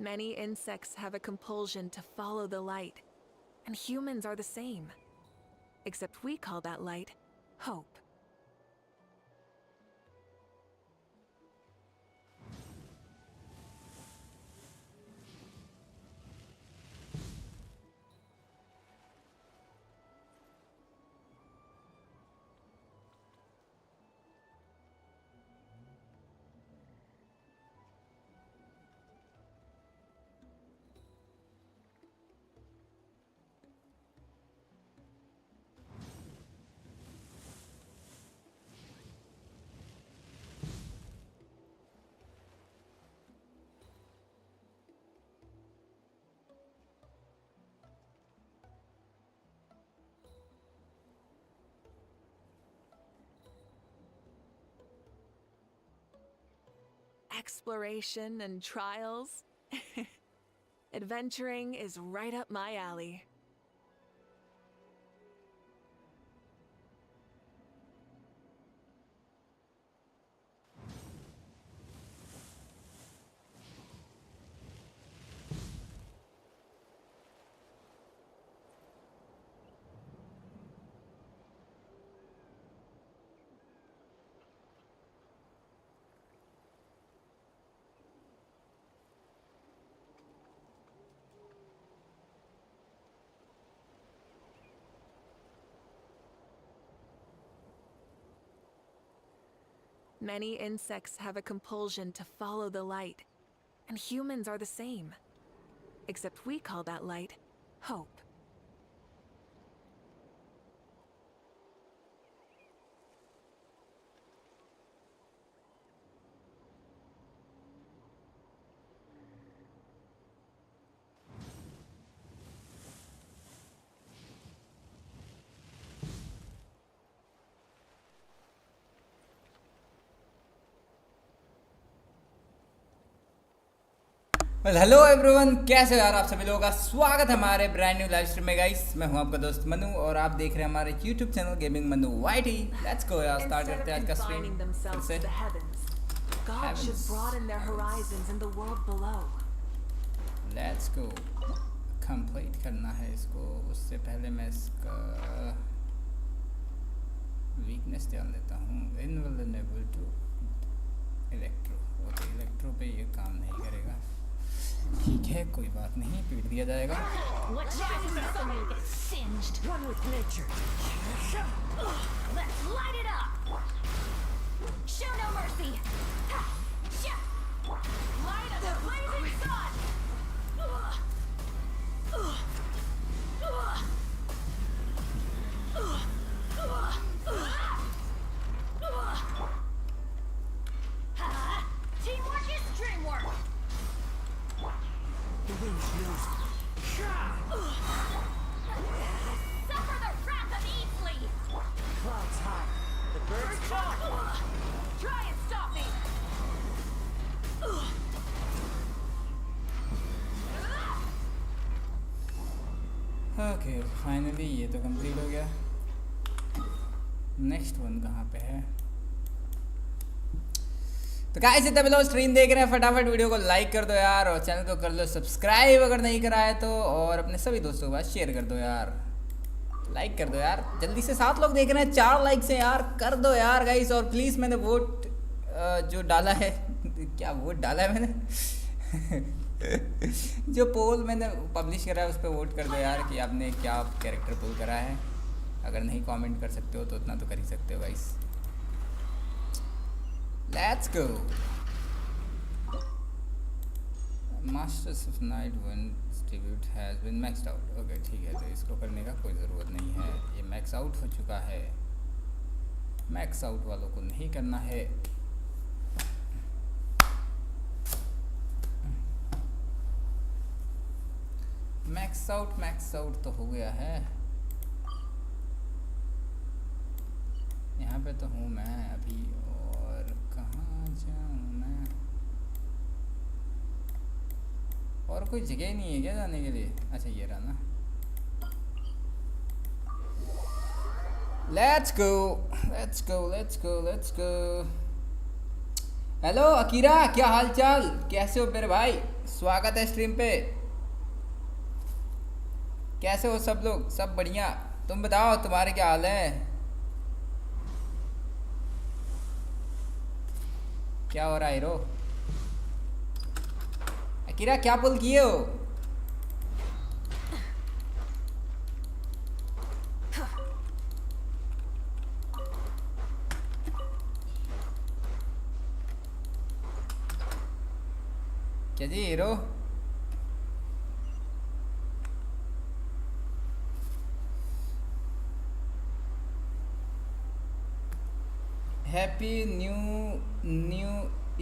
Many insects have a compulsion to follow the light, and humans are the same. Except we call that light hope. Exploration and trials. Adventuring is right up my alley. Many insects have a compulsion to follow the light, and humans are the same. Except we call that light hope. Well hello everyone, कैसे हो यार आप सभी लोगों का स्वागत है हमारे ब्रांड न्यू लाइव स्ट्रीम में गाइस। मैं हूं आपका दोस्त मनु और आप देख रहे हैं हमारे YouTube channel gaming Manu YT. Let's go यार, स्टार्ट करते हैं आज का स्ट्रीम। लेट्स गो, कंप्लीट करना है इसको। उससे पहले मैं इसका वीकनेस ध्यान देता हूँ। इनवल्नरेबल टू इलेक्ट्रो। ओके, इलेक्ट्रो पे ये काम नहीं करेगा, ठीक है, कोई बात नहीं, पीट दिया जाएगा। ओके, फाइनली ये तो कंप्लीट हो गया। नेक्स्ट वन कहाँ पे है? तो गाइस, जितने भी लोग स्ट्रीम देख रहे हैं फटाफट वीडियो को लाइक कर दो यार, और चैनल को कर लो सब्सक्राइब अगर नहीं करा है तो, और अपने सभी दोस्तों के पास शेयर कर दो यार, लाइक कर दो यार। जल्दी से 7 लोग देख रहे हैं, 4 लाइक से यार कर दो यार गाइस। और प्लीज़ मैंने वोट जो डाला है क्या वोट डाला है मैंने जो पोल मैंने पब्लिश करा है उस पर वोट कर दो यार कि आपने क्या कैरेक्टर पुल करा है। अगर नहीं कमेंट कर सकते हो तो उतना तो कर ही सकते हो guys. Let's go. Masters of night one tribute has been maxed out. Okay ठीक है, तो इसको करने का कोई ज़रूरत नहीं है, ये मैक्स आउट हो चुका है। मैक्स आउट वालों को नहीं करना है। मैक्स आउट तो हो गया है। यहाँ पे तो हूँ मैं अभी, और कहाँ जाऊँ मैं? और कोई जगह नहीं है क्या जाने के लिए? अच्छा ये रहा ना। Let's go. हेलो अकीरा, क्या हाल चाल, कैसे हो मेरे भाई? स्वागत है स्ट्रीम पे। कैसे हो सब लोग? सब बढ़िया। तुम बताओ, तुम्हारे क्या हाल है? क्या हो रहा है हीरो? अकीरा क्या पुल किए हो? क्या जी hero? Happy new new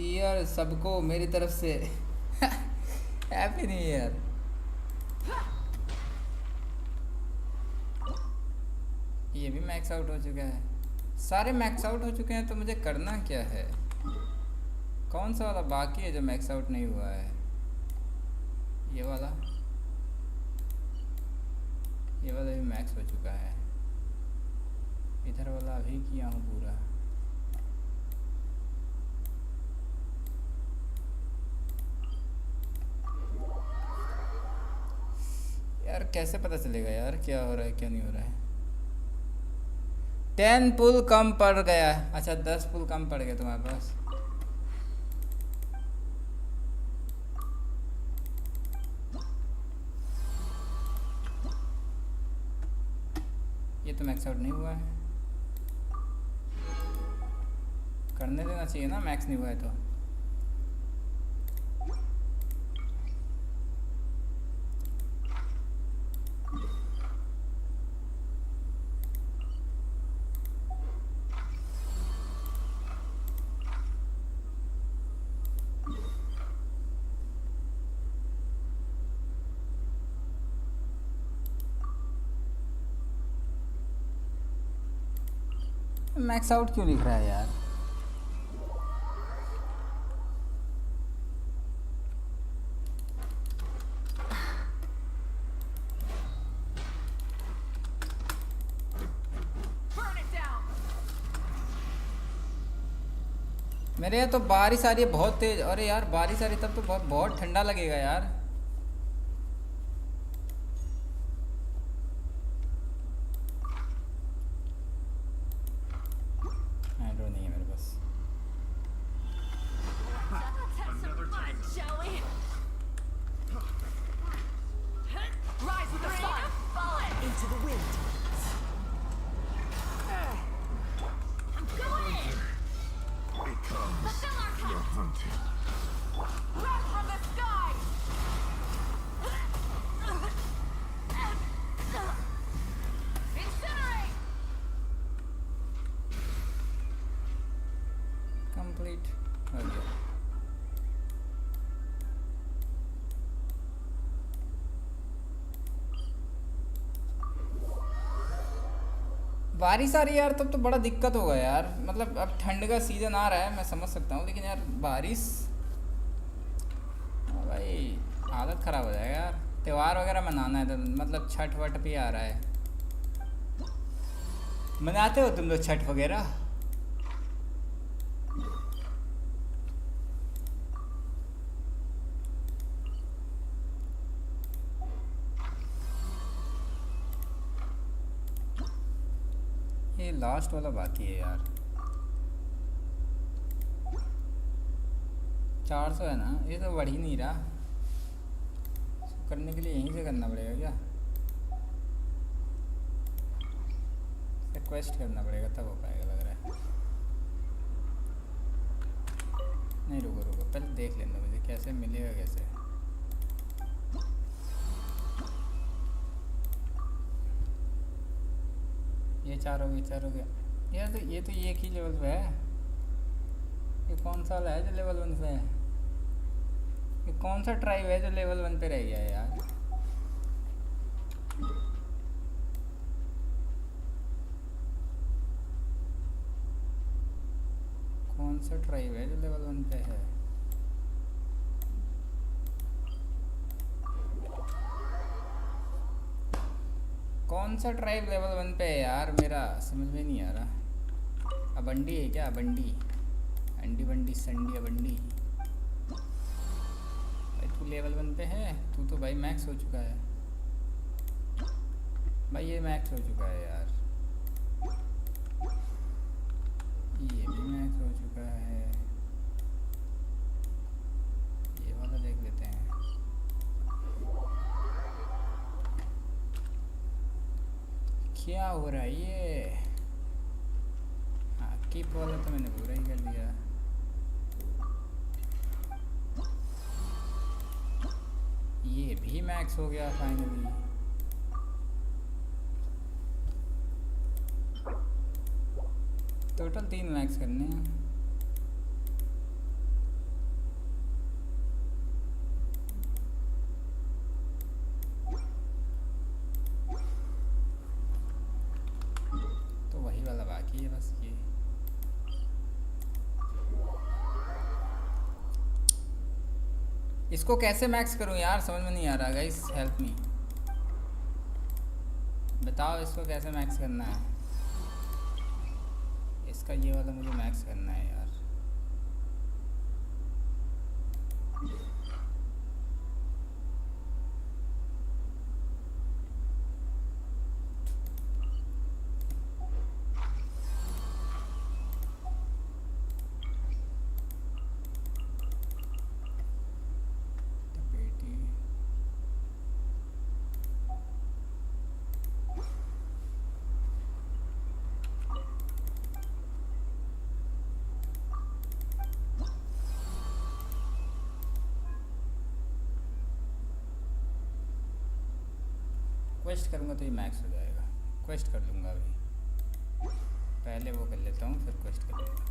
year सबको मेरी तरफ से। Happy new year. ये भी मैक्स आउट हो चुका है। सारे मैक्स आउट हो चुके हैं, तो मुझे करना क्या है? कौन सा वाला बाकी है जो मैक्स आउट नहीं हुआ है? ये वाला। ये वाला भी मैक्स हो चुका है। इधर वाला अभी किया हूँ पूरा। यार कैसे पता चलेगा यार क्या हो रहा है क्या नहीं हो रहा है? 10 पुल कम पड़ गया। अच्छा 10 पुल कम पड़ गया तुम्हारे पास। ये तो मैक्स आउट नहीं हुआ है। करने देना चाहिए ना, मैक्स नहीं हुआ है तो। मैक्स आउट क्यों लिख रहा है यार? मेरे यहाँ तो बारिश आ रही है बहुत तेज। अरे यार बारिश आ रही तब तो बहुत बहुत ठंडा लगेगा यार। हाइड्रो नहीं है मेरे पास। कंप्लीट हो गया। बारिश आ रही है यार, तब तो बड़ा दिक्कत होगा यार। मतलब अब ठंड का सीज़न आ रहा है, मैं समझ सकता हूँ, लेकिन यार बारिश, भाई हालत ख़राब हो जाएगा यार। त्यौहार वगैरह मनाना है तो मतलब छठ वठ भी आ रहा है। मनाते हो तुम लोग छठ वगैरह? ये लास्ट वाला बाकी है यार। 400 है ना? ये तो बढ़ ही नहीं रहा। इसको करने के लिए यहीं से करना पड़ेगा क्या? रिक्वेस्ट करना पड़ेगा तब हो पाएगा लग रहा है। नहीं रुको रुको, पहले देख लेना मुझे कैसे मिलेगा कैसे। ये 4 हो गया, 4 हो गया यार। तो ये एक ही लेवल पे है। ये कौन सा वाला है जो लेवल 1 पे है? ये कौन सा ट्राइब है जो लेवल 1 पे रह गया है यार? कौन सा ट्राइब है जो लेवल 1 पे है? कौन सा ट्राइब लेवल 1 पे है यार? मेरा समझ में नहीं आ रहा। अबंडी है क्या? अबंडी? अंडी बंडी संडी बंडी। भाई तू लेवल 1 पे है, तू तो भाई मैक्स हो चुका है भाई, ये मैक्स हो चुका है यार, ये भी मैक्स हो चुका है। ये वाला देख लेते हैं। क्या हो रहा है ये? हाँ कीप वाला तो मैंने पूरा ही कर लिया। ये भी मैक्स हो गया फाइनली। टोटल 3 मैक्स करने हैं। तो वही वाला बाकी है बस ये। इसको कैसे मैक्स करूं यार, समझ में नहीं आ रहा गाइस, हेल्प मी, बताओ इसको कैसे मैक्स करना है। इसका ये वाला मुझे मैक्स करना है यार। क्वेस्ट करूँगा तो ये मैक्स हो जाएगा। क्वेस्ट कर लूँगा अभी, पहले वो कर लेता हूँ फिर क्वेस्ट कर लूँगा।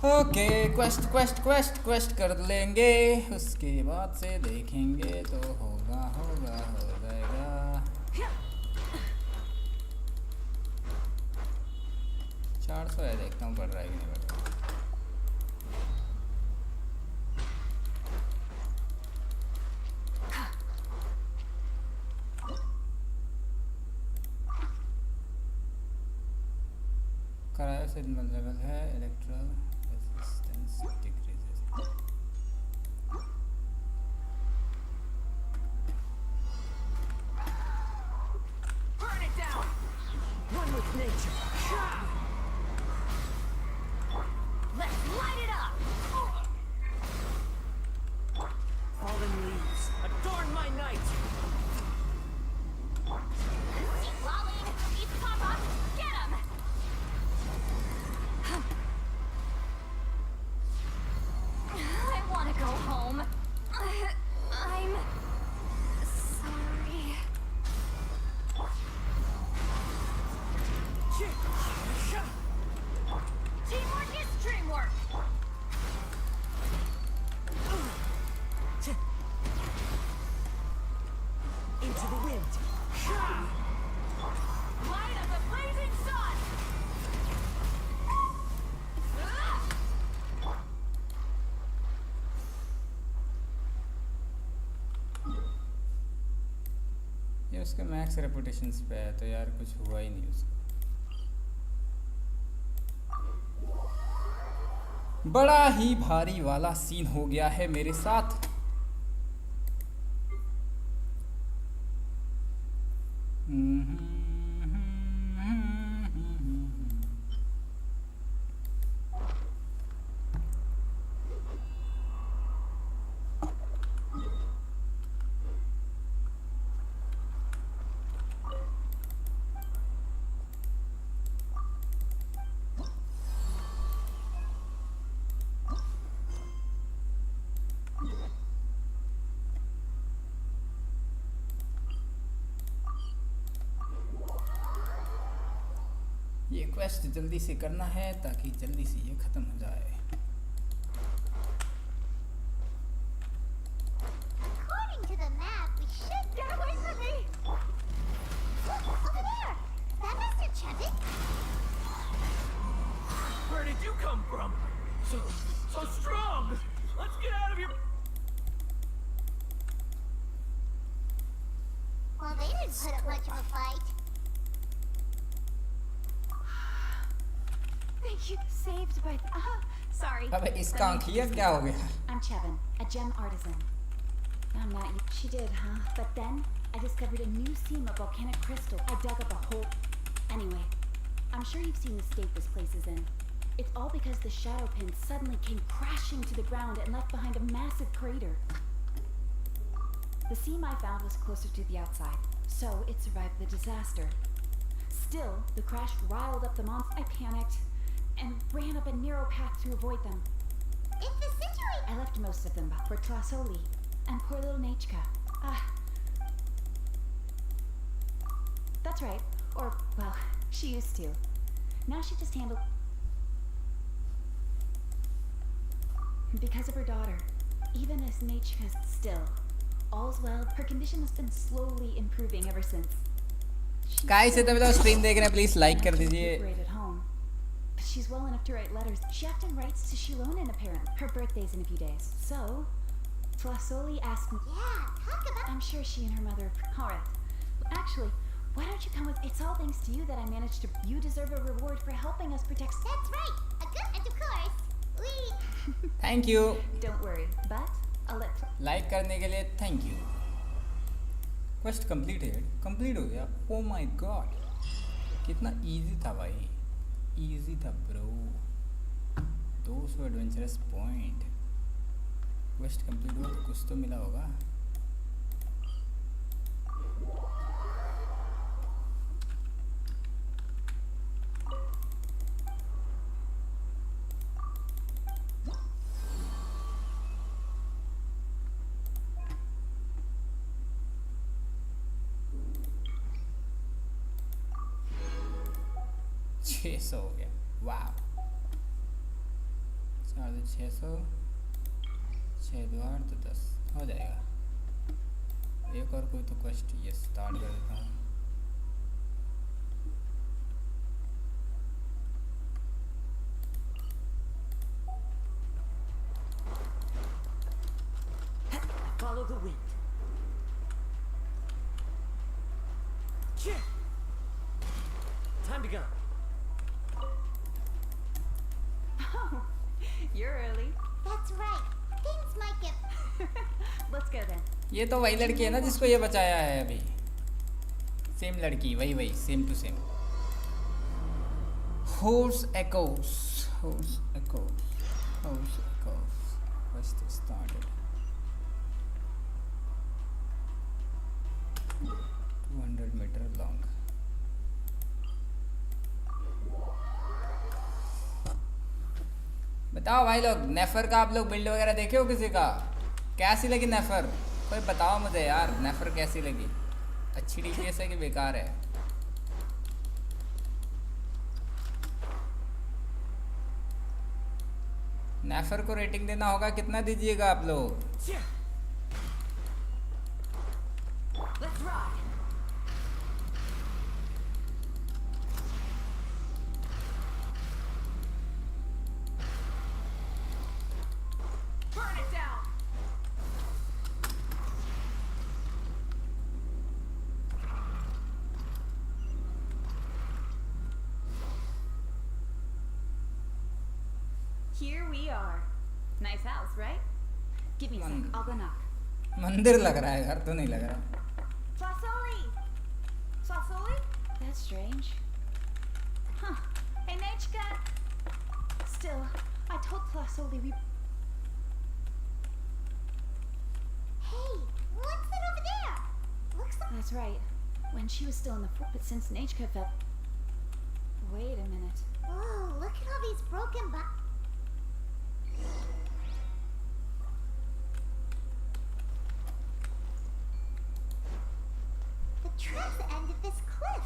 Okay quest quest quest quest कर लेंगे, उसके बाद से देखेंगे तो होगा होगा हो जाएगा। 400 है, देखता हूँ बढ़ रहा है कि नहीं बढ़ रहा। कराया से लेवल है, electrical resistance decreases. Burn it down! One with nature. Let's light it up! Fallen leaves, adorn my night! Lolly, leave Papa! Get him! I want to go home. I'm sorry. Teamwork is dreamwork. Into the wind. Light of the blazing sun. ये उसका max रेपुटेशंस पे है, तो यार कुछ हुआ ही नहीं उसको। बड़ा ही भारी वाला सीन हो गया है मेरे साथ। ये क्वेस्ट जल्दी से करना है ताकि जल्दी से ये खत्म हो जाए। According to the map, we should get away from me. Look, over there. That Mr. Chevik? So strong! Let's get out of here! Well, they didn't put up much of a fight. Thank you. Saved by. Sorry. अबे इसका आंखिया क्या हो गया? I'm Chevin, a gem artisan. I'm not. She did, huh? But then I discovered a new seam of volcanic crystal. I dug up a hole. Anyway, I'm sure you've seen the state this place is in. It's all because the shadow pin suddenly came crashing to the ground and left behind a massive crater. The seam I found was closer to the outside, so it survived the disaster. Still, the crash riled up the monster. I panicked and ran up a narrow path to avoid them. If the situation... I left most of them for Tlasoli and poor little Nachka. That's right. Or, well, she used to. Now she just handled... Because of her daughter, even as Nachka's still, all's well. Her condition has been slowly improving ever since. Guys से तभी तो stream देख रहे हैं please like कर दीजिए. At home. But she's well enough to write letters. She often writes to Shilonen, apparently. Her birthday's in a few days. So, Tlasoli asked me... Yeah, talk about... I'm sure she and her mother... Alright. Actually, why don't you come with... It's all thanks to you that I managed to... You deserve a reward for helping us protect... That's right. A good... And of course, we... thank you. Don't worry, but I'll let... like करने के लिए thank you. Quest complete हो गया. Oh my God, कितना easy था भाई. Easy था bro. 200 adventurous point. Quest complete हुआ तो कुछ तो मिला होगा. $600 हो गया. वाह. 600 6 2 8 तो 10 हो जाएगा. एक और कोई तो क्वेस्ट ये स्टार्ट कर देता हूँ. Follow the wind. Time to go. Oh, you're early. That's right. Things might get... Let's go then. ये तो वही लड़की है ना जिसको ये बचाया है अभी. सेम लड़की, वही same to same. Horse echoes. Quest started. 200 meter long. बताओ भाई लोग, नेफर का आप लोग बिल्ड वगैरह देखे हो किसी का? कैसी लगी नेफर? कोई बताओ मुझे यार, नेफर कैसी लगी? अच्छी डीपीएस है कि बेकार है? नेफर को रेटिंग देना होगा, कितना दीजिएगा आप लोग? Let's ride. Burn it down. Here we are. Nice house, right? Give me a sec. I'll go knock. मंदिर लग रहा है, घर तो नहीं लग रहा. Tlasoli! Tlasoli? That's strange. Huh. Hey, Nachka! Still, I told Tlasoli we... Hey, what's that over there? Looks like... That's right. When she was still in the fort, but since Nachka fell... Wait a minute. Whoa, look at all these broken The tracks end at this cliff.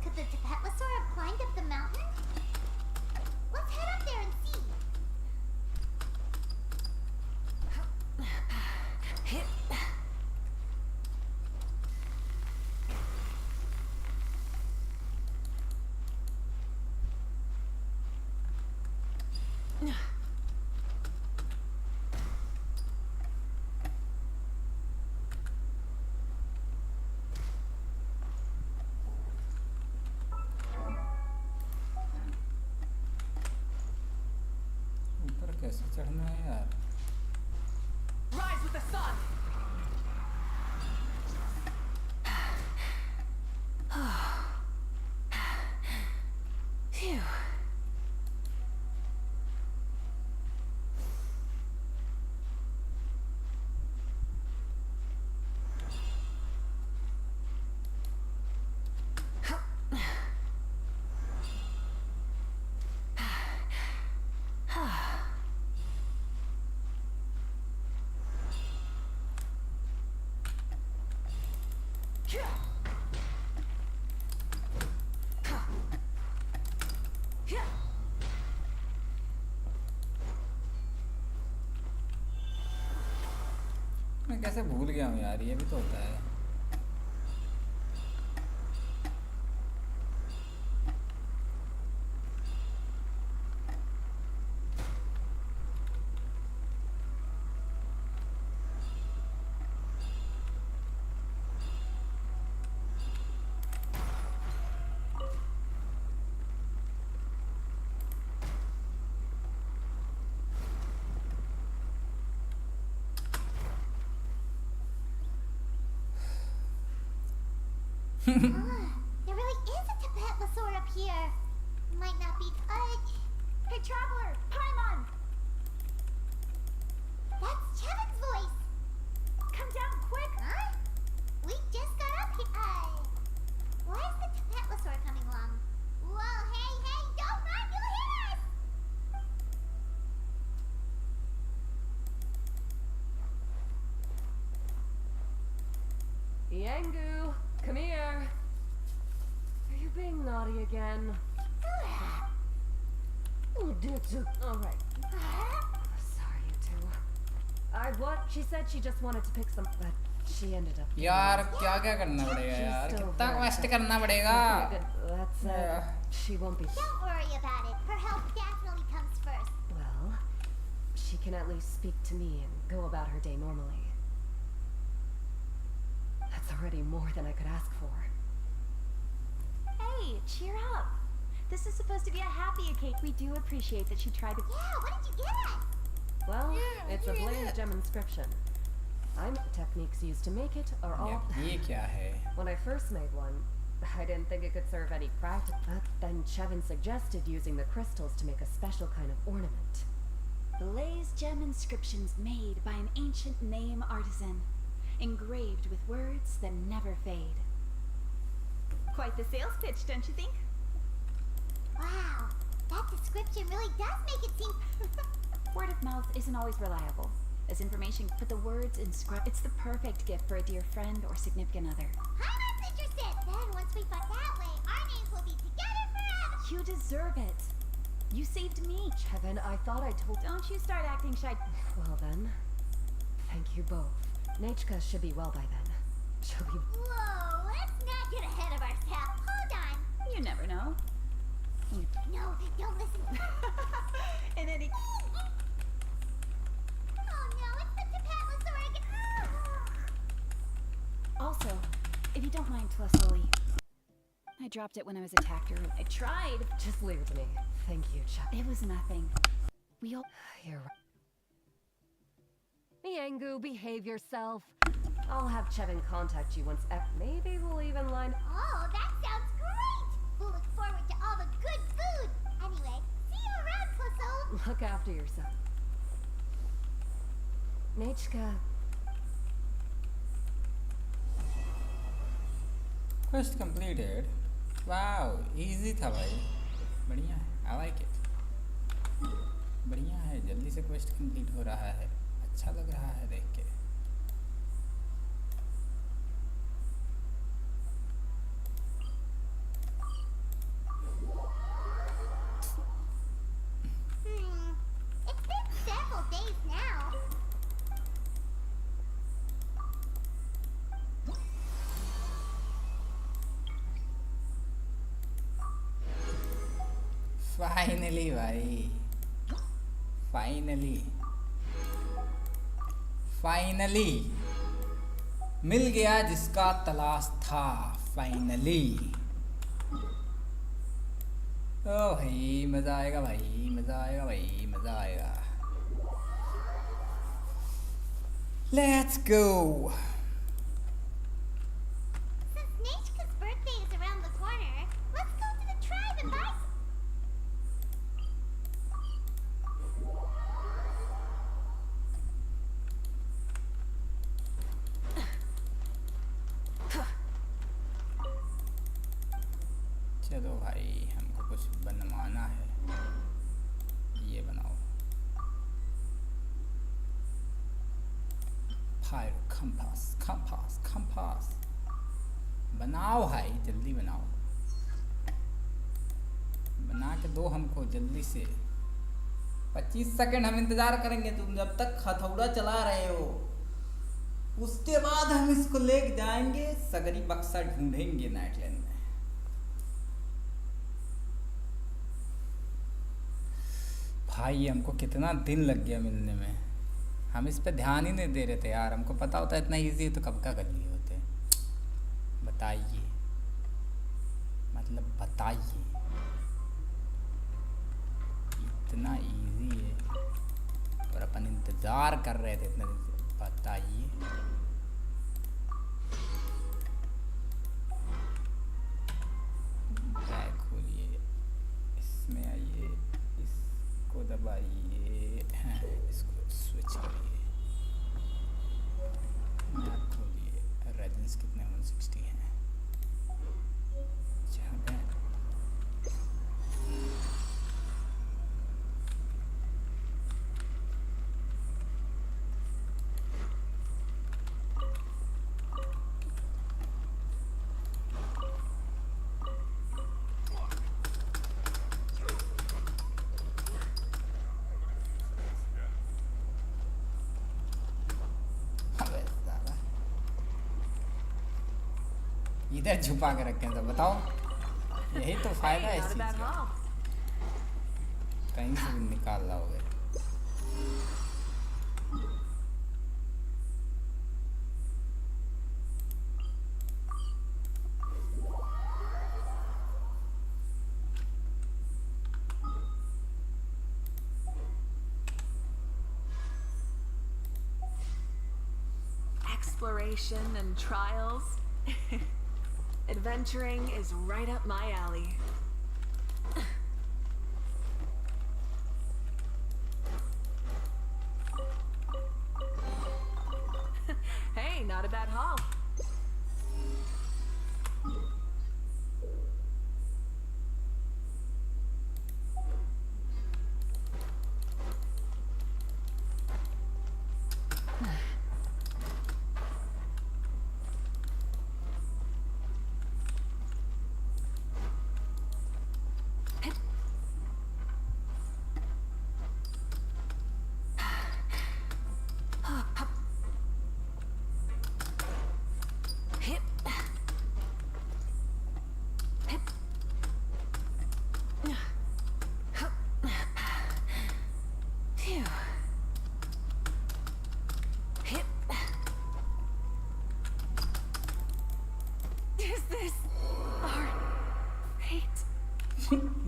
Could the Tepetlosaur have climbed up the mountain? Let's head up there and see. कैसे चढ़ना है यार? Rise with the sun. Phew. मैं कैसे भूल गया हूँ यार, ये भी तो होता है। There really is a Tapetlosaur up here. Might not be. Hey, traveler, Paimon. That's Chevin's voice. Come down quick! Huh? We just got up here. Why is the Tapetlosaur coming along? Whoa, hey, don't run, you'll hit us! Yangu, come here. Are you being naughty again? Oh, all right. Sorry, you two. What? She said she just wanted to pick some, but she ended up. यार क्या क्या करना पड़ेगा यार, कितना quest करना पड़ेगा? That's she won't be. Don't worry about it. Her health definitely comes first. Well, she can at least speak to me and go about her day normally. That's already more than I could ask for. Hey, cheer up. This is supposed to be a happy cake. We do appreciate that she tried to. Yeah, what did you get us? Well, it's a blaze gem inscription. I'm the techniques used to make it are all. ये क्या है? When I first made one, I didn't think it could serve any practice. But then Chevin suggested using the crystals to make a special kind of ornament. Blaze gem inscriptions made by an ancient name artisan, engraved with words that never fade. Quite the sales pitch, don't you think? Wow, that description really does make it seem. Word of mouth isn't always reliable, as information, but the words inscribed. It's the perfect gift for a dear friend or significant other. I'm interested. Then once we find that way, our names will be together forever. You deserve it. You saved me. Chevin, I thought I told. Don't you start acting shy. Well then, thank you both. Nechka should be well by then. She'll be. Whoa, let's not get ahead of ourselves. Hold on. You never know. No, don't listen. In any. Oh no, it's the Tapetlosaur again. Also, if you don't mind, Tlesoli, I dropped it when I was attacked earlier. I tried. Just leave it to me. Thank you, Chevin. It was nothing. We all. You're right. Yangu, behave yourself. I'll have Chevin contact you once. Maybe we'll even line. Oh, that sounds great. We'll look forward to all the good food. Anyway, see you around, Closo. Look after yourself. Nechka. Quest completed. Wow, easy था भाई. बढ़िया है. I like it. बढ़िया है, जल्दी से quest complete हो रहा है. अच्छा लग रहा है देख के. It's been several days now. Finally भाई. Finally मिल गया जिसका तलाश था. Finally. ओ भाई मजा आएगा भाई, मजा आएगा भाई, मजा आएगा. Let's go. Since Nechka's birthday is around the corner, let's go to the tribe and buy some. चलो भाई हमको कुछ बनवाना है। ये बनाओ। फायर कंपास बनाओ भाई, जल्दी बनाओ। बना के दो हमको जल्दी से। 25 सेकंड हम इंतजार करेंगे, तुम जब तक हथौड़ा चला रहे हो। उसके बाद हम इसको लेके जाएंगे, सगरी बक्सा ढूंढेंगे नाइटलैंड में। भाई हमको कितना दिन लग गया मिलने में, हम इस पे ध्यान ही नहीं दे रहे थे यार। हमको पता होता इतना इजी है तो कब का कर लिए होते। बताइए, मतलब बताइए, इतना इजी है और अपन इंतज़ार कर रहे थे इतने दिन से। बताइए। बैग खोलिए, इसमें आइए, इसको दबाइए, इसको स्विच करिए, मैप खोलिए। रेजेंस कितने 160 हैं। जहाँ पे इधर छुपा के रखें तो बताओ, यही तो फायदा है इस चीज़ का। कहीं से भी निकाल लाओगे। Exploration and trials. Adventuring is right up my alley. Hey, not a bad haul.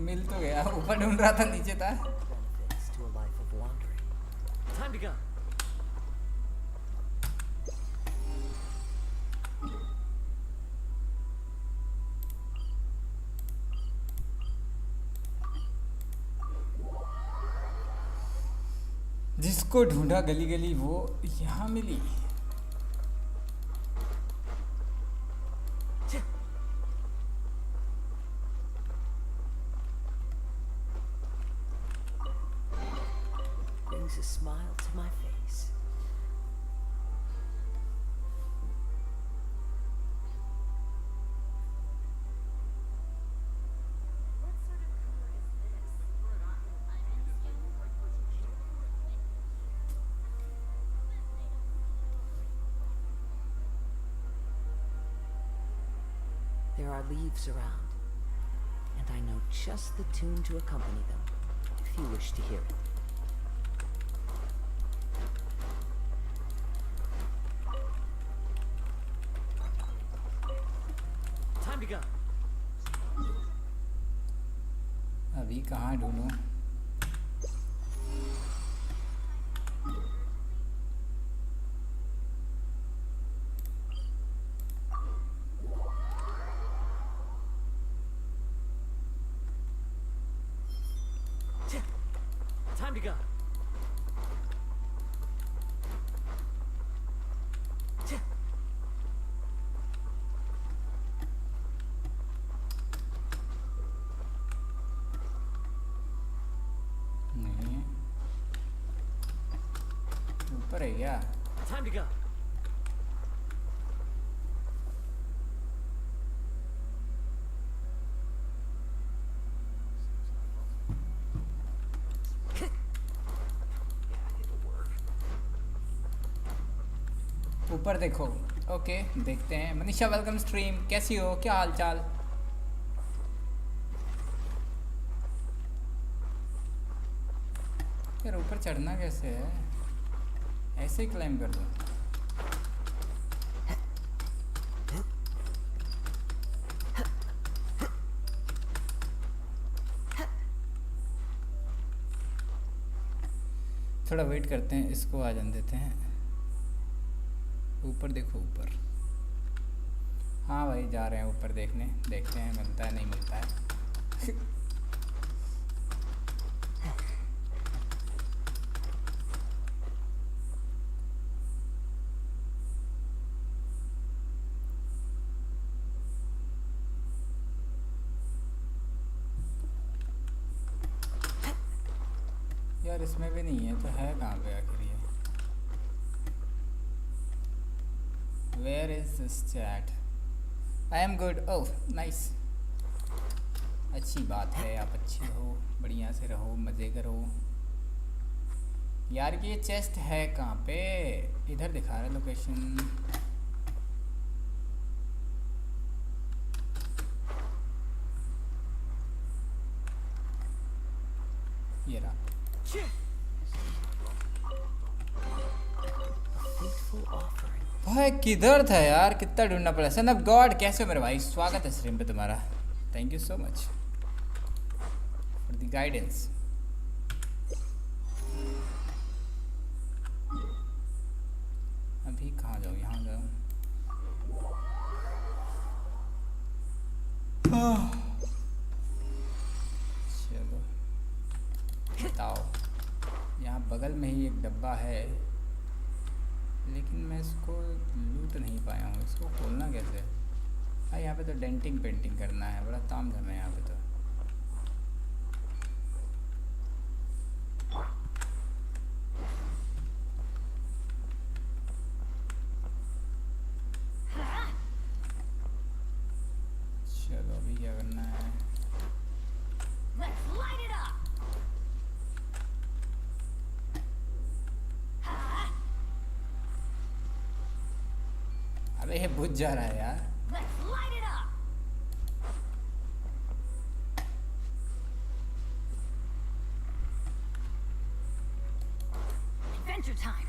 मिल तो गया, ऊपर ढूंढ रहा था, नीचे था। Benefits to a life of wandering. Time to go. जिसको ढूंढा गली गली वो यहाँ मिली। Brings a smile to my face. There are leaves around, and I know just the tune to accompany them, if you wish to hear it. Time to go. अभी कहाँ ढूंढूं? Time to go. नहीं, ऊपर है क्या? Time to go. ऊपर देखो। Okay, देखते हैं। मनीषा वेलकम स्ट्रीम, कैसी हो, क्या हाल चाल? यार ऊपर चढ़ना कैसे है? ऐसे ही क्लाइम कर दो। थोड़ा वेट करते हैं, इसको आ जाने देते हैं। ऊपर देखो, ऊपर। हाँ भाई, जा रहे हैं ऊपर देखने, देखते हैं मिलता है नहीं मिलता है। यार इसमें भी नहीं है तो है कहाँ पे आखिर ये? Where is this chat? I am good. Oh nice, अच्छी बात है, आप अच्छे रहो, बढ़िया से रहो, मज़े करो। यार ये चेस्ट है कहाँ पे? इधर दिखा रहा है लोकेशन। ये रहा। भाई किधर था यार, कितना ढूंढना पड़ा। सन ऑफ गॉड, कैसे हो मेरे भाई? स्वागत है स्ट्रीम पे तुम्हारा। Thank you so much for the guidance. अभी कहाँ जाऊँ, यहाँ जाऊँ? चलो बताओ। यहाँ बगल में ही एक डब्बा है, लेकिन मैं इसको लूट नहीं पाया हूँ। इसको खोलना कैसे? हाँ, यहाँ पे तो डेंटिंग पेंटिंग करना है, बड़ा तामझाम है यहाँ पे तो। चलो अभी क्या करना है? Let's light it up. अबे ये बुझ जा रहा है यार। Let's light it up. Adventure time.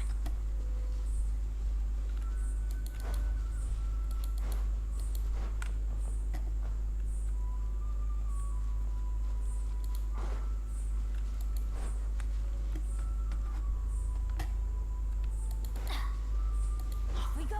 Off we go.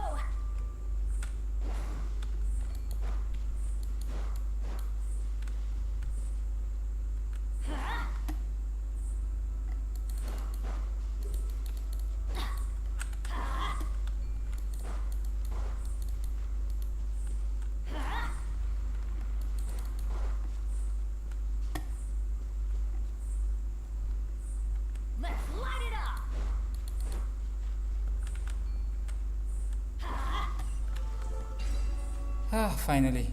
Let's light it up. हाँ फाइनली।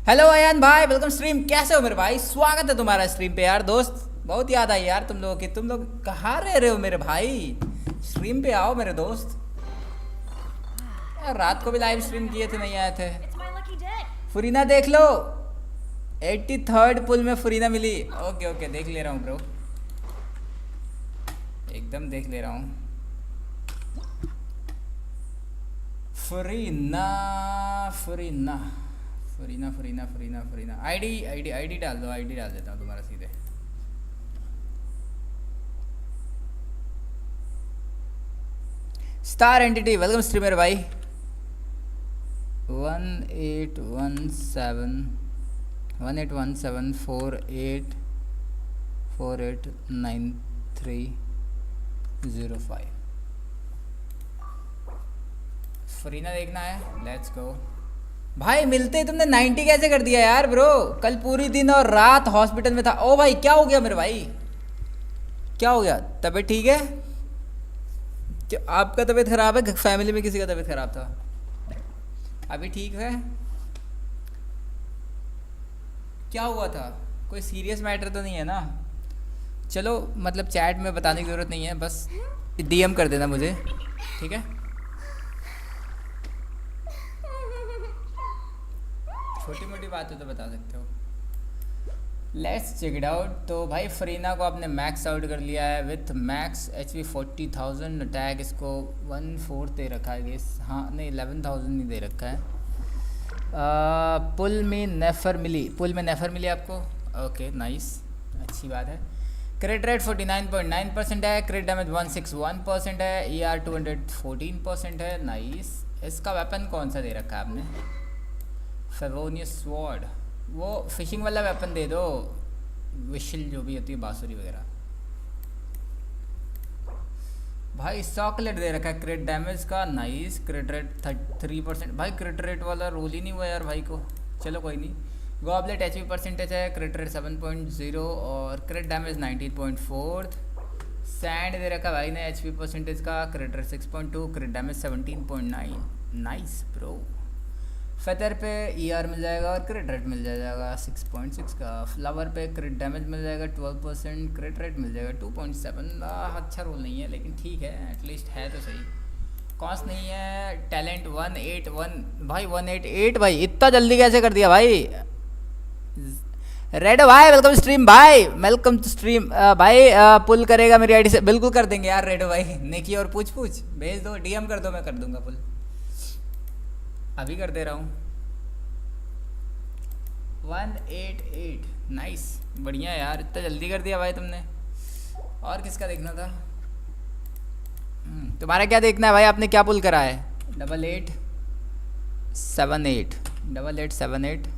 हेलो अयान भाई, वेलकम स्ट्रीम, कैसे हो मेरे भाई? स्वागत है तुम्हारा स्ट्रीम पे यार। दोस्त बहुत याद आई यार तुम लोगों की। तुम लोग कहाँ रह रहे हो मेरे भाई? स्ट्रीम पे आओ मेरे दोस्त। यार रात को भी लाइव स्ट्रीम किए थे, नहीं आए थे। It's my lucky day. फुरीना देख लो, 83rd पुल में फुरीना मिली। ओके ओके, देख ले रहा हूँ ब्रो, एकदम देख ले रहा हूँ। फरीना फरीना फरीना फरीना फरीना फरीना आईडी डाल दो, आईडी डाल देता हूँ तुम्हारा सीधे। स्टार एंटिटी वेलकम स्ट्रीमर भाई। 1817 4848 4893 305। फरीना देखना है, लेट्स गो। भाई मिलते ही तुमने 90 कैसे कर दिया यार ब्रो? कल पूरी दिन और रात हॉस्पिटल में था। ओ भाई क्या हो गया मेरे भाई, क्या हो गया? तबीयत ठीक है क्या? आपका तबीयत खराब है? फैमिली में किसी का तबीयत खराब था? अभी ठीक है? क्या हुआ था? कोई सीरियस मैटर तो नहीं है ना? चलो मतलब चैट में बताने की ज़रूरत नहीं है, बस डीएम कर देना मुझे, ठीक है? छोटी मोटी बात हो तो बता सकते हो। Let's check it out. तो भाई फरीना को आपने मैक्स आउट कर लिया है विथ मैक्स HP 40,000। अटैक इसको 1/4 दे रखा है गेस, हाँ नहीं 11,000 नहीं दे रखा है। पुल में नेफर मिली, पुल में नेफर मिली आपको, ओके नाइस, अच्छी बात है। क्रिट रेट 49.9% है, क्रिट डैमेज 161% है, ER 214% है, नाइस। इसका वेपन कौन सा दे रखा है आपने? फेवोनियस स्वॉर्ड, वो फिशिंग वाला वेपन दे दो, विशिल जो भी होती है बांसुरी वगैरह। भाई चॉकलेट दे रखा है क्रिट डैमेज का, नाइस। क्रिट रेट 3%, भाई क्रिट रेट वाला रोल ही नहीं हुआ यार भाई को, चलो कोई नहीं। गॉबलेट HP परसेंटेज है, क्रिट रेट 7.0 और क्रिट डैमेज 19.4। सैंड दे रखा भाई ने HP परसेंटेज का, crit rate 6.2, क्रिट damage 17.9, nice bro. Feather पे ER मिल जाएगा और क्रिट रेट मिल जाएगा 6.6 का। फ्लावर पे क्रिट डैमेज मिल जाएगा 12%, क्रिट रेट मिल जाएगा 2.7। अच्छा रोल नहीं है लेकिन ठीक है, एटलीस्ट है तो सही। कॉस्ट नहीं है, टैलेंट 181 भाई, 188 भाई, इतना जल्दी कैसे कर दिया भाई? रेड भाई वेलकम स्ट्रीम भाई, वेलकम टू स्ट्रीम भाई। पुल करेगा मेरी आईडी से? बिल्कुल कर देंगे यार रेड भाई। नेकी और पूछ भेज दो, DM कर दो, मैं कर दूंगा पुल, अभी कर दे रहा हूँ। 188 नाइस, बढ़िया यार, इतना जल्दी कर दिया भाई तुमने। और किसका देखना था? तुम्हारा क्या देखना है भाई? आपने क्या पुल करा है? 8878 8878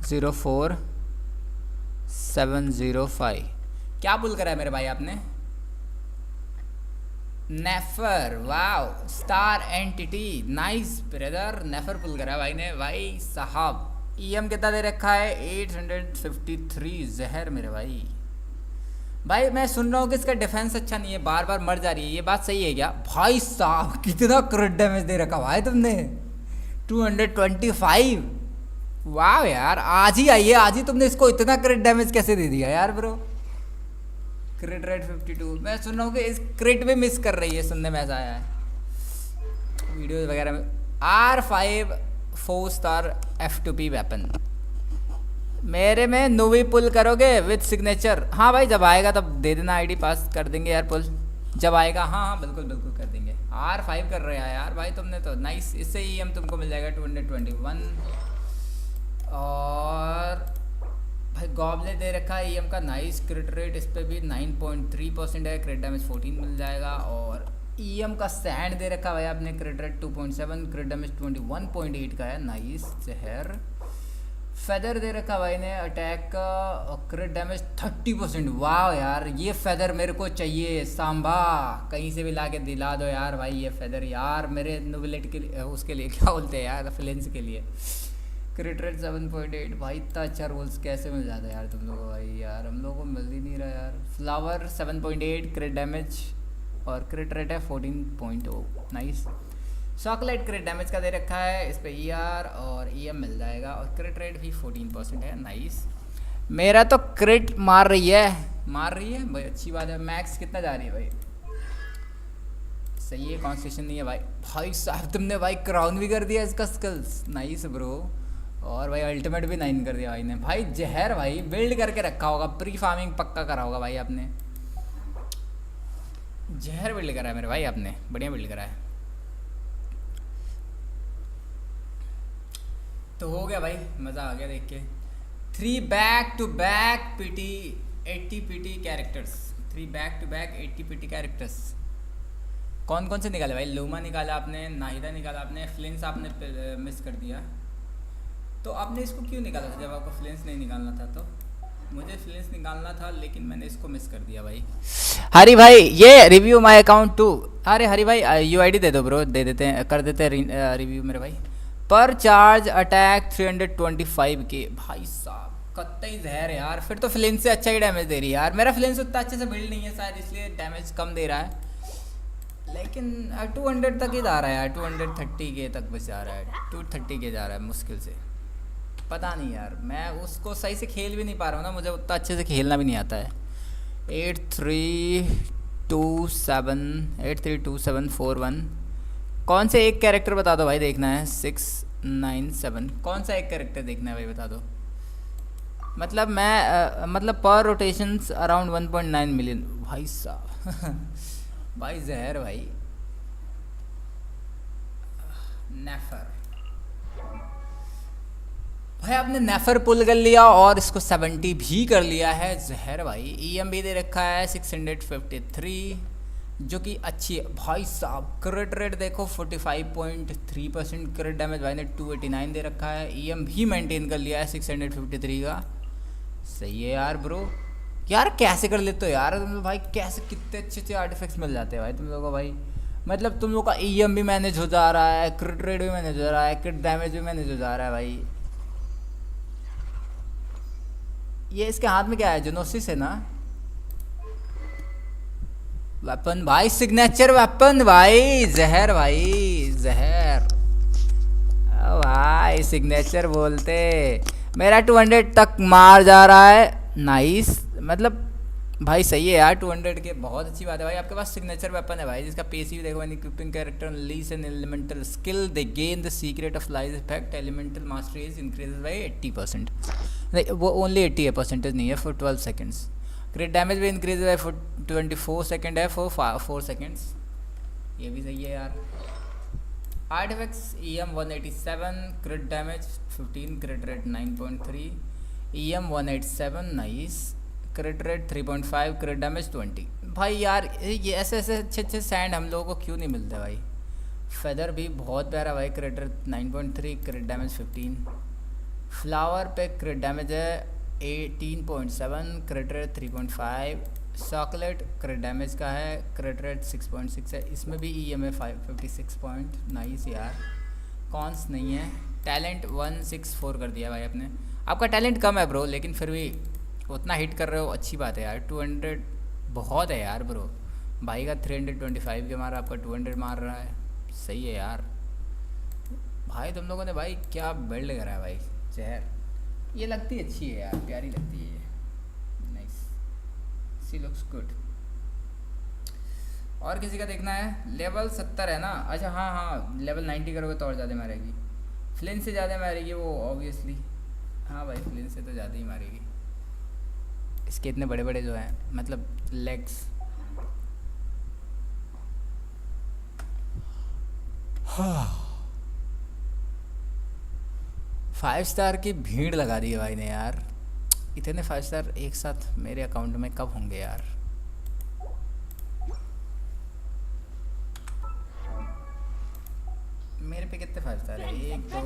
04705 क्या पुल करा है मेरे भाई आपने? Nefer, wow, star entity, nice brother, Nefer pull करा भाई ने। भाई साहब EM कितना दे रखा है? 853 जहर मेरे भाई। भाई मैं सुन रहा हूँ कि इसका डिफेंस अच्छा नहीं है, बार बार मर जा रही है, ये बात सही है क्या? भाई साहब कितना क्रिट डैमेज दे रखा भाई तुमने, 225। वाह यार, आज ही आइए, आज ही तुमने इसको इतना क्रिट डैमेज कैसे दे दिया यार ब्रो? क्रिट रेट 52, मैं सुन रहा हूँ कि इस क्रिट भी मिस कर रही है, सुनने में ऐसा आया है वीडियोस वगैरह में। R5 4 स्टार F2P वेपन मेरे में नोवी पुल करोगे विद सिग्नेचर? हाँ भाई जब आएगा तब दे देना, आईडी पास कर देंगे यार पुल जब आएगा। हाँ हाँ बिल्कुल बिल्कुल कर देंगे। R5 कर रहे हैं यार भाई तुमने तो, नाइस। इससे EM तुमको मिल जाएगा 221। और भाई गॉबले दे रखा है EM का, नाइस। क्रिट रेट इस पर भी 9.3% है, क्रिट डैमेज 14 मिल जाएगा। और EM का सैंड दे रखा है भाई आपने, क्रिट रेट 2.7, क्रिट डैमेज 21.8 का है, नाइस। जहर फेदर दे रखा भाई ने अटैक का, और क्रिट डैमेज 30%। वाह यार ये फेदर मेरे को चाहिए, सांबा कहीं से भी ला के दिला दो यार भाई ये फेदर यार, मेरे नोबिलिटी के लिए, उसके लिए क्या बोलते हैं यार, फ्लेंस के लिए। क्रिट रेट 7.8, भाई इतना अच्छा रोल्स कैसे मिल जाता है यार तुम लोगों को भाई, यार हम लोगों को मिल ही नहीं रहा यार। फ्लावर 7.8 क्रिट डैमेज और क्रिट रेट है 14.0, नाइस। चॉकलेट क्रिट डैमेज का दे रखा है, इस पर ER और EM मिल जाएगा, और क्रिट रेट भी 14% है, नाइस। मेरा तो क्रिट मार रही है भाई, अच्छी बात है। मैक्स कितना जा रही है भाई? सही है, कॉन्स्टिट्यूशन नहीं है भाई। भाई साहब तुमने भाई क्राउन भी कर दिया इसका स्किल्स, नाइस ब्रो। और भाई अल्टीमेट भी 9 कर दिया भाई ने। भाई जहर भाई बिल्ड करके रखा होगा, प्री फार्मिंग पक्का करा होगा भाई आपने, जहर बिल्ड करा है मेरे भाई आपने, बढ़िया बिल्ड करा है। तो हो गया भाई, मज़ा आ गया देख के। 3 back to back PT 80 PT characters, 3 back to back 80 PT characters. कौन कौन से निकाले भाई? लूमा निकाला आपने, नाहिदा निकाला आपने, फ्लिंस आपने मिस कर दिया। तो आपने इसको क्यों निकाला था जब आपको फ्लिंस नहीं निकालना था? तो मुझे फ्लिंस निकालना था लेकिन मैंने इसको मिस कर दिया भाई। हरी भाई ये रिव्यू माय अकाउंट टू। अरे हरी भाई यूआईडी दे दो ब्रो, दे देते हैं, कर देते हैं रिव्यू मेरे भाई। पर चार्ज अटैक 325 के भाई साहब, कत्तई जहर यार। फिर तो फ्लिंस से अच्छा ही डैमेज दे रही है यार। मेरा फ्लिंस उतना अच्छे से बिल्ड नहीं है शायद, इसलिए डैमेज कम दे रहा है। लेकिन 200 तक ही जा रहा है यार, 230 के तक बस जा रहा है, 230 के जा रहा है मुश्किल से। पता नहीं यार, मैं उसको सही से खेल भी नहीं पा रहा हूँ ना, मुझे उतना अच्छे से खेलना भी नहीं आता है। 832741 कौन से एक कैरेक्टर बता दो भाई, देखना है। 697 कौन सा एक कैरेक्टर देखना है भाई, बता दो। मतलब मैं मतलब पर रोटेशंस अराउंड 1.9 मिलियन भाई साहब। भाई जहर भाई। नेफर भाई, आपने नेफर पुल कर लिया और इसको 70 भी कर लिया है। जहर भाई। ईएम भी दे रखा है 653 जो कि अच्छी है भाई साहब। क्रिट रेट देखो 45.3% क्रिट डैमेज भाई ने 289 दे रखा है। ईएम भी मेंटेन कर लिया है 653 का। सही है यार ब्रो। यार कैसे कर लेते हो यार तुम लोग भाई, कैसे कितने अच्छे अच्छे आर्टिफैक्ट्स मिल जाते हैं भाई तुम लोगों को भाई। मतलब तुम लोग का ईएम भी मैनेज हो जा रहा है, क्रिट रेट भी मैनेज हो रहा है, क्रिट डैमेज भी मैनेज हो जा रहा है भाई। ये इसके हाथ में क्या है, जोनोसिस है ना। वेपन भाई, सिग्नेचर वेपन भाई, जहर भाई जहर। ओ भाई सिग्नेचर बोलते। मेरा 200 तक मार जा रहा है, नाइस। मतलब भाई सही है यार, 200 के बहुत अच्छी बात है भाई। आपके पास सिग्नेचर वेपन है भाई, जिसका पेसी भी देखो। When equipping character lease an elemental skill they gain the secret of lies effect, elemental mastery is increases by 80%। वो ओनली 80% नहीं है, फॉर 12 सेकेंड्स। क्रिट डैमेज भी इंक्रीज बाई 24 सेकेंड है, फॉर 4 सेकेंड्स। ये भी सही है यार। Artifacts EM 187, crit damage 15, crit rate 9.3, EM 187 nice, crit rate 3.5, crit damage 20। भाई यार ये ऐसे ऐसे अच्छे अच्छे सैंड हम लोगों को क्यों नहीं मिलते भाई। फेदर भी बहुत प्यारा भाई, क्रिट रेट 9.3, क्रिट डैमेज 15। फ्लावर पे क्रिट डैमेज है 18.7, क्रिट रेट 3.5। चॉकलेट क्रिट डैमेज का है, क्रिट रेट 6.6 है। इसमें भी EM है 56 पॉइंट, नाइस यार। कॉन्स नहीं है। टैलेंट 164 कर दिया भाई आपने। आपका टैलेंट कम है ब्रो, लेकिन फिर भी उतना हिट कर रहे हो, अच्छी बात है यार। 200 बहुत है यार ब्रो। भाई का 325 के मारा, आपका 200 मार रहा है, सही है यार। भाई तुम लोगों ने भाई क्या बिल्ड करा है भाई। जहर ये लगती अच्छी है यार, प्यारी लगती है ये, नाइस। सी लुक्स गुड। और किसी का देखना है। लेवल 70 है ना। अच्छा हाँ हाँ, लेवल 90 करोगे तो और ज़्यादा मारेगी। फ्लिन से ज़्यादा मारेगी वो ऑब्वियसली। हाँ भाई फ्लिन से तो ज़्यादा ही मारेगी। इसके इतने बड़े बड़े जो हैं, मतलब लेग्स। हाँ 5 स्टार की भीड़ लगा दी है भाई ने यार। इतने 5 स्टार एक साथ मेरे अकाउंट में कब होंगे यार। मेरे पे कितने 5 स्टार है, 1 2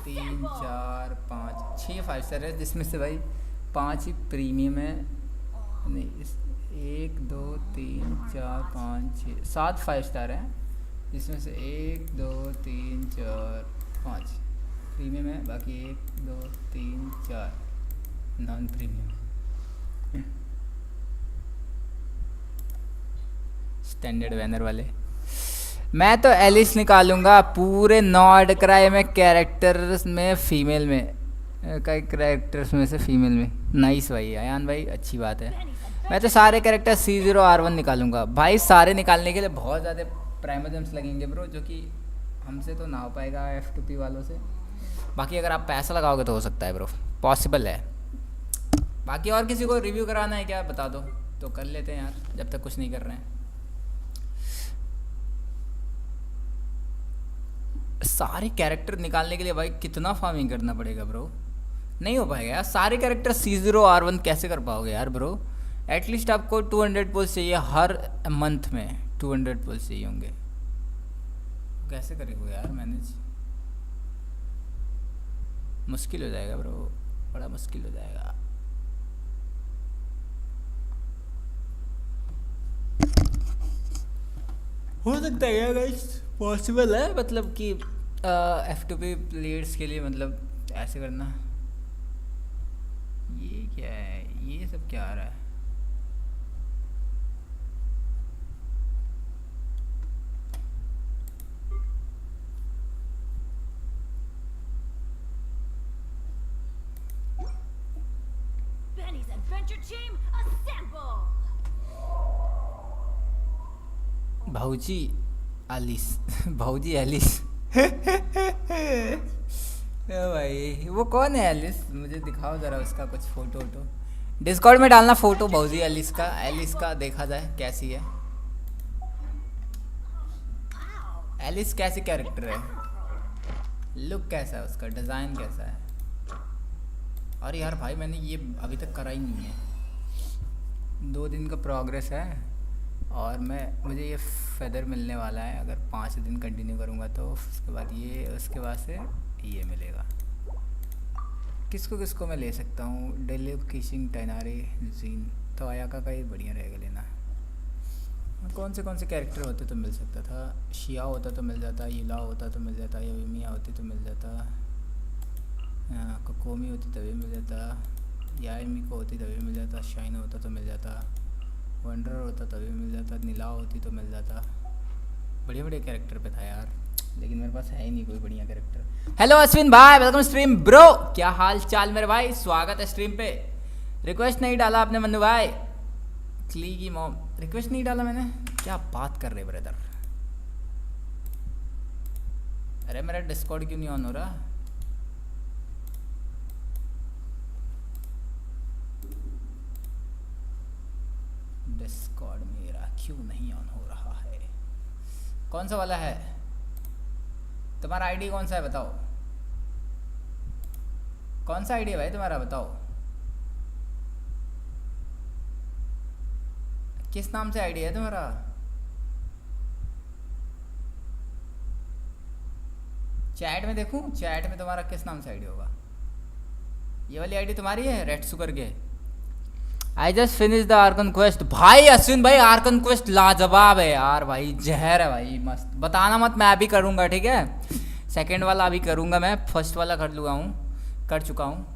3 4 5 6 5 स्टार है, जिसमें से भाई 5 ही प्रीमियम है। नहीं 1 2 3 4 5 6 7 5 स्टार हैं, जिसमें से 1 2 3 4 5 प्रीमियम है, बाकी 1 2 3 4 नॉन प्रीमियम। स्टैंडर्ड बैनर वाले। मैं तो एलिस निकालूंगा पूरे नॉर्ड क्राई में कैरेक्टर्स में, फीमेल में, कई कैरेक्टर्स में से फीमेल में। नाइस भाई अयान भाई, अच्छी बात है। मैं तो सारे कैरेक्टर C0R1 निकालूंगा भाई। सारे निकालने के लिए बहुत ज़्यादा प्राइमजम्स लगेंगे ब्रो, जो कि हमसे तो ना हो पाएगा F2P वालों से। बाकी अगर आप पैसा लगाओगे तो हो सकता है ब्रो, पॉसिबल है। बाकी और किसी को रिव्यू कराना है क्या, बता दो तो कर लेते हैं यार, जब तक कुछ नहीं कर रहे हैं। सारे कैरेक्टर निकालने के लिए भाई कितना फार्मिंग करना पड़ेगा ब्रो, नहीं हो पाएगा यार। सारे कैरेक्टर C0R1 कैसे कर पाओगे यार ब्रो। एटलीस्ट आपको 200 पुल्स चाहिए हर मंथ में, 200 पुल्स चाहिए होंगे। कैसे करेंगे यार मैनेज, मुश्किल हो जाएगा ब्रो, बड़ा मुश्किल हो जाएगा। हो सकता है क्या गाइस, पॉसिबल है मतलब कि F2P प्लेयर्स के लिए मतलब ऐसे करना। ये क्या है, ये सब क्या आ रहा है? Benny's adventure team, assemble! भाऊजी एलिस भाऊजी एलिस ए भाई वो कौन है एलिस? मुझे दिखाओ ज़रा उसका कुछ फ़ोटो वोटो, डिस्कॉर्ड में डालना फ़ोटो भाऊजी एलिस का देखा जाए कैसी है। एलिस कैसी कैरेक्टर है, लुक कैसा है उसका, डिज़ाइन कैसा है? अरे यार भाई मैंने ये अभी तक करा ही नहीं है, 2 दिन का प्रोग्रेस है और मुझे ये फेदर मिलने वाला है अगर 5 दिन कंटिन्यू करूँगा तो। उसके बाद ये, उसके बाद से ये मिलेगा। किसको किसको मैं ले सकता हूँ? डेली किशिंग टैनारे जीन तो आया का ही बढ़िया रहेगा लेना। कौन से कैरेक्टर होते तो मिल सकता था? शिया होता तो मिल जाता, यिला होता तो मिल जाता, युमिया होती तो मिल जाता, कोकोमी होती तभी मिल जाता, यामिको होती तभी मिल जाता, शाइन होता तो मिल जाता, वंडर होता तभी मिल जाता, नीला होती तो मिल जाता। बढ़िया कैरेक्टर पे था यार, लेकिन मेरे पास है ही नहीं कोई बढ़िया कैरेक्टर। हेलो अश्विन भाई, वेलकम स्ट्रीम ब्रो, क्या हाल चाल मेरे भाई, स्वागत है स्ट्रीम पे। रिक्वेस्ट नहीं डाला आपने मन्नू भाई, क्ली की मॉम रिक्वेस्ट नहीं डाला मैंने, क्या बात कर रहे ब्रदर? अरे मेरा डिस्कॉर्ड क्यों नहीं ऑन हो रहा? डिस्कॉर्ड मेरा क्यों नहीं ऑन हो रहा है? कौन सा वाला है तुम्हारा आईडी? कौन सा है बताओ, कौन सा आईडी है भाई तुम्हारा बताओ? किस नाम से आईडी है तुम्हारा? चैट में देखूं, चैट में तुम्हारा किस नाम से आईडी होगा? ये वाली आईडी तुम्हारी है, रेड सुगर के। I just finish the Arkan quest. भाई अश्विन भाई आर्कन क्वेस्ट लाजवाब है यार भाई, जहर है भाई, मस्त। बताना मत, मैं अभी करूँगा ठीक है, सेकंड वाला अभी करूँगा मैं, फर्स्ट वाला कर चुका हूँ।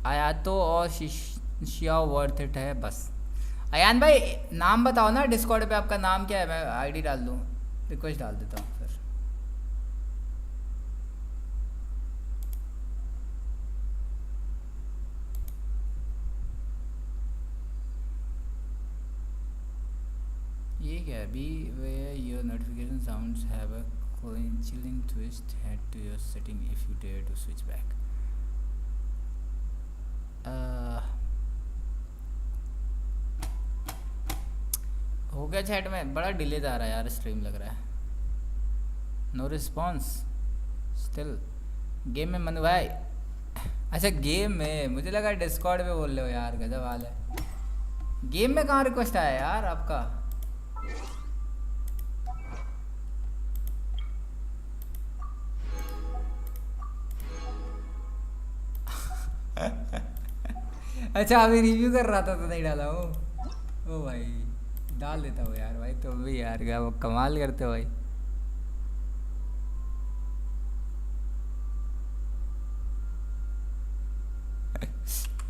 आया तो और शिया वर्थ इट है बस। अयान भाई नाम बताओ ना डिस्कॉर्ड पे, आपका नाम क्या है? मैं आईडी डाल दूँ, रिक्वेस्ट डाल देता हूँ फिर। ये क्या है? Beware your notification sounds have a chilling twist, head to your setting if you dare to switch back. हो गया चैट में, बड़ा डिले जा रहा है यार, स्ट्रीम लग रहा है। No response still. गेम में मनु भाई, अच्छा गेम में, मुझे लगा डिस्कॉर्ड पे बोल रहे हो यार, गजब हाल है। गेम में कहाँ रिक्वेस्ट आया यार आपका? अच्छा अभी रिव्यू कर रहा था तो नहीं डाला हूँ। ओ भाई डाल देता हूँ यार भाई, तुम भी यार क्या वो कमाल करते हो भाई।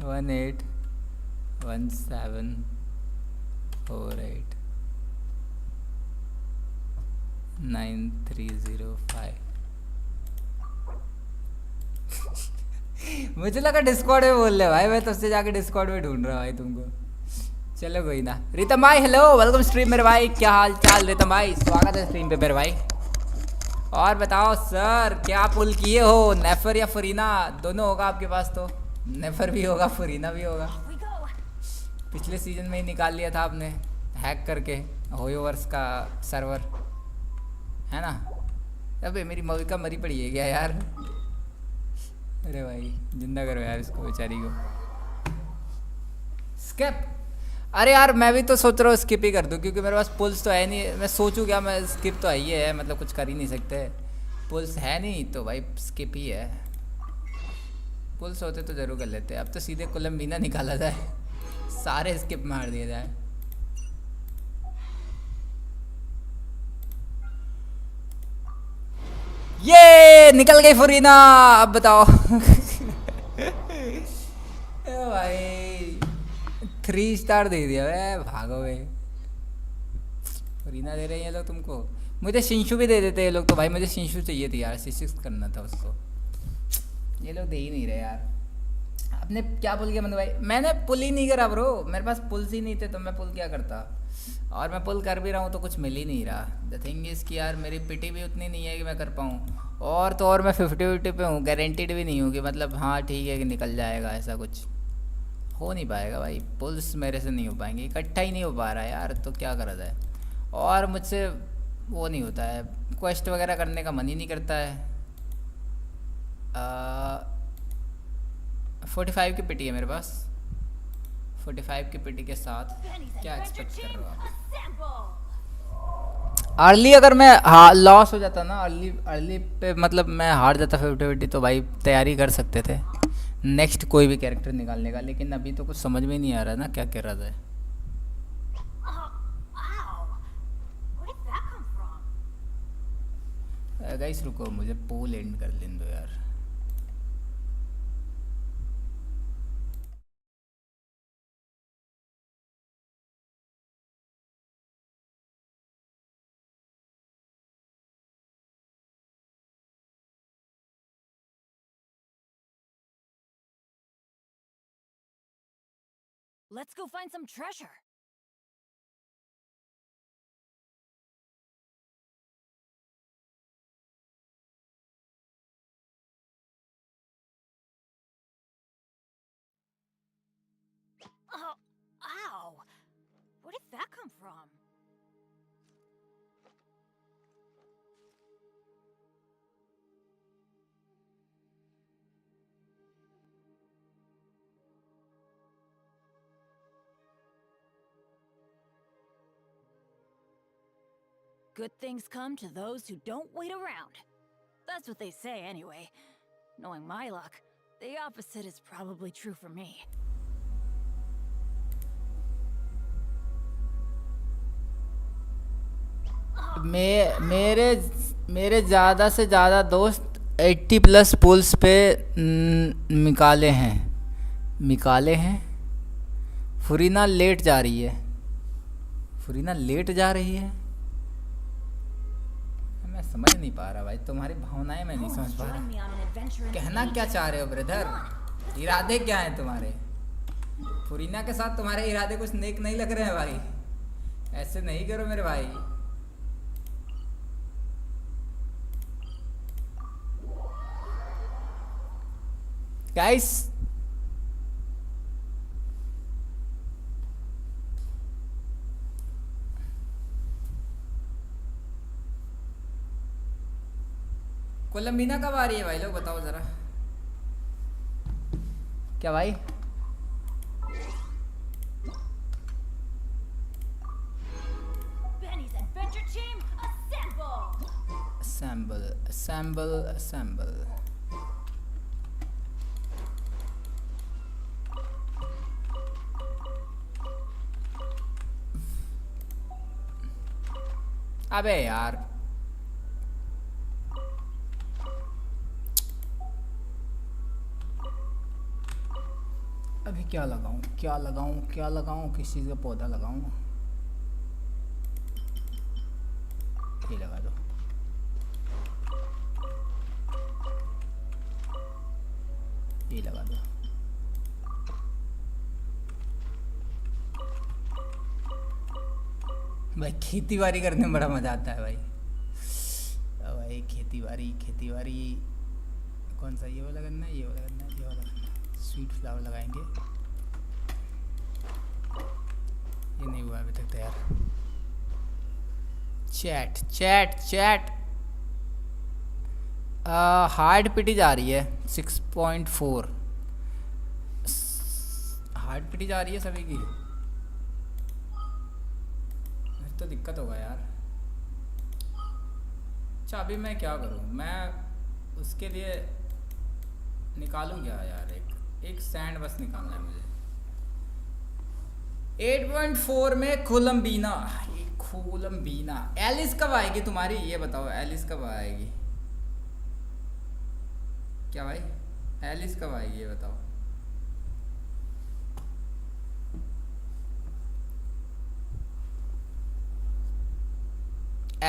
वन 8 1 7 4 8 9 3 0 5। मुझे लगा डिस्कॉर्ड में बोल रहे भाई, मैं तुझसे जाके डिस्कॉर्ड में ढूंढ रहा भाई तुमको। चलो कोई ना। रितम भाई हेलो, वेलकम स्ट्रीम मेरे भाई, क्या हाल चाल रितम भाई, स्वागत है स्ट्रीम पे मेरे भाई। और बताओ सर क्या पुल किए हो, नेफर या फरीना दोनों होगा आपके पास? तो नेफर भी होगा फरीना भी होगा। पिछले सीजन में ही निकाल लिया था आपने हैक करके होयोवर्स का सर्वर, है ना? अबे मेरी मविका मरी पड़ी है क्या यार? अरे भाई जिंदा करो यार इसको बेचारी को। स्किप। अरे यार मैं भी तो सोच रहा हूँ स्किप ही कर दूँ, क्योंकि मेरे पास पुल्स तो है नहीं। मैं सोचूँ क्या, मैं स्किप तो ही है, मतलब कुछ कर ही नहीं सकते, पुल्स है नहीं तो भाई स्किप ही है। पुल्स होते तो ज़रूर कर लेते। अब तो सीधे कोलम्बीना निकाला जाए, सारे स्किप मार दिए जाए। निकल गई फुरीना। अब बताओ। ए भाई 3 स्टार दे दिया वे, भागो वे। फुरीना दे रहे हैं ये लोग तुमको। मुझे शिंशु भी दे देते ये लोग तो भाई, मुझे शिंशु चाहिए थी यार, C6 करना था उसको। ये लोग दे ही नहीं रहे यार। आपने क्या पुल किया मनु भाई? मैंने पुल ही नहीं करा ब्रो, मेरे पास पुल्स ही नहीं थे तो मैं पुल क्या करता। और मैं पुल कर भी रहा हूँ तो कुछ मिल ही नहीं रहा। द थिंग इज़ कि यार मेरी पिटी भी उतनी नहीं है कि मैं कर पाऊँ। और तो और मैं 50-50 पे हूँ, गारंटीड भी नहीं हूँ कि मतलब हाँ ठीक है कि निकल जाएगा, ऐसा कुछ हो नहीं पाएगा भाई। पुल्स मेरे से नहीं हो पाएंगे, इकट्ठा ही नहीं हो पा रहा है यार, तो क्या करा जाए। और मुझसे वो नहीं होता है, क्वेस्ट वगैरह करने का मन ही नहीं करता है। 45 की पिटी है मेरे पास। 45 की पिटी के साथ क्या एक्सपेक्ट कर रहे हो आप? अर्ली अगर मैं लॉस हो जाता ना, अर्ली पे मतलब मैं हार जाता 50-50 तो भाई तैयारी कर सकते थे नेक्स्ट कोई भी कैरेक्टर निकालने का। लेकिन अभी तो कुछ समझ में नहीं आ रहा ना क्या कर रहा था। गाइस रुको, मुझे पूल एंड कर लेने दो यार। Let's go find some treasure. Oh, ow! Where did that come from? Good things come to those who don't wait around. That's what they say anyway. Knowing my luck, the opposite is probably true for me. मेरे ज़्यादा से ज़्यादा दोस्त 80+ pools पे निकाले हैं। फुरीना late जा रही है। मैं समझ नहीं पा रहा भाई, तुम्हारी भावनाएं मैं नहीं समझ पा रहा। कहना क्या चाह रहे हो ब्रदर? इरादे क्या हैं तुम्हारे? फुरीना के साथ तुम्हारे इरादे कुछ नेक नहीं लग रहे हैं भाई, ऐसे नहीं करो मेरे भाई। गाइस कोलंबीना कब आ रही है भाई लोग बताओ जरा। क्या भाई? Benny's adventure team, assemble. अबे यार अभी क्या लगाऊं किस चीज़ का पौधा लगाऊं? ये लगा दो। ये लगा दो। भाई खेती बाड़ी करने में बड़ा मज़ा आता है भाई। भाई खेती बाड़ी कौन सा? ये वाला करना है, ये वाला करना है, ये वाला करना है। स्वीट फ्लावर लगाएंगे। ये नहीं हुआ अभी तक तैयार। चैट हार्ड पिटी जा रही है 6.4। हार्ड पिटी जा रही है सभी की, तो दिक्कत होगा यार। अच्छा अभी मैं क्या करूं? मैं उसके लिए निकालूं क्या यार? एक सैंड बस निकालना है मुझे। 8.4 में कोलंबीना। एलिस कब आएगी तुम्हारी? ये बताओ एलिस कब आएगी? क्या भाई एलिस कब आएगी ये बताओ।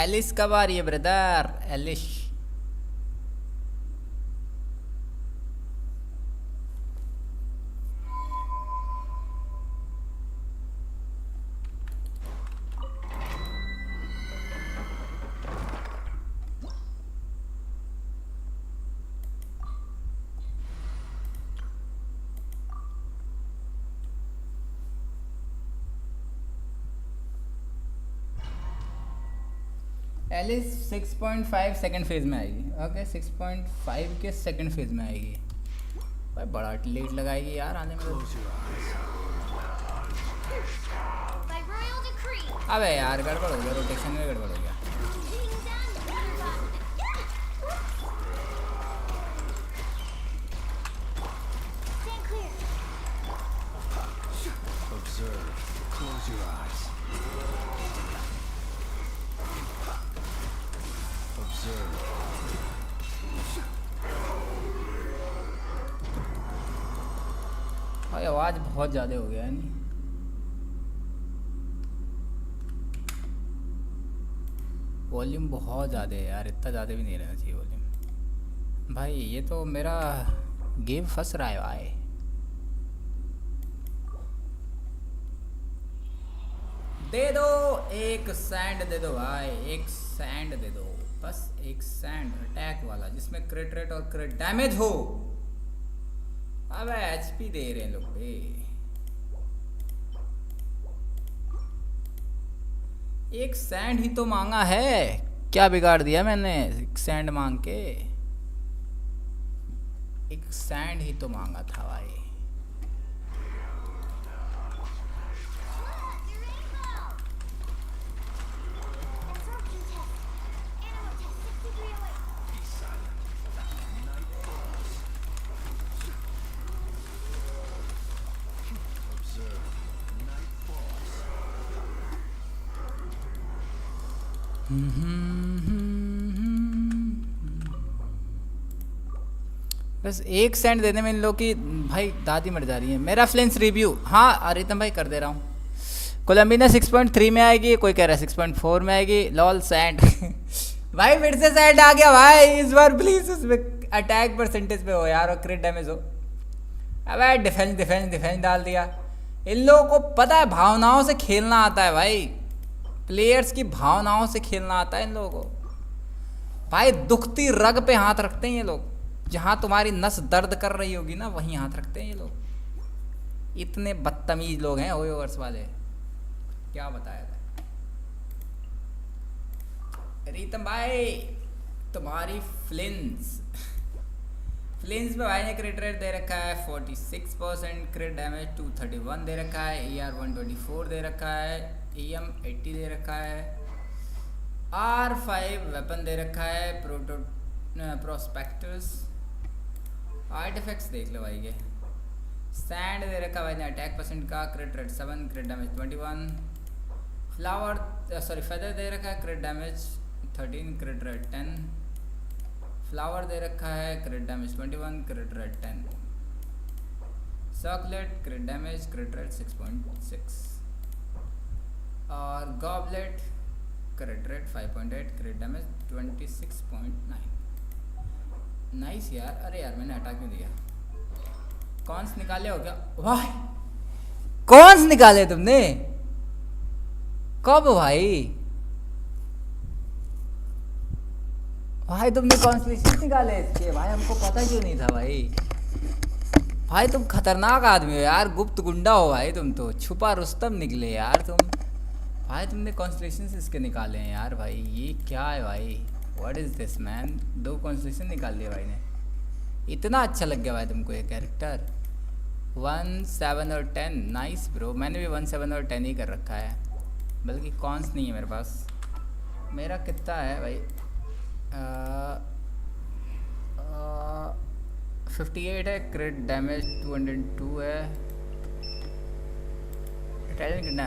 एलिस कब आ रही है brother Alice. Alice 6.5 second phase में आएगी। ओके 6.5 के सेकंड फेज में आएगी। भाई बड़ा लेट लगाएगी यार आने में। By royal decree. अबे यार गड़बड़ हो गया, रोटेशन में गड़बड़ हो गया। Stand clear. Observe. Close your eyes. Observe. भाई आवाज़ बहुत ज़्यादा हो गया है नहीं। वॉल्यूम बहुत ज़्यादा है यार, इतना ज़्यादा भी नहीं रहना चाहिए वॉल्यूम। भाई ये तो मेरा गेम फंस रहा है भाई। दे दो एक सैंड दे दो भाई, एक सैंड दे दो बस, एक सैंड अटैक वाला जिसमें क्रिट रेट और क्रिट डैमेज हो। अबे एचपी दे रहे हैं लोग बे। एक सैंड ही तो मांगा है, क्या बिगाड़ दिया मैंने एक सैंड मांग के। एक सैंड ही तो मांगा था भाई। बस एक सेंट देने में इन लोग की भाई दादी मर जा रही है। मेरा फ्लेंस रिव्यू, हाँ अरितम भाई कर दे रहा हूँ। कोलम्बिना 6.3 में आएगी, कोई कह रहा है 6.4 में आएगी। लॉल सैंड भाई फिर से सैंड आ गया भाई। इस बार प्लीज उसमें अटैक परसेंटेज पे हो यार और क्रिट डैमेज हो। अब डिफेंस डिफेंस डिफेंस डाल दिया। इन लोगों को पता है भावनाओं से खेलना आता है भाई, प्लेयर्स की भावनाओं से खेलना आता है इन लोगों को भाई। दुखती रग पे हाथ रखते हैं ये लोग, जहां तुम्हारी नस दर्द कर रही होगी ना वहीं हाथ रखते हैं ये लोग। इतने बदतमीज लोग हैं ओवर्स वाले, क्या बताया था। रीतम भाई तुम्हारी फ्लिंस में भाई ने क्रिट रेट दे रखा है 46%, क्रिट डैमेज 231 दे रखा है, ER 124 दे रखा है, EM 80 दे रखा है, R5 वेपन दे रखा है, प्रोस्पेक्टर्स आर्टिफैक्ट्स देख लो भाई। ये सैंड दे रखा भाई ने अटैक परसेंट का, crit rate 7, crit damage 21, feather दे रखा है, crit damage 13, crit rate 10, flower दे रखा है, crit damage 21, crit rate 10, circlet crit damage crit rate 6.6 और goblet crit rate 5.8, crit damage 26.9। Nice यार। अरे यार मैंने हटा क्यों दिया। कॉन्स निकाले हो क्या? वाह कॉन्स निकाले तुमने कब भाई? भाई तुमने कॉन्स्टिट्यूशन निकाले इसके भाई, हमको पता क्यों नहीं था भाई। भाई तुम खतरनाक आदमी हो यार, गुप्त गुंडा हो भाई तुम तो, छुपा रुस्तम निकले यार तुम। भाई तुमने कॉन्स्टिट्यूशन इसके निकाले हैं यार भाई, ये क्या है भाई? What is this man? 2 constitution निकाल दिया भाई ने, इतना अच्छा लग गया भाई तुमको ये कैरेक्टर। 1, 7 और 10 नाइस ब्रो। मैंने भी 1, 7 और 10 ही कर रखा है, बल्कि कॉन्स नहीं है मेरे पास। मेरा कितना है भाई? 58 है, क्रिट डैमेज 202 है, टैलेंट कितना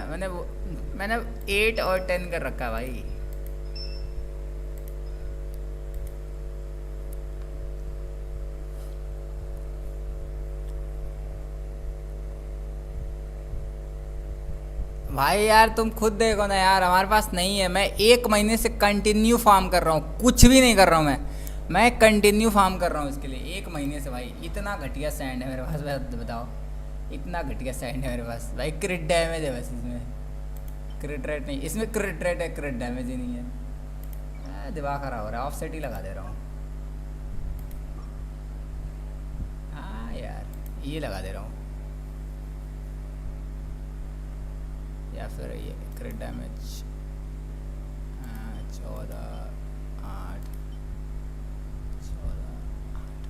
मैंने 8 और 10 कर रखा है भाई। भाई यार तुम खुद देखो ना यार, हमारे पास नहीं है। मैं 1 महीने से कंटिन्यू फार्म कर रहा हूँ, कुछ भी नहीं कर रहा हूँ मैं कंटिन्यू फार्म कर रहा हूँ इसके लिए 1 महीने से। भाई इतना घटिया सैंड है मेरे पास, बताओ इतना घटिया सैंड है मेरे पास भाई। क्रिट डैमेज है बस इसमें, क्रिट रेट नहीं, इसमें क्रिट रेट है, क्रिट डैमेज ही नहीं है। दिमाग खराब हो रहा है, ऑफ सेट ही लगा दे रहा हूँ। हाँ यार ये लगा दे रहा हूँ, या फिर ये क्रिट डैमेज 14 8 14 8।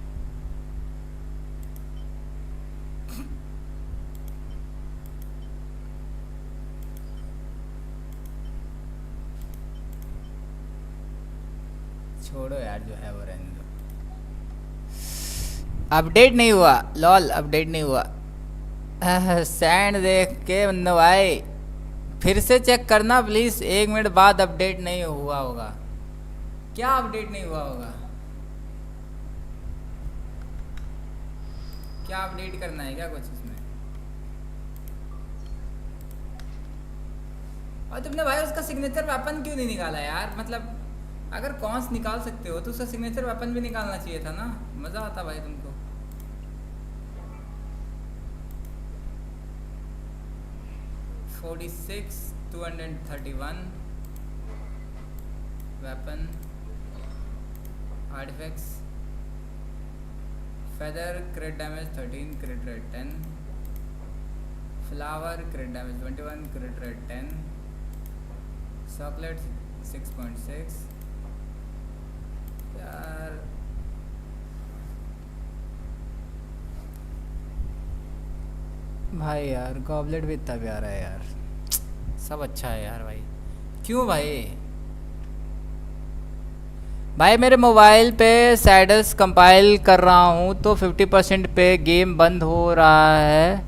छोड़ो यार, जो है वो रहने दो। अपडेट नहीं हुआ, लॉल अपडेट नहीं हुआ। सैंड देख के बंदो भाई फिर से चेक करना प्लीज, 1 मिनट बाद अपडेट नहीं हुआ होगा। क्या अपडेट नहीं हुआ होगा? क्या अपडेट करना है क्या कुछ इसमें? और तुमने भाई उसका सिग्नेचर वेपन क्यों नहीं निकाला यार? मतलब अगर कॉन्स निकाल सकते हो तो उसका सिग्नेचर वेपन भी निकालना चाहिए था ना, मज़ा आता भाई तुमको। $46 231 weapon artifacts, feather crit damage 13, crit rate 10, flower crit damage 21, crit rate 10, chocolate 6.6। यार भाई यार गॉबलेट भी इतना प्यारा है यार, सब अच्छा है यार भाई। क्यों भाई? भाई मेरे मोबाइल पे सैडल्स कंपाइल कर रहा हूँ तो 50% पे गेम बंद हो रहा है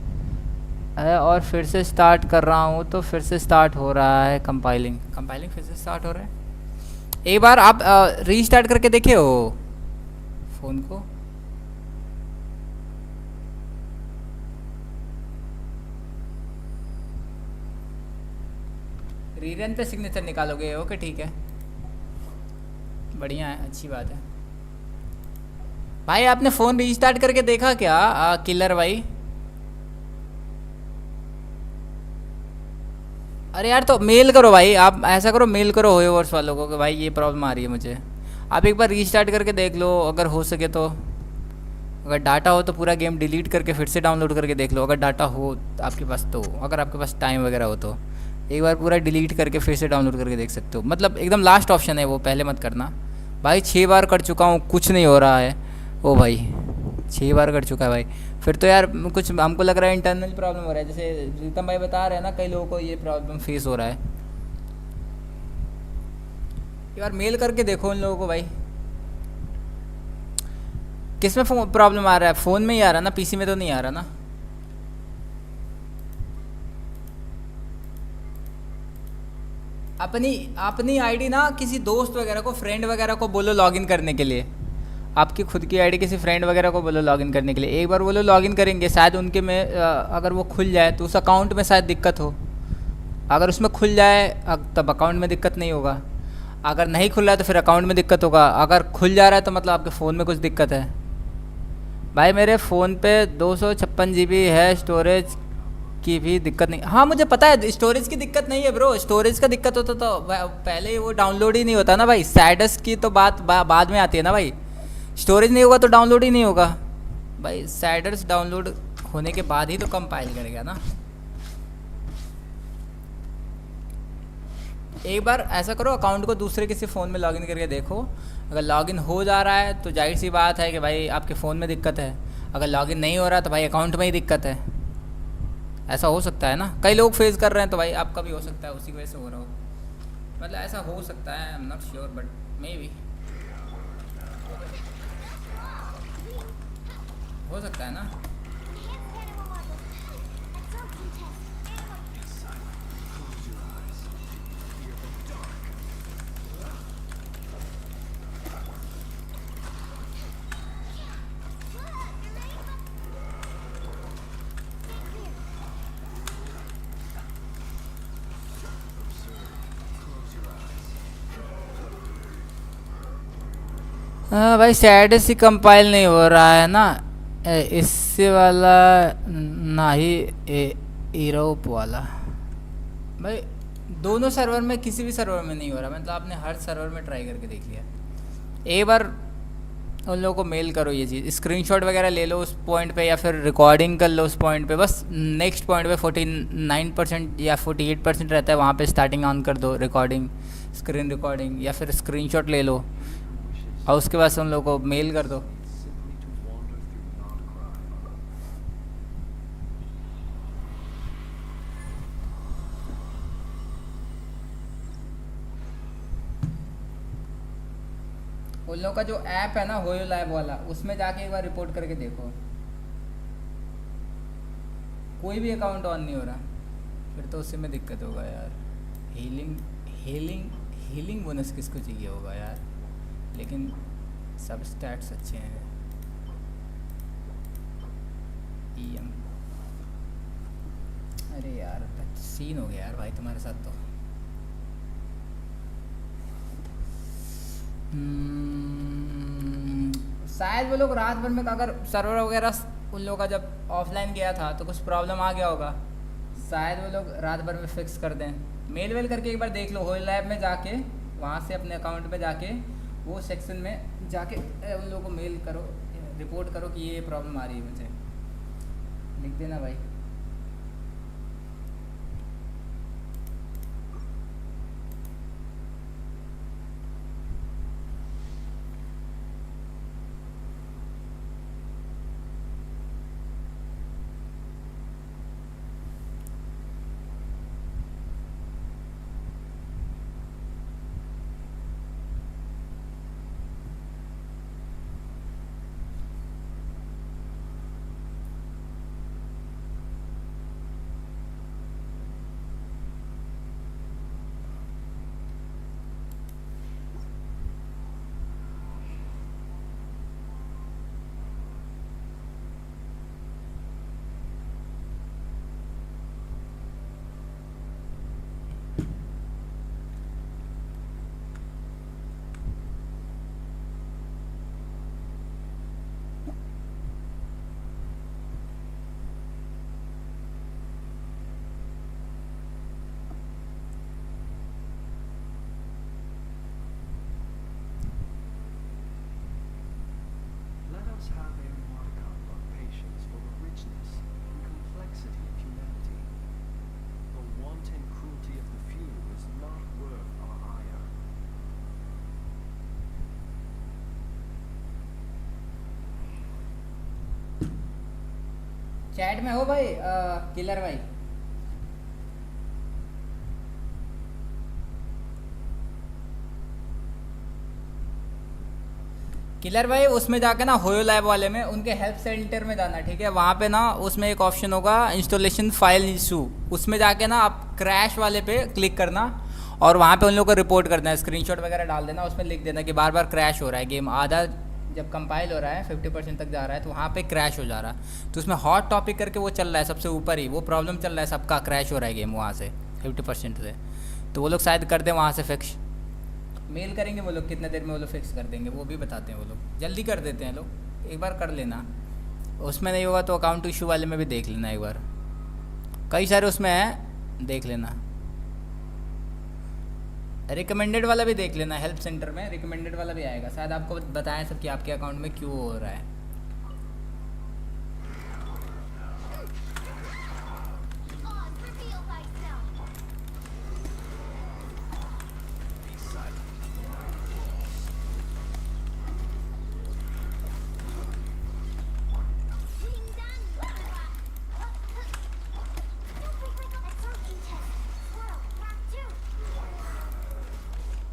और फिर से स्टार्ट कर रहा हूँ तो फिर से स्टार्ट हो रहा है कंपाइलिंग फिर से स्टार्ट हो रहा है। एक बार आप रीस्टार्ट करके देखे हो फ़ोन को? रीरन पे सिग्नेचर निकालोगे? ओके ठीक है, बढ़िया है, अच्छी बात है। भाई आपने फ़ोन रीस्टार्ट करके देखा क्या किलर भाई? अरे यार तो मेल करो भाई, आप ऐसा करो मेल करो होयोवर्स वालों को कि भाई ये प्रॉब्लम आ रही है मुझे। आप एक बार रीस्टार्ट करके देख लो अगर हो सके तो। अगर डाटा हो तो पूरा गेम डिलीट करके फिर से डाउनलोड करके देख लो, अगर डाटा हो आपके पास तो। अगर आपके पास टाइम वगैरह हो तो एक बार पूरा डिलीट करके फिर से डाउनलोड करके देख सकते हो। मतलब एकदम लास्ट ऑप्शन है वो, पहले मत करना भाई। 6 बार कर चुका हूँ, कुछ नहीं हो रहा है। ओ भाई 6 बार कर चुका है भाई, फिर तो यार कुछ हमको लग रहा है इंटरनल प्रॉब्लम हो रहा है। जैसे प्रीतम भाई बता रहे हैं ना, कई लोगों को ये प्रॉब्लम फेस हो रहा है। यार मेल करके देखो उन लोगों को भाई। किस में प्रॉब्लम आ रहा है? फ़ोन में ही आ रहा ना, पीसी में तो नहीं आ रहा ना? अपनी आईडी ना किसी दोस्त वगैरह को, फ्रेंड वगैरह को बोलो लॉगिन करने के लिए। आपकी खुद की आईडी किसी फ्रेंड वगैरह को बोलो लॉगिन करने के लिए। एक बार वो लोग लॉगिन करेंगे, शायद उनके में अगर वो खुल जाए तो उस अकाउंट में शायद दिक्कत हो। अगर उसमें खुल जाए तब अकाउंट में दिक्कत नहीं होगा, अगर नहीं खुल रहा है तो फिर अकाउंट में दिक्कत होगा। अगर खुल जा रहा है तो मतलब आपके फ़ोन में कुछ दिक्कत है। भाई मेरे फ़ोन पे 256 GB है, स्टोरेज की भी दिक्कत नहीं। हाँ मुझे पता है स्टोरेज की दिक्कत नहीं है ब्रो, स्टोरेज का दिक्कत होता तो पहले वो डाउनलोड ही नहीं होता ना भाई। सैडस की तो बात बाद में आती है ना भाई। स्टोरेज नहीं होगा तो डाउनलोड ही नहीं होगा भाई। सैडस डाउनलोड होने के बाद ही तो कंपाइल करेगा ना। एक बार ऐसा करो, अकाउंट को दूसरे किसी फ़ोन में लॉगिन करके देखो। अगर लॉगिन हो जा रहा है तो जाहिर सी बात है कि भाई आपके फ़ोन में दिक्कत है। अगर लॉगिन नहीं हो रहा तो भाई अकाउंट में ही दिक्कत है। ऐसा हो सकता है ना, कई लोग फेस कर रहे हैं, तो भाई आपका भी हो सकता है उसी की वजह से हो रहा हो। मतलब ऐसा हो सकता है, I am not sure but may be हो सकता है ना। हाँ भाई, स्टेटस ही कंपाइल नहीं हो रहा है ना, इससे वाला ना ही यूरोप वाला। भाई दोनों सर्वर में, किसी भी सर्वर में नहीं हो रहा, मतलब आपने हर सर्वर में ट्राई करके देख लिया। एक बार उन लोगों को मेल करो ये चीज़, स्क्रीनशॉट वगैरह ले लो उस पॉइंट पे, या फिर रिकॉर्डिंग कर लो उस पॉइंट पे। बस नेक्स्ट पॉइंट पे 49% या 48% रहता है, वहाँ पे स्टार्टिंग ऑन कर दो रिकॉर्डिंग, स्क्रीन रिकॉर्डिंग, या फिर स्क्रीनशॉट ले लो और उसके बाद से उन लोगों को मेल कर दो। Simply to wander through non-crime. उन लोगों का जो ऐप है ना होयो लैब वाला, उसमें जाके एक बार रिपोर्ट करके देखो, कोई भी अकाउंट ऑन नहीं हो रहा, फिर तो उसी में दिक्कत होगा यार। हीलिंग हीलिंग हीलिंग बोनस किसको चाहिए होगा यार, लेकिन सब स्टैट्स अच्छे हैं। EM, अरे यार सीन हो गया यार भाई तुम्हारे साथ तो। शायद वो लोग रात भर में, अगर सर्वर वगैरह उन लोगों का जब ऑफलाइन गया था तो कुछ प्रॉब्लम आ गया होगा, शायद वो लोग रात भर में फिक्स कर दें। मेल वेल करके एक बार देख लो, होल लैब में जाके, वहाँ से अपने अकाउंट में जाके वो सेक्शन में जाके उन लोगों को मेल करो, रिपोर्ट करो कि ये प्रॉब्लम आ रही है मुझे, लिख देना भाई। Let us have a modicum of patience for the richness and complexity of humanity. The wanton cruelty of the few is not worth our ire. Chat में हो भाई, किलर भाई? किलर भाई उसमें जाके ना, होयो लैब वाले में, उनके हेल्प सेंटर में जाना, ठीक है? वहाँ पे ना उसमें एक ऑप्शन होगा इंस्टॉलेशन फाइल इशू, उसमें जाके ना आप क्रैश वाले पे क्लिक करना और वहाँ पे उन लोगों को रिपोर्ट करना है, स्क्रीनशॉट वगैरह डाल देना, उसमें लिख देना कि बार बार क्रैश हो रहा है गेम, आधा जब कंपाइल हो रहा है 50% तक जा रहा है तो वहाँ पे क्रैश हो जा रहा है, तो उसमें हॉट टॉपिक करके वो चल रहा है सबसे ऊपर ही, वो प्रॉब्लम चल रहा है, सबका क्रैश हो रहा है गेम वहाँ से 50% से, तो वो लोग शायद कर दें वहाँ से फिक्स। मेल करेंगे वो लोग, कितने देर में वो लोग फिक्स कर देंगे वो भी बताते हैं, वो लोग जल्दी कर देते हैं लोग, एक बार कर लेना। उसमें नहीं होगा तो अकाउंट इशू वाले में भी देख लेना एक बार, कई सारे उसमें हैं, देख लेना। रिकमेंडेड वाला भी देख लेना, हेल्प सेंटर में रिकमेंडेड वाला भी आएगा, शायद आपको बताएं सब कि आपके अकाउंट में क्यों हो रहा है। Oz, reveal thyself. Ding dong, Squirrel, rock two.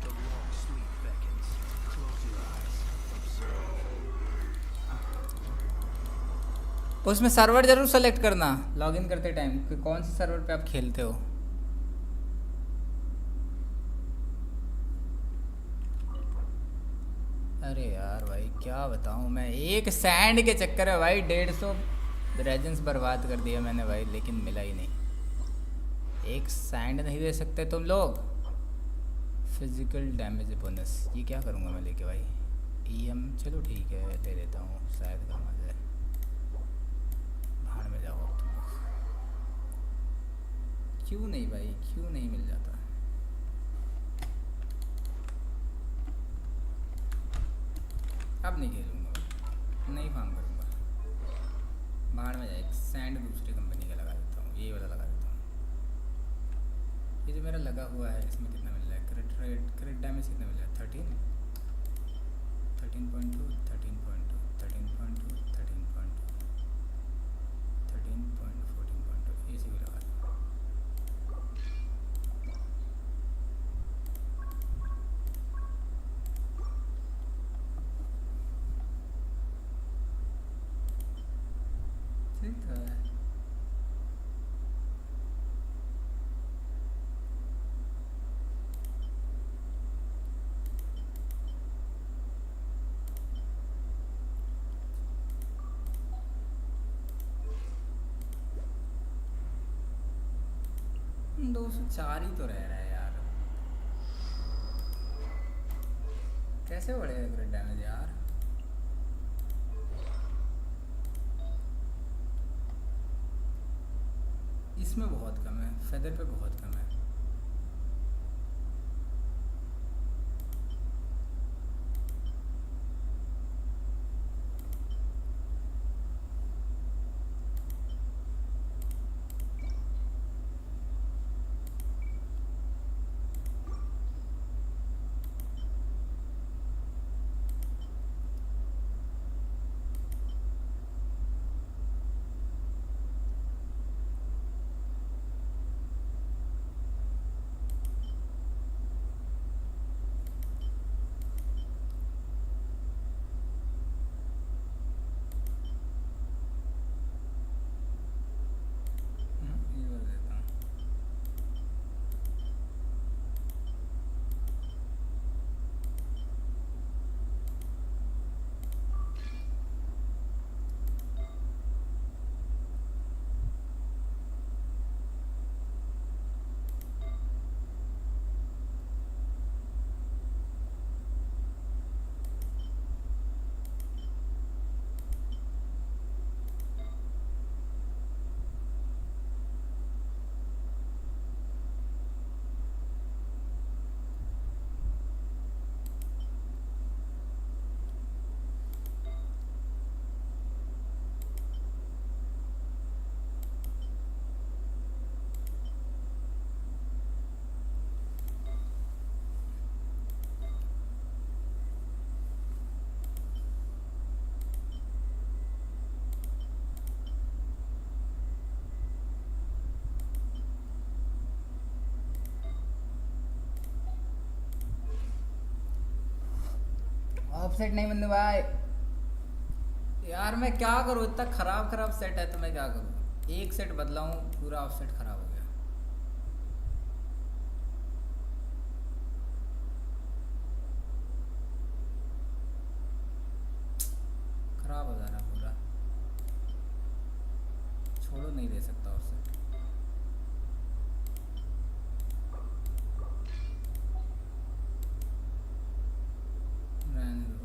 The long sleep beckons. Close your eyes. Observe. उसमें सर्वर जरूर सेलेक्ट करना लॉगिन करते टाइम कि कौन से सर्वर पे आप खेलते हो। अरे यार भाई क्या बताऊँ मैं, एक सैंड के चक्कर में भाई 150 रेजेंस बर्बाद कर दिया मैंने भाई, लेकिन मिला ही नहीं। एक सैंड नहीं दे सकते तुम लोग? फिजिकल डैमेज बोनस, ये क्या करूँगा मैं लेके भाई? EM चलो ठीक है ले लेता हूँ, शायद काम आ जाए। भाड़ में जाओ अब तुम लोग। क्यों नहीं भाई, क्यों नहीं मिल जाता? अब नहीं खेलूँगा, नहीं फार्म करूँगा। भाड़ में जाए, सैंड दूसरी कंपनी का लगा देता हूँ, ये वाला लगा देता हूँ। ये जो मेरा लगा हुआ है इसमें कितना मिल रहा है? क्रिट डैमेज कितना मिल रहा है? 13, 13.2, 13.2, 13.2, 13.2, 13.2, 14.2, इसी को लगा दो। ठीक था। 204 ही तो रह रहा है यार, कैसे बढ़ेगा क्रिट डैमेज यार? इसमें बहुत कम है, फेदर पे बहुत कम है। ये कर देता हूँ। ऑफसेट नहीं बंदू भाई यार, मैं क्या करूँ? इतना खराब सेट है तो मैं क्या करूँ? एक सेट बदलाऊँ, पूरा ऑफसेट खराब हो गया। खराब हो जा रहा पूरा, छोड़ो, नहीं दे सकता ऑफसेट। रहने दो।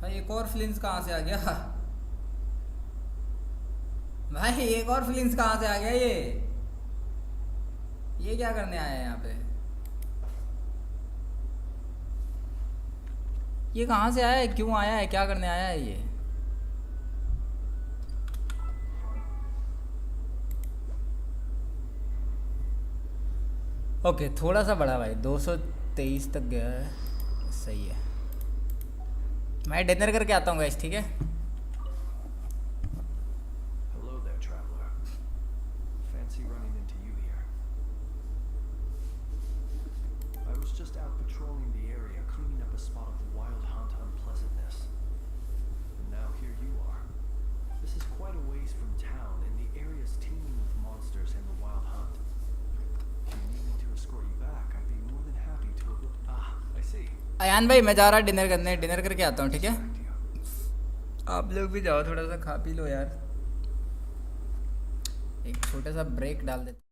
भाई एक और फ्लिंस कहाँ से आ गया? भाई एक और फ्लिंस कहाँ से आ गया? ये क्या करने आया है यहाँ पे? ये कहाँ से आया है, क्यों आया है, क्या करने आया है ये? ओके थोड़ा सा बढ़ा भाई, 223 तक गया है, सही है। मैं डिनर करके आता हूँ गाइस, ठीक है? Hello there, traveler. Fancy running into you here. I was just out patrolling the area, cleaning up a spot of the wild hunt unpleasantness. And now here you are. This is quite a ways from town, and the area's teeming with monsters and the wild hunt. Ayan भाई मैं जा रहा dinner करने, dinner करके आता हूँ, ठीक है? आप लोग भी जाओ, थोड़ा सा खा पी लो यार, एक छोटा सा ब्रेक डाल देते।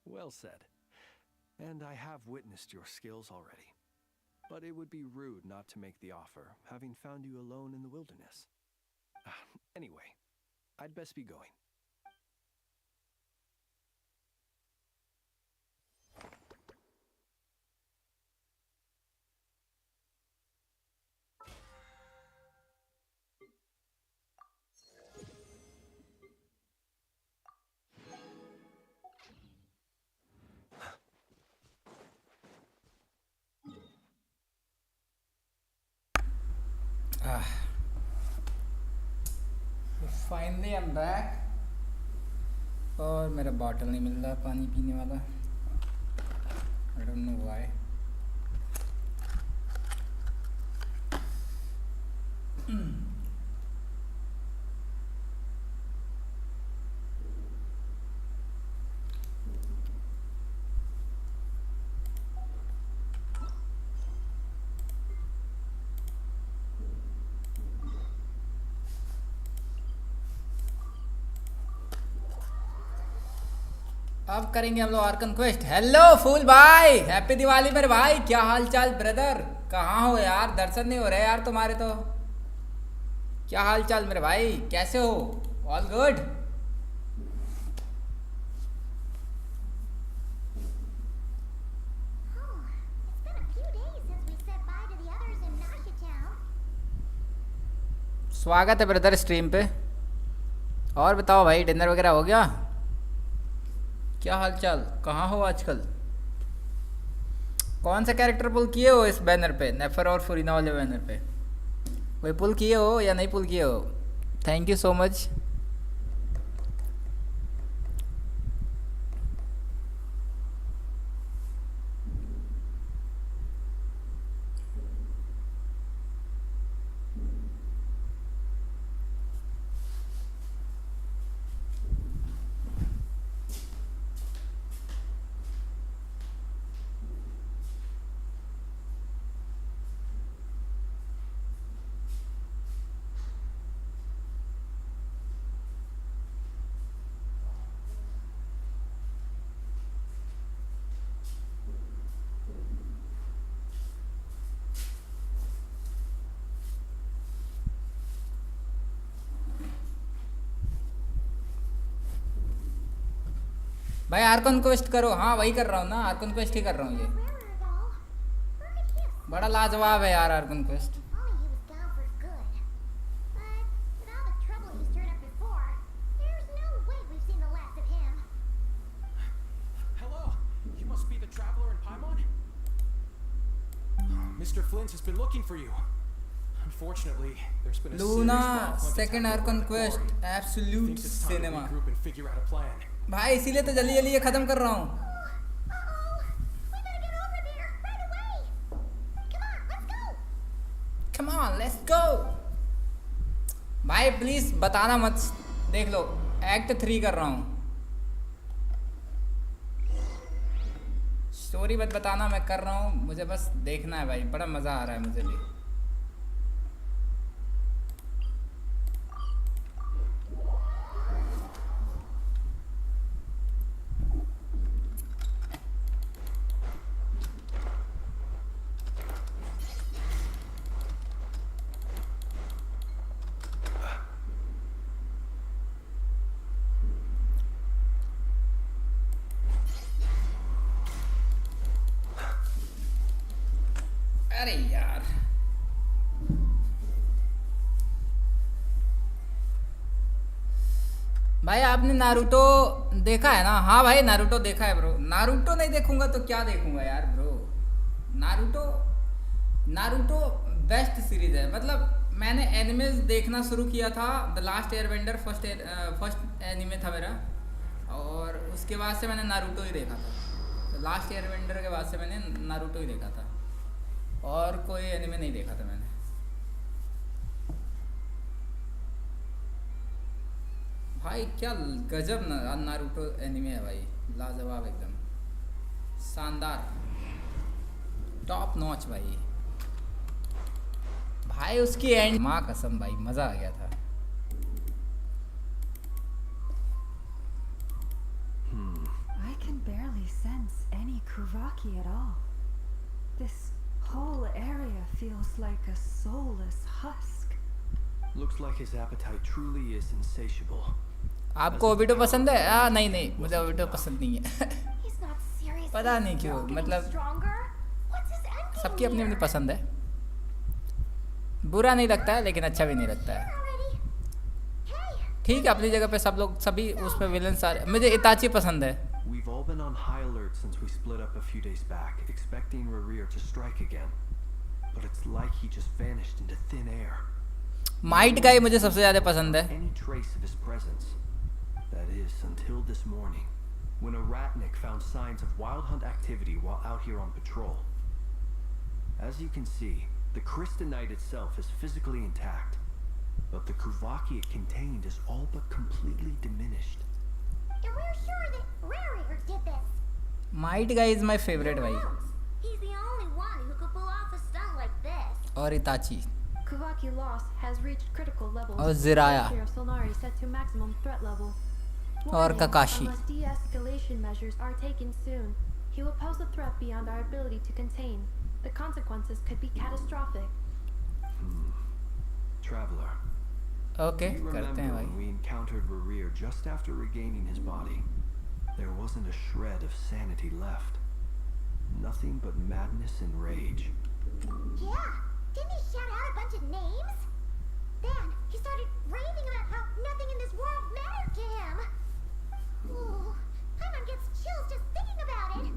Well said. And I have witnessed your skills already. But it would be rude not to make the offer, having found you alone in the wilderness. Anyway, I'd best be going. Finally I am back और मेरा bottle नहीं मिल रहा पानी पीने वाला. I don't know why. अब करेंगे हम लोग आर्कन क्वेस्ट. हेलो फूल भाई, हैप्पी दिवाली मेरे भाई. क्या हाल चाल ब्रदर, कहाँ हो यार? दर्शन नहीं हो रहे यार तुम्हारे तो. क्या हाल चाल मेरे भाई, कैसे हो? All good? Oh, it's been a few days since we said bye to the others in Nasha Town. स्वागत है ब्रदर स्ट्रीम पे. और बताओ भाई, डिनर वगैरह हो गया? क्या हाल चाल, कहाँ हो आजकल? कौन सा कैरेक्टर पुल किए हो इस बैनर पे, नेफर और फुरीना वाले बैनर पे? कोई पुल किए हो या नहीं पुल किए हो? Thank you so much. भाई आर्कन क्वेस्ट करो. हाँ वही कर रहा हूँ ना, आर्कन क्वेस्ट ही कर रहा हूँ. ये Where it all? Look at him. बड़ा लाजवाब है यार Arkan quest. Only he was down for good. But with all the trouble he stirred up before, there's no way we've seen the last of him. Hello, you must be the traveler in Paimon? Mr. Flint has been looking for you. Unfortunately, there's been a Luna serious malfunction second happening Arkan at the quest quarry. Absolute Thinks it's time to cinema. regroup and figure out a plan. भाई इसीलिए तो जल्दी जल्दी ये खत्म कर रहा हूँ. Uh-oh. We better get over there right away. Come on, let's go. Come on, let's go. भाई प्लीज बताना मत. देख लो एक्ट 3 कर रहा हूँ. स्टोरी मत बताना, मैं कर रहा हूँ. मुझे बस देखना है भाई, बड़ा मजा आ रहा है मुझे भी. अरे यार भाई आपने नारुतो देखा है ना? हाँ भाई नारुतो देखा है ब्रो. नारुतो नहीं देखूंगा तो क्या देखूंगा यार bro. Naruto Naruto best series है. मतलब मैंने एनिमेज देखना शुरू किया था. The last Airbender first anime था मेरा, और उसके बाद से मैंने नारुतो ही देखा था. लास्ट एयरबेंडर के बाद से मैंने नारुतो ही देखा था, और कोई एनिमे नहीं देखा था मैंने. भाई क्या गजब नारुतो एनिमे है भाई. लाजवाब एकदम, शानदार, टॉप नॉच भाई. भाई उसकी एंड, माँ कसम भाई मज़ा आ गया था. I looks like a soulless husk. Looks like his appetite truly is insatiable. आपको ओबिटो पसंद है? नहीं नहीं, मुझे ओबिटो पसंद नहीं है। He's not seriously पता नहीं क्यों, getting मतलब stronger. What's his end game सबकी अपनी अपनी here? पसंद है। बुरा नहीं लगता है लेकिन अच्छा भी नहीं लगता है। Already? Hey, ठीक है, अपनी जगह पे सब लोग सभी उस पे विलन सारे। मुझे इताची पसंद है। We've all been on high alert since we split up a few days back, expecting Rerir to strike again. But it's like he just vanished into thin air. Might का ही मुझे सबसे ज़्यादा पसंद है। Any trace of his presence. That is, until this morning, when a ratnik found signs of wild hunt activity while out here on patrol. As you can see, the Crystonite itself is physically intact, but the Kuvaki it contained is all but completely diminished. and we're sure that Rerir did this. Might का is my favourite भाई। Who else? He's the only one who could pull off a stunt like this. और इताची Kuvaki loss has reached critical levels. और Jiraiya Here, Solnari set to maximum threat level. और Warning, ककाशी। Unless de-escalation measures are taken soon, he will pose a threat beyond our ability to contain. The consequences could be catastrophic. Traveler, okay you करते remember हैं भाई। when we encountered Rerir just after regaining his body? There wasn't a shred of sanity left. Nothing but madness and rage. Yeah, didn't he shout out a bunch of names? Then he started raving about how nothing in this world mattered to him. Oh, Paimon gets chills just thinking about it.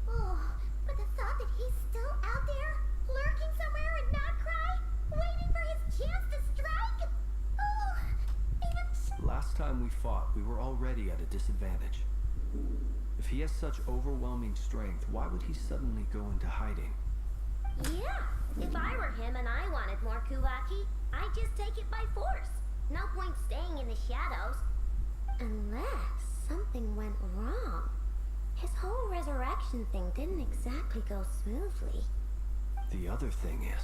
Oh, but the thought that he's still out there, lurking somewhere in Not Cry, waiting for his chance to strike. Oh, even Last time we fought, we were already at a disadvantage. If he has such overwhelming strength, why would he suddenly go into hiding? yeah, if I were him and I wanted more Kuvaki, I'd just take it by force. No point staying in the shadows. Unless something went wrong. His whole resurrection thing didn't exactly go smoothly. The other thing is,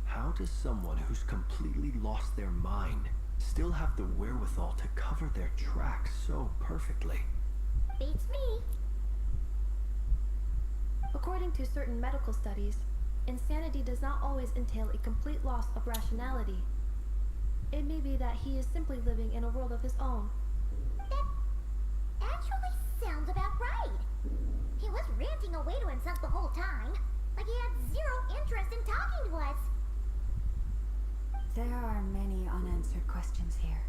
how does someone who's completely lost their mind still have the wherewithal to cover their tracks so perfectly? Beats me. According to certain medical studies, insanity does not always entail a complete loss of rationality. It may be that he is simply living in a world of his own. That actually sounds about right. He was ranting away to himself the whole time, like he had zero interest in talking to us. There are many unanswered questions here.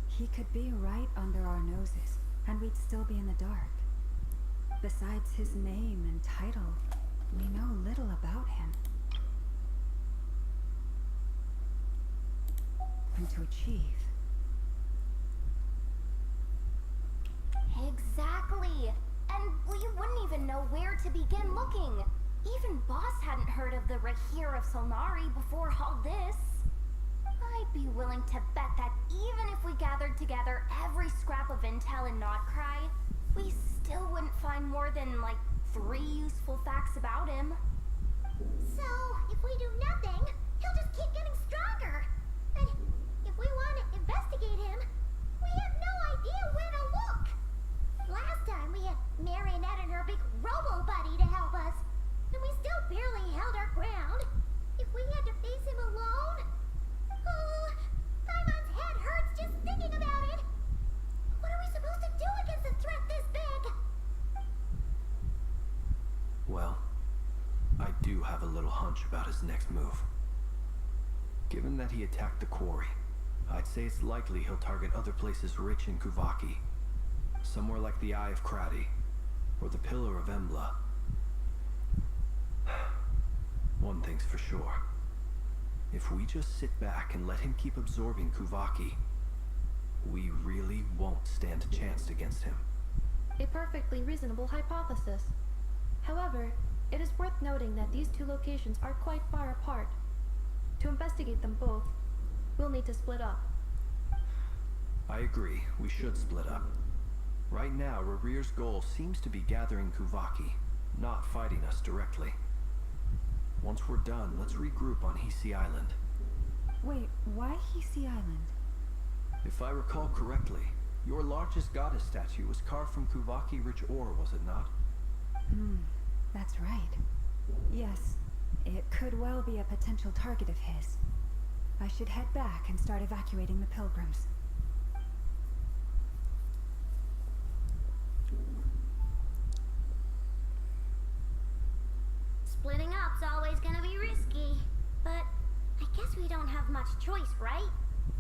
He could be right under our noses, and we'd still be in the dark. Besides his name and title, we know little about him. And to achieve. Exactly. And we wouldn't even know where to begin looking. Even Boss hadn't heard of the Rahir of Solnari before all this. I'd be willing to bet that even if we gathered together every scrap of intel in Notcry, we still wouldn't find more than, like, 3 useful facts about him. So, if we do nothing, he'll just keep getting stronger. And if we want to investigate him, we have no idea where to look. Last time we had Marionette and her big robo-buddy to help us, and we still barely held our ground. If we had to face him alone... Oh, Paimon's head hurts just thinking about it. What are we supposed to do against a threat this big? Well, I do have a little hunch about his next move. Given that he attacked the quarry, I'd say it's likely he'll target other places rich in Kuvaki. Somewhere like the Eye of Krati, or the Pillar of Embla. One thing's for sure. If we just sit back and let him keep absorbing Kuvaki, we really won't stand a chance against him. A perfectly reasonable hypothesis. However, it is worth noting that these two locations are quite far apart. To investigate them both, we'll need to split up. I agree, we should split up. Right now, Rerir's goal seems to be gathering Kuvaki, not fighting us directly. Once we're done, let's regroup on Hisi Island. Wait, why Hisi Island? If I recall correctly, your largest goddess statue was carved from Kuvaki rich ore, was it not? That's right. Yes, It could well be a potential target of his. I should head back and start evacuating the pilgrims. Splitting up's always gonna be risky. But I guess we don't have much choice, right?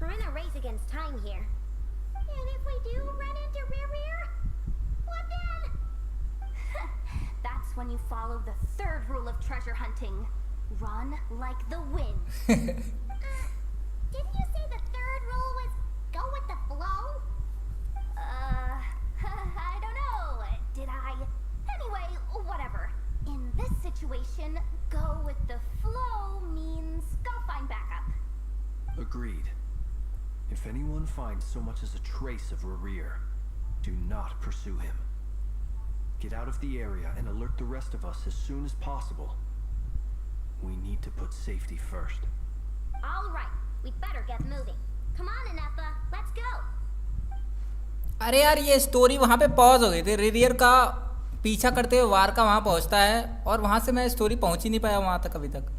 We're in a race against time here. And if we do run into Rear, what then? That's when you follow the third rule of treasure hunting. Run like the wind. Didn't you say the third rule was go with the flow? I don't know. Did I? Anyway, whatever. In this situation, go with the flow means go find backup. Agreed. If anyone finds so much as a trace of Rerir, do not pursue him. Get out of the area and alert the rest of us as soon as possible. We need to put safety first. All right, we'd better get moving. Come on, Nefer, let's go. अरे यार ये story वहाँ पे pause हो गई थी। रिरियर का पीछा करते हुए वार का वहाँ पहुँचता है और वहाँ से मैं स्टोरी पहुँच ही नहीं पाया वहाँ तक अभी तक।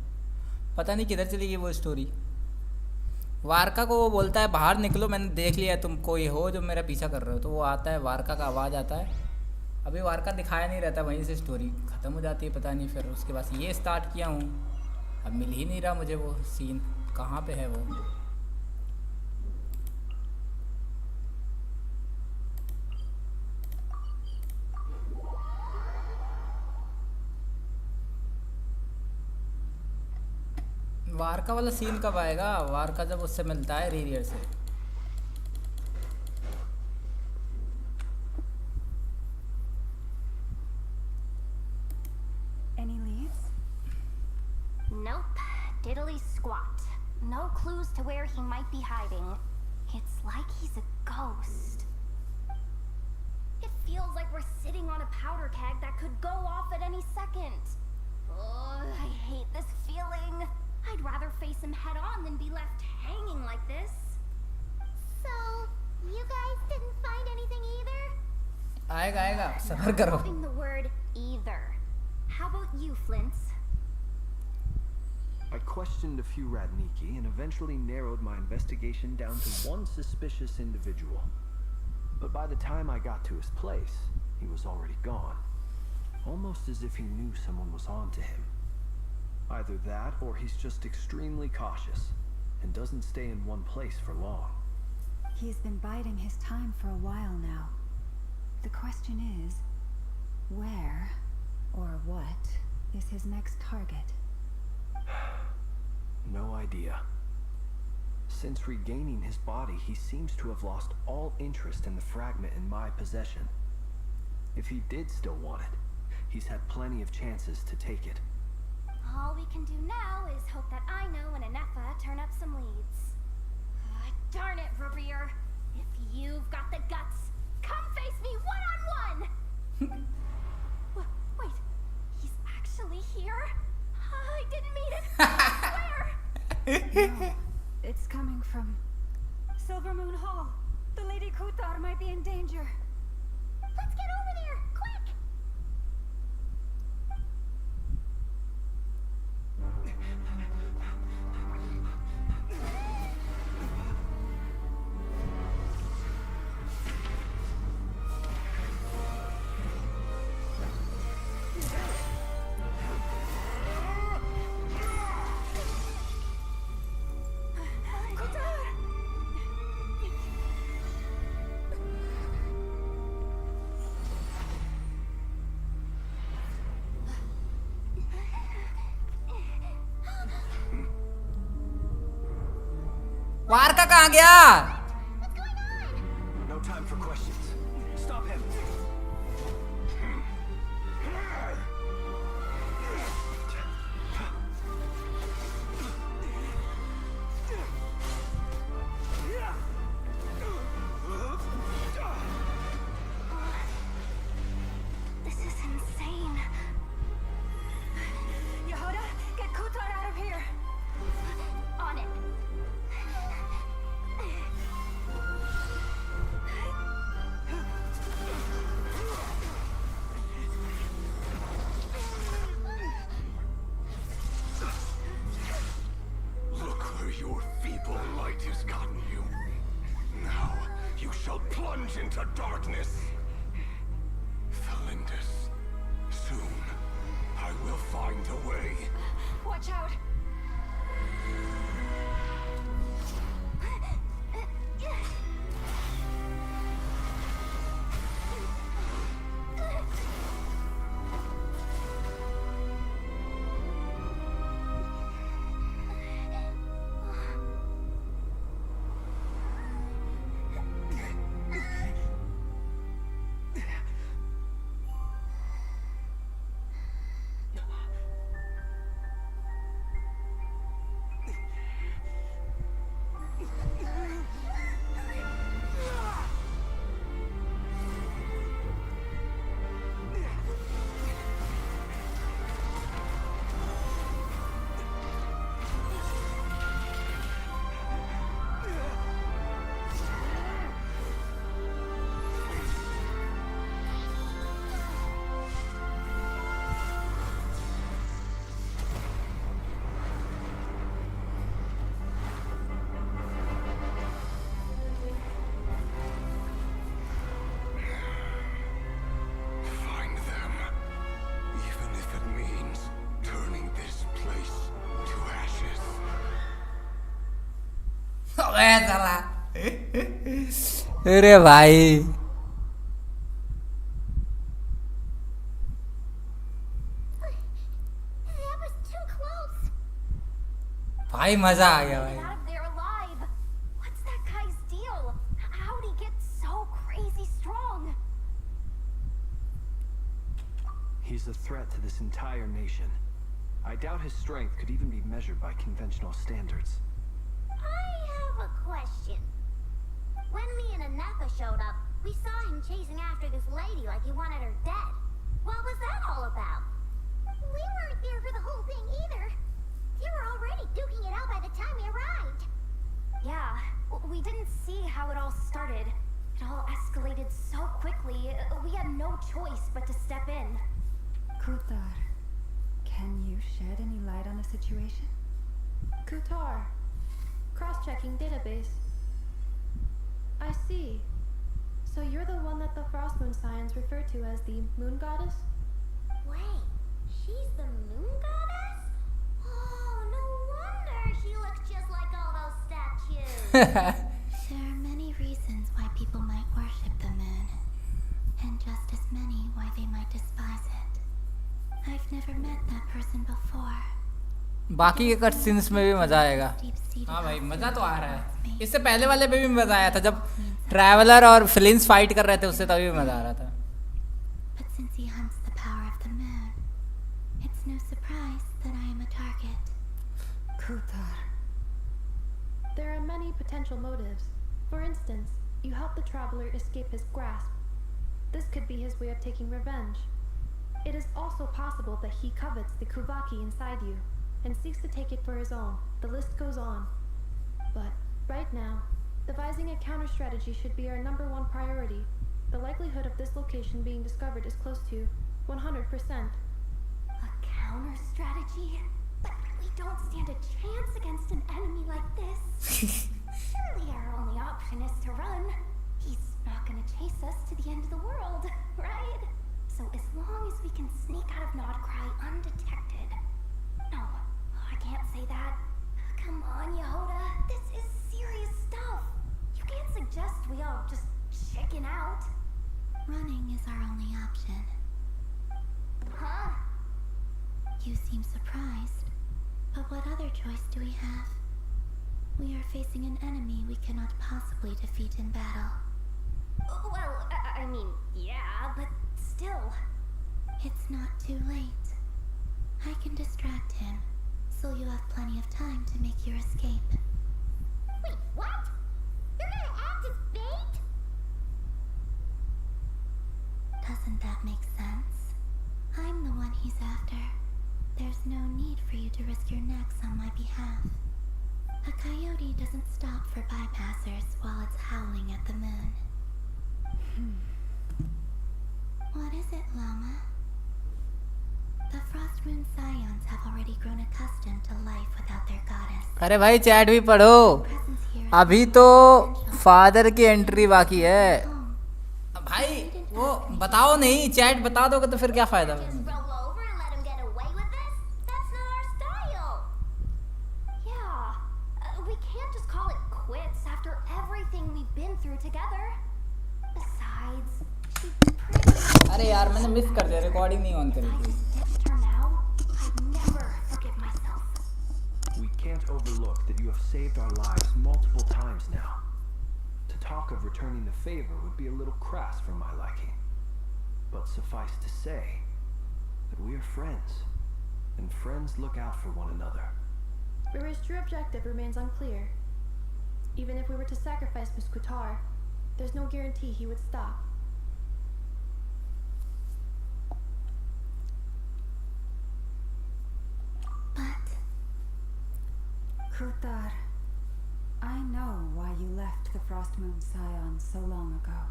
पता नहीं किधर चली गई वो स्टोरी। वारका को वो बोलता है बाहर निकलो, मैंने देख लिया तुम कोई हो जो मेरा पीछा कर रहे हो। तो वो आता है, वारका का आवाज़ आता है। अभी वारका दिखाया नहीं रहता, वहीं से स्टोरी ख़त्म हो जाती है। पता नहीं फिर उसके बाद ये स्टार्ट किया हूँ, अब मिल ही नहीं रहा मुझे वो सीन, कहाँ पे है वो। वारका वाला सीन कब आएगा? वारका जब उससे मिलता है रिरियर से। Any leads? Nope, diddly squat. No clues to where he might be hiding. It's like he's a ghost. It feels like we're sitting on a powder keg that could go off at any second. Oh, I hate this feeling. I'd rather face him head on than be left hanging like this. So, you guys didn't find anything either? आएगा आएगा, सब्र करो। Not the word either. How about you, Flints? I questioned a few Radniki and eventually narrowed my investigation down to one suspicious individual. But by the time I got to his place, he was already gone. Almost as if he knew someone was on to him. Either that, or he's just extremely cautious and doesn't stay in one place for long. He's been biding his time for a while now. The question is, where or what is his next target? No idea. Since regaining his body, he seems to have lost all interest in the fragment in my possession. If he did still want it, he's had plenty of chances to take it. All we can do now is hope that I know and Nefer turn up some leads. Darn it, Rerir. If you've got the guts, come face me one-on-one! Wait, he's actually here? I didn't mean it, I swear! No, it's coming from Silver Moon Hall. The Lady Kuthar might be in danger. Let's get over there, quick! Varca कहाँ गया? No time for questions. Stop him. This is insane. Yehuda, get Kuthar out of here! On it. Your feeble light has gotten you. Now you shall plunge into darkness. Felindus, soon I will find a way. Watch out! Find them, even if it means turning this place to ashes. अबे साला अरे भाई That was too close. भाई मजा आ गया भाई Get out of there alive. What's that guy's deal? How'd he get so crazy strong? He's a threat to this entire nation. I doubt his strength could even be measured by conventional standards. I have a question. When me and nefer showed up, we saw him chasing after this lady like he wanted her dead. What was that all about? We weren't there for the whole thing either. They were already duking it out by the time we arrived. Yeah, we didn't see how it all started. It all escalated so quickly, we had no choice but to step in. Kutar, can you shed any light on the situation? Kutar. Cross-checking database. I see. So you're the one that the Frost Moon Scions refer to as the Moon Goddess? Wait, she's the moon goddess? Oh, no wonder she looks just like all those statues. There are many reasons why people might worship the moon, and just as many why they might despise it. I've never met that person before. बाकी के cut scenes में भी मजा आएगा हाँ भाई मजा तो आ रहा है इससे पहले वाले पे भी मजा आया था जब ट्रैवलर और फिलिंस फाइट कर रहे थे उससे तभी भी मजा आ रहा था But since he hunts the power of the moon, it's no surprise that I am a target. Kutar. There are many potential motives. For instance, you help the traveler escape his grasp. This could be his way of taking revenge. It is also possible that he covets the Kuvaki inside you and seeks to take it for his own. The list goes on. But right now, devising a counter strategy should be our #1 priority. The likelihood of this location being discovered is close to 100%. A counter strategy? But we don't stand a chance against an enemy like this. Surely our only option is to run. He's not gonna chase us to the end of the world, right? So as long as we can sneak out of Nodcry undetected. No, I can't say that. Come on, Yehoda. This is serious stuff. You can't suggest we all just chicken out. Running is our only option. Huh? You seem surprised. But what other choice do we have? We are facing an enemy we cannot possibly defeat in battle. Well, I mean, yeah, but still. It's not too late. I can distract him, so you have plenty of time to make your escape. Wait, what? You're gonna act as bait? Doesn't that make sense? I'm the one he's after. There's no need for you to risk your necks on my behalf. A coyote doesn't stop for bypassers while it's howling at the moon. What is it, Lama? The Frost Moon Scions have already grown accustomed to life without their goddess. अरे भाई chat भी पढ़ो, अभी तो father की entry बाकी है भाई। वो बताओ नहीं, चैट बता दोगे तो फिर क्या फायदा। Just roll over and let him get away with this? That's not our style. Yeah, we can't just call it quits after everything we've been through together. Besides, she pretty. अरे यार मैंने miss कर दिया, recording नहीं on करी थी। Ditched her now. I'd never forgive myself. We can't overlook that you have saved our lives multiple times now. To talk of returning the favor would be a little crass for my liking. But suffice to say that we are friends, and friends look out for one another. Riri's true objective remains unclear. Even if we were to sacrifice Biskutar, there's no guarantee he would stop. But Krutar, I know why you left the Frost Moon Scion so long ago.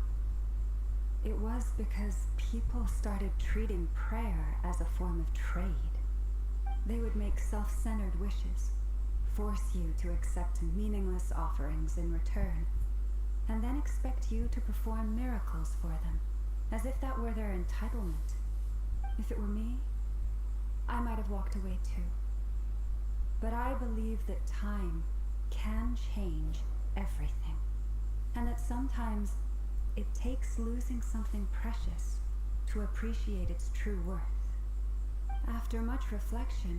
It was because people started treating prayer as a form of trade. They would make self-centered wishes, force you to accept meaningless offerings in return, and then expect you to perform miracles for them, as if that were their entitlement. If it were me, I might have walked away too. But I believe that time can change everything, and that sometimes it takes losing something precious to appreciate its true worth. After much reflection,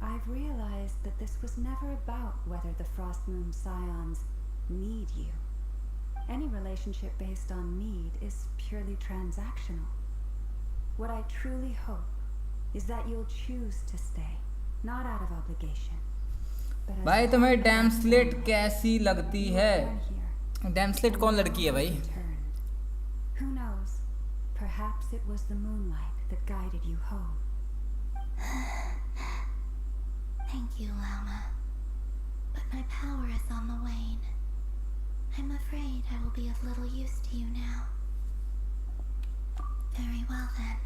I've realized that this was never about whether the Frost Moon Scions need you. Any relationship based on need is purely transactional. What I truly hope is that you'll choose to stay, not out of obligation. but as भाई long तुम्हें as डैमस्लेट I'm कैसी लगती है? here, डैमस्लेट कौन लड़की है भाई? returned. Who knows? Perhaps it was the moonlight that guided you home. thank you, Lama. But my power is on the wane. I'm afraid I will be of little use to you now. Very well then.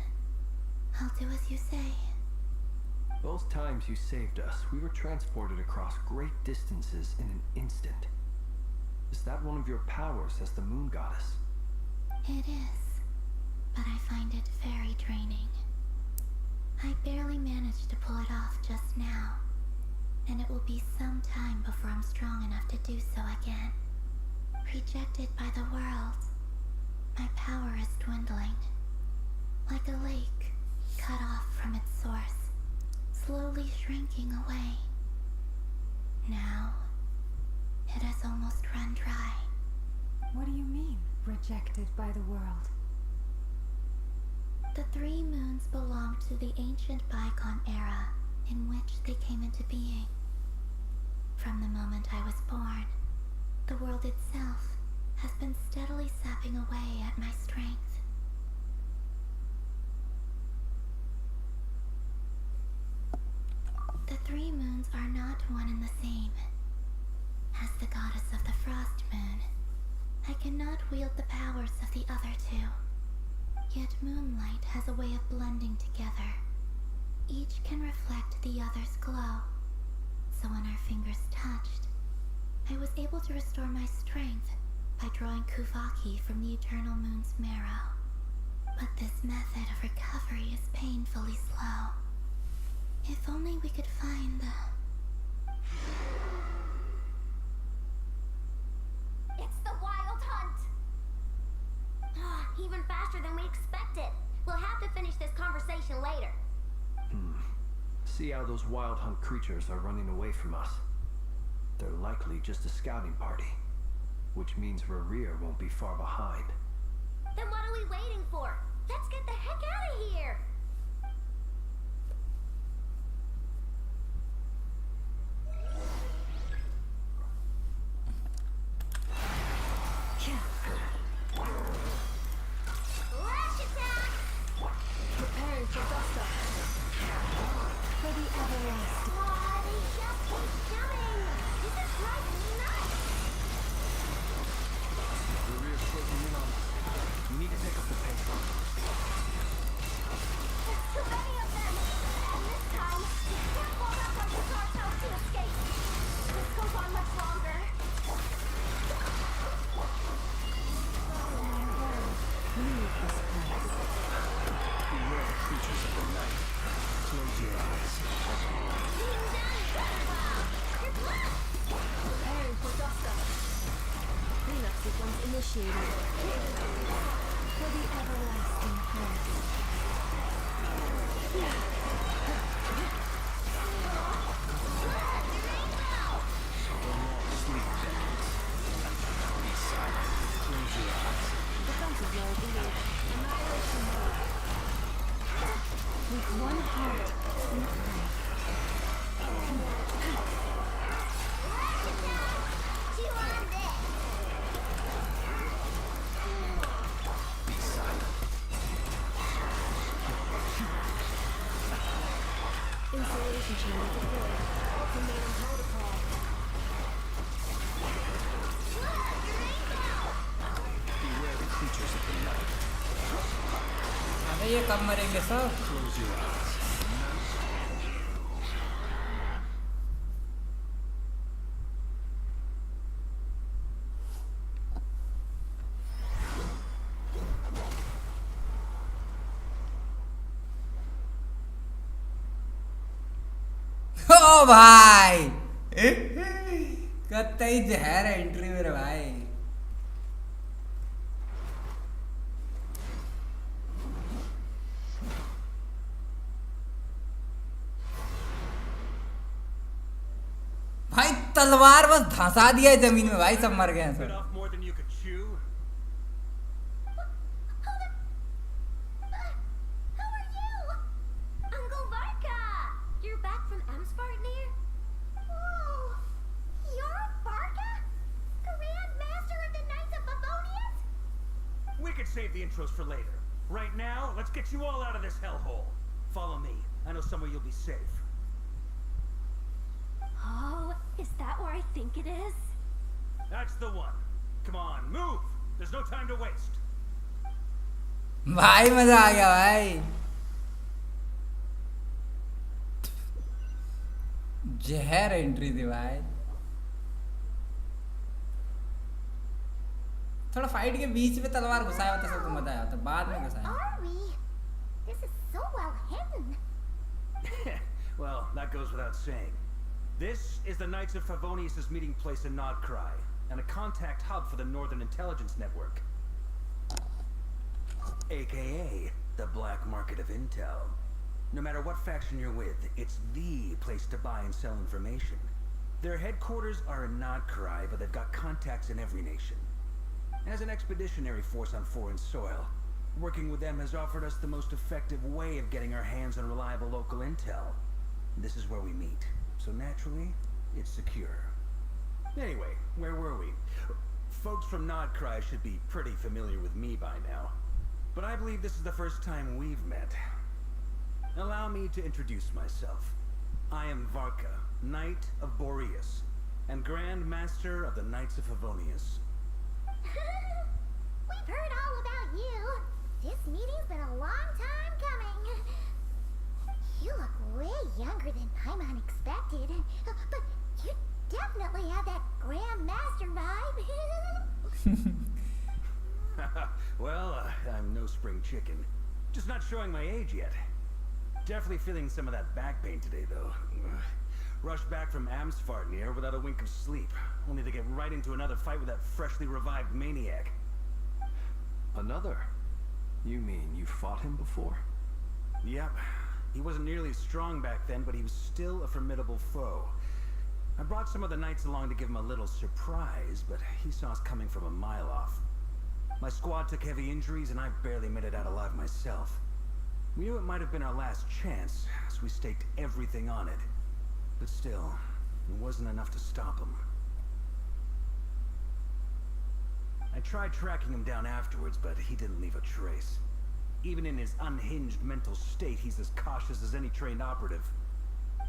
I'll do as you say. Those times you saved us, we were transported across great distances in an instant. Is that one of your powers as the moon goddess? It is, but I find it very draining. I barely managed to pull it off just now, and it will be some time before I'm strong enough to do so again. Rejected by the world, my power is dwindling. Like a lake cut off from its source, slowly shrinking away. Now, it has almost run dry. What do you mean, rejected by the world? The three moons belong to the ancient bygone era in which they came into being. From the moment I was born, the world itself has been steadily sapping away at my strength. The three moons are not one and the same. As the goddess of the Frost Moon, I cannot wield the powers of the other two. Yet moonlight has a way of blending together. Each can reflect the other's glow. So when our fingers touched, I was able to restore my strength by drawing Kuvaki from the eternal moon's marrow. But this method of recovery is painfully slow. If only we could find the... It's the Wild Hunt! Even faster than we expected. We'll have to finish this conversation later. See how those wild hunt creatures are running away from us. They're likely just a scouting party, which means Rerir won't be far behind. Then what are we waiting for? Let's get the heck out of here! Lash attack! Preparing for dust up. For the everlasting. Aw, they just keep coming! This is driving me nuts! Rerir's closing in on us. We need to pick up the pace. initiated. For the everlasting home. Defensive mode engaged. Annihilation mode. With one heart, Insulation chamber deployed. Ultimatum protocol. Beware the creatures of the night. अबे ये कब मरेंगे सब? Close your eyes. ओ भाई कतई जहर entry मेरे भाई। भाई तलवार बस धंसा दिया है जमीन में भाई, सब मर गए हैं Bit सब। off more than you could chew. Who are you? Uncle Varka! You're back from Amspartnir? Whoa! You're Varka? Grand Master of the Knights of Favonius? We could save the intros for later. Right now, let's get you all out of this hellhole. Follow me. I know somewhere you'll be safe. Oh, is that where I think it is? That's the one. Come on, move! There's no time to waste. भाई मजा आ गया भाई। जहर entry थी भाई। थोड़ा fight के बीच में तलवार घुसाया होता सबको मजा आया होता, बाद में घुसाया। Are we? This is so well hidden. Well, that goes without saying. This is the Knights of Favonius' meeting place in Nod Krai, and a contact hub for the Northern Intelligence Network. AKA, the black market of intel. No matter what faction you're with, it's the place to buy and sell information. Their headquarters are in Nod Krai, but they've got contacts in every nation. As an expeditionary force on foreign soil, working with them has offered us the most effective way of getting our hands on reliable local intel. This is where we meet. So naturally, it's secure. Anyway, where were we? Folks from Nod Krai should be pretty familiar with me by now. But I believe this is the first time we've met. Allow me to introduce myself. I am Varka, Knight of Boreas, and Grand Master of the Knights of Favonius. We've heard all about you. This meeting's been a long time coming. You look way younger than Paimon expected. But you definitely have that Grand Master vibe. Well, I'm no spring chicken. Just not showing my age yet. Definitely feeling some of that back pain today, though. Rushed back from Amsfartnir without a wink of sleep, only to get right into another fight with that freshly revived maniac. Another? You mean you fought him before? Yep. He wasn't nearly as strong back then, but he was still a formidable foe. I brought some of the knights along to give him a little surprise, but he saw us coming from a mile off. My squad took heavy injuries, and I barely made it out alive myself. We knew it might have been our last chance, so we staked everything on it. But still, it wasn't enough to stop him. I tried tracking him down afterwards, but he didn't leave a trace. Even in his unhinged mental state, he's as cautious as any trained operative.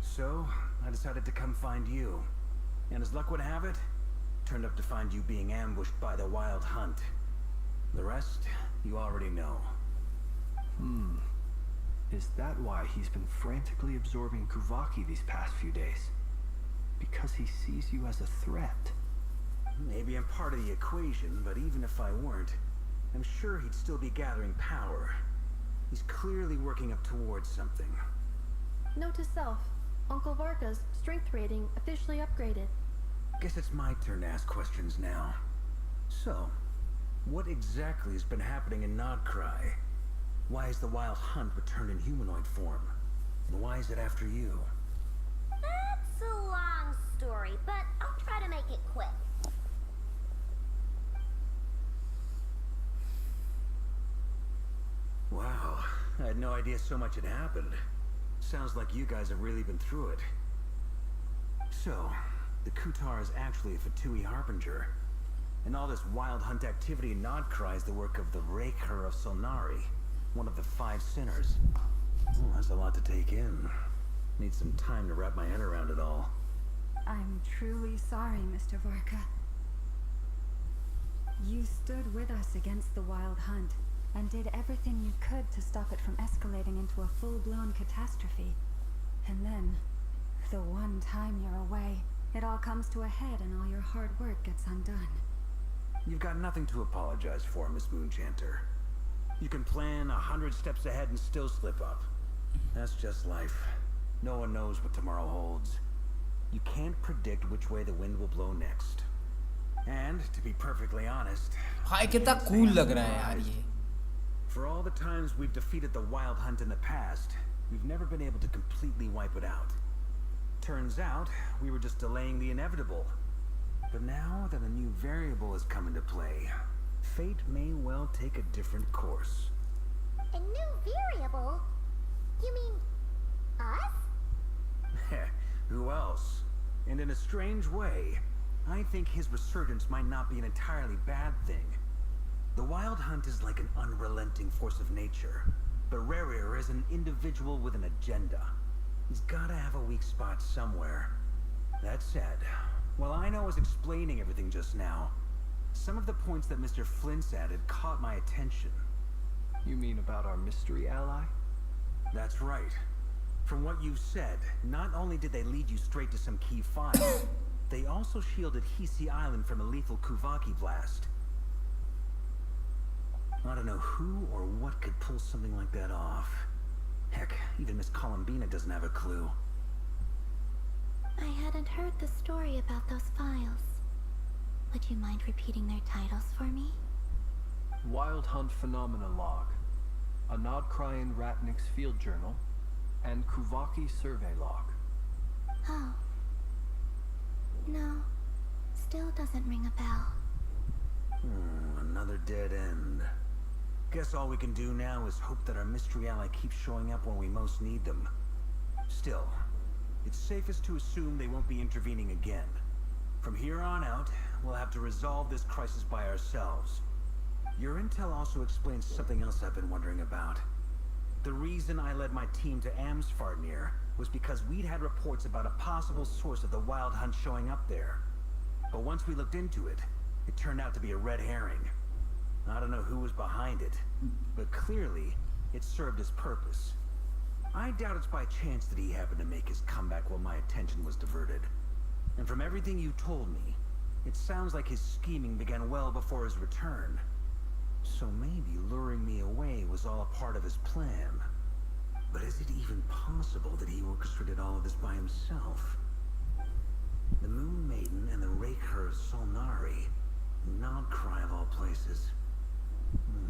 So, I decided to come find you. And as luck would have it, turned up to find you being ambushed by the Wild Hunt. The rest, you already know. Is that why he's been frantically absorbing Kuvaki these past few days? Because he sees you as a threat? Maybe I'm part of the equation, but even if I weren't, I'm sure he'd still be gathering power. He's clearly working up towards something. Note to self, Uncle Varka's strength rating officially upgraded. Guess it's my turn to ask questions now. So, What exactly has been happening in Nodkrai? Why has the Wild Hunt returned in humanoid form? And why is it after you? That's a long story, but I'll try to make it quick. Wow, I had no idea so much had happened. Sounds like you guys have really been through it. So, the Kutar is actually a Fatui Harbinger. And all this Wild Hunt activity in Nodkrai is the work of the Raker of Solnari, one of the 5 sinners. Oh, that's a lot to take in. Need some time to wrap my head around it all. I'm truly sorry, Mr. Vorka. You stood with us against the Wild Hunt and did everything you could to stop it from escalating into a full-blown catastrophe. And then, the one time you're away, it all comes to a head and all your hard work gets undone. You've got nothing to apologize for, Miss Moonchanter. You can plan 100 steps ahead and still slip up. That's just life. No one knows what tomorrow holds. You can't predict which way the wind will blow next. And, to be perfectly honest, भाई कितना cool लग रहा है यार ये. for all the times we've defeated the Wild Hunt in the past, we've never been able to completely wipe it out. Turns out, we were just delaying the inevitable. But now that a new variable has come into play, fate may well take a different course. A new variable? You mean us? Who else? And in a strange way, I think his resurgence might not be an entirely bad thing. The Wild Hunt is like an unrelenting force of nature, but Rerir is an individual with an agenda. He's gotta have a weak spot somewhere. That said, while I was explaining everything just now, some of the points that Mr. Flint's added caught my attention. You mean about our mystery ally? That's right. From what you said, not only did they lead you straight to some key files, they also shielded Hisi Island from a lethal Kuvaki blast. I don't know who or what could pull something like that off. Heck, even Miss Columbina doesn't have a clue. I hadn't heard the story about those files. Would you mind repeating their titles for me? Wild Hunt Phenomena Log, a Nodkrayan Ratnik's Field Journal, and Kuvaki Survey Log. Oh. No. Still doesn't ring a bell. Another dead end. Guess all we can do now is hope that our mystery ally keeps showing up when we most need them. Still, it's safest to assume they won't be intervening again. From here on out, we'll have to resolve this crisis by ourselves. Your intel also explains something else I've been wondering about. The reason I led my team to Amsfarnir was because we'd had reports about a possible source of the Wild Hunt showing up there. But once we looked into it, it turned out to be a red herring. I don't know who was behind it, but clearly, it served its purpose. I doubt it's by chance that he happened to make his comeback while my attention was diverted. And from everything you told me, it sounds like his scheming began well before his return. So maybe luring me away was all a part of his plan. But is it even possible that he orchestrated all of this by himself? The Moon Maiden and the Raker of Solnari, Nodkrai of all places.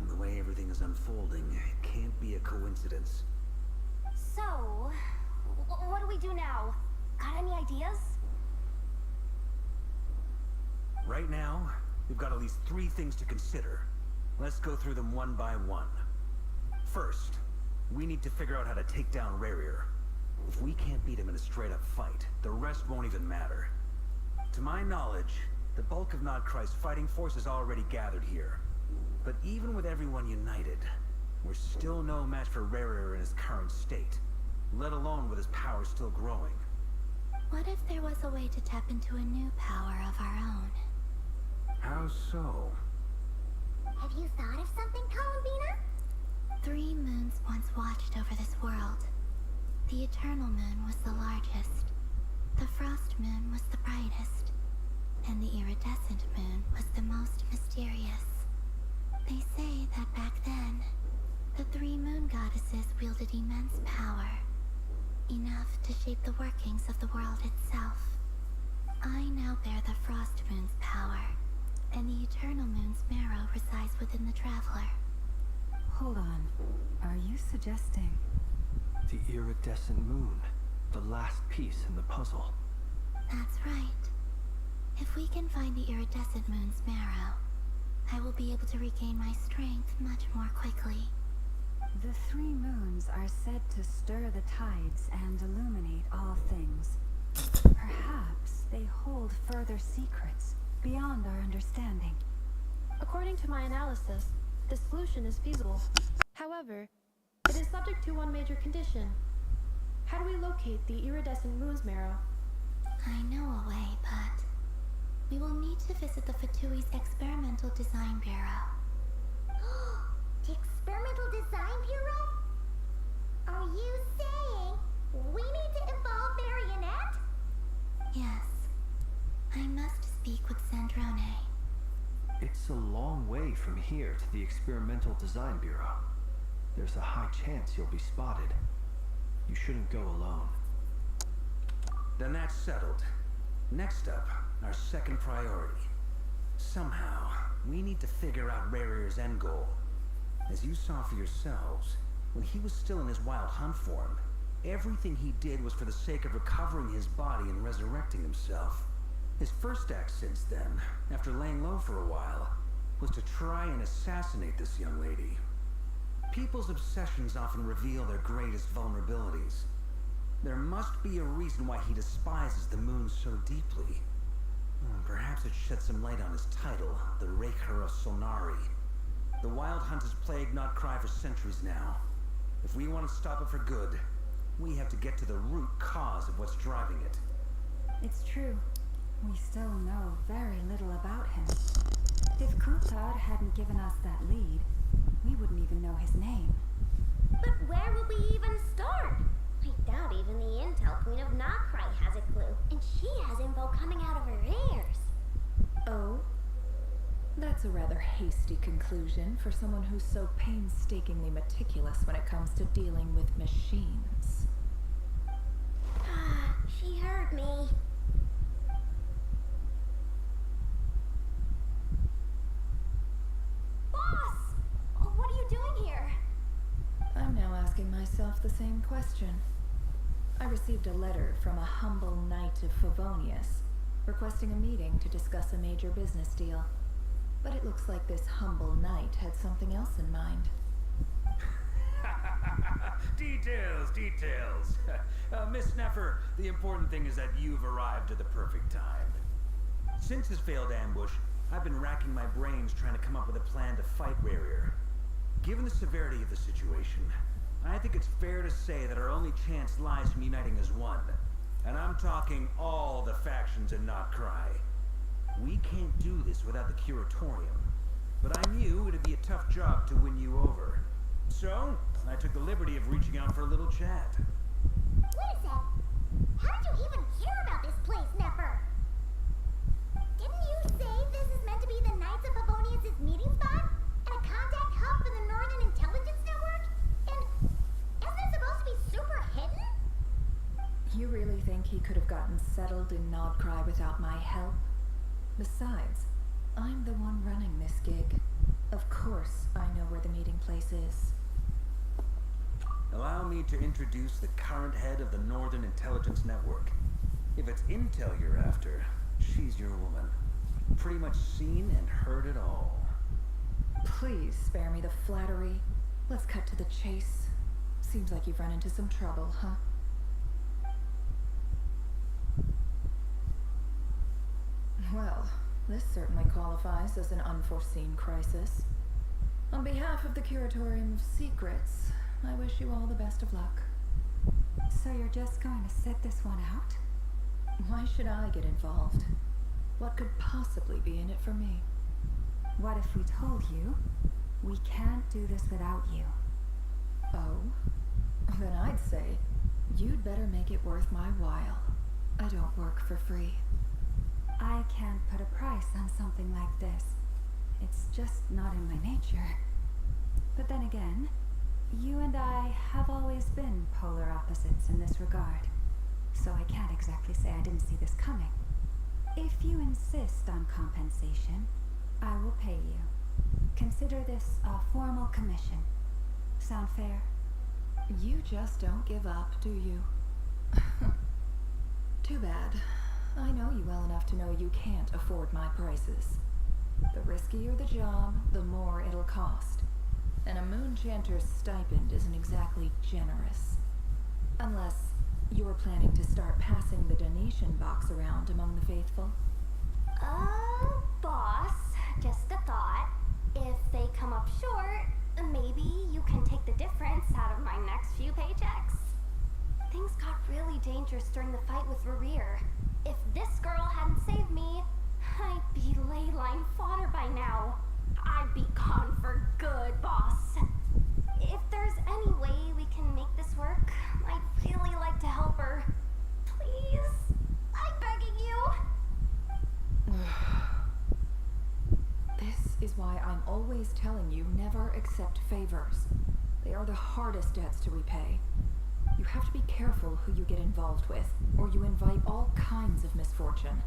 The way everything is unfolding, it can't be a coincidence. So, what do we do now? Got any ideas? Right now, we've got at least 3 things to consider. Let's go through them one by one. First, we need to figure out how to take down Rerir. If we can't beat him in a straight-up fight, the rest won't even matter. To my knowledge, the bulk of Nodkrai's fighting force is already gathered here. But even with everyone united, we're still no match for Rerir in his current state, let alone with his power still growing. What if there was a way to tap into a new power of our own? How so? Have you thought of something, Columbina? 3 moons once watched over this world. The Eternal Moon was the largest. The Frost Moon was the brightest. And the Iridescent Moon was the most mysterious. They say that back then, the 3 moon goddesses wielded immense power. Enough to shape the workings of the world itself. I now bear the Frost Moon's power, and the eternal moon's marrow resides within the traveler. Hold on. Are you suggesting? The iridescent moon, the last piece in the puzzle. That's right. If we can find the iridescent moon's marrow, I will be able to regain my strength much more quickly. The 3 moons are said to stir the tides and illuminate all things. Perhaps they hold further secrets beyond our understanding. According to my analysis, the solution is feasible. However, it is subject to one major condition. How do we locate the iridescent moon's marrow? I know a way, but we will need to visit the Fatui's Experimental Design Bureau. The Experimental Design Bureau? Are you saying we need to involve Marionette? Yes. I must speak with Sandrone. It's a long way from here to the Experimental Design Bureau. There's a high chance you'll be spotted. You shouldn't go alone. Then that's settled. Next up, our second priority. Somehow, we need to figure out Rarier's end goal. As you saw for yourselves, when he was still in his wild hunt form, everything he did was for the sake of recovering his body and resurrecting himself. His first act since then, after laying low for a while, was to try and assassinate this young lady. People's obsessions often reveal their greatest vulnerabilities. There must be a reason why he despises the moon so deeply. Perhaps it sheds some light on his title, the Raker of Solnari. The Wild Hunt has plagued Not Cry for centuries now. If we want to stop it for good, we have to get to the root cause of what's driving it. It's true. We still know very little about him. If Coulthard hadn't given us that lead, we wouldn't even know his name. But where would we even start? I doubt even the intel queen of Nokrai has a clue, and she has info coming out of her ears. Oh? That's a rather hasty conclusion for someone who's so painstakingly meticulous when it comes to dealing with machines. She heard me. Boss! What are you doing here? I'm now asking myself the same question. I received a letter from a humble knight of Favonius, requesting a meeting to discuss a major business deal. But it looks like this humble knight had something else in mind. Details, details. Miss Nefer, the important thing is that you've arrived at the perfect time. Since his failed ambush, I've been racking my brains trying to come up with a plan to fight Rarier. Given the severity of the situation, I think it's fair to say that our only chance lies in uniting as one. And I'm talking all the factions in Not Cry. We can't do this without the Curatorium. But I knew it'd be a tough job to win you over. So, I took the liberty of reaching out for a little chat. Wait a sec. How did you even hear about this place, Nefer? Didn't you say this is meant to be the Knights of Favonius' meeting spot? And a contact hub for the Northern Intelligence Network? And isn't it supposed to be super hidden? You really think he could have gotten settled in Nodcry without my help? Besides, I'm the one running this gig. Of course I know where the meeting place is. Allow me to introduce the current head of the Northern Intelligence Network. If it's intel you're after, she's your woman. Pretty much seen and heard it all. Please spare me the flattery. Let's cut to the chase. Seems like you've run into some trouble, huh? Well, this certainly qualifies as an unforeseen crisis. On behalf of the Curatorium of Secrets, I wish you all the best of luck. So you're just going to sit this one out? Why should I get involved? What could possibly be in it for me? What if we told you we can't do this without you? Oh? Then I'd say you'd better make it worth my while. I don't work for free. I can't put a price on something like this. It's just not in my nature. But then again, you and I have always been polar opposites in this regard. So I can't exactly say I didn't see this coming. If you insist on compensation, I will pay you. Consider this a formal commission. Sound fair? You just don't give up, do you? Too bad. I know you well enough to know you can't afford my prices. The riskier the job, the more it'll cost. And a moonchanter's stipend isn't exactly generous. Unless you're planning to start passing the donation box around among the faithful. Boss, just a thought. If they come up short, maybe you can take the difference out of my next few paychecks. Things got really dangerous during the fight with Rerir. If this girl hadn't saved me, I'd be ley line fodder by now. I'd be gone for good, boss. If there's any way we can make this work, I'd really like to help her. Please? I'm begging you. This is why I'm always telling you never accept favors. They are the hardest debts to repay. You have to be careful who you get involved with, or you invite all kinds of misfortune.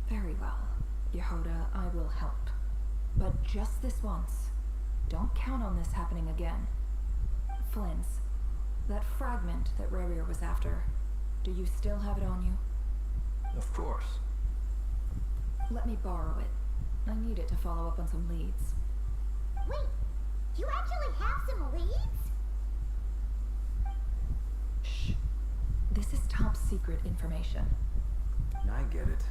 Very well, Yehoda, I will help. But just this once. Don't count on this happening again. Flints, that fragment that Rerir was after, do you still have it on you? Of course. Let me borrow it. I need it to follow up on some leads. Wait, you actually have some leads? Shh. This is top secret information. I get it.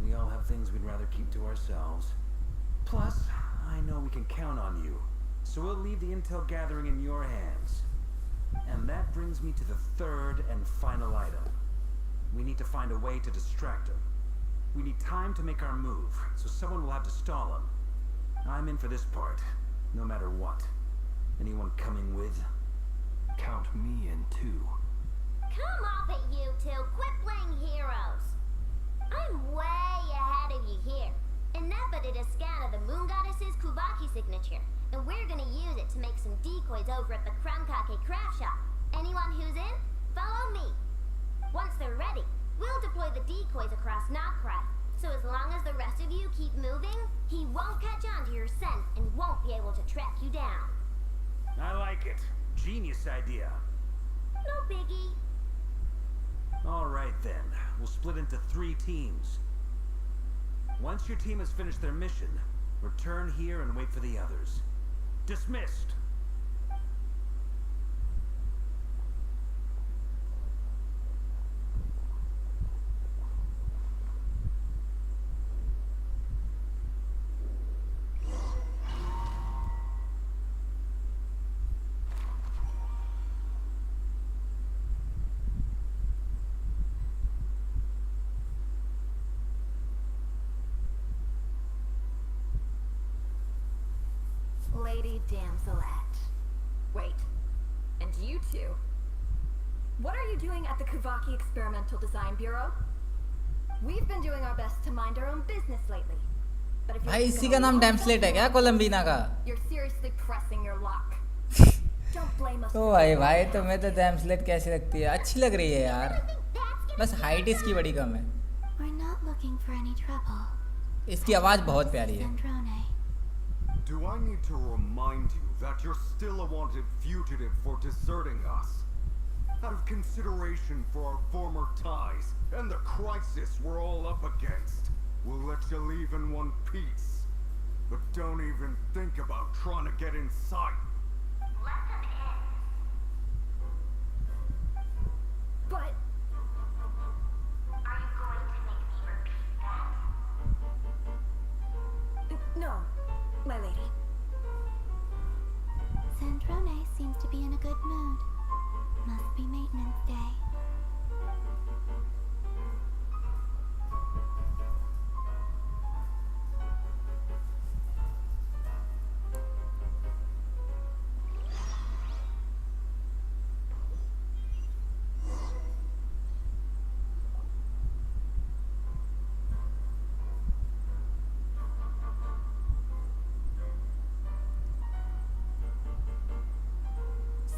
We all have things we'd rather keep to ourselves. Plus, I know we can count on you. So we'll leave the intel gathering in your hands. And that brings me to the third and final item. We need to find a way to distract him. We need time to make our move, so someone will have to stall him. I'm in for this part, no matter what. Anyone coming with? Count me in too. Come off it, you two. Quit playing heroes. I'm way ahead of you here. And Nefer did a scan of the moon goddess's Kuvaki signature, and we're gonna use it to make some decoys over at the Krumkake craft shop. Anyone who's in, follow me. Once they're ready, we'll deploy the decoys across Nokrai. So as long as the rest of you keep moving, he won't catch on to your scent and won't be able to track you down. I like it. Genius idea. No biggie. All right then. We'll split into 3 teams. Once your team has finished their mission, return here and wait for the others. Dismissed! Lady Damselette. Wait, and you two? What are you doing at the Kuvaki Experimental Design Bureau? We've been doing our best to mind our own business lately. But if भाई इसी का नाम डैम्सलेट है क्या कोलंबीना का? You're seriously pressing your luck. Don't blame us. ओ भाई तुम्हें तो डैम्सलेट कैसी लगती है? अच्छी लग रही है यार. बस हाइट इसकी बड़ी कम है. We're not looking for any trouble. इसकी आवाज बहुत प्यारी है. Do I need to remind you that you're still a wanted fugitive for deserting us? Out of consideration for our former ties and the crisis we're all up against, we'll let you leave in one piece. But don't even think about trying to get inside. Let them in. But Are you going to make me repeat that? no, my lady. Sandrone seems to be in a good mood. Must be maintenance day.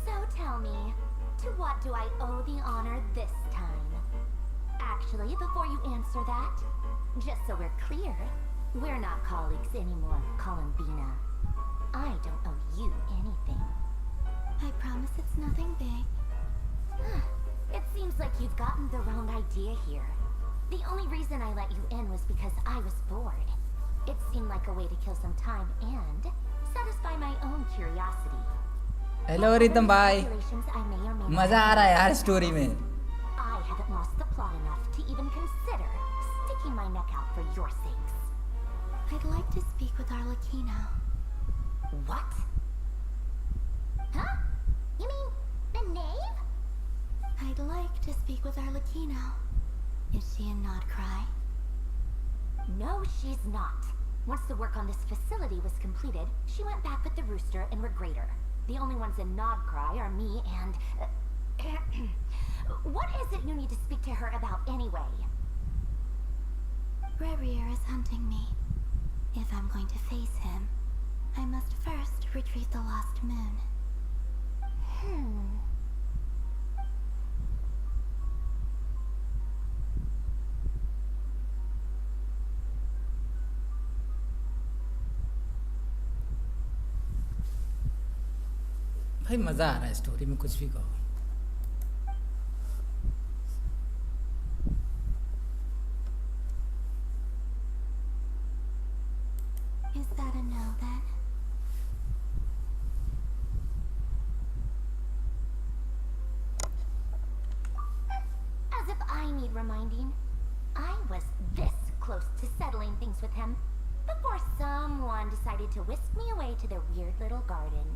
So tell me, to what do I owe the honor this time? actually, before you answer that. Just so we're clear, we're not colleagues anymore, Columbina. I don't owe you anything. I promise it's nothing big. It seems like you've gotten the wrong idea here. The only reason I let you in was because I was bored. It seemed like a way to kill some time and satisfy my own curiosity. Hello Ritam भाई, Calculations I may or may not मजा आ रहा है यार story में. I haven't lost the plot enough to even consider sticking my neck out for your sakes. I'd like to speak with Arlecchino. What? Huh? You mean the knave? I'd like to speak with Arlecchino. Is she in Nod Cry? No, she's not. Once the work on this facility was completed, she went back with the rooster and Regrator. The only ones in Nod Cry are me and... what is it you need to speak to her about anyway? Rebrier is hunting me. If I'm going to face him, I must first retrieve the lost moon. भाई मजा आ रहा है story में, कुछ भी कहो. Is that a no then? As if I need reminding. I was this close to settling things with him before someone decided to whisk me away to their weird little garden.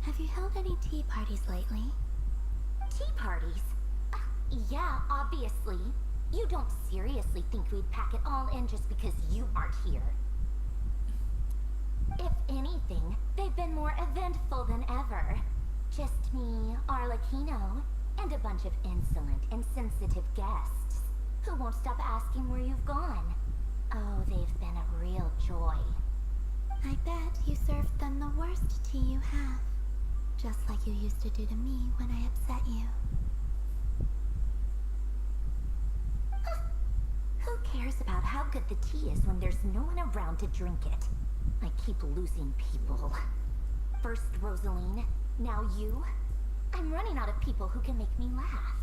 Have you held any tea parties lately? Tea parties? Yeah, obviously. You don't seriously think we'd pack it all in just because you aren't here. If anything, they've been more eventful than ever. Just me, Arlecchino, and a bunch of insolent, insensitive guests who won't stop asking where you've gone. Oh, they've been a real joy. I bet you served them the worst tea you have. Just like you used to do to me when I upset you. Who cares about how good the tea is when there's no one around to drink it? I keep losing people. First Rosaline, now you. I'm running out of people who can make me laugh.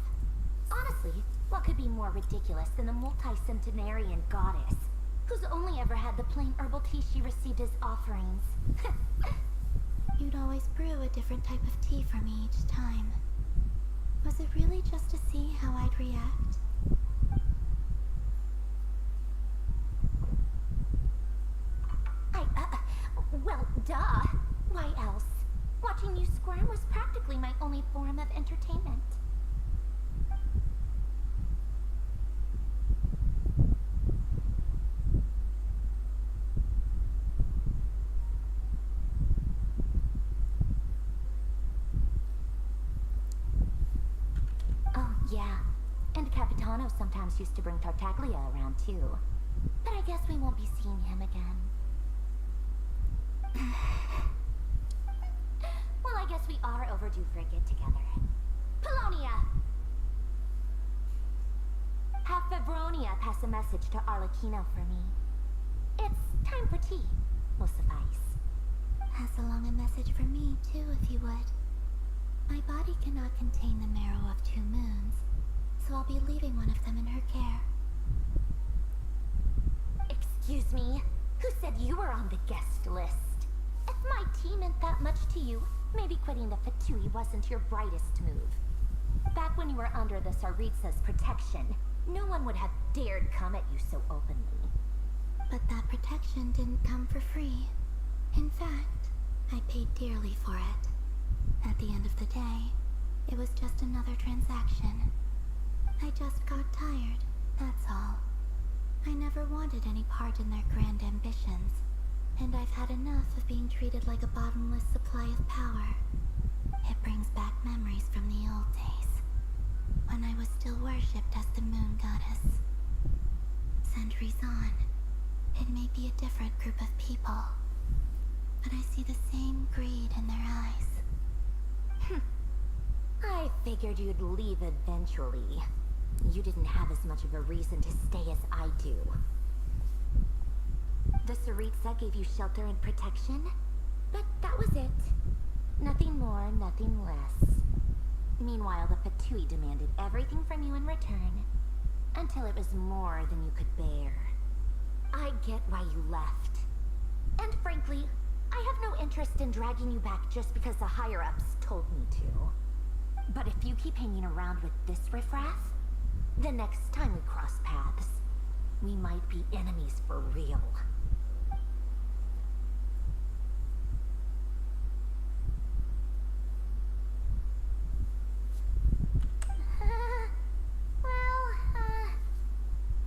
Honestly, what could be more ridiculous than a multi-centenarian goddess who's only ever had the plain herbal tea she received as offerings? You'd always brew a different type of tea for me each time. Was it really just to see how I'd react? Well, duh. Why else? Watching you squirm was practically my only form of entertainment. Oh, yeah. And Capitano sometimes used to bring Tartaglia around, too. But I guess we won't be seeing him again. Well, I guess we are overdue for a get-together. Polonia! Have Fevronia pass a message to Arlecchino for me. It's time for tea. Will suffice. Pass along a message for me, too, if you would. My body cannot contain the marrow of 2 moons, so I'll be leaving one of them in her care. Excuse me? Who said you were on the guest list? If my tea meant that much to you, maybe quitting the Fatui wasn't your brightest move. Back when you were under the Tsaritsa's protection, no one would have dared come at you so openly. But that protection didn't come for free. In fact, I paid dearly for it. At the end of the day, it was just another transaction. I just got tired, that's all. I never wanted any part in their grand ambitions, and I've had enough of being treated like a bottomless supply of power. It brings back memories from the old days, when I was still worshipped as the moon goddess. Centuries on, it may be a different group of people, but I see the same greed in their eyes. I figured you'd leave eventually. You didn't have as much of a reason to stay as I do. The Saritsa gave you shelter and protection, but that was it. Nothing more, nothing less. Meanwhile, the Fatui demanded everything from you in return, until it was more than you could bear. I get why you left. And frankly, I have no interest in dragging you back just because the higher-ups told me to. But if you keep hanging around with this riffraff, the next time we cross paths, we might be enemies for real.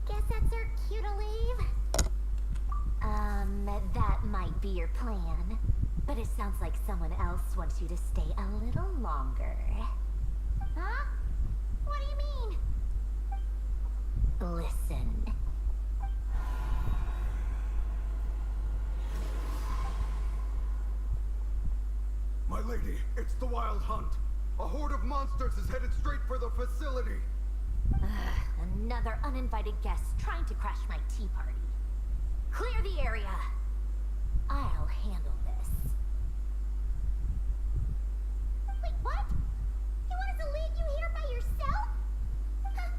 Guess that's our cue to leave. That might be your plan, but it sounds like someone else wants you to stay a little longer. Huh? What do you mean? Listen. My lady, it's the Wild Hunt. A horde of monsters is headed straight for the facility. Another uninvited guest trying to crash my tea party. Clear the area. I'll handle this. Wait, what? You want us to leave you here by yourself? Huh,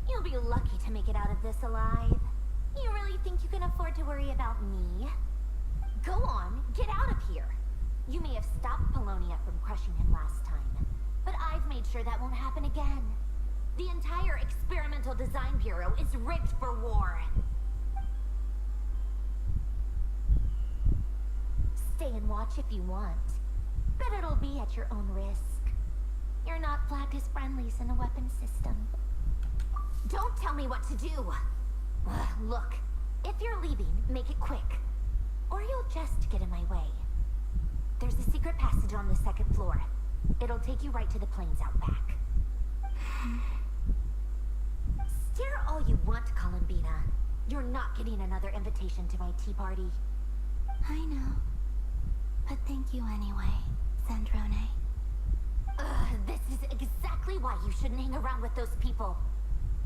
you'll be lucky to make it out of this alive. You really think you can afford to worry about me? Go on, get out of here. You may have stopped Polonia from crushing him last time, but I've made sure that won't happen again. The entire Experimental Design Bureau is rigged for war. Stay and watch if you want, but it'll be at your own risk. You're not flagged as friendlies in the weapon system. Don't tell me what to do! Look, if you're leaving, make it quick, or you'll just get in my way. There's a secret passage on the second floor. It'll take you right to the plains out back. Stare all you want, Columbina. You're not getting another invitation to my tea party. I know. But thank you anyway, Sandrone. This is exactly why you shouldn't hang around with those people.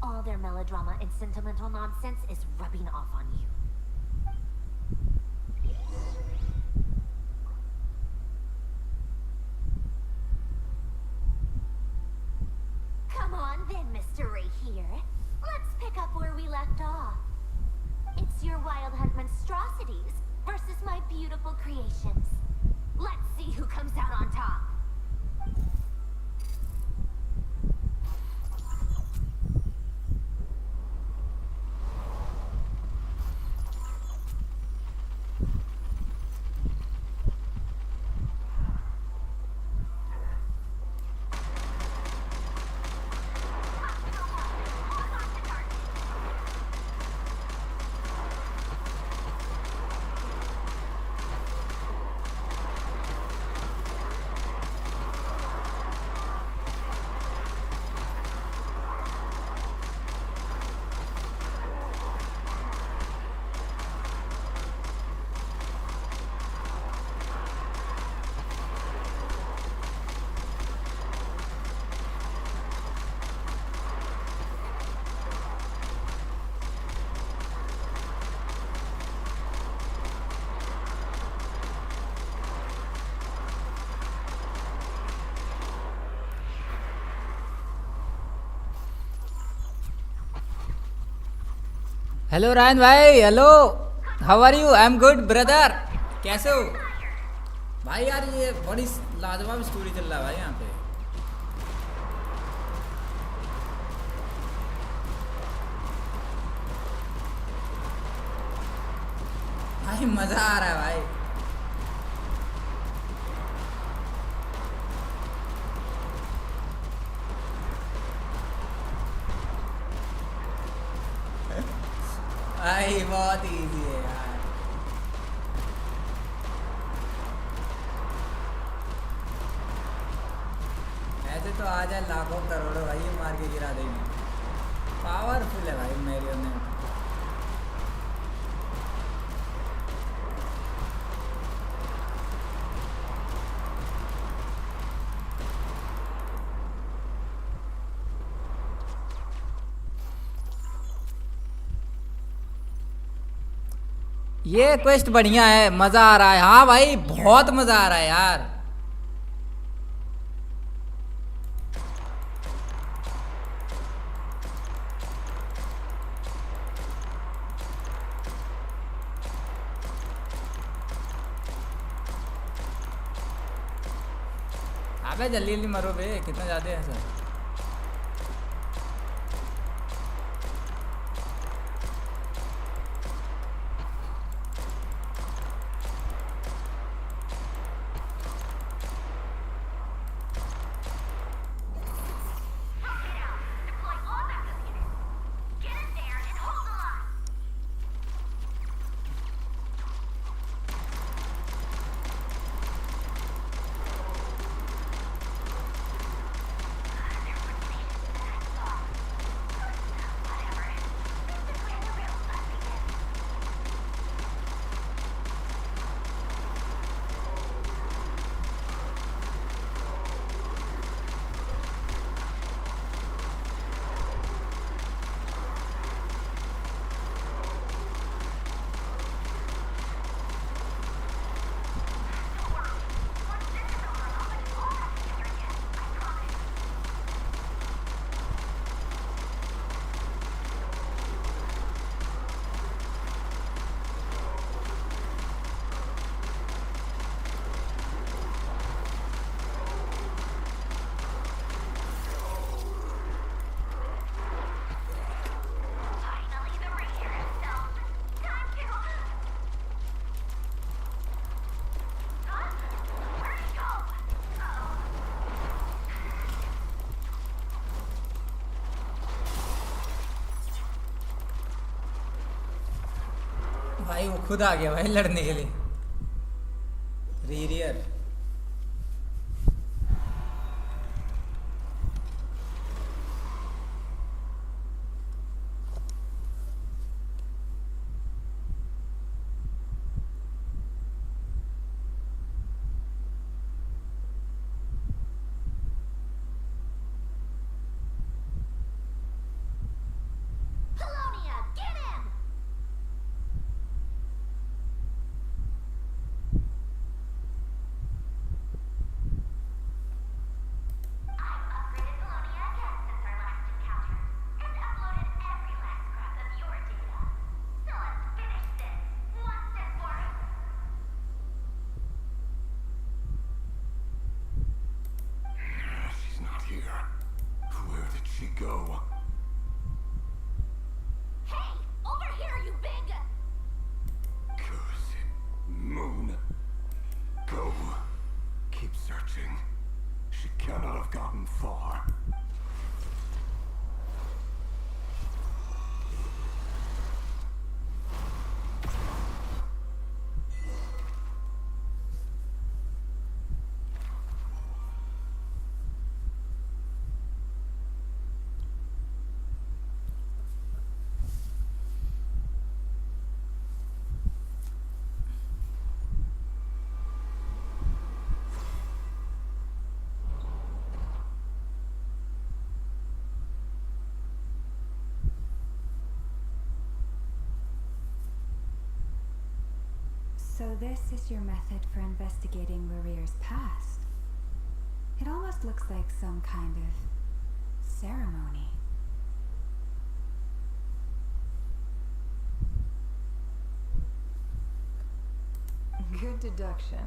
All their melodrama and sentimental nonsense is rubbing off on you. Come on then, Mr. Ray here. Let's pick up where we left off. It's your Wild Hunt monstrosities versus my beautiful creations. Let's see who comes out on top. Hello Ryan भाई, hello, how are you? I am good brother, कैसे हो भाई? यार ये बड़ी लाजवाब story चल रहा है भाई यहाँ पे। भाई मज़ा आ रहा है भाई। भाई बहुत इजी है यार। ऐसे तो आ जाए लाखों करोड़ों भाई, ये मार के गिरा देंगे। पावरफुल है भाई मेरे में। ये क्वेस्ट बढ़िया है, मजा आ रहा है। हाँ भाई बहुत मजा आ रहा है यार। अबे जल्दी जल्दी मरो बे, कितना ज्यादा है सर। भाई वो खुद आ गया भाई लड़ने के लिए। रीरियर Polonia, get him! I've upgraded Polonia again since our last encounter, and uploaded every last scrap of your data. So let's finish this once and for all. She's not here. Where did she go? Hey, over here, you big! Curse it. Moon. Go. Keep searching. She cannot have gotten far. So this is your method for investigating Warrior's past. It almost looks like some kind of ceremony. Good deduction.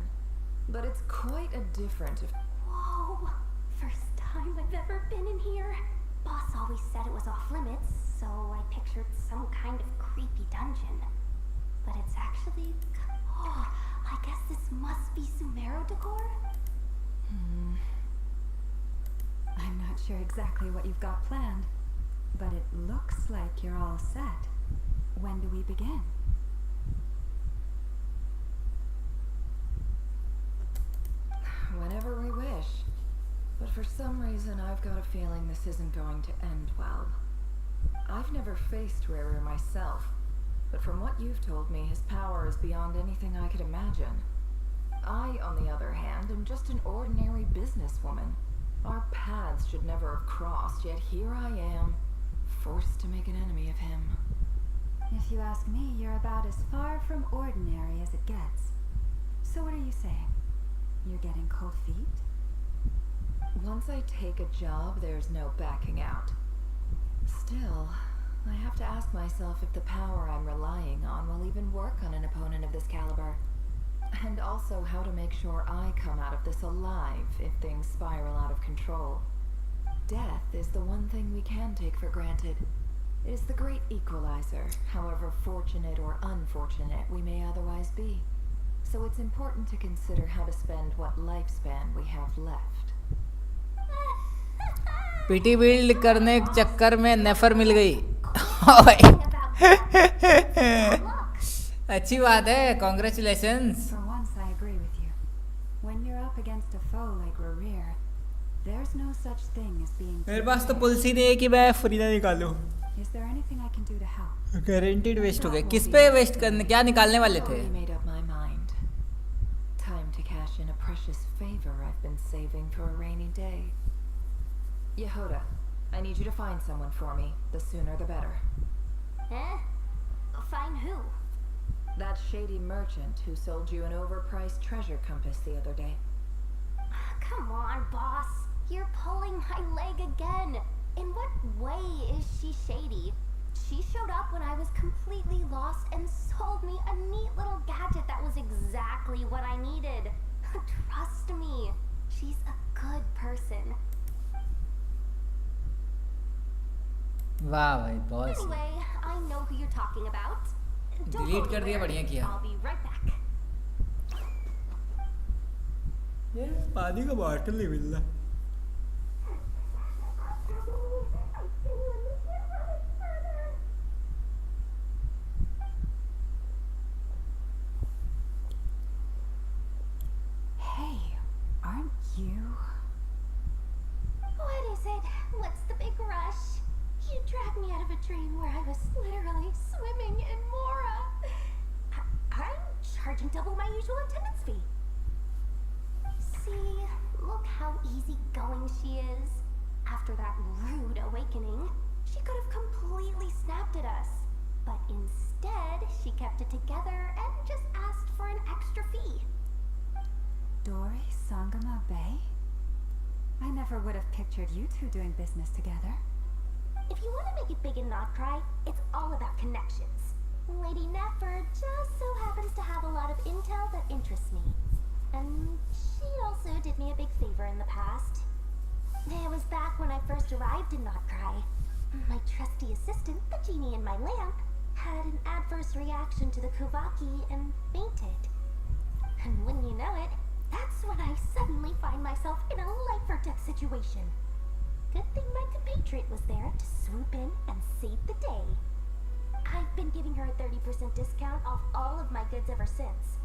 But it's quite a different... Whoa! First time I've ever been in here. Boss always said it was off limits, so I pictured some kind of creepy dungeon. But it's actually... Oh, I guess this must be Sumero decor? I'm not sure exactly what you've got planned, but it looks like you're all set. When do we begin? Whenever we wish. But for some reason, I've got a feeling this isn't going to end well. I've never faced Rarer myself, but from what you've told me, his power is beyond anything I could imagine. I, on the other hand, am just an ordinary businesswoman. Our paths should never have crossed, yet here I am, forced to make an enemy of him. If you ask me, you're about as far from ordinary as it gets. So what are you saying? You're getting cold feet? Once I take a job, there's no backing out. Still, I have to ask myself if the power I'm relying on will even work on an opponent of this caliber. And also how to make sure I come out of this alive if things spiral out of control. Death is the one thing we can take for granted. It is the great equalizer, however fortunate or unfortunate we may otherwise be. So it's important to consider how to spend what lifespan we have left. PT build करने के चक्कर में नेफर मिल गई। अच्छी बात है, congratulations. For once, I agree with you. When you're up against a foe like Rerir, there's no such thing as being. मेरे पास तो पुलसी नहीं है कि मैं फरीदा निकालूं। Is there anything I can do to help? Guaranteed waste हो गए। किस पे वेस्ट करने, क्या निकालने वाले थे? Made up my mind. Time to cash in a precious favor I've been saving for a rainy day. Yehoda, I need you to find someone for me. The sooner the better. Find who? That shady merchant who sold you an overpriced treasure compass the other day. Come on, boss. You're pulling my leg again. In what way is she shady? She showed up when I was completely lost and sold me a neat little gadget that was exactly what I needed. Trust me, she's a good person. वाह भाई, बहुत Anyway, I know who you're talking about. Don't delete go कर दिया, anywhere. बढ़िया किया। I'll be right back. ये पानी का बॉटल नहीं मिल रहा। Hey, aren't you? What is it? What's the big rush? You dragged me out of a dream where I was literally swimming in Mora. I'm charging double my usual attendance fee. See, look how easygoing she is. After that rude awakening, she could have completely snapped at us. But instead, she kept it together and just asked for an extra fee. Dori Sangama Bay? I never would have pictured you two doing business together. If you want to make it big and not cry, it's all about connections. Lady Nefer just so happens to have a lot of intel that interests me. And she also did me a big favor in the past. It was back when I first arrived in Not Cry. My trusty assistant, the genie in my lamp, had an adverse reaction to the Kuvaki and fainted. And wouldn't you know it, that's when I suddenly find myself in a life-or-death situation. Good thing my compatriot was there to swoop in and save the day. I've been giving her a 30% discount off all of my goods ever since.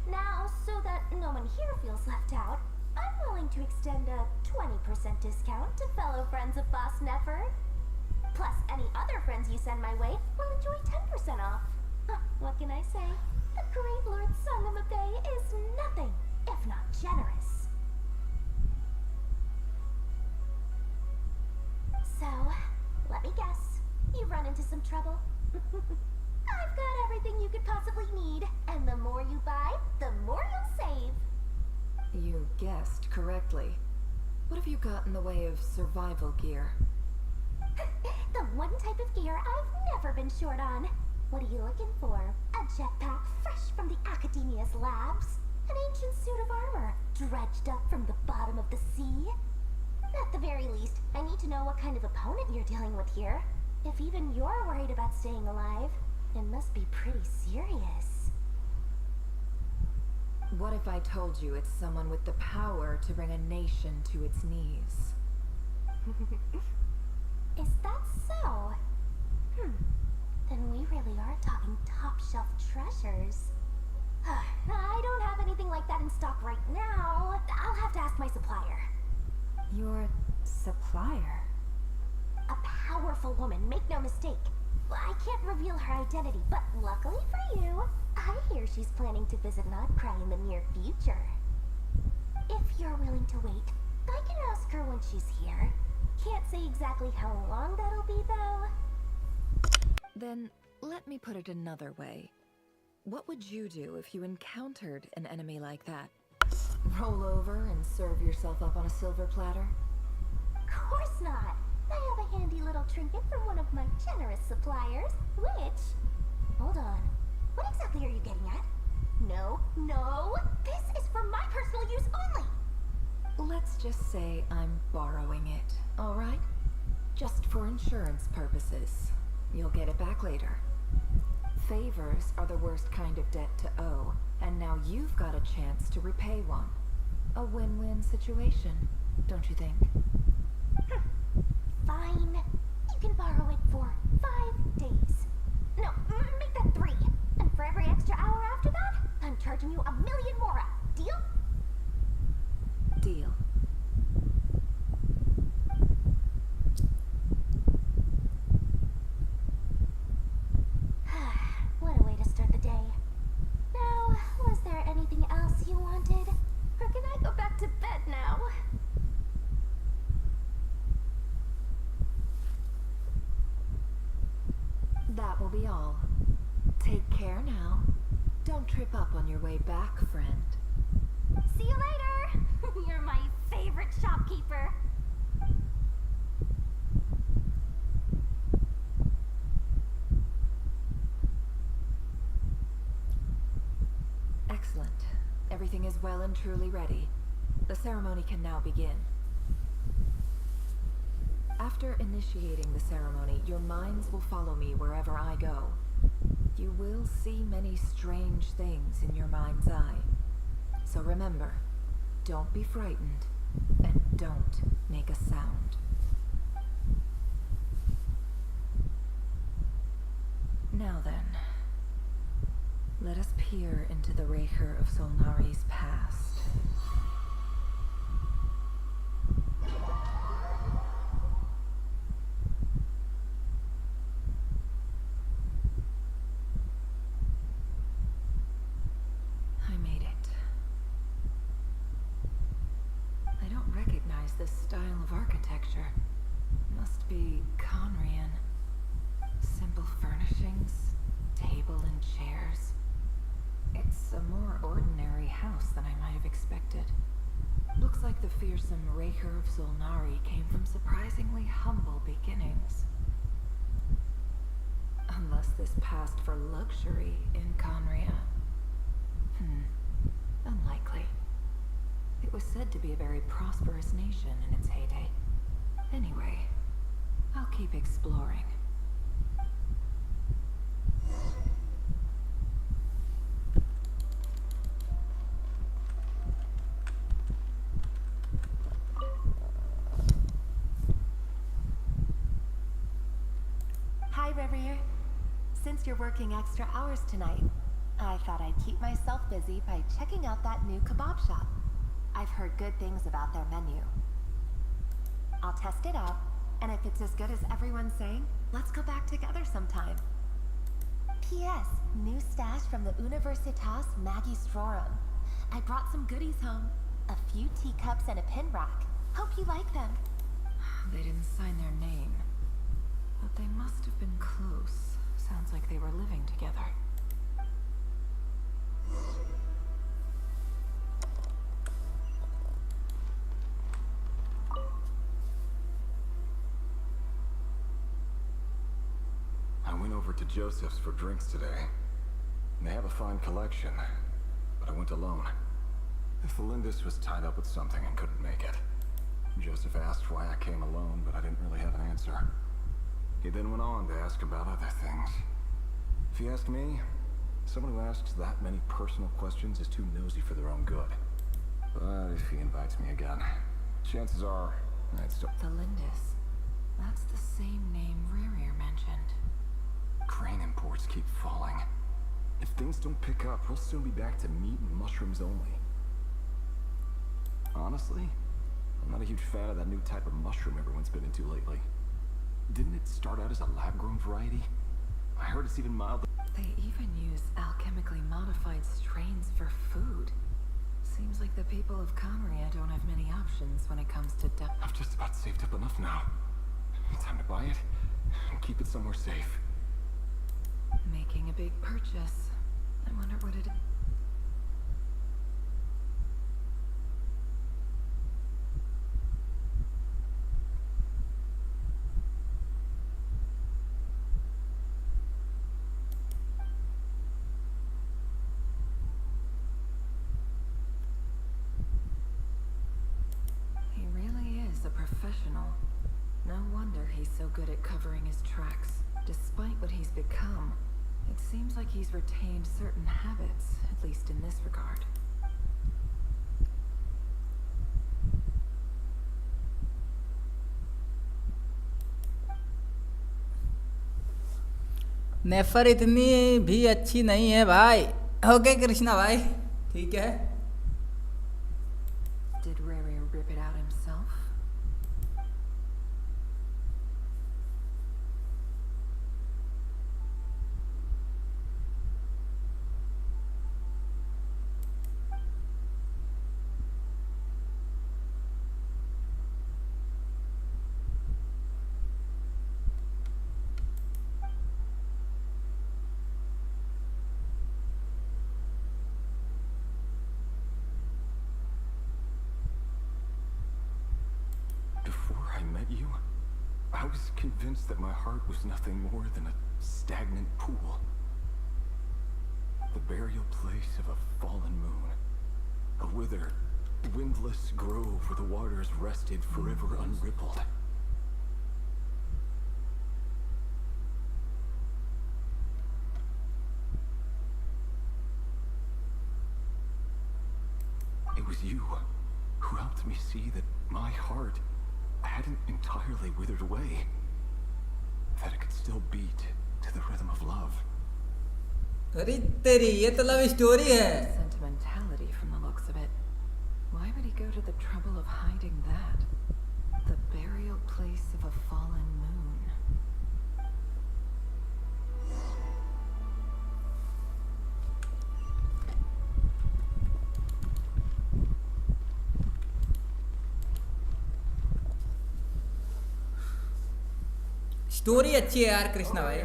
Now, so that no one here feels left out, I'm willing to extend a 20% discount to fellow friends of Boss Nefer. Plus, any other friends you send my way will enjoy 10% off. What can I say? The great Lord Sangama Bay is nothing if not generous. So, let me guess. You've run into some trouble. I've got everything you could possibly need, and the more you buy, the more you'll save. You guessed correctly. What have you got in the way of survival gear? The one type of gear I've never been short on. What are you looking for? A jetpack fresh from the Academia's labs? An ancient suit of armor dredged up from the bottom of the sea? At the very least, I need to know what kind of opponent you're dealing with here. If even you're worried about staying alive, it must be pretty serious. What if I told you it's someone with the power to bring a nation to its knees? Is that so? Then we really are talking top-shelf treasures. I don't have anything like that in stock right now. I'll have to ask my supplier. Your supplier? A powerful woman, make no mistake. I can't reveal her identity, but luckily for you, I hear she's planning to visit Not Cry in the near future. If you're willing to wait, I can ask her when she's here. Can't say exactly how long that'll be, though. Then Let me put it another way. What would you do if you encountered an enemy like that? Roll over and serve yourself up on a silver platter? Of course not. I have a handy little trinket from one of my generous suppliers, which... Hold on. What exactly are you getting at? No, no! This is for my personal use only! Let's just say I'm borrowing it, all right? Just for insurance purposes. You'll get it back later. Favors are the worst kind of debt to owe, and now you've got a chance to repay one. A win-win situation, don't you think? Fine. You can borrow it for 5 days. No, make that 3. And for every extra hour after that, I'm charging you 1,000,000 more. Deal? Deal. What a way to start the day. Now, was there anything else you wanted? Or can I go back to bed now? That will be all. Take care now. Don't trip up on your way back, friend. See you later! You're my favorite shopkeeper. Excellent. Everything is well and truly ready. The ceremony can now begin. After initiating the ceremony, your minds will follow me wherever I go. You will see many strange things in your mind's eye. So remember, don't be frightened, and don't make a sound. Now then, let us peer into the Raker of Solnari's past. I made it. I don't recognize this style of architecture. Must be Conrian. Simple furnishings, table and chairs. It's a more ordinary house than I might have expected. Looks like the fearsome Raker of Solnari came from surprisingly humble beginnings. Unless this passed for luxury in Conria. Unlikely. It was said to be a very prosperous nation in its heyday. Anyway, I'll keep exploring. Hi, Reverie. Since you're working extra hours tonight, I thought I'd keep myself busy by checking out that new kebab shop. I've heard good things about their menu. I'll test it out, and if it's as good as everyone's saying, let's go back together sometime. P.S. New stash from the Universitas Magistrorum. I brought some goodies home. A few teacups and a pin rack. Hope you like them. They didn't sign their name, but they must have been close. Sounds like they were living together. I went over to Joseph's for drinks today. They have a fine collection, but I went alone. Felindus was tied up with something and couldn't make it. Joseph asked why I came alone, but I didn't really have an answer. He then went on to ask about other things. If you ask me, someone who asks that many personal questions is too nosy for their own good. But if he invites me again, chances are I'd still... Felindus. That's the same name Rerir mentioned. Crane imports keep falling. If things don't pick up, we'll soon be back to meat and mushrooms only. Honestly, I'm not a huge fan of that new type of mushroom everyone's been into lately. Didn't it start out as a lab-grown variety? I heard it's even mild. They even use alchemically modified strains for food. Seems like the people of Conria don't have many options when it comes to I've just about saved up enough now. Time to buy it and keep it somewhere safe. Making a big purchase. I wonder what it is. He really is a professional. No wonder he's so good at covering his tracks. Despite what he's become, it seems like he's retained certain habits, at least in this regard. नेफर इतनी भी अच्छी नहीं है भाई. Okay Krishna भाई, ठीक है. Did Rere rip it out himself? Before I met you, I was convinced that my heart was nothing more than a stagnant pool. The burial place of a fallen moon. A withered, windless grove where the waters rested forever unrippled. It was you who helped me see that my heart hadn't entirely withered away. That it could still beat to the rhythm of love. अरे तेरी ये तो love story है. Sentimentality from the looks of it. Why would he go to the trouble of hiding that? The burial place of a fallen moon. Story अच्छी है यार कृष्णा भाई.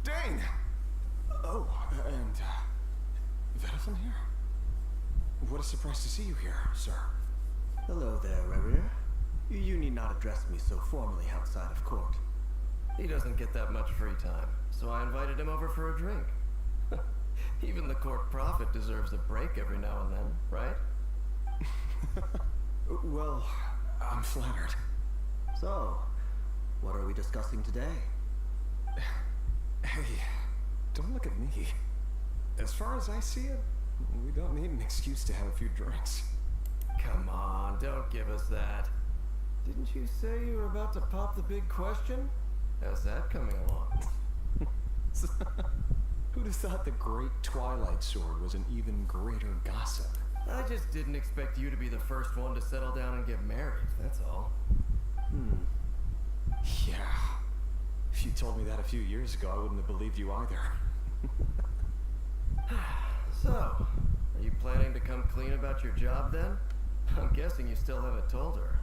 Dane! Oh, and Vedafin here? What a surprise to see you here, sir. Hello there, Revere. You need not address me so formally outside of court. He doesn't get that much free time, so I invited him over for a drink. Even the court prophet deserves a break every now and then, right? Well, I'm flattered. So, what are we discussing today? Hey, don't look at me. As far as I see it, we don't need an excuse to have a few drinks. Come on, don't give us that. Didn't you say you were about to pop the big question? How's that coming along? Who'd have thought the great Twilight Sword was an even greater gossip? I just didn't expect you to be the first one to settle down and get married, that's all. Yeah. If you told me that a few years ago, I wouldn't have believed you either. So, are you planning to come clean about your job then? I'm guessing you still haven't told her.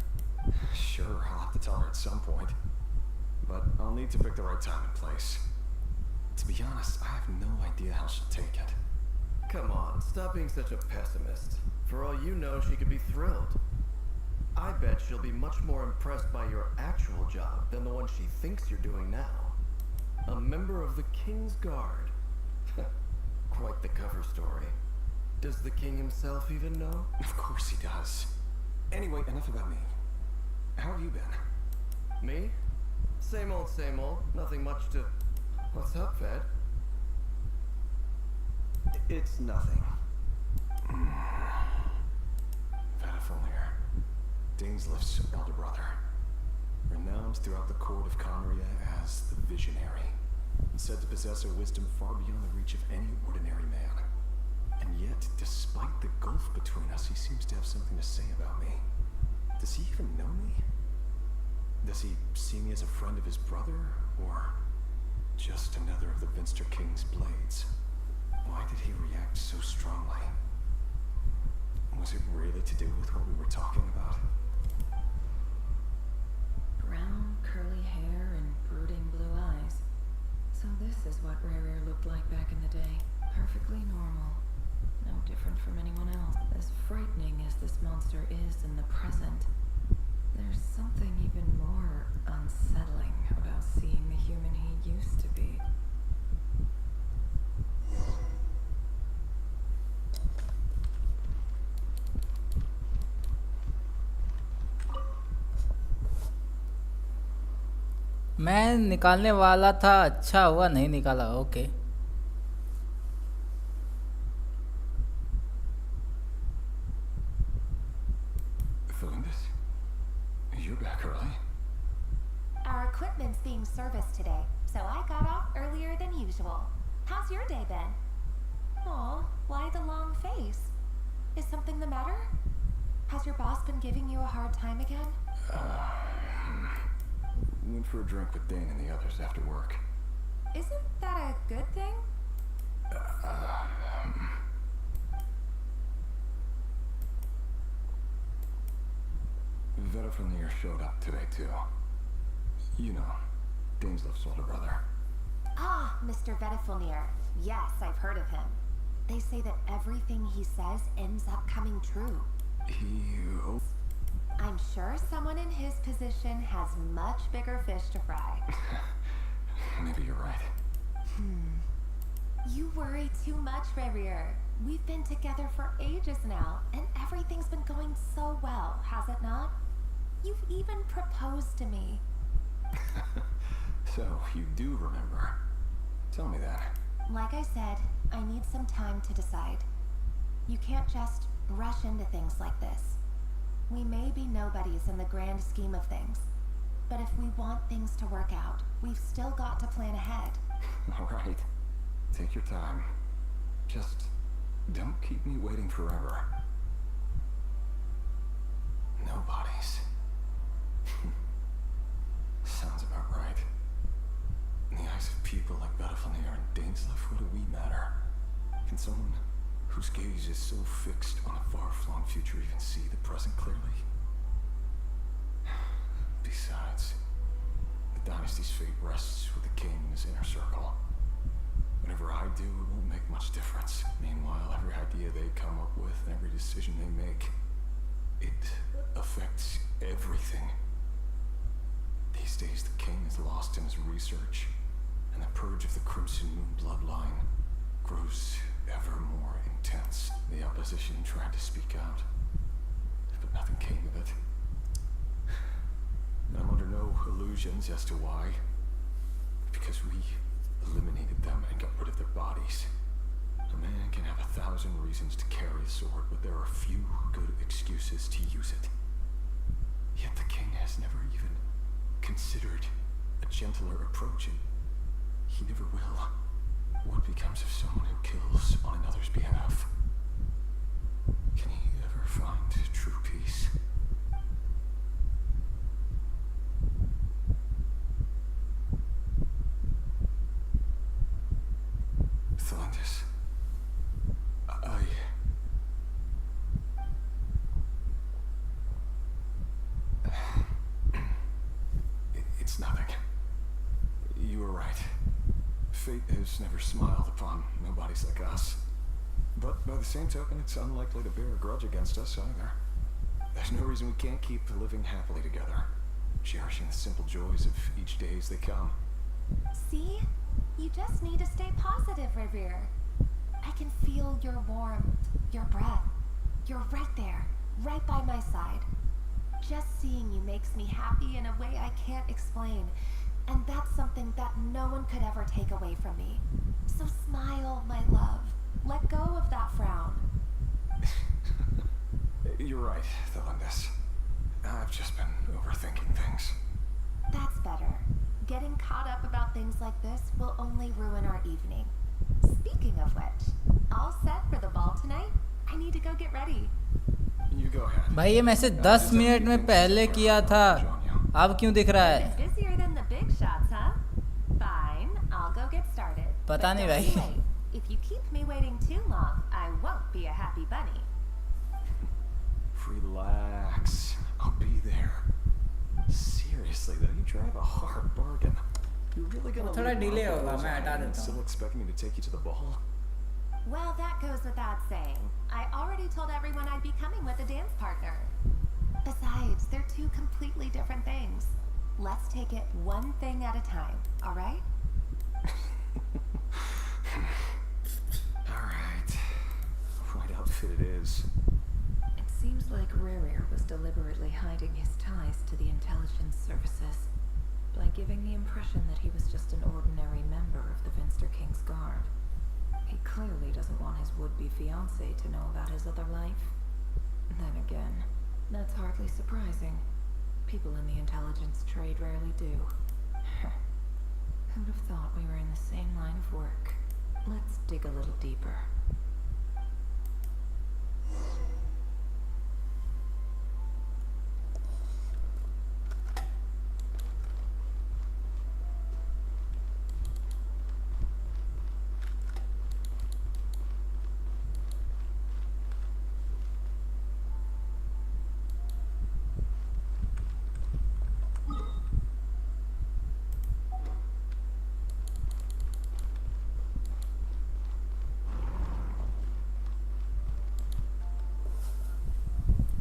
Sure, I'll have to tell her at some point. But I'll need to pick the right time and place. To be honest, I have no idea how she'll take it. Come on, stop being such a pessimist. For all you know, she could be thrilled. I bet she'll be much more impressed by your actual job than the one she thinks you're doing now. A member of the King's Guard. Quite the cover story. Does the king himself even know? Of course he does. Anyway, enough about me. How have you been? Me? Same old, same old. Nothing much to... What's up, Fed? It's nothing. Vedafin here. Dainslift's elder brother. Renowned throughout the court of Conria as the Visionary. And said to possess a wisdom far beyond the reach of any ordinary man. And yet, despite the gulf between us, he seems to have something to say about me. Does he even know me? Does he see me as a friend of his brother? Or just another of the Vinster King's blades? Why did he react so strongly? Was it really to do with what we were talking about? Brown, curly hair and brooding मैं निकालने वाला था, अच्छा हुआ नहीं निकाला. Okay. Felindus, you're back early. Our equipment's being serviced today, so I got off earlier than usual. How's your day been? Aw, why the long face? Is something the matter? Has your boss been giving you a hard time again? Went for a drink with Dane and the others after work. Isn't that a good thing? Vedafamir showed up today too. You know, Dane's older brother. Ah, Mr. Vedafilnir. Yes, I've heard of him. They say that everything he says ends up coming true. I'm sure someone in his position has much bigger fish to fry. Maybe you're right. You worry too much, Revier. We've been together for ages now, and everything's been going so well, has it not? You've even proposed to me. So, you do remember. Tell me that. Like I said, I need some time to decide. You can't just rush into things like this. We may be nobodies in the grand scheme of things, but if we want things to work out, we've still got to plan ahead. Alright. Take your time. Just don't keep me waiting forever. Nobodies. Sounds about right. In the eyes of people like Vedafilnir and Dainsleif, what do we matter? Can someone whose gaze is so fixed on a far-flung future even see the present clearly? Besides, the dynasty's fate rests with the king's inner circle. Whatever I do, it won't make much difference. Meanwhile, every idea they come up with and every decision they make, it affects everything. These days, the king is lost in his research, and the purge of the Crimson Moon bloodline grows ever more intense. The opposition tried to speak out, but nothing came of it. I'm under no illusions as to why. Because we eliminated them and got rid of their bodies. A man can have 1,000 reasons to carry a sword, but there are few good excuses to use it. Yet the king has never even considered a gentler approach, and he never will. What becomes of someone who kills on another's behalf? Can he ever find true peace? Thalindus, It's nothing. You were right. Fate has never smiled upon nobodies like us. But by the same token, it's unlikely to bear a grudge against us either. There's no reason we can't keep living happily together, cherishing the simple joys of each day as they come. See? You just need to stay positive, Revere. I can feel your warmth, your breath. You're right there, right by my side. Just seeing you makes me happy in a way I can't explain. And that's something that no one could ever take away from me. So smile, my love. Let go of that frown. You're right, Thalindus. I've just been overthinking things. That's better. Getting caught up about things like this will only ruin our evening. Speaking of which, all set for the ball tonight? I need to go get ready. You go ahead. भाई ये message 10 minute में पहले किया था, अब क्यों दिख रहा है? Busier than the big shots, huh? Fine, I'll go get started. पता नहीं But don't be भाई. late. If you keep me waiting too long, I won't be a happy bunny. Relax. I'll be there. Seriously though, you drive a hard bargain. You're really gonna थोड़ा leave delay Marco होगा, Rose मैं हटा hanging and देता still हूँ. expect me to take you to the ball? Well, that goes without saying. I already told everyone I'd be coming with a dance partner. Besides, they're two completely different things. Let's take it one thing at a time, alright? Alright. White outfit it is. It seems like Rerir was deliberately hiding his ties to the intelligence services by giving the impression that he was just an ordinary member of the Finster King's Guard. He clearly doesn't want his would-be fiancée to know about his other life. Then again, that's hardly surprising. People in the intelligence trade rarely do. Who'd have thought we were in the same line of work? Let's dig a little deeper.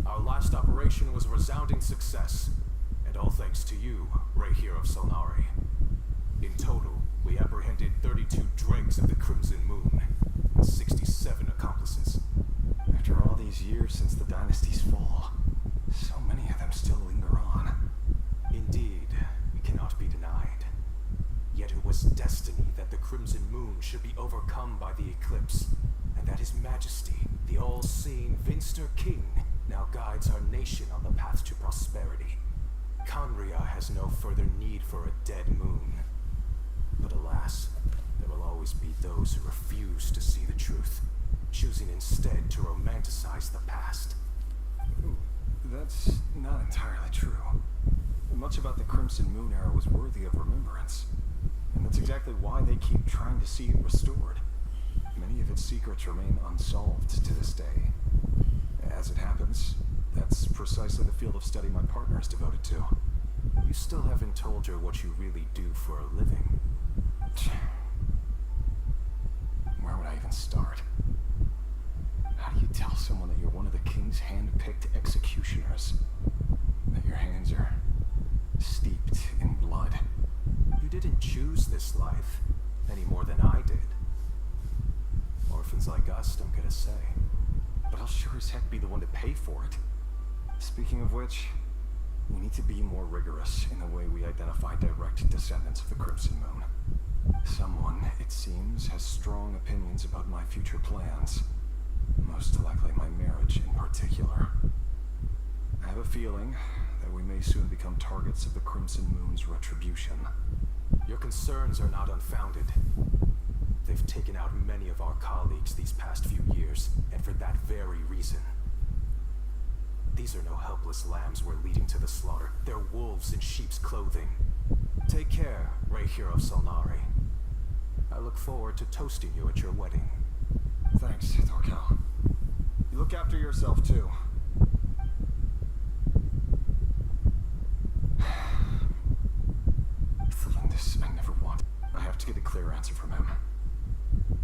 Our last operation was a resounding success, and all thanks to you, right here of Solnari. In total, we apprehended 32 dregs of the Crimson Moon, and 67 accomplices. After all these years since the dynasty's fall, so many of them still linger on. Indeed, we cannot be denied. Yet it was destiny that the Crimson Moon should be overcome by the eclipse, and that His Majesty, the all-seeing Finster King, now guides our nation on the path to prosperity. Conria has no further need for a dead moon. But alas, there will always be those who refuse to see the truth, choosing instead to romanticize the past. That's not entirely true. Much about the Crimson Moon era was worthy of remembrance, and that's exactly why they keep trying to see it restored. Many of its secrets remain unsolved to this day. As it happens, that's precisely the field of study my partner is devoted to. You still haven't told her what you really do for a living. Where would I even start? How do you tell someone that you're one of the king's hand-picked executioners? That your hands are steeped in blood? You didn't choose this life, any more than I did. Orphans like us don't get a say. But I'll sure as heck be the one to pay for it. Speaking of which, we need to be more rigorous in the way we identify direct descendants of the Crimson Moon. Someone, it seems, has strong opinions about my future plans. Most likely my marriage in particular. I have a feeling that we may soon become targets of the Crimson Moon's retribution. Your concerns are not unfounded. They've taken out many of our colleagues these past few years, and for that very reason. These are no helpless lambs we're leading to the slaughter. They're wolves in sheep's clothing. Take care, right here of Solnari. I look forward to toasting you at your wedding. Thanks, Torkel. You look after yourself, too. Thelindis, I never want. I have to get a clear answer from him.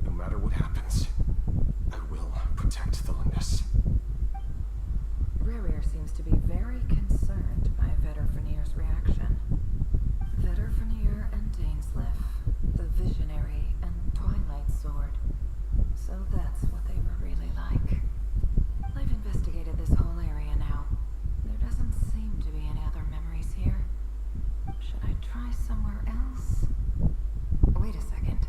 No matter what happens, I will protect Thelindis. Rerir seems to be very concerned by Vedderfanir's reaction. Vedderfanir and Dainsleif, the Visionary and Twilight Sword. So that's what they were really like. I've investigated this whole area now. There doesn't seem to be any other memories here. Should I try somewhere else? Wait a second.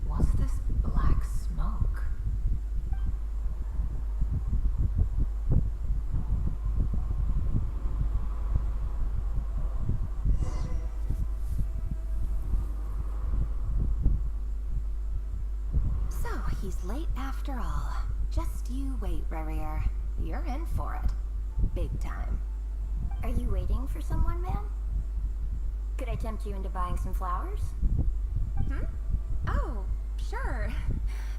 What's this black smoke? So, he's late after all. Just you wait, Rerir. You're in for it. Big time. Are you waiting for someone, man? Could I tempt you into buying some flowers? Oh, sure.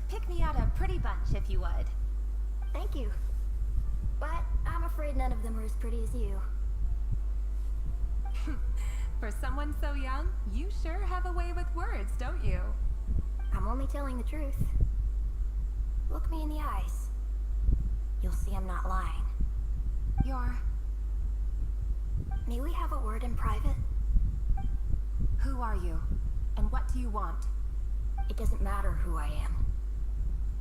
Pick me out a pretty bunch if you would. Thank you. But I'm afraid none of them are as pretty as you. For someone so young, you sure have a way with words, don't you? I'm only telling the truth. Look me in the eyes. You'll see I'm not lying. May we have a word in private? Who are you? And what do you want? It doesn't matter who I am.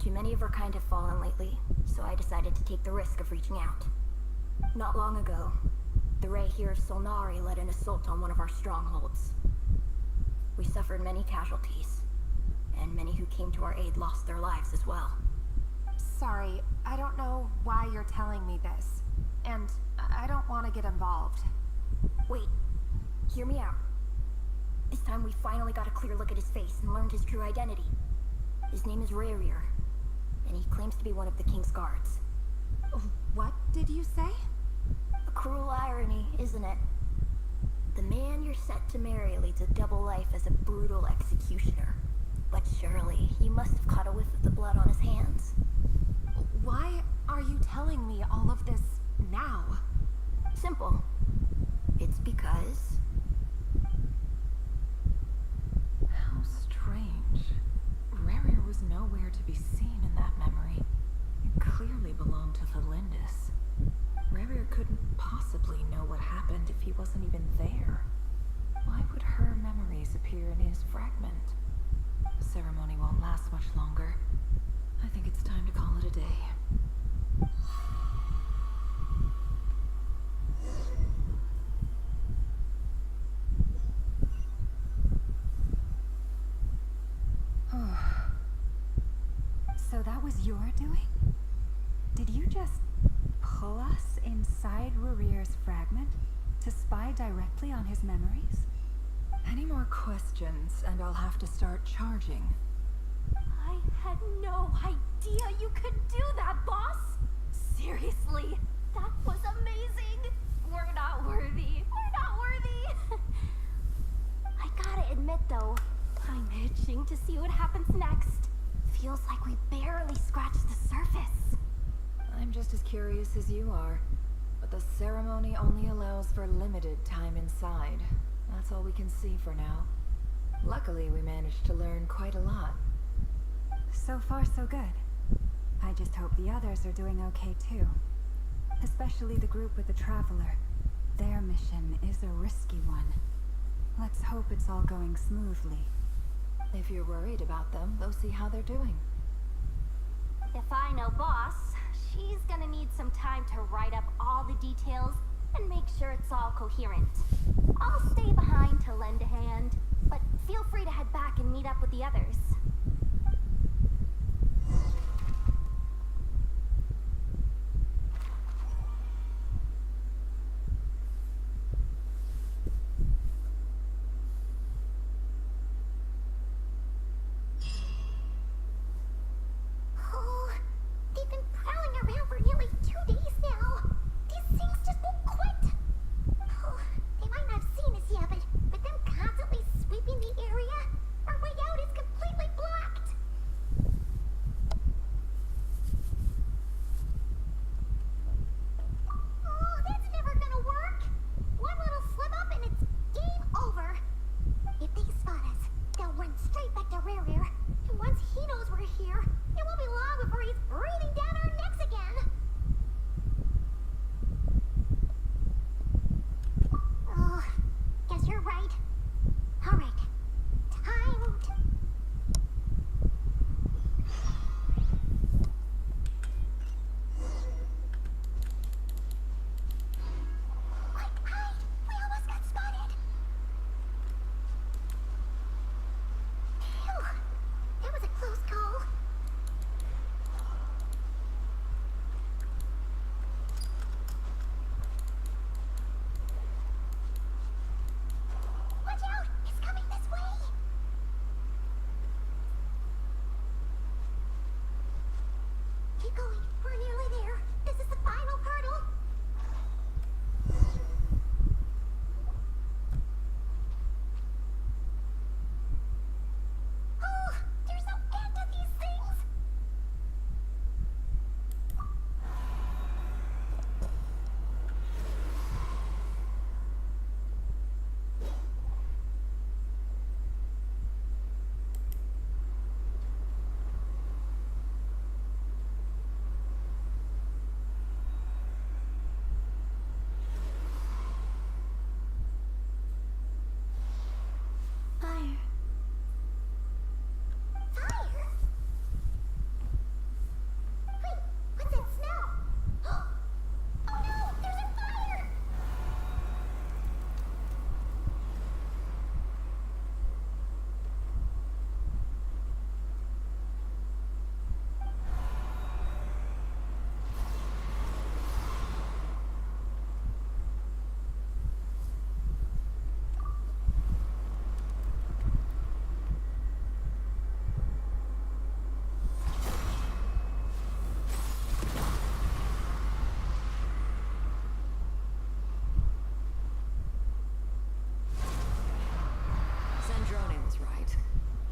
Too many of our kind have fallen lately, so I decided to take the risk of reaching out. Not long ago, The Ray here of Solnari led an assault on one of our strongholds. We suffered many casualties, and many who came to our aid lost their lives as well. Sorry, I don't know why you're telling me this. And I don't want to get involved. Wait, hear me out. This time we finally got a clear look at his face and learned his true identity. His name is Rarier, and he claims to be one of the King's guards. What did you say? A cruel irony, isn't it? The man you're set to marry leads a double life as a brutal executioner. But surely, you must have caught a whiff of the blood on his hands. Why are you telling me all of this now? Simple. It's because... How strange. Rarier was nowhere to be seen in that memory. It clearly belonged to Lindis. Rarier couldn't possibly know what happened if he wasn't even there. Why would her memories appear in his fragment? The ceremony won't last much longer. I think it's time to call it a day. So that was your doing? Did you just pull us inside Rarier's fragment to spy directly on his memories? Any more questions, and I'll have to start charging. I had no idea you could do that, boss! Seriously, that was amazing! We're not worthy! We're not worthy! I gotta admit though, I'm itching to see what happens next. Feels like we barely scratched the surface. I'm just as curious as you are, but the ceremony only allows for limited time inside. That's all we can see for now. Luckily, we managed to learn quite a lot. So far, so good. I just hope the others are doing okay too. Especially the group with the Traveler. Their mission is a risky one. Let's hope it's all going smoothly. If you're worried about them, they'll see how they're doing. If I know boss, she's gonna need some time to write up all the details and make sure it's all coherent. I'll stay behind to lend a hand, but feel free to head back and meet up with the others. Oh, they've been prowling around for nearly 2 days now. These things just won't quit. Oh, they might not have seen us yet, but them constantly sweeping the area, our way out is completely blocked. Oh, that's never gonna work. One little slip up and it's game over. If they spot us, they'll run straight back to Rarier. And once he knows we're here, it won't be long before he's breathing down our necks again. Oh, guess you're right. All right, time to... Quick, hide! We almost got spotted. Phew, that was a close call. Watch out! It's coming this way! Keep going. We're nearly there. This is the final hurdle. Oh, there's no end to these things!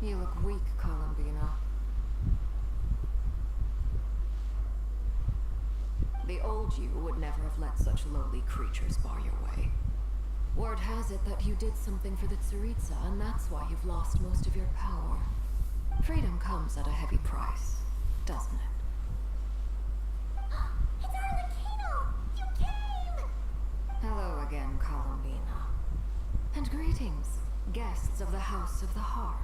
You look weak, Columbina. The old you would never have let such lowly creatures bar your way. Word has it that you did something for the Tsaritsa, and that's why you've lost most of your power. Freedom comes at a heavy price, doesn't it? It's Arlecchino! You came! Hello again, Columbina. And greetings, guests of the House of the Hearth.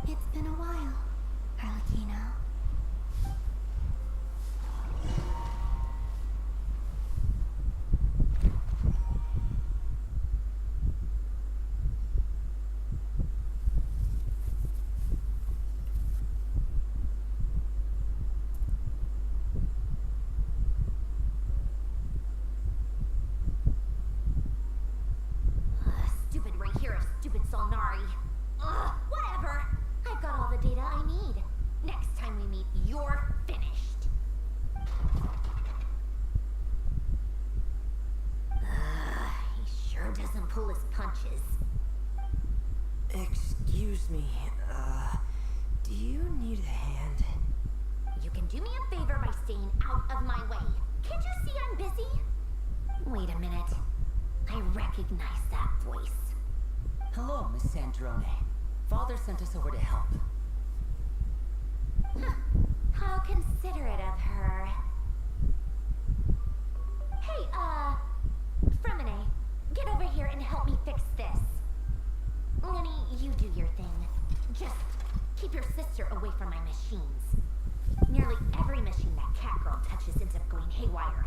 It's been a while, Arlecchino. Stupid right here, stupid Solnari. Ugh, whatever. I've got all the data I need. Next time we meet, you're finished. He sure doesn't pull his punches. Excuse me, do you need a hand? You can do me a favor by staying out of my way. Can't you see I'm busy? Wait a minute. I recognize that voice. Hello, Miss Sandrone. Father sent us over to help. How considerate of her. Hey, Fremine, get over here and help me fix this. Lenny, you do your thing. Just keep your sister away from my machines. Nearly every machine that cat girl touches ends up going haywire.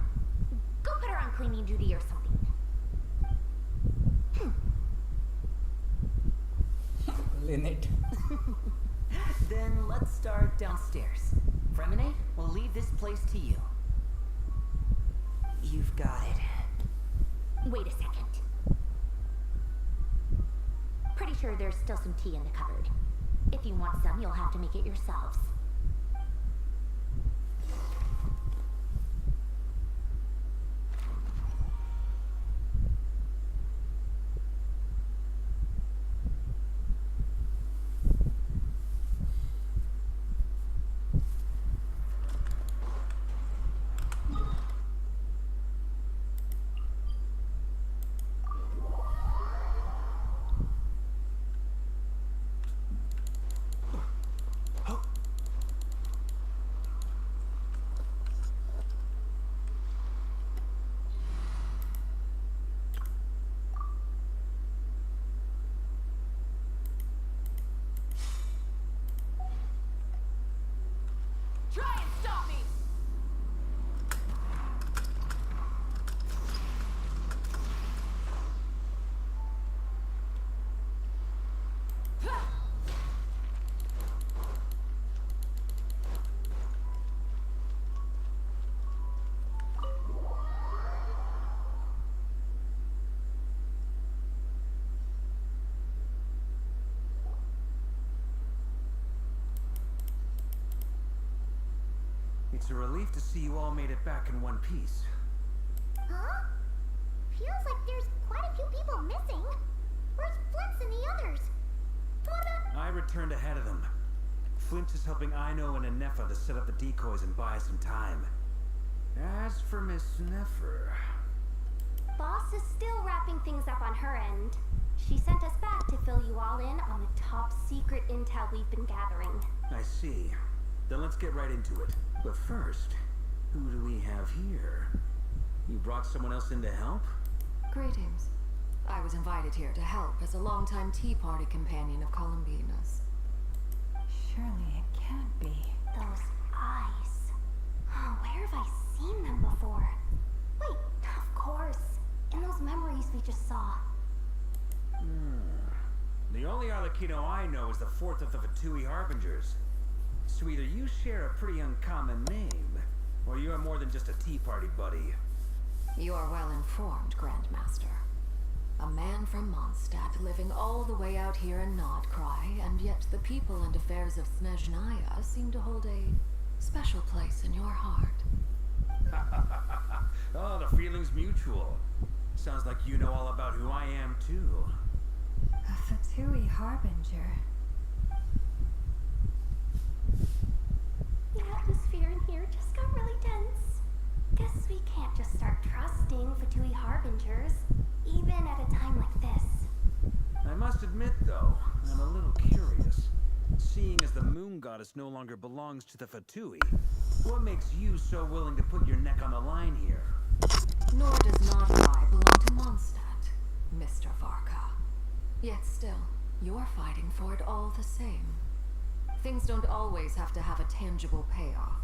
Go put her on cleaning duty or something. Lynette. Then let's start downstairs. Fremine, we'll leave this place to you. You've got it. Wait a second. Pretty sure there's still some tea in the cupboard. If you want some, you'll have to make it yourselves. Try and stop me! It's a relief to see you all made it back in one piece. Huh? Feels like there's quite a few people missing. Where's Flint's and the others? What about... I returned ahead of them. Flint is helping Ino and nefer to set up the decoys and buy some time. As for Miss Nefer... Boss is still wrapping things up on her end. She sent us back to fill you all in on the top secret intel we've been gathering. I see. Then let's get right into it. But first, who do we have here? You brought someone else in to help? Greetings. I was invited here to help as a longtime Tea Party companion of Columbina's. Surely it can't be. Those eyes. Oh, where have I seen them before? Wait, of course. In those memories we just saw. The only Arlecchino I know is the fourth of the Fatui Harbingers. So either you share a pretty uncommon name, or you are more than just a Tea Party buddy. You are well informed, Grandmaster. A man from Mondstadt living all the way out here in Krai, and yet the people and affairs of Snezhnaya seem to hold a special place in your heart. Oh, the feeling's mutual. Sounds like you know all about who I am, too. A Fatui Harbinger. guess we can't just start trusting Fatui Harbingers, even at a time like this. I must admit, though, I'm a little curious. Seeing as the moon goddess no longer belongs to the Fatui, what makes you so willing to put your neck on the line here? Nor does not I belong to Mondstadt, Mr. Varka. Yet still, you're fighting for it all the same. Things don't always have to have a tangible payoff.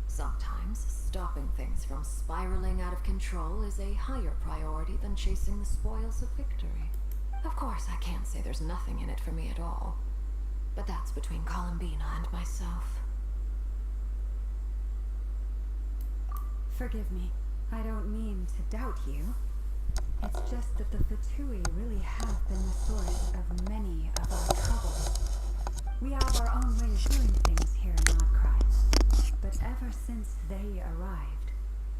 Sometimes, stopping things from spiraling out of control is a higher priority than chasing the spoils of victory. Of course, I can't say there's nothing in it for me at all. But that's between Columbina and myself. Forgive me. I don't mean to doubt you. It's just that the Fatui really have been the source of many of our troubles. We have our own way of doing things here in Krai. But ever since they arrived,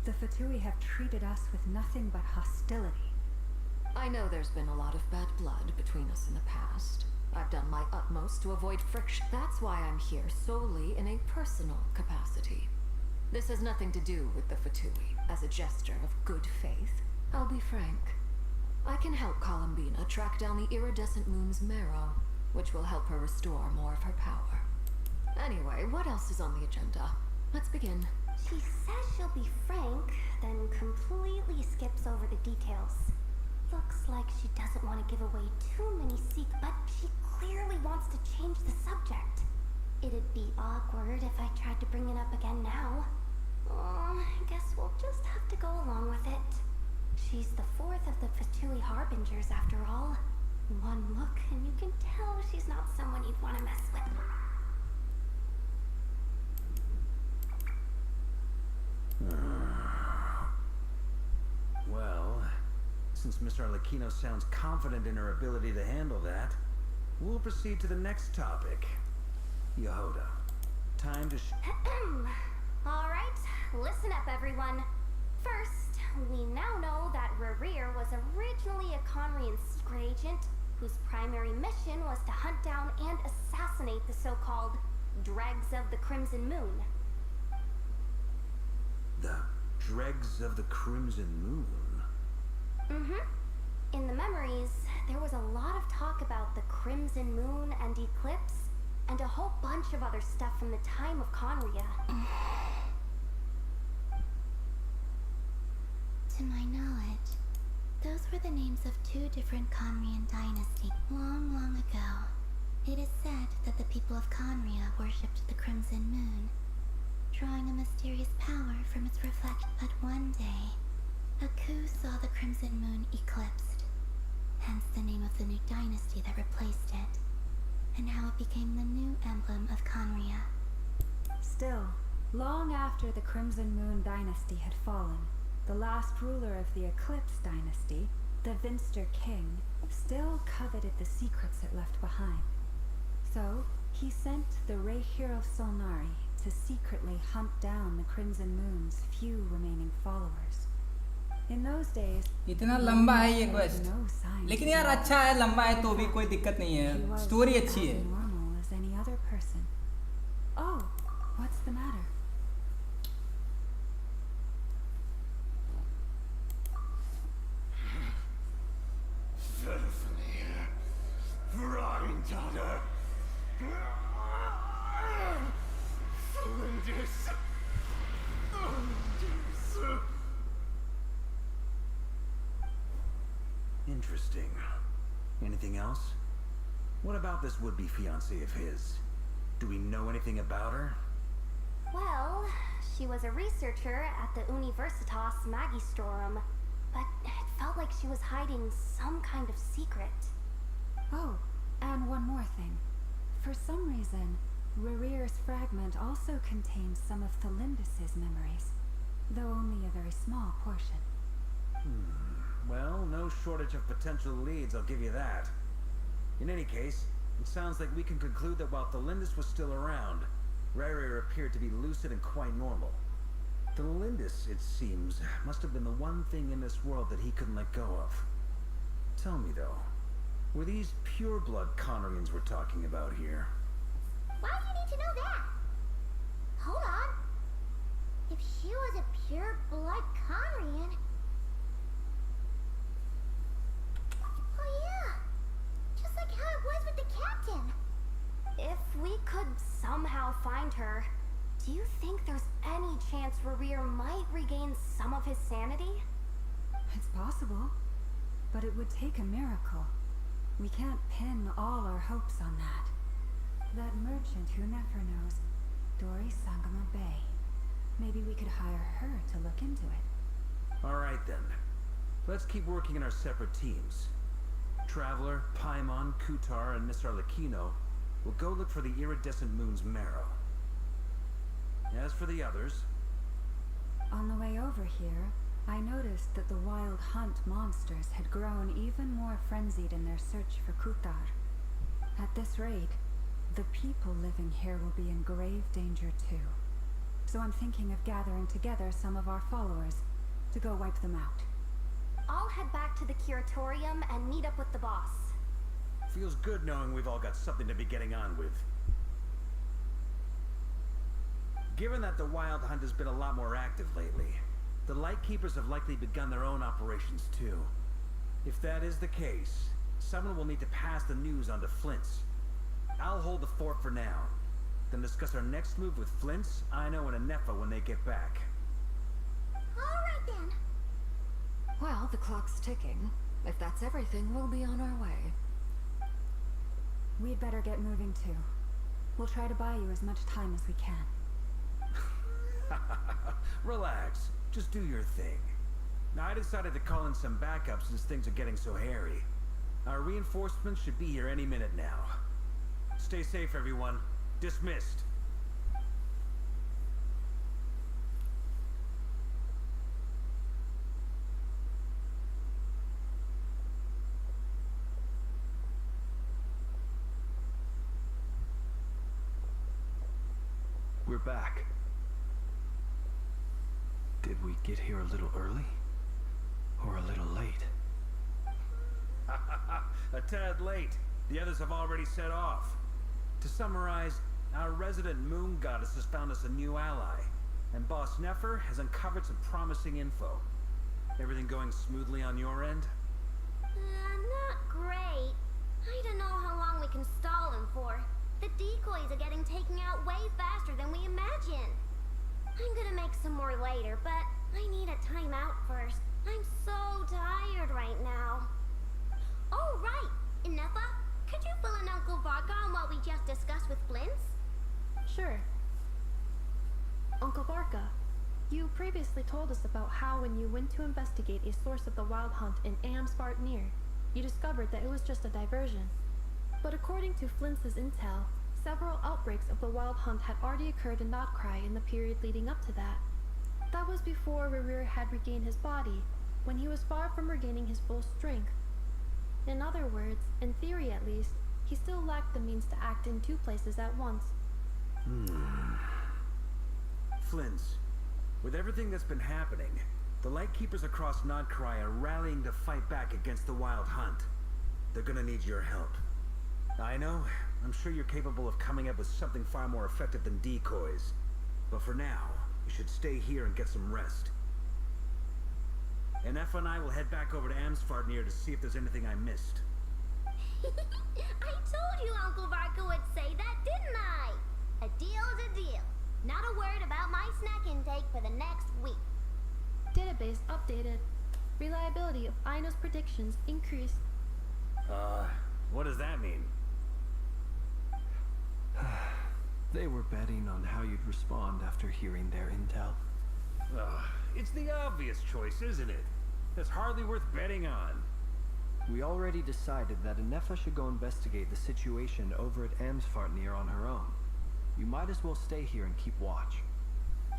the Fatui have treated us with nothing but hostility. I know there's been a lot of bad blood between us in the past. I've done my utmost to avoid friction. That's why I'm here solely in a personal capacity. This has nothing to do with the Fatui. As a gesture of good faith, I'll be frank. I can help Columbina track down the iridescent moon's marrow, which will help her restore more of her power. Anyway, what else is on the agenda? Let's begin. She says she'll be frank, then completely skips over the details. Looks like she doesn't want to give away too many secrets, but she clearly wants to change the subject. It'd be awkward if I tried to bring it up again now. I guess we'll just have to go along with it. She's the fourth of the Fatui Harbingers after all. One look and you can tell she's not someone you'd want to mess with. Well, since Miss Arlecchino sounds confident in her ability to handle that, we'll proceed to the next topic. Yehoda, time to Alright, listen up everyone. First, we now know that Rerir was originally a Conrian secret agent whose primary mission was to hunt down and assassinate the so-called Dregs of the Crimson Moon. The Dregs of the Crimson Moon? In the memories, there was a lot of talk about the Crimson Moon and Eclipse, and a whole bunch of other stuff from the time of Conria. To my knowledge, those were the names of two different Conrian dynasties. Long, long ago, it is said that the people of Conria worshipped the Crimson Moon, drawing a mysterious power from its reflection. But one day, a coup saw the Crimson Moon eclipsed, hence the name of the new dynasty that replaced it, and how it became the new emblem of Conria. Still, long after the Crimson Moon dynasty had fallen, the last ruler of the Eclipse dynasty, the Vinster king, still coveted the secrets it left behind. So, he sent the Rehir of Solnari to secretly hunt down the Crimson Moon's few remaining followers. In those days, इतना लंबा है ये no quest, signs लेकिन यार अच्छा है, लंबा है तो भी कोई दिक्कत नहीं है, स्टोरी अच्छी है. normal as any other person. Oh, what's the matter? Daughter. Interesting. Anything else? What about this would-be fiancée of his? Do we know anything about her? Well, she was a researcher at the Universitas Magistrorum, but it felt like she was hiding some kind of secret. Oh, and one more thing. For some reason, Rerir's fragment also contains some of Thelindis' memories, though only a very small portion. Well, no shortage of potential leads, I'll give you that. In any case, it sounds like we can conclude that while Thelindis was still around, Rerir appeared to be lucid and quite normal. Thelindis, it seems, must have been the one thing in this world that he couldn't let go of. Tell me though, were these pure-blood Conrians we're talking about here? Why do you need to know that? Hold on. If she was a pure blood Conrian. Oh yeah, just like how it was with the captain. If we could somehow find her, do you think there's any chance Rerir might regain some of his sanity? It's possible, but it would take a miracle. We can't pin all our hopes on that. That merchant who never knows, Dori Sangama Bay. Maybe we could hire her to look into it. Alright then. Let's keep working in our separate teams. Traveler, Paimon, Kutar, and Miss Arlecchino will go look for the iridescent moon's marrow. As for the others... On the way over here, I noticed that the wild hunt monsters had grown even more frenzied in their search for Kutar. At this rate, the people living here will be in grave danger too. So I'm thinking of gathering together some of our followers to go wipe them out. I'll head back to the curatorium and meet up with the boss. Feels good knowing we've all got something to be getting on with. Given that the Wild Hunt has been a lot more active lately, the Lightkeepers have likely begun their own operations too. If that is the case, someone will need to pass the news on to Flint's. I'll hold the fort for now, then discuss our next move with Flint's, Aino, and Nefer when they get back. Alright then. Well, the clock's ticking. If that's everything, we'll be on our way. We'd better get moving too. We'll try to buy you as much time as we can. Relax. Just do your thing. Now, I decided to call in some backup since things are getting so hairy. Our reinforcements should be here any minute now. Stay safe, everyone. Dismissed. We're back. Did we get here a little early? Or a little late? A tad late. The others have already set off. To summarize, our resident moon goddess has found us a new ally, and Boss Nefer has uncovered some promising info. Everything going smoothly on your end? Not great. I don't know how long we can stall him for. The decoys are getting taken out way faster than we imagined. I'm gonna make some more later, but I need a timeout first. I'm so tired right now. Oh, right! Nefa, could you fill in Uncle Varka on what we just discussed with Flint's? Sure. Uncle Barca, you previously told us about how when you went to investigate a source of the Wild Hunt in Amsbartnir, you discovered that it was just a diversion. But according to Flint's intel, several outbreaks of the Wild Hunt had already occurred in Notkrai in the period leading up to that. That was before Rerir had regained his body, when he was far from regaining his full strength. In other words, in theory at least, he still lacked the means to act in two places at once. Flint's, with everything that's been happening, the Lightkeepers across Notkrai are rallying to fight back against the Wild Hunt. They're gonna need your help. I know, I'm sure you're capable of coming up with something far more effective than decoys. But for now, you should stay here and get some rest. And Effa and I will head back over to Amsfartnir to see if there's anything I missed. I told you Uncle Varka would say that, didn't I? A deal is a deal. Not a word about my snack intake for the next week. Database updated. Reliability of Aino's predictions increased. What does that mean? They were betting on how you'd respond after hearing their intel. It's the obvious choice, isn't it? That's hardly worth betting on. We already decided that Nefa should go investigate the situation over at Amsfartnir on her own. You might as well stay here and keep watch.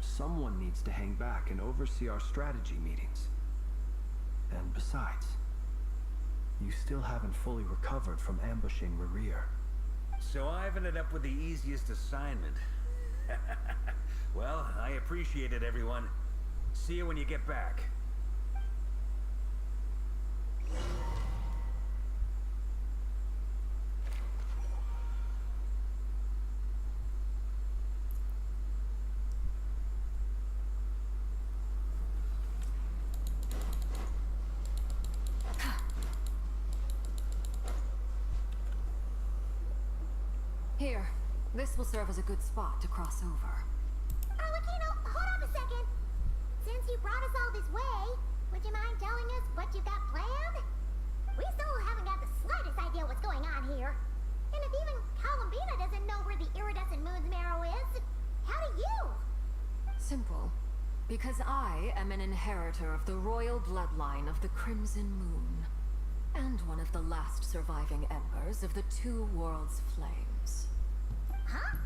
Someone needs to hang back and oversee our strategy meetings. And besides, you still haven't fully recovered from ambushing Rerir. So I've ended up with the easiest assignment. Well, I appreciate it, everyone. See you when you get back. Here, this will serve as a good spot to cross over. Arlecchino, hold on a second. Since you brought us all this way, would you mind telling us what you got planned? We still haven't got the slightest idea what's going on here. And if even Columbina doesn't know where the iridescent moon's marrow is, how do you? Simple. Because I am an inheritor of the royal bloodline of the Crimson Moon, and one of the last surviving embers of the Two Worlds Flames. Huh?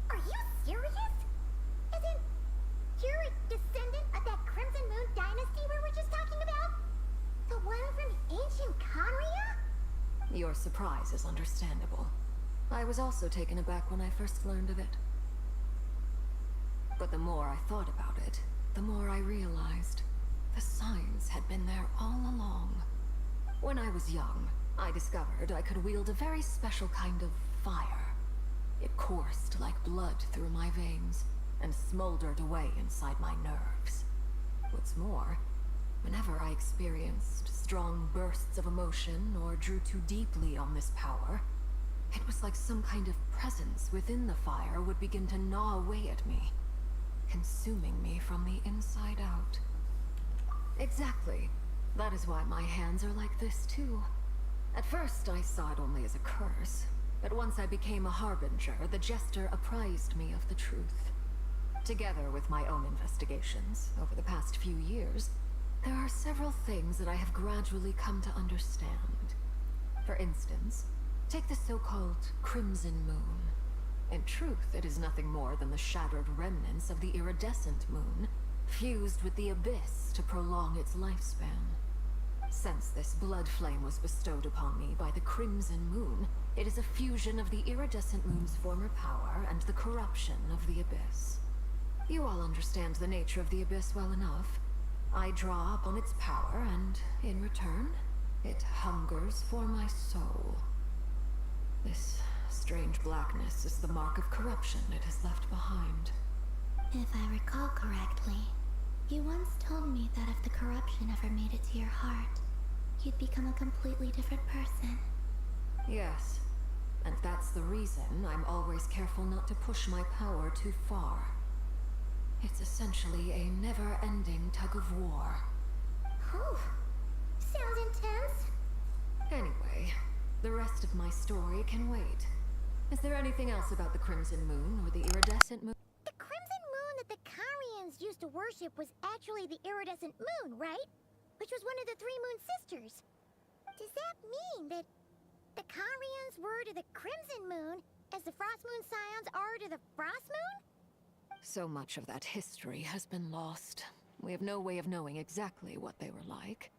Are you serious? As in, you're a descendant of that Crimson Moon dynasty we were just talking about? The one from ancient Conria? Your surprise is understandable. I was also taken aback when I first learned of it. But the more I thought about it, the more I realized the signs had been there all along. When I was young, I discovered I could wield a very special kind of fire. It coursed like blood through my veins and smoldered away inside my nerves. What's more, whenever I experienced strong bursts of emotion or drew too deeply on this power, it was like some kind of presence within the fire would begin to gnaw away at me, consuming me from the inside out. Exactly. That is why my hands are like this too. At first I saw it only as a curse, but once I became a harbinger, the jester apprised me of the truth. Together with my own investigations over the past few years, there are several things that I have gradually come to understand. For instance, take the so-called Crimson Moon. In truth, it is nothing more than the shattered remnants of the iridescent moon, fused with the abyss to prolong its lifespan. Since this blood flame was bestowed upon me by the Crimson Moon, it is a fusion of the iridescent moon's former power and the corruption of the abyss. You all understand the nature of the abyss well enough. I draw upon its power, and in return, it hungers for my soul. This strange blackness is the mark of corruption it has left behind. If I recall correctly, you once told me that if the corruption ever made it to your heart, you'd become a completely different person. Yes, and that's the reason I'm always careful not to push my power too far. It's essentially a never-ending tug of war. Oh, sounds intense. Anyway, the rest of my story can wait. Is there anything else about the Crimson Moon or the iridescent moon? The Crimson Moon that the Carians used to worship was actually the iridescent moon, right? Which was one of the three moon sisters. Does that mean that the Carians were to the Crimson Moon as the Frost Moon Scions are to the Frost Moon? So much of that history has been lost. We have no way of knowing exactly what they were like.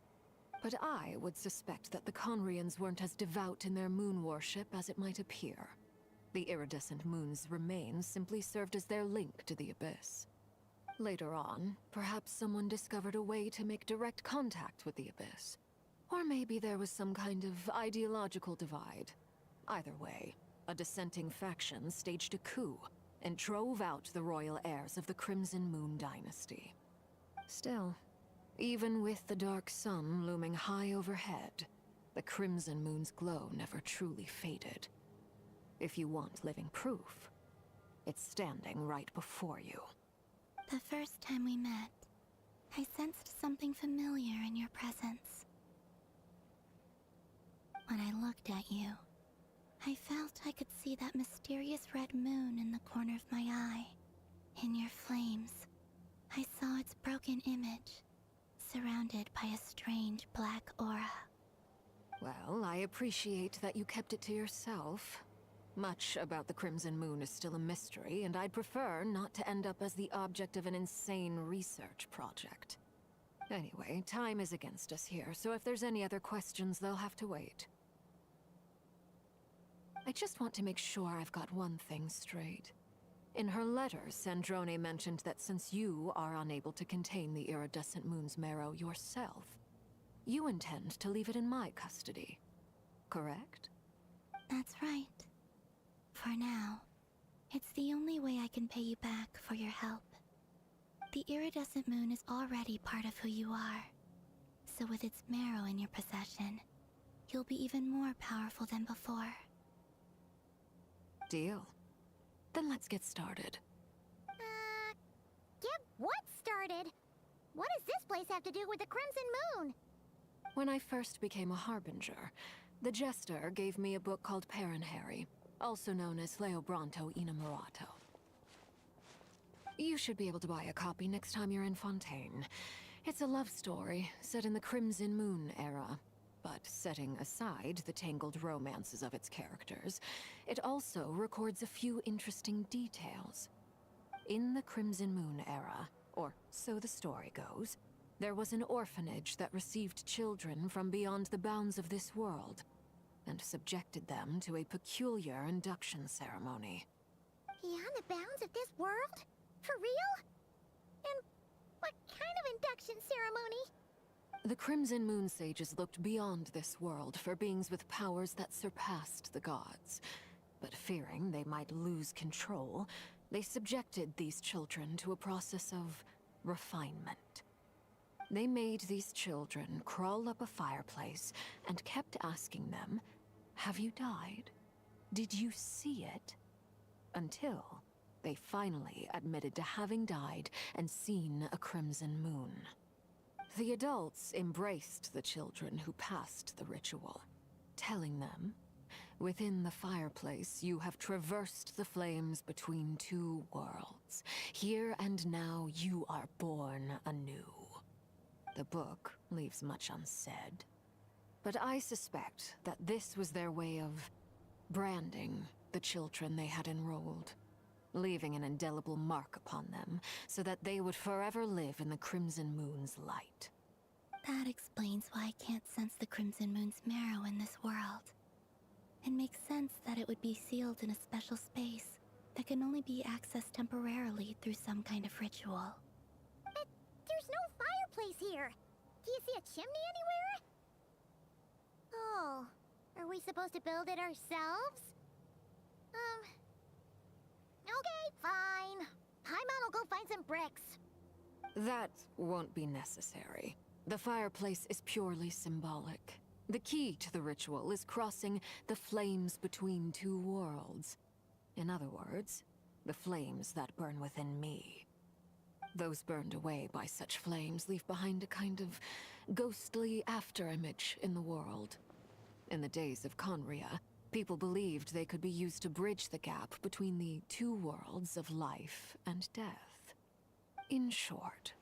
But I would suspect that the Conrians weren't as devout in their moon worship as it might appear. The iridescent moon's remains simply served as their link to the abyss. Later on, perhaps someone discovered a way to make direct contact with the abyss. Or maybe there was some kind of ideological divide. Either way, a dissenting faction staged a coup and drove out the royal heirs of the Crimson Moon dynasty. Still, even with the dark sun looming high overhead, the Crimson Moon's glow never truly faded. If you want living proof, it's standing right before you. The first time we met, I sensed something familiar in your presence. When I looked at you, I felt I could see that mysterious red moon in the corner of my eye. In your flames, I saw its broken image, surrounded by a strange black aura. Well, I appreciate that you kept it to yourself. Much about the Crimson Moon is still a mystery, and I'd prefer not to end up as the object of an insane research project. Anyway, time is against us here, so if there's any other questions, they'll have to wait. I just want to make sure I've got one thing straight. In her letter, Sandrone mentioned that since you are unable to contain the iridescent moon's marrow yourself, you intend to leave it in my custody. Correct? That's right. For now, it's the only way I can pay you back for your help. The iridescent moon is already part of who you are, so with its marrow in your possession, you'll be even more powerful than before. Deal. Then let's get started. Get what started? What does this place have to do with the Crimson Moon? When I first became a Harbinger, the Jester gave me a book called Paranhari, also known as Leobranto Innamorato. You should be able to buy a copy next time you're in Fontaine. It's a love story set in the Crimson Moon era, but setting aside the tangled romances of its characters, it also records a few interesting details. In the Crimson Moon era, or so the story goes, there was an orphanage that received children from beyond the bounds of this world, and subjected them to a peculiar induction ceremony. Beyond the bounds of this world? For real? And what kind of induction ceremony? The Crimson Moon Sages looked beyond this world for beings with powers that surpassed the gods. But fearing they might lose control, they subjected these children to a process of refinement. They made these children crawl up a fireplace and kept asking them, "Have you died? Did you see it?" Until they finally admitted to having died and seen a crimson moon. The adults embraced the children who passed the ritual, telling them, "Within the fireplace, you have traversed the flames between two worlds. Here and now, you are born anew." The book leaves much unsaid, but I suspect that this was their way of branding the children they had enrolled, leaving an indelible mark upon them so that they would forever live in the Crimson Moon's light. That explains why I can't sense the Crimson Moon's marrow in this world. It makes sense that it would be sealed in a special space that can only be accessed temporarily through some kind of ritual. But there's no fireplace here. Do you see a chimney anywhere? Oh, are we supposed to build it ourselves? Okay, fine. Paimon will go find some bricks. That won't be necessary. The fireplace is purely symbolic. The key to the ritual is crossing the flames between two worlds. In other words, the flames that burn within me. Those burned away by such flames leave behind a kind of ghostly afterimage in the world. In the days of Conria, people believed they could be used to bridge the gap between the two worlds of life and death. In short,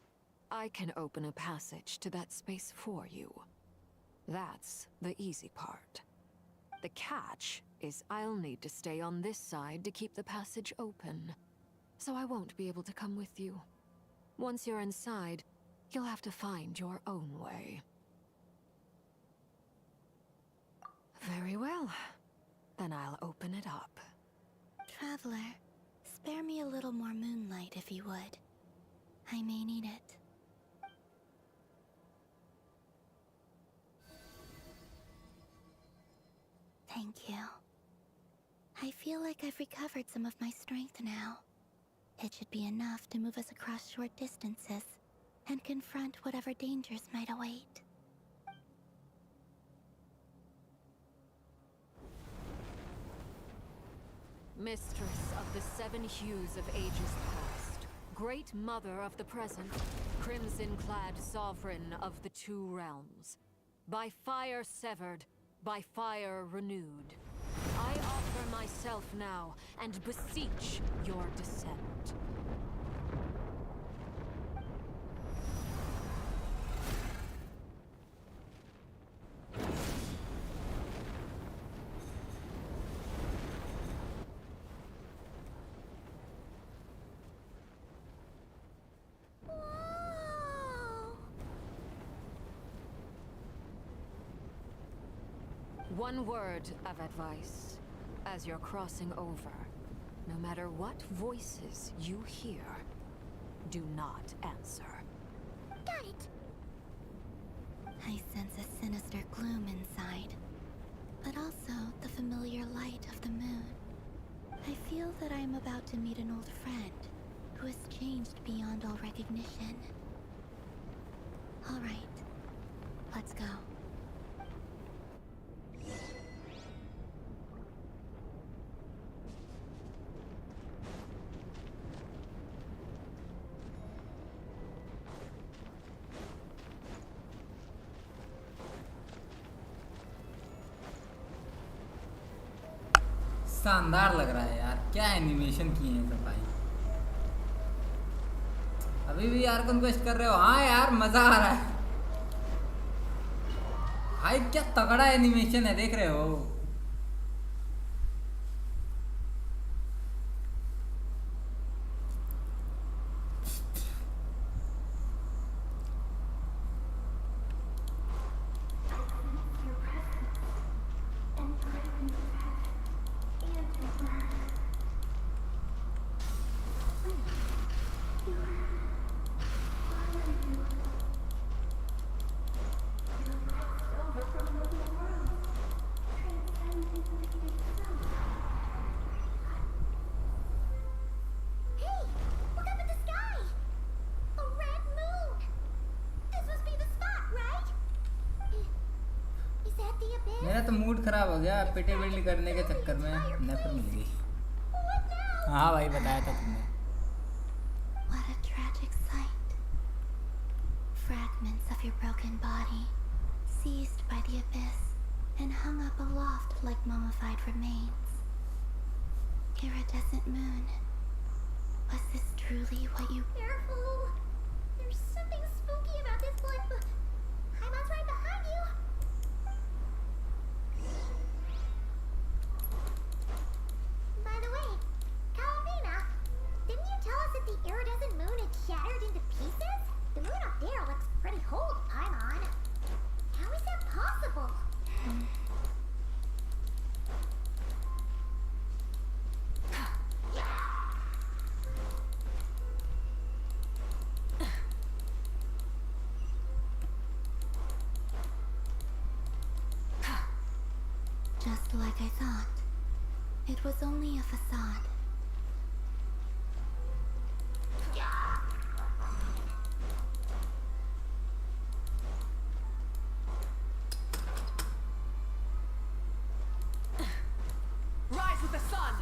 I can open a passage to that space for you. That's the easy part. The catch is I'll need to stay on this side to keep the passage open, so I won't be able to come with you. Once you're inside, you'll have to find your own way. Very well. Then I'll open it up. Traveler, spare me a little more moonlight if you would. I may need it. Thank you. I feel like I've recovered some of my strength now. It should be enough to move us across short distances and confront whatever dangers might await. Mistress of the seven hues of ages past, great mother of the present, crimson-clad sovereign of the two realms, by fire severed, by fire renewed, I offer myself now and beseech your descent. One word of advice. As you're crossing over, no matter what voices you hear, do not answer. Got it! I sense a sinister gloom inside, but also the familiar light of the moon. I feel that I am about to meet an old friend who has changed beyond all recognition. All right, let's go. शानदार लग रहा है यार, क्या animation किए हैं सब भाई। अभी भी यार कन्क्वेस्ट कर रहे हो? हाँ यार मजा आ रहा है भाई, क्या तगड़ा एनिमेशन है, देख रहे हो? Hey, look up at the sky! A red moon! This must be the spot, right? Is that the abyss? मेरा तो मूड खराब हो गया पिटे बिल्ड करने के चक्कर में, नेफर मिल गई। हाँ भाई बताया था तुमने। What a tragic sight. Fragments of your broken body, seized by the abyss, and hung up aloft like mummified remains. Iridescent moon. Was this truly what you... Careful! There's something spooky about this place. Paimon's right behind you! By the way, Kalamina, didn't you tell us that the iridescent moon had shattered into pieces? The moon up there looks pretty whole, Paimon. How is that possible? Just like I thought. It was only a facade. Rise with the sun!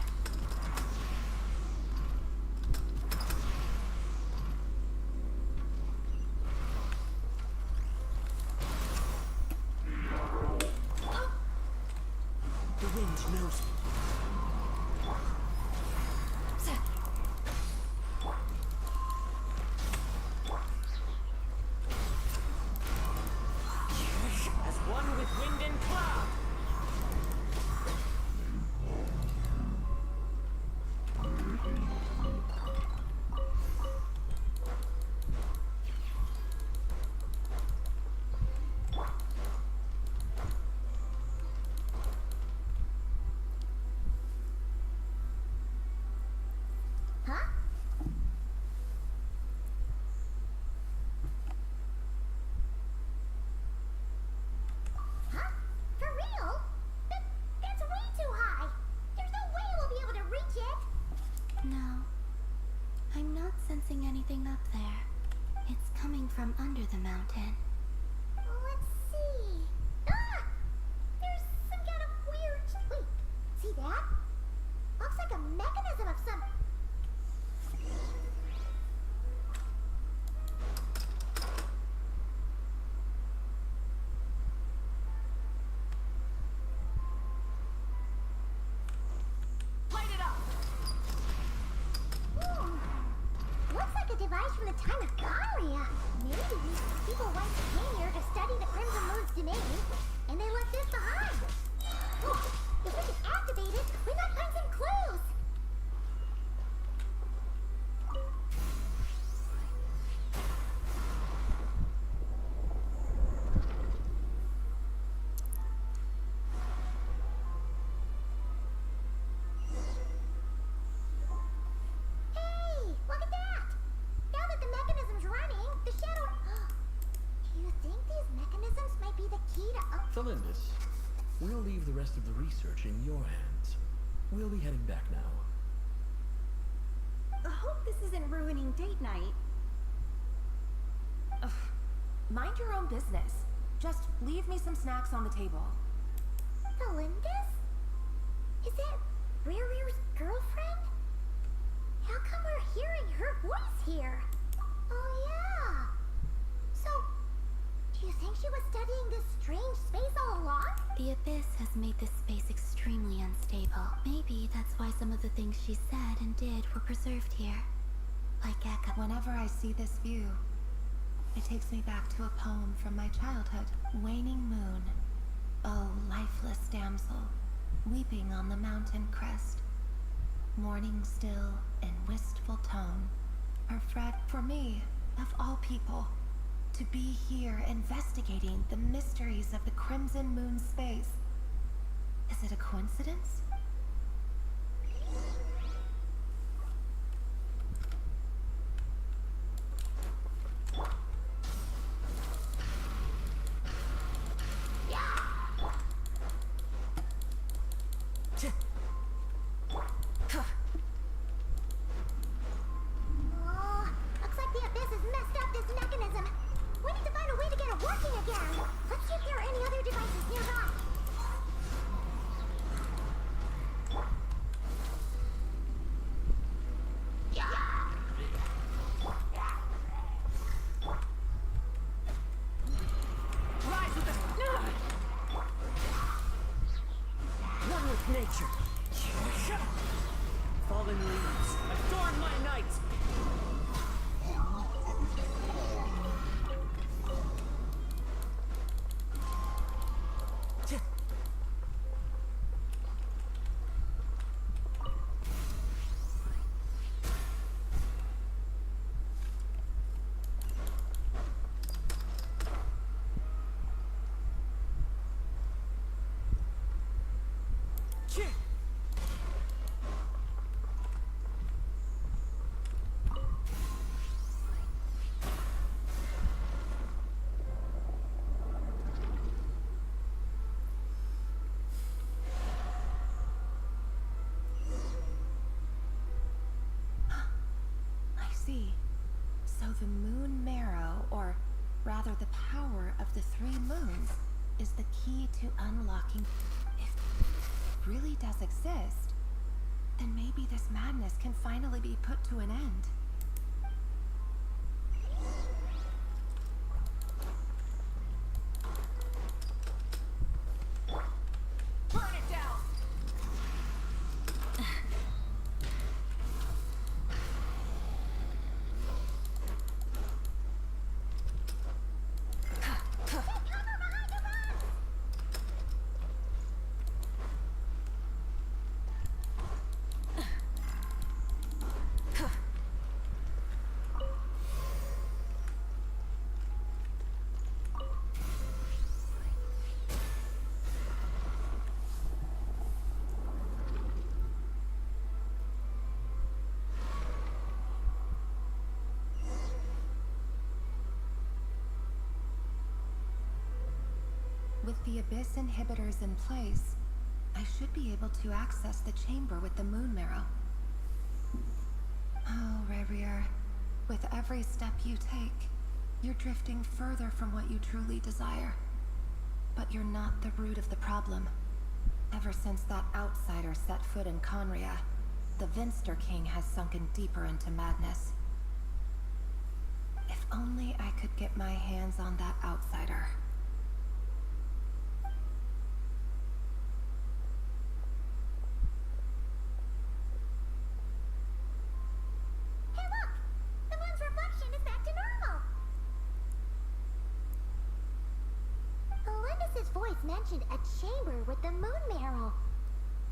The wind knows me. As one with wind and cloud! Huh? Huh? For real? That's way too high! There's no way we'll be able to reach it! No. I'm not sensing anything up there. It's coming from under the mountain. Let's see. Ah! There's some kind of weird... Wait, see that? Looks like a mechanism of some... Light it up! Looks like a device from the time of Galia. Maybe people once came here to study the Crimson Moon's domain, and they left this behind. Oh, if we can activate it, we might find some clues. Hey, look at that! Now that the mechanism's running, the shadow... Do you think these mechanisms might be the key to... Felindus, we'll leave the rest of the research in your hands. We'll be heading back now. I hope this isn't ruining date night. Ugh. Mind your own business. Just leave me some snacks on the table. Felindus? Is that Rear's girlfriend? How come we're hearing her voice here? Oh yeah. So, do you think she was studying this strange space all along? The Abyss has made this space extremely unstable. Maybe that's why some of the things she said and did were preserved here. Like Eka. Whenever I see this view, it takes me back to a poem from my childhood. Waning moon, oh lifeless damsel, weeping on the mountain crest, mourning still in wistful tone, her fret for me, of all people, to be here investigating the mysteries of the Crimson Moon space. Is it a coincidence? Looks like the Abyss has messed up this mechanism. We need to find a way to get it working again. Let's see if there are any other devices nearby. Rise with the one with nature. Fallen leaves, adorn my night. I see. So the moon marrow, or rather the power of the three moons, is the key to unlocking. If it really does exist, then maybe this madness can finally be put to an end. Burn it down. With the Abyss inhibitors in place, I should be able to access the chamber with the moon marrow. Oh, Rarier, with every step you take, you're drifting further from what you truly desire. But you're not the root of the problem. Ever since that outsider set foot in Conria, the Vinster King has sunken deeper into madness. If only I could get my hands on that outsider. Hey look! The moon's reflection is back to normal! Olympus's voice mentioned a chamber with the moon marrow.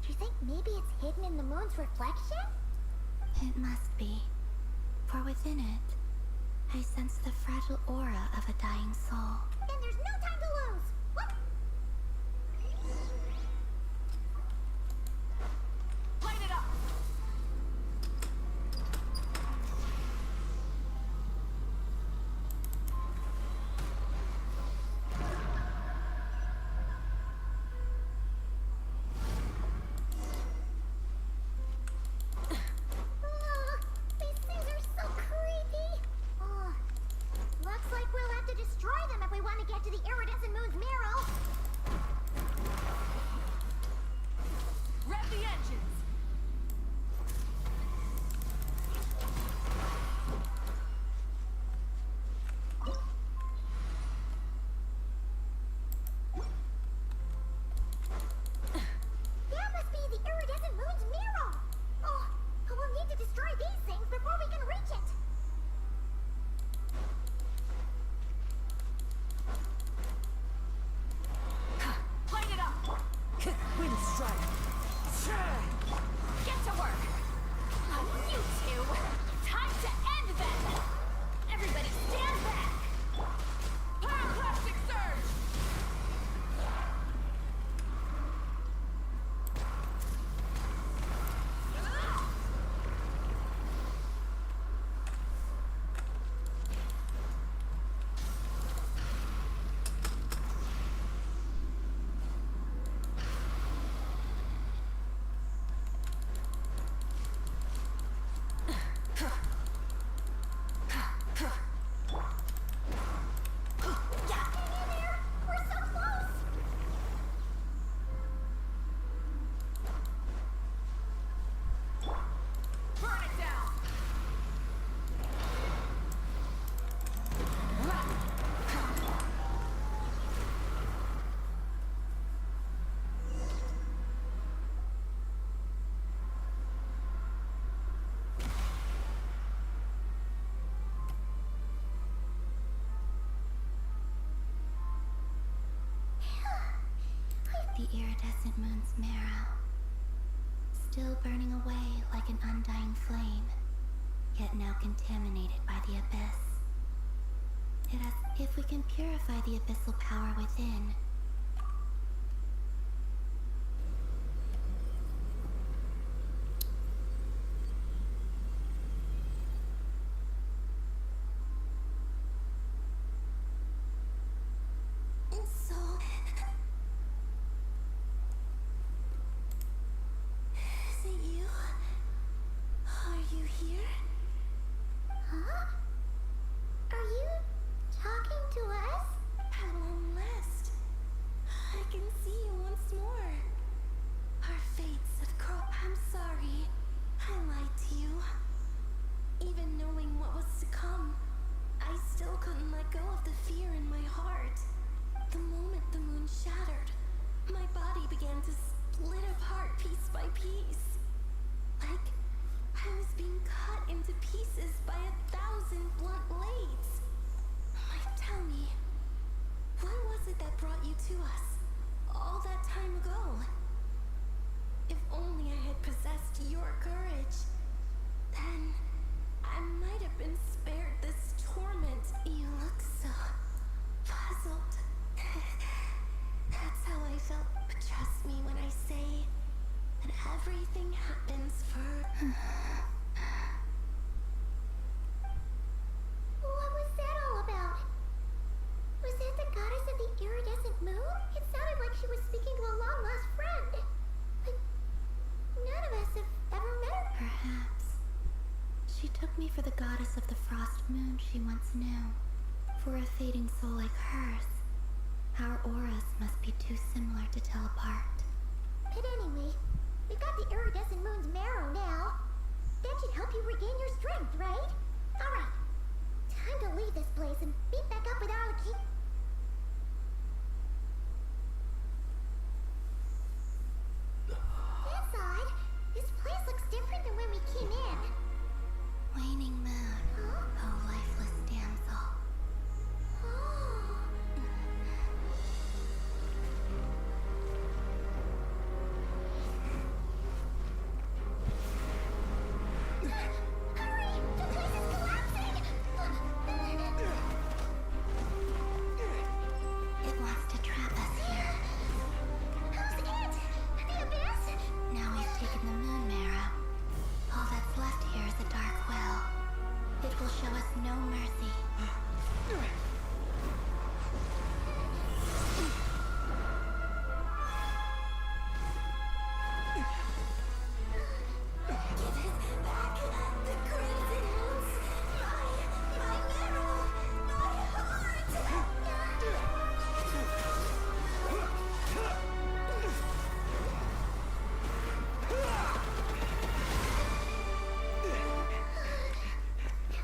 Do you think maybe it's hidden in the moon's reflection? It must be. For within it, I sense the fragile aura of a dying soul. Then there's no time to lose! What? Light it up. These things are so creepy! Looks like we'll have to destroy them if we want to get to the iridescent moon's marrow. The iridescent moon's marrow, still burning away like an undying flame, yet now contaminated by the abyss. It as if we can purify the abyssal power within. So, is it you? Are you here? Huh? Are you talking to us? At long last, I can see you once more. Our fates have crossed. I'm sorry. I lied to you. Even knowing what was to come, I still couldn't let go of the fear in my heart. The moment the moon shattered, my body began to split apart piece by piece. Like I was being cut into pieces by 1,000 blunt blades. Tell me, what was it that brought you to us all that time ago? If only I had possessed your courage, then I might have been spared this torment. You look so puzzled. That's how I felt. But trust me when I say that everything happens for... What was that all about? Was that the goddess of the iridescent moon? It sounded like she was speaking to a long-lost friend. But none of us have ever met her. Perhaps. She took me for the goddess of the frost moon she once knew. For a fading soul like hers, our auras must be too similar to tell apart. But anyway, we've got the iridescent moon's marrow now. That should help you regain your strength, right? Alright. Time to leave this place and meet back up with Arlecchino. That's odd. This place looks different than when we came in. Waning moon. Huh? Oh, lifeless damsel. Oh. Hurry! The place is collapsing! It wants to trap us here. Who's it? The abyss? Now we've taken the moon marrow. All that's left here is a dark well. It will show us no mercy. Give it back! The crimson moons! My marrow! My heart!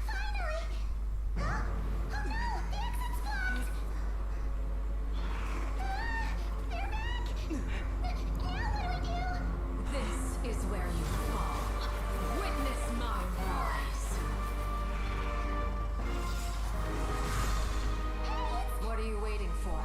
Finally! Huh? Oh no! The exit's blocked! They're back! Now what do we do? This is where you fall. Witness my rise. What are you waiting for?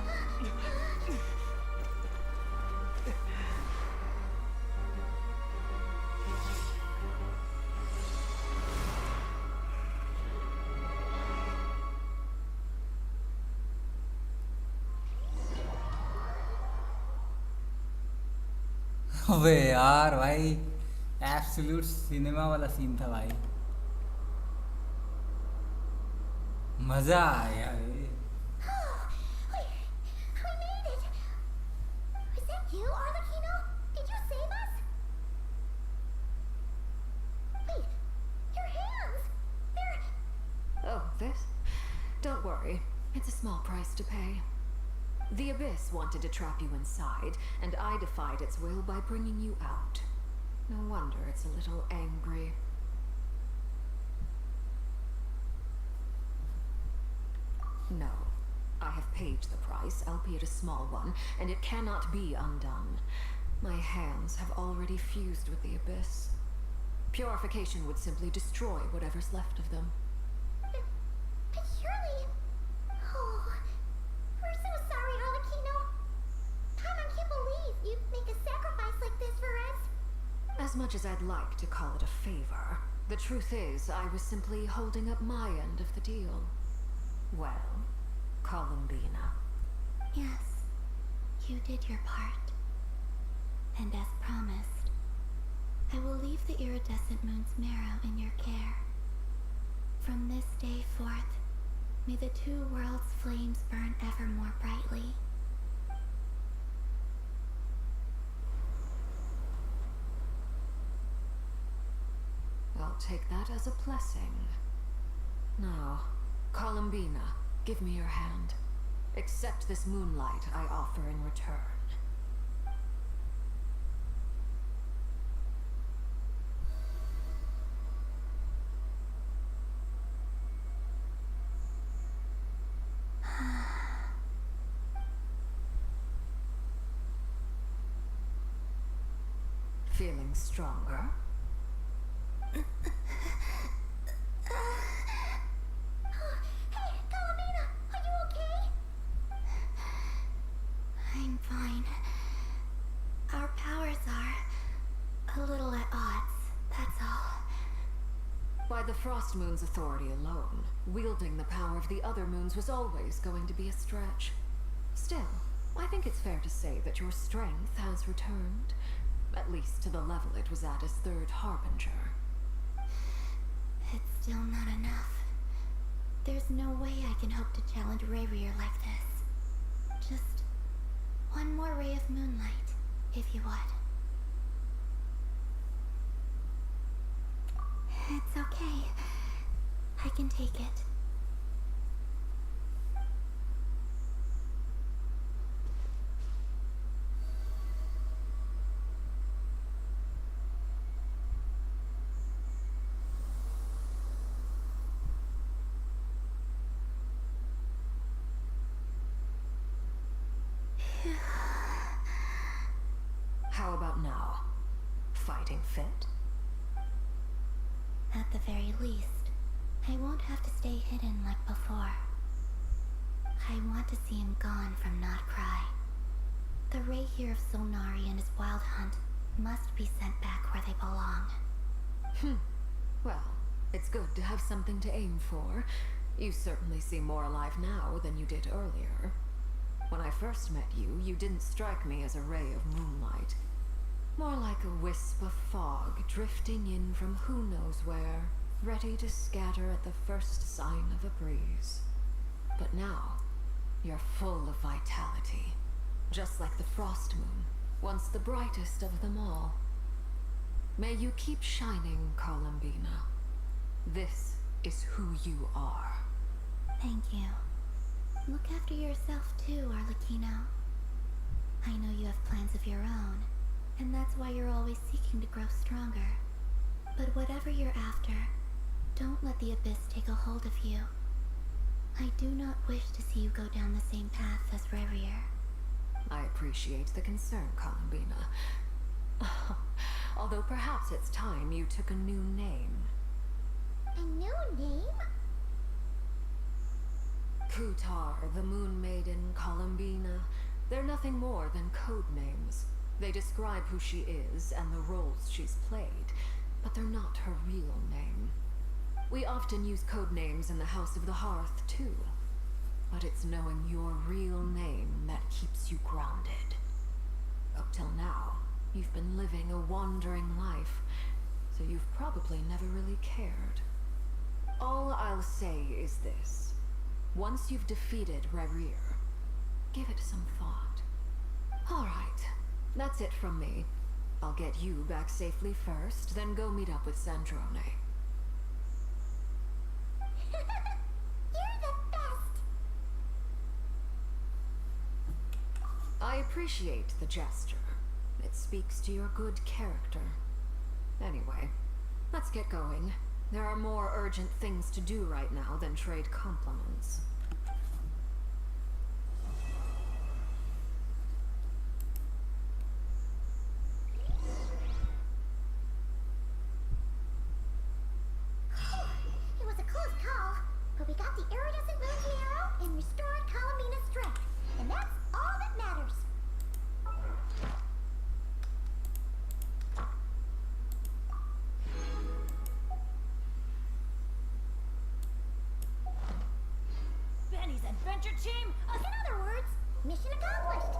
अबे यार भाई absolute cinema वाला scene था भाई मजा आया ये We made it! Was that you, Arlecchino? Did you save us? Wait, your hands! They're... Oh, this? Don't worry. It's a small price to pay. The Abyss wanted to trap you inside, and I defied its will by bringing you out. No wonder it's a little angry. No. I have paid the price, albeit a small one, and it cannot be undone. My hands have already fused with the Abyss. Purification would simply destroy whatever's left of them. But surely... Oh, we're so sorry, Arlecchino. Paimon can't believe you'd make a sacrifice like this for us. As much as I'd like to call it a favor, the truth is I was simply holding up my end of the deal. Well, Columbina. Yes, you did your part. And as promised, I will leave the iridescent moon's marrow in your care. From this day forth, may the two worlds' flames burn ever more brightly. I'll take that as a blessing. Now, Columbina, give me your hand. Accept this moonlight I offer in return. Feeling stronger? Hey, Columbina, are you okay? I'm fine. Our powers are a little at odds, that's all. By the Frost Moon's authority alone, wielding the power of the other moons was always going to be a stretch. Still, I think it's fair to say that your strength has returned, at least to the level it was at as Third Harbinger. It's still not enough. There's no way I can hope to challenge Rayrier like this. Just one more ray of moonlight, if you would. It's okay. I can take it. How about now? Fighting fit? At the very least, I won't have to stay hidden like before. I want to see him gone from Not Cry. The Rayheer of Solnari and his wild hunt must be sent back where they belong. Well, it's good to have something to aim for. You certainly seem more alive now than you did earlier. When I first met you, you didn't strike me as a ray of moonlight. More like a wisp of fog drifting in from who knows where, ready to scatter at the first sign of a breeze. But now, you're full of vitality, just like the Frost Moon, once the brightest of them all. May you keep shining, Columbina. This is who you are. Thank you. Look after yourself too, Arlecchino. I know you have plans of your own, and that's why you're always seeking to grow stronger. But whatever you're after, don't let the Abyss take a hold of you. I do not wish to see you go down the same path as Rayrier. I appreciate the concern, Columbina. Although perhaps it's time you took a new name. A new name? Kutar, the Moon Maiden, Columbina, they're nothing more than code names. They describe who she is and the roles she's played, but they're not her real name. We often use code names in the House of the Hearth, too. But it's knowing your real name that keeps you grounded. Up till now, you've been living a wandering life, so you've probably never really cared. All I'll say is this. Once you've defeated Rayrier, give it some thought. All right, that's it from me. I'll get you back safely first, then go meet up with Sandrone. You're the best! I appreciate the gesture. It speaks to your good character. Anyway, let's get going. There are more urgent things to do right now than trade compliments. It was a close call, but we got the iridescent moon's marrow and restored Columbina's strength, and that's all that matters. adventure team. In other words, mission accomplished.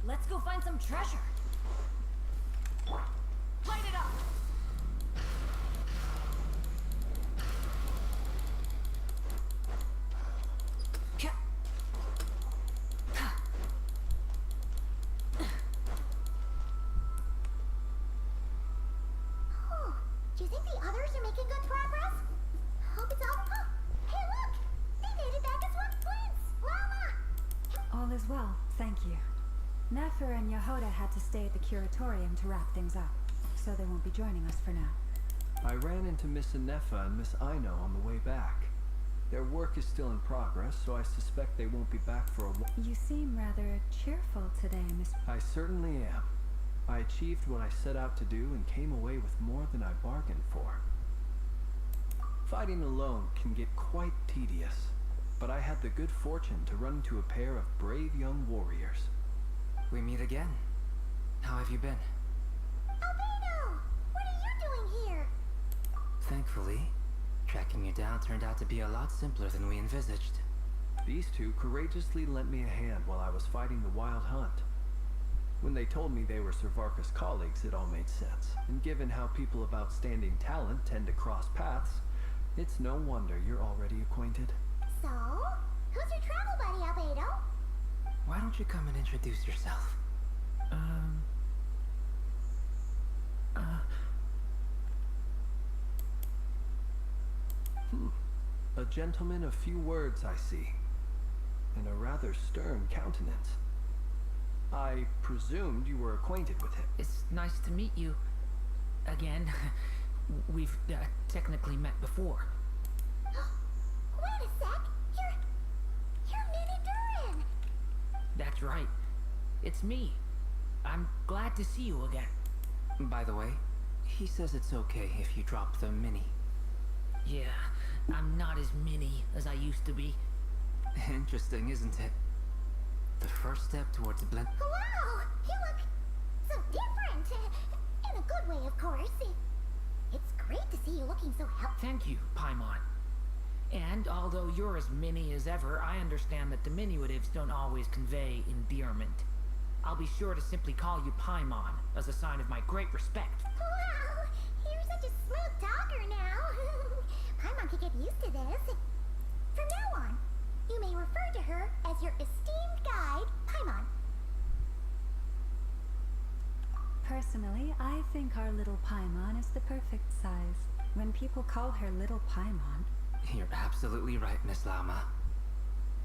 Let's go find some treasure. Light it up. Do you think the others are making good progress? Hope it's all. Oh, hey, look! They made it back as one twins! Llama! All is well, thank you. Nefer and Yehuda had to stay at the curatorium to wrap things up, so they won't be joining us for now. I ran into Miss Nefer and Miss Aino on the way back. Their work is still in progress, so I suspect they won't be back for a while. You seem rather cheerful today, Miss... I certainly am. I achieved what I set out to do and came away with more than I bargained for. Fighting alone can get quite tedious, but I had the good fortune to run into a pair of brave young warriors. We meet again. How have you been? Albedo! What are you doing here? Thankfully, tracking you down turned out to be a lot simpler than we envisaged. These two courageously lent me a hand while I was fighting the wild hunt. When they told me they were Sir Varka's colleagues, it all made sense. And given how people of outstanding talent tend to cross paths, it's no wonder you're already acquainted. So, who's your travel buddy, Albedo? Why don't you come and introduce yourself? A gentleman of few words, I see. And a rather stern countenance. I presumed you were acquainted with him. It's nice to meet you. Again. We've technically met before. Wait a sec! You're Minnie Durin! That's right. It's me. I'm glad to see you again. By the way, he says it's okay if you drop the mini. Yeah, I'm not as mini as I used to be. Interesting, isn't it? The first step towards blend. Wow! You look so different! In a good way, of course. It's great to see you looking so healthy. Thank you, Paimon. And although you're as mini as ever, I understand that diminutives don't always convey endearment. I'll be sure to simply call you Paimon as a sign of my great respect. Wow! You're such a smooth talker now. Paimon could get used to this. From now on, you may refer to her as your esteemed guide, Paimon. Personally, I think our little Paimon is the perfect size. When people call her little Paimon... You're absolutely right, Miss Lama.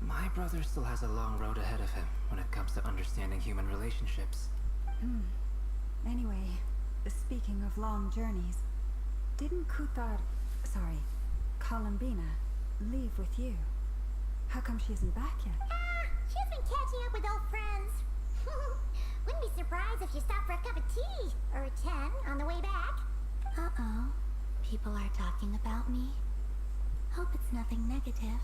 My brother still has a long road ahead of him when it comes to understanding human relationships. Anyway, speaking of long journeys, didn't Columbina, leave with you? How come she isn't back yet? She's been catching up with old friends. Wouldn't be surprised if she stopped for a cup of tea or 10 on the way back. Uh-oh. People are talking about me. Hope it's nothing negative.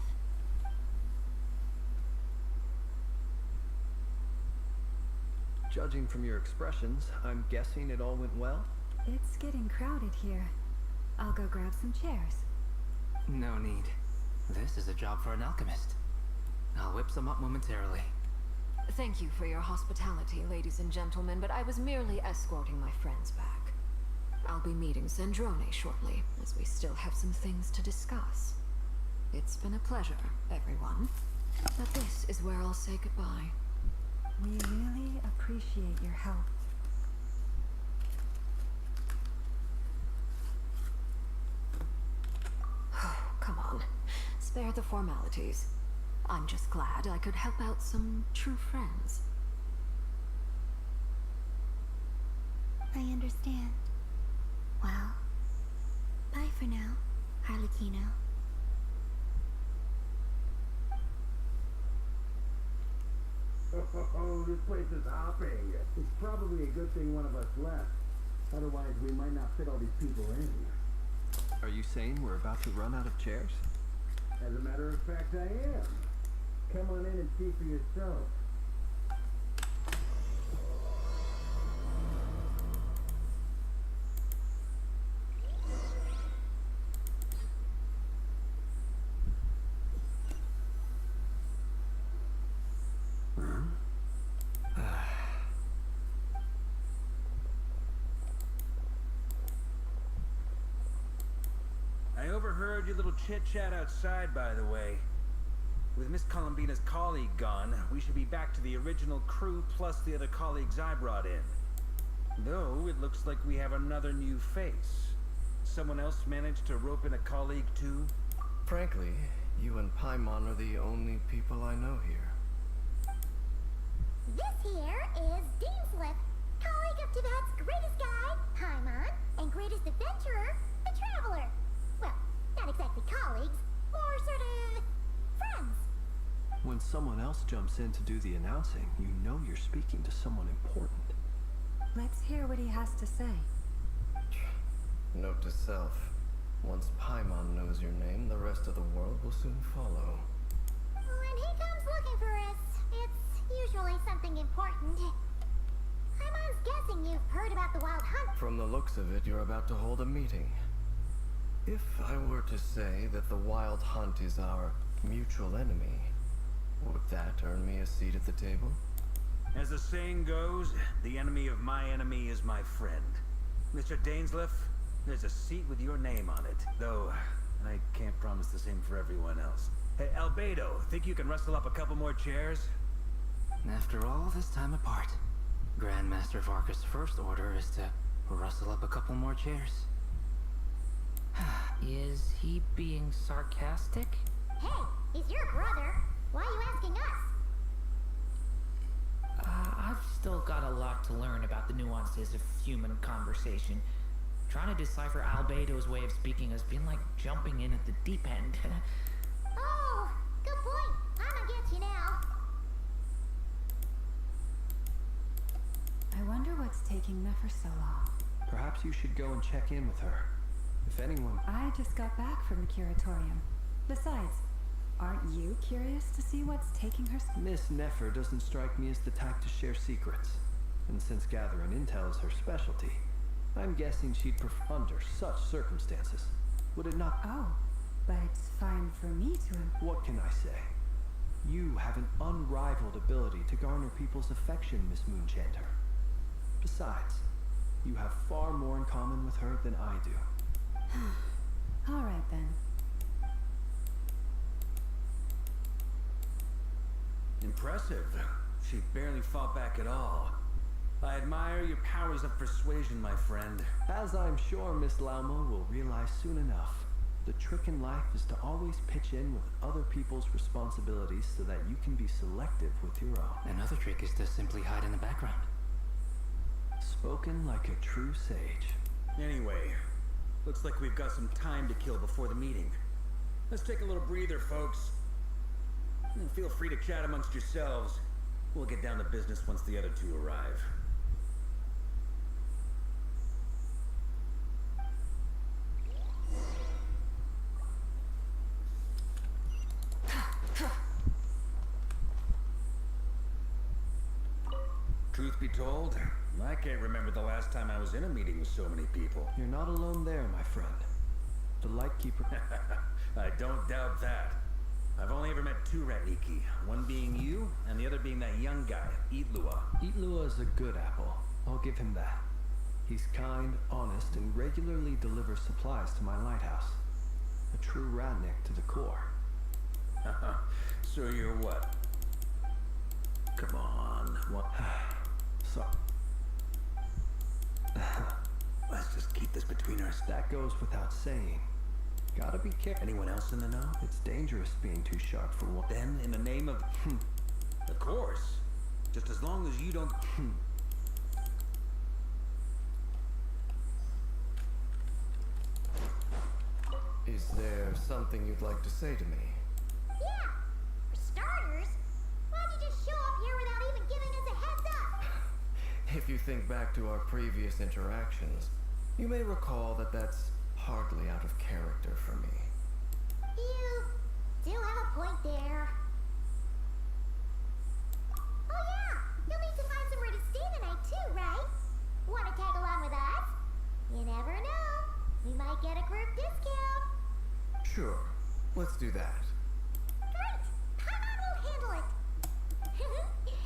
Judging from your expressions, I'm guessing it all went well? It's getting crowded here. I'll go grab some chairs. No need. This is a job for an alchemist. I'll whip some up momentarily. Thank you for your hospitality, ladies and gentlemen, but I was merely escorting my friends back. I'll be meeting Sandrone shortly, as we still have some things to discuss. It's been a pleasure, everyone. But this is where I'll say goodbye. We really appreciate your help. Come on. Spare the formalities. I'm just glad I could help out some true friends. I understand. Well, bye for now, Harlequino. Oh, this place is hopping. It's probably a good thing one of us left. Otherwise, we might not fit all these people in. Are you saying we're about to run out of chairs? As a matter of fact, I am. Come on in and see for yourself. I overheard your little chit-chat outside, by the way. With Miss Columbina's colleague gone, we should be back to the original crew plus the other colleagues I brought in. Though, it looks like we have another new face. Someone else managed to rope in a colleague too? Frankly, you and Paimon are the only people I know here. This here is Deanslip, colleague of Tibet's greatest guide, Paimon, and greatest adventurer, the Traveler. Well, not exactly colleagues, more sort of friends. When someone else jumps in to do the announcing, you know you're speaking to someone important. Let's hear what he has to say. Note to self. Once Paimon knows your name, the rest of the world will soon follow. When he comes looking for us, it's usually something important. Paimon's guessing you've heard about the Wild Hunt. From the looks of it, you're about to hold a meeting. If I were to say that the Wild Hunt is our mutual enemy, would that earn me a seat at the table? As the saying goes, the enemy of my enemy is my friend. Mr. Dainsleif, there's a seat with your name on it, though I can't promise the same for everyone else. Hey, Albedo, think you can rustle up a couple more chairs? After all this time apart, Grandmaster Varka's first order is to rustle up a couple more chairs. Is he being sarcastic? Hey, he's your brother. Why are you asking us? I've still got a lot to learn about the nuances of human conversation. Trying to decipher Albedo's way of speaking has been like jumping in at the deep end. Oh, good point. I'ma get you now. I wonder what's taking Nefer so long. Perhaps you should go and check in with her. If anyone... I just got back from the curatorium. Besides, aren't you curious to see what's taking her? Miss Nefer doesn't strike me as the type to share secrets. And since gathering intel is her specialty, I'm guessing she'd prefer under such circumstances. Would it not? Oh, but it's fine for me to... What can I say? You have an unrivaled ability to garner people's affection, Miss Moonchanter. Besides, you have far more in common with her than I do. All right then. Impressive. She barely fought back at all. I admire your powers of persuasion, my friend. As I'm sure Miss Lauma will realize soon enough, the trick in life is to always pitch in with other people's responsibilities so that you can be selective with your own. Another trick is to simply hide in the background. Spoken like a true sage. Anyway, looks like we've got some time to kill before the meeting. Let's take a little breather, folks. And feel free to chat amongst yourselves. We'll get down to business once the other two arrive. Truth be told, I can't remember the last time I was in a meeting with so many people. You're not alone there, my friend. The Lightkeeper... I don't doubt that. I've only ever met two Ratniki, one being you, and the other being that young guy, Eatlua. Eatlua is a good apple. I'll give him that. He's kind, honest, and regularly delivers supplies to my lighthouse. A true Ratnik to the core. So you're what? Come on, what? So... Let's just keep this between us. That goes without saying. Gotta be careful. Anyone else in the know? It's dangerous being too sharp for one. Then, in the name of... Of course. Just as long as you don't... Is there something you'd like to say to me? Yeah! For starters, why'd you just show up here without even giving If you think back to our previous interactions, you may recall that that's hardly out of character for me. You do have a point there. Oh yeah, you'll need to find somewhere to stay tonight too, right? Want to tag along with us? You never know. We might get a group discount. Sure, let's do that. Great! Paimon will handle it.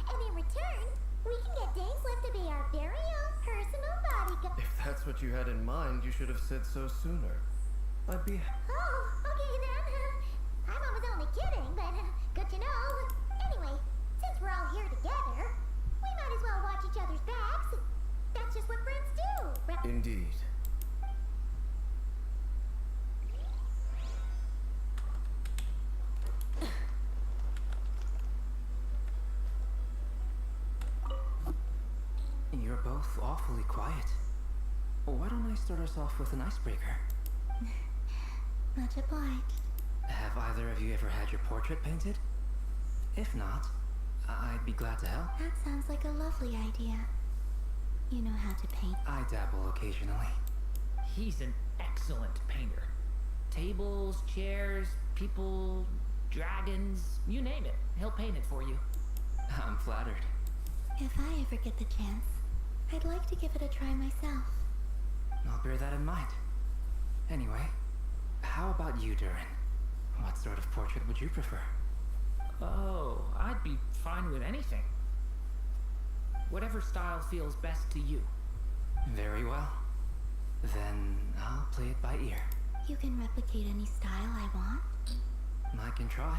And in return, we can get days left to be our very own personal bodyguard. If that's what you had in mind, you should have said so sooner. I'd be... Oh, okay then. Paimon was only kidding, but good to know. Anyway, since we're all here together, we might as well watch each other's backs. That's just what friends do, right? Indeed. You're both awfully quiet. Why don't I start us off with an icebreaker? Much obliged. Have either of you ever had your portrait painted? If not, I'd be glad to help. That sounds like a lovely idea. You know how to paint. I dabble occasionally. He's an excellent painter. Tables, chairs, people, dragons, you name it. He'll paint it for you. I'm flattered. If I ever get the chance, I'd like to give it a try myself. I'll bear that in mind. Anyway, how about you, Durin? What sort of portrait would you prefer? Oh, I'd be fine with anything. Whatever style feels best to you. Very well. Then I'll play it by ear. You can replicate any style I want? I can try.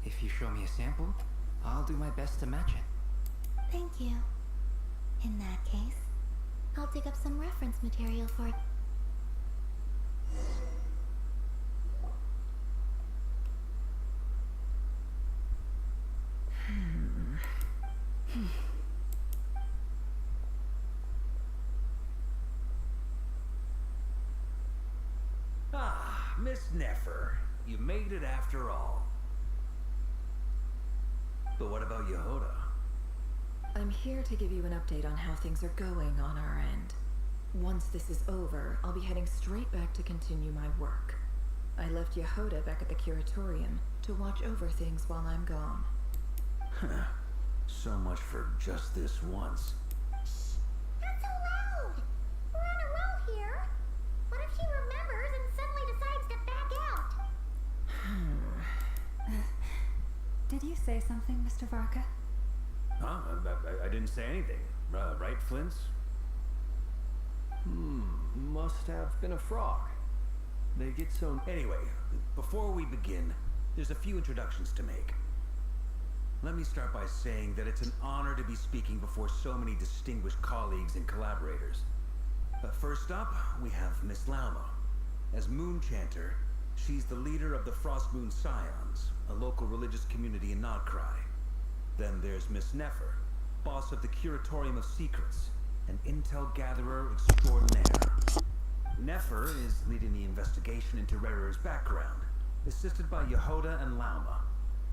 If you show me a sample, I'll do my best to match it. Thank you. In that case, I'll dig up some reference material for it. Ah, Miss Nefer. You made it after all. But what about Yehoda? I'm here to give you an update on how things are going on our end. Once this is over, I'll be heading straight back to continue my work. I left Yehoda back at the curatorium to watch over things while I'm gone. Huh. So much for just this once. Not so loud! We're on a roll here. What if she remembers and suddenly decides to back out? Did you say something, Mr. Varka? Huh? I didn't say anything. Right, Flint? Must have been a frog. They get so... Anyway, before we begin, there's a few introductions to make. Let me start by saying that it's an honor to be speaking before so many distinguished colleagues and collaborators. First up, we have Miss Lauma. As Moon Chanter, she's the leader of the Frost Moon Scions, a local religious community in Krai. Then there's Miss Nefer, boss of the Curatorium of Secrets, an intel gatherer extraordinaire. Nefer is leading the investigation into Rerer's background, assisted by Yehoda and Lauma.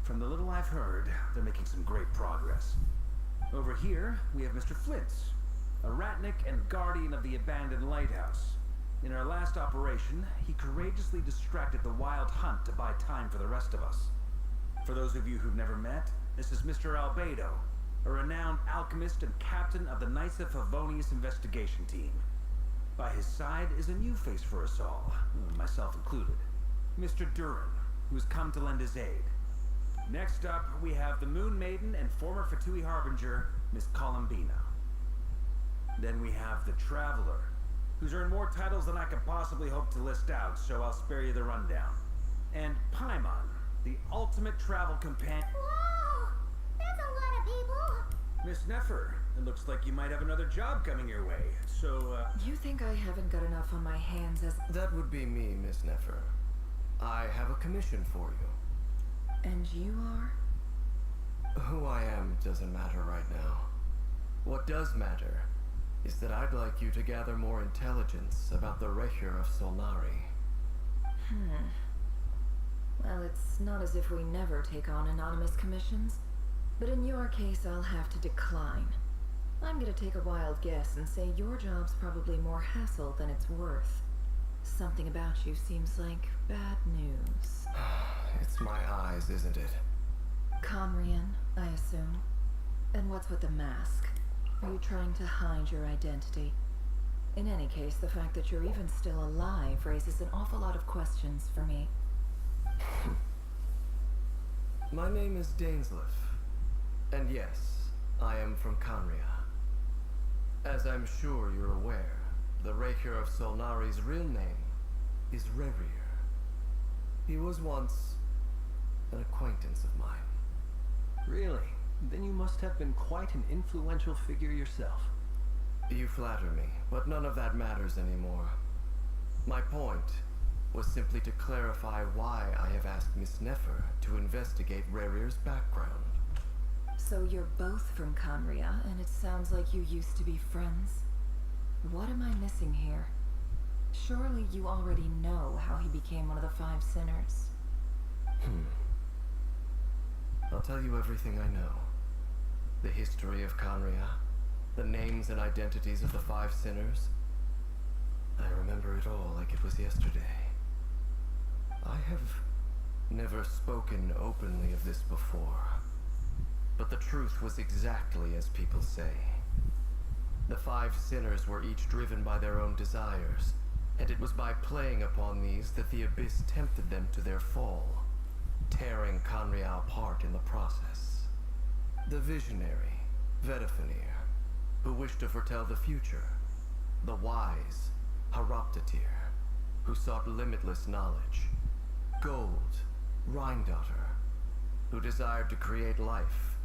From the little I've heard, they're making some great progress. Over here, we have Mr. Flint, a ratnik and guardian of the abandoned lighthouse. In our last operation, he courageously distracted the wild hunt to buy time for the rest of us. For those of you who've never met, this is Mr. Albedo, a renowned alchemist and captain of the Knights of Favonius investigation team. By his side is a new face for us all, myself included, Mr. Durin, who's come to lend his aid. Next up, we have the Moon Maiden and former Fatui Harbinger, Miss Columbina. Then we have the Traveler, who's earned more titles than I could possibly hope to list out, so I'll spare you the rundown. And Paimon, the ultimate travel companion. Whoa! That's a lot of people! Miss Nefer, it looks like you might have another job coming your way, so, You think I haven't got enough on my hands as... That would be me, Miss Nefer. I have a commission for you. And you are? Who I am doesn't matter right now. What does matter is that I'd like you to gather more intelligence about the Recher of Solnari. Well, it's not as if we never take on anonymous commissions. But in your case, I'll have to decline. I'm gonna take a wild guess and say your job's probably more hassle than it's worth. Something about you seems like bad news. It's my eyes, isn't it? Conrian, I assume. And what's with the mask? Are you trying to hide your identity? In any case, the fact that you're even still alive raises an awful lot of questions for me. My name is Dainsleif. And yes, I am from Conria. As I'm sure you're aware, the Raker of Solnari's real name is Rerir. He was once an acquaintance of mine. Really? Then you must have been quite an influential figure yourself. You flatter me, but none of that matters anymore. My point was simply to clarify why I have asked Miss Nefer to investigate Rerir's background. So you're both from Conria, and it sounds like you used to be friends. What am I missing here? Surely you already know how he became one of the 5 sinners. I'll tell you everything I know. The history of Conria, the names and identities of the 5 sinners. I remember it all like it was yesterday. I have never spoken openly of this before, but the truth was exactly as people say. The 5 sinners were each driven by their own desires, and it was by playing upon these that the Abyss tempted them to their fall, tearing Conria apart in the process. The visionary, Vedafenir, who wished to foretell the future. The wise, Haroptatir, who sought limitless knowledge. Gold, Rheindotter, who desired to create life.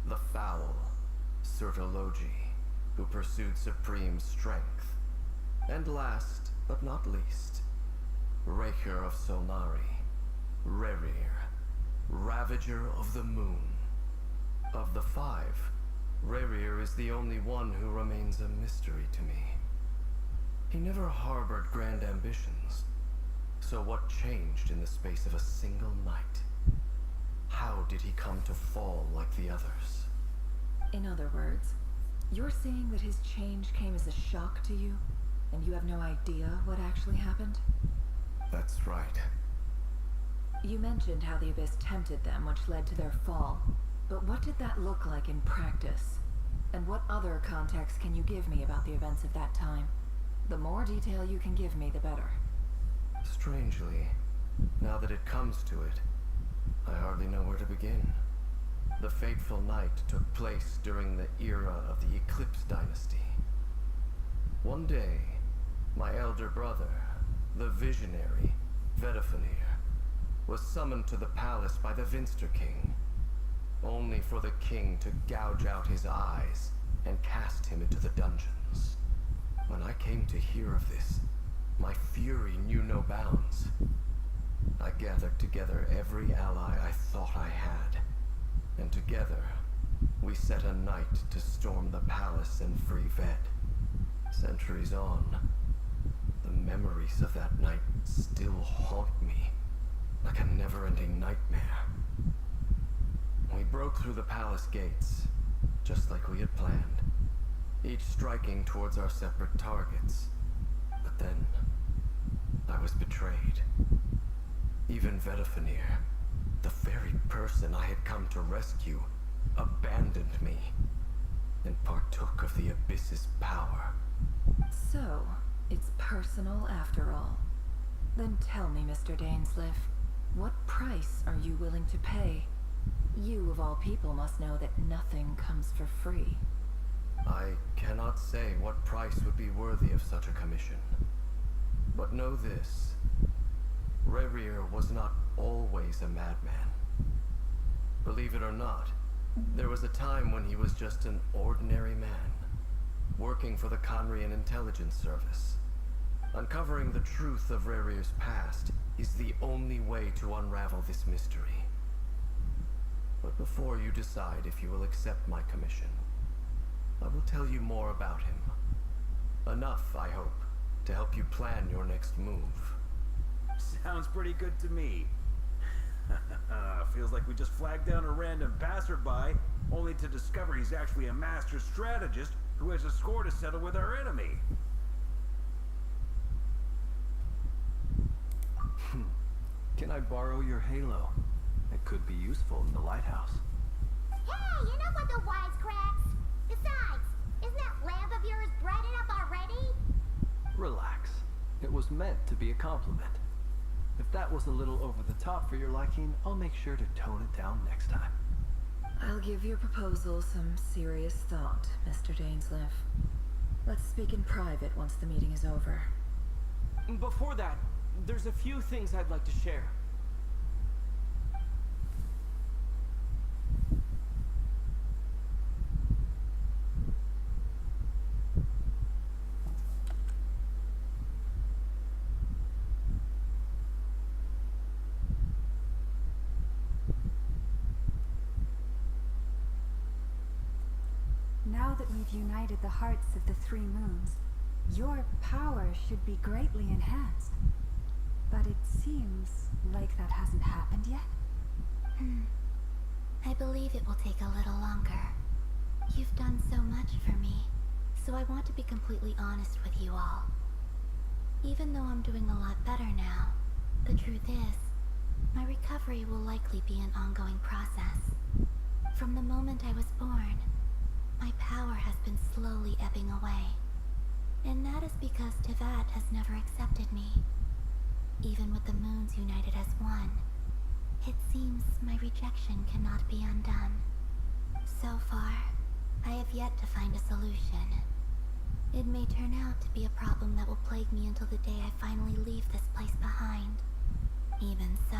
The foul, Sertologi, who pursued supreme strength. And last, but not least, Raker of Solnari, Rerir, Ravager of the Moon. Of the 5, Rerir is the only one who remains a mystery to me. He never harbored grand ambitions. So what changed in the space of a single night? How did he come to fall like the others? In other words, you're saying that his change came as a shock to you, and you have no idea what actually happened? That's right. You mentioned how the Abyss tempted them, which led to their fall. But what did that look like in practice? And what other context can you give me about the events of that time? The more detail you can give me, the better. Strangely, now that it comes to it, I hardly know where to begin. The fateful night took place during the era of the Eclipse Dynasty. One day, my elder brother, the visionary, Vedafenir, was summoned to the palace by the Vinster King, only for the king to gouge out his eyes and cast him into the dungeons. When I came to hear of this, my fury knew no bounds. I gathered together every ally I thought I had, and together we set a night to storm the palace and free Ved. Centuries on, the memories of that night still haunt me like a never-ending nightmare. We broke through the palace gates, just like we had planned, each striking towards our separate targets. But then, I was betrayed. Even Vedafenir, the very person I had come to rescue, abandoned me and partook of the Abyss's power. So, it's personal after all. Then tell me, Mr. Dainsleif, what price are you willing to pay? You, of all people, must know that nothing comes for free. I cannot say what price would be worthy of such a commission. But know this. Rerir was not always a madman. Believe it or not, there was a time when he was just an ordinary man, working for the Conrian Intelligence Service. Uncovering the truth of Rerir's past is the only way to unravel this mystery. But before you decide if you will accept my commission, I will tell you more about him. Enough, I hope, to help you plan your next move. Sounds pretty good to me. Feels like we just flagged down a random passerby. only to discover he's actually a master strategist who has a score to settle with our enemy. Can I borrow your halo? It could be useful in the lighthouse. Hey, you know what the wisecracks? Besides, isn't that lamp of yours brightened up already? Relax. It was meant to be a compliment. If that was a little over the top for your liking, I'll make sure to tone it down next time. I'll give your proposal some serious thought, Mr. Dainsleif. Let's speak in private once the meeting is over. Before that, there's a few things I'd like to share. Now that we've united the hearts of the three moons, your power should be greatly enhanced. But it seems like that hasn't happened yet. I believe it will take a little longer. You've done so much for me, so I want to be completely honest with you all. Even though I'm doing a lot better now, the truth is, my recovery will likely be an ongoing process. From the moment I was born, my power has been slowly ebbing away. And that is because Tevat has never accepted me. Even with the moons united as one, it seems my rejection cannot be undone. So far, I have yet to find a solution. It may turn out to be a problem that will plague me until the day I finally leave this place behind. Even so,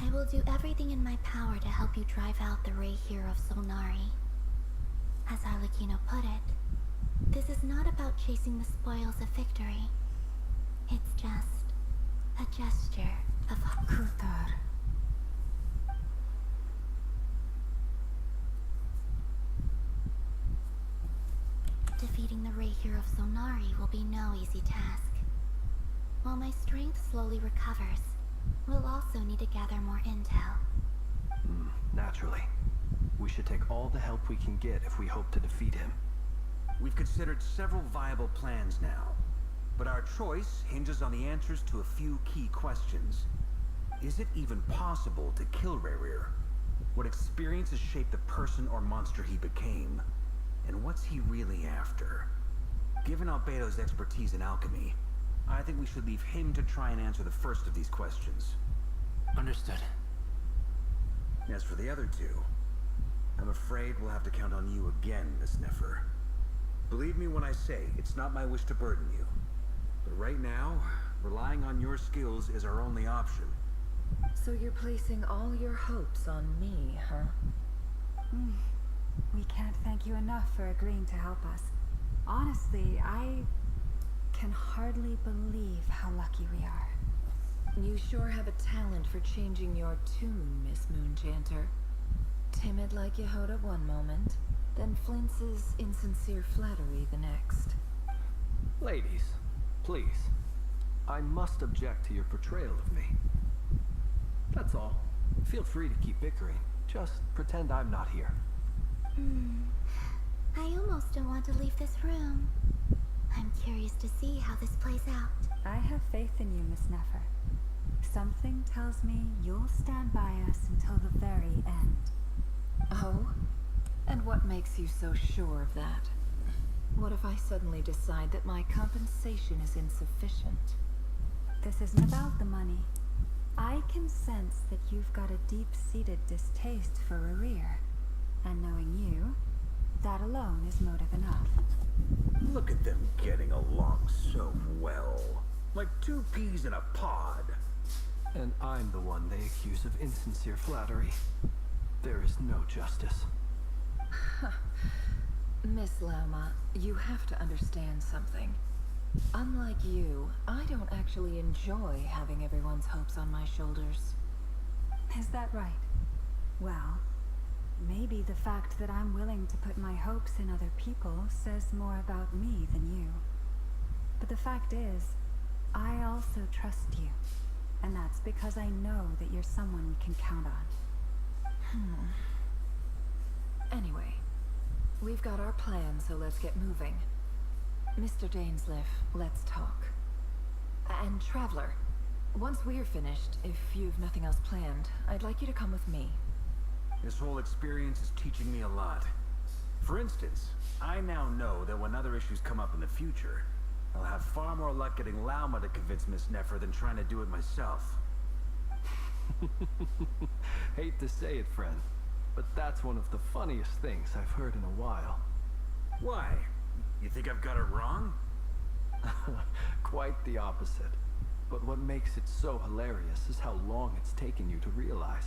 I will do everything in my power to help you drive out the Ray here of Solnari. As Arlecchino put it, this is not about chasing the spoils of victory. It's just a gesture of Kuthar. Defeating the Rahir of Solnari will be no easy task. While my strength slowly recovers, we'll also need to gather more intel. Naturally. We should take all the help we can get if we hope to defeat him. We've considered several viable plans now, but our choice hinges on the answers to a few key questions. Is it even possible to kill Rerir? What experiences shaped the person or monster he became? And what's he really after? Given Albedo's expertise in alchemy, I think we should leave him to try and answer the first of these questions. Understood. As for the other two, I'm afraid we'll have to count on you again, Miss Nefer. Believe me when I say it's not my wish to burden you. But right now, relying on your skills is our only option. So you're placing all your hopes on me, huh? We can't thank you enough for agreeing to help us. Honestly, I can hardly believe how lucky we are. You sure have a talent for changing your tune, Miss Moonchanter. Timid like Yehoda one moment, then flinches insincere flattery the next. Ladies, please. I must object to your portrayal of me. That's all. Feel free to keep bickering. Just pretend I'm not here. I almost don't want to leave this room. I'm curious to see how this plays out. I have faith in you, Miss Nefer. Something tells me you'll stand by us until the very end. Oh? And what makes you so sure of that? What if I suddenly decide that my compensation is insufficient? This isn't about the money. I can sense that you've got a deep-seated distaste for Rerir. And knowing you, that alone is motive enough. Look at them getting along so well. Like two peas in a pod. And I'm the one they accuse of insincere flattery. There is no justice. Miss Lama, you have to understand something. Unlike you, I don't actually enjoy having everyone's hopes on my shoulders. Is that right? Well, maybe the fact that I'm willing to put my hopes in other people says more about me than you. But the fact is, I also trust you. And that's because I know that you're someone we can count on. Anyway, we've got our plan, so let's get moving. Mr. Dainsliff, let's talk. And Traveler, once we're finished, if you've nothing else planned, I'd like you to come with me. This whole experience is teaching me a lot. For instance, I now know that when other issues come up in the future, I'll have far more luck getting Lauma to convince Miss Nefer than trying to do it myself. Hate to say it, friend, but that's one of the funniest things I've heard in a while. Why? You think I've got it wrong? Quite the opposite. But what makes it so hilarious is how long it's taken you to realize.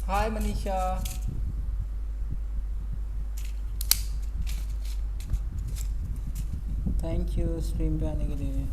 Hi Manisha. Thank you stream पे आने के लिए।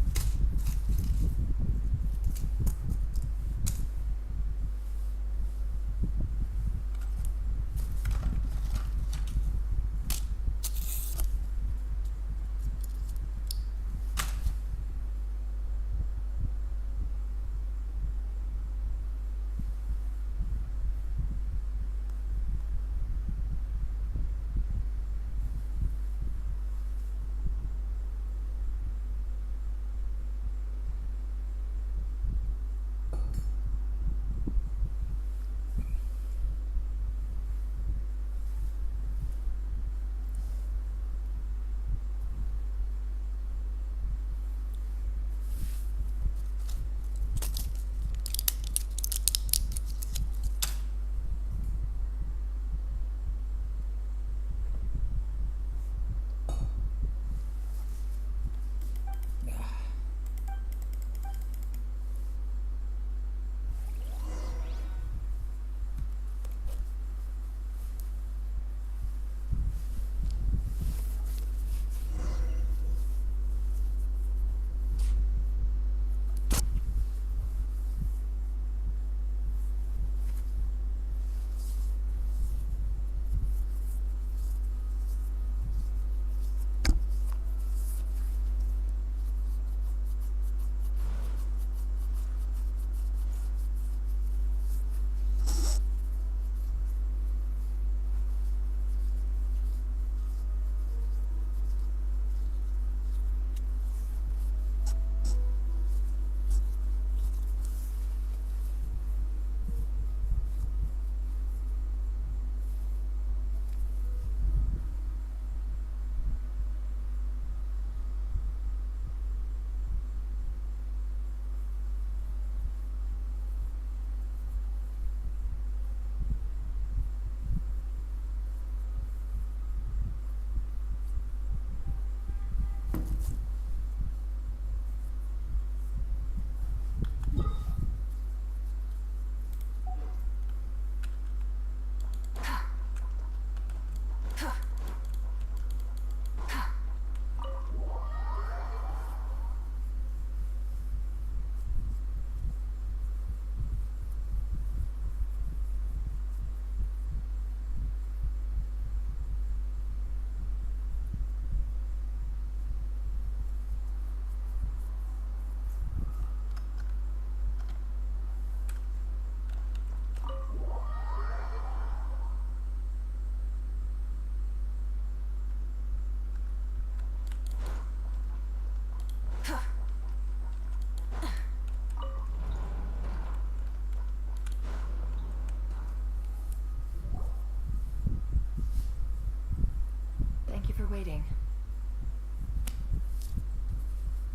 Thank you for waiting.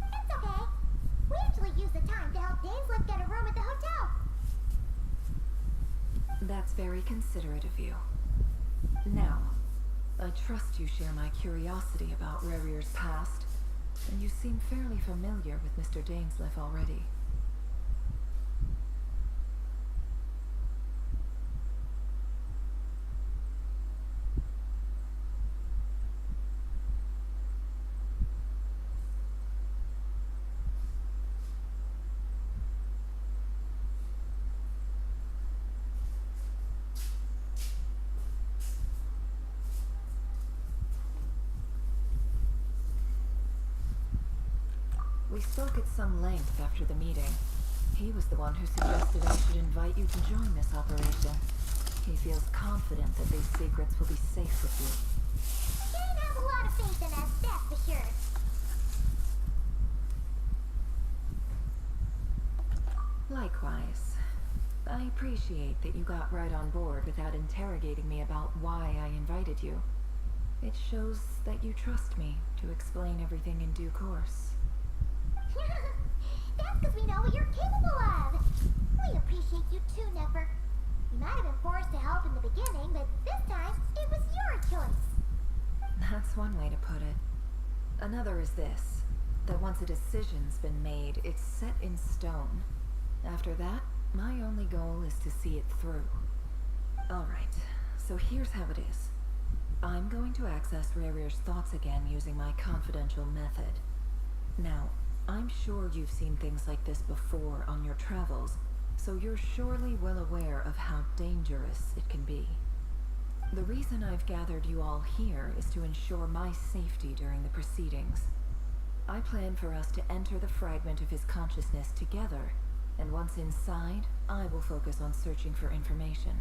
It's okay. We actually used the time to help Dainsliff get a room at the hotel. That's very considerate of you. Now, I trust you share my curiosity about Rerir's past, and you seem fairly familiar with Mr. Dainsliff already. We spoke at some length after the meeting. He was the one who suggested I should invite you to join this operation. He feels confident that these secrets will be safe with you. Jane has a lot of faith in us, that's for sure. Likewise. I appreciate that you got right on board without interrogating me about why I invited you. It shows that you trust me to explain everything in due course. That's because we know what you're capable of. We appreciate you too, Nefer. You might have been forced to help in the beginning, but this time, it was your choice. That's one way to put it. Another is this, that once a decision's been made, it's set in stone. After that, my only goal is to see it through. Alright, so here's how it is. I'm going to access Rarir's thoughts again using my confidential method. Now, I'm sure you've seen things like this before on your travels, so you're surely well aware of how dangerous it can be. The reason I've gathered you all here is to ensure my safety during the proceedings. I plan for us to enter the fragment of his consciousness together, and once inside, I will focus on searching for information.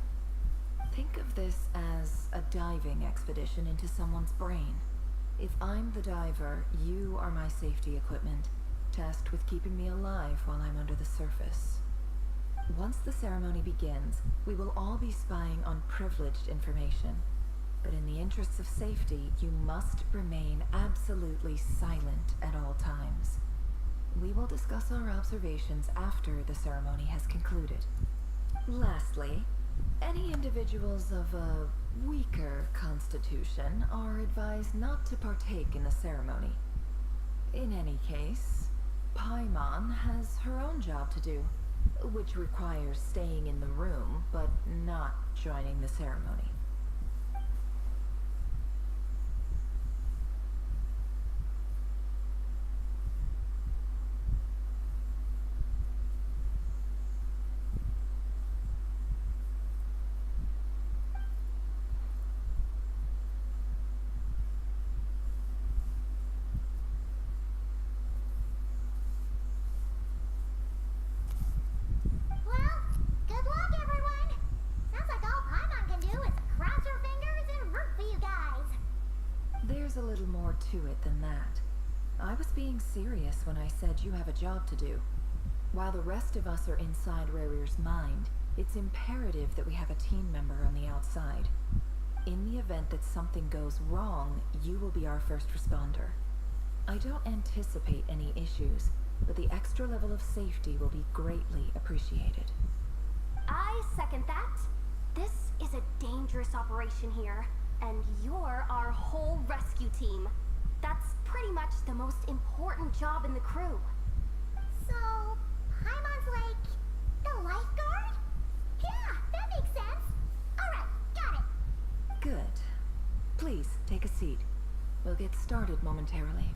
Think of this as a diving expedition into someone's brain. If I'm the diver, you are my safety equipment, tasked with keeping me alive while I'm under the surface. Once the ceremony begins, we will all be spying on privileged information. But in the interests of safety, you must remain absolutely silent at all times. We will discuss our observations after the ceremony has concluded. Lastly, any individuals of a weaker constitution are advised not to partake in the ceremony. In any case, Paimon has her own job to do, which requires staying in the room, but not joining the ceremony. Well, good luck, everyone. Sounds like all Paimon can do is cross her fingers and root for you guys. There's a little more to it than that. I was being serious when I said you have a job to do. While the rest of us are inside Rarir's mind, it's imperative that we have a team member on the outside. In the event that something goes wrong, you will be our first responder. I don't anticipate any issues, but the extra level of safety will be greatly appreciated. I second that. This is a dangerous operation here, and you're our whole rescue team. That's pretty much the most important job in the crew. So, Paimon's like the lifeguard? Yeah, that makes sense. Alright, got it. Good. Please, take a seat. We'll get started momentarily.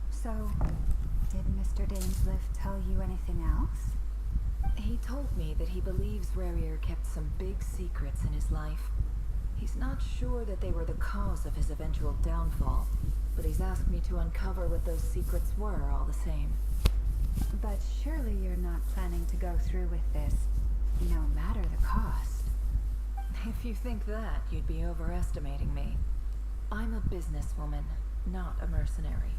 So, did Mr. Dainsliff tell you anything else? He told me that he believes Rarir kept some big secrets in his life. He's not sure that they were the cause of his eventual downfall, but he's asked me to uncover what those secrets were all the same. But surely you're not planning to go through with this, no matter the cost. If you think that, you'd be overestimating me. I'm a businesswoman, not a mercenary.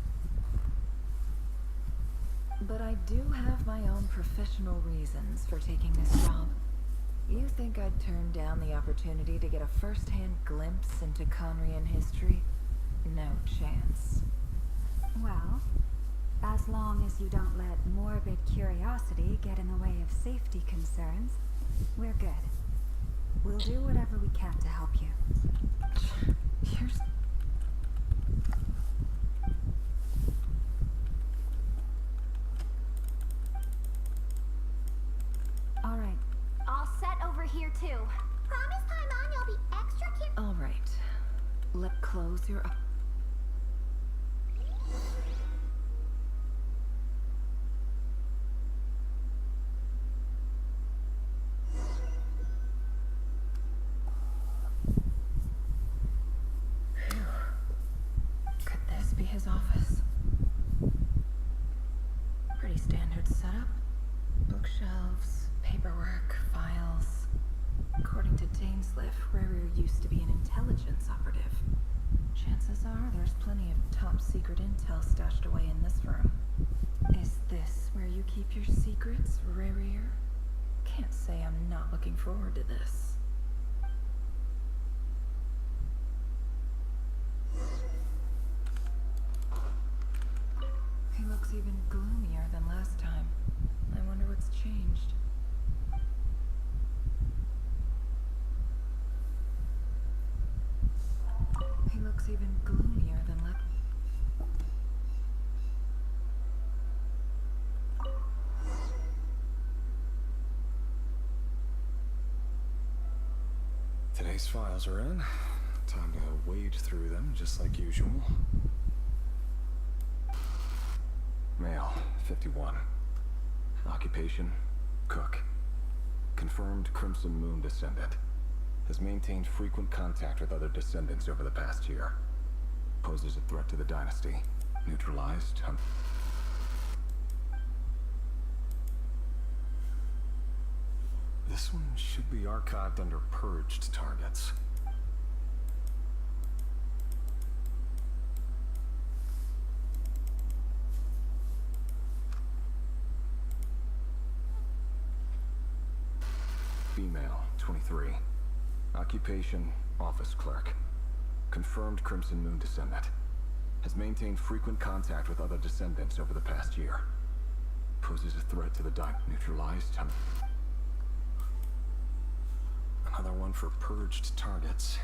But I do have my own professional reasons for taking this job. You think I'd turn down the opportunity to get a first-hand glimpse into Conrian history? No chance. Well, as long as you don't let morbid curiosity get in the way of safety concerns, we're good. We'll do whatever we can to help you. Here's... All right. All set over here, too. Promise, Paimon, you'll be extra careful. All right. Close your... Could this be his office? Pretty standard setup. Bookshelves, paperwork, files. According to Dainsliff, Rarir used to be an intelligence operative. Chances are there's plenty of top secret intel stashed away in this room. Is this where you keep your secrets, Rarir? Can't say I'm not looking forward to this. He looks even gloomier than last time. I wonder what's changed. He looks even gloomier than last. Today's files are in. Time to wade through them just like usual. Male, 51. Occupation, cook. Confirmed Crimson Moon descendant. Has maintained frequent contact with other descendants over the past year. Poses a threat to the dynasty. Neutralized. This one should be archived under purged targets. Female, 23. Occupation, office clerk. Confirmed Crimson Moon descendant. Has maintained frequent contact with other descendants over the past year. Poses a threat to the neutralized. Another one for purged targets.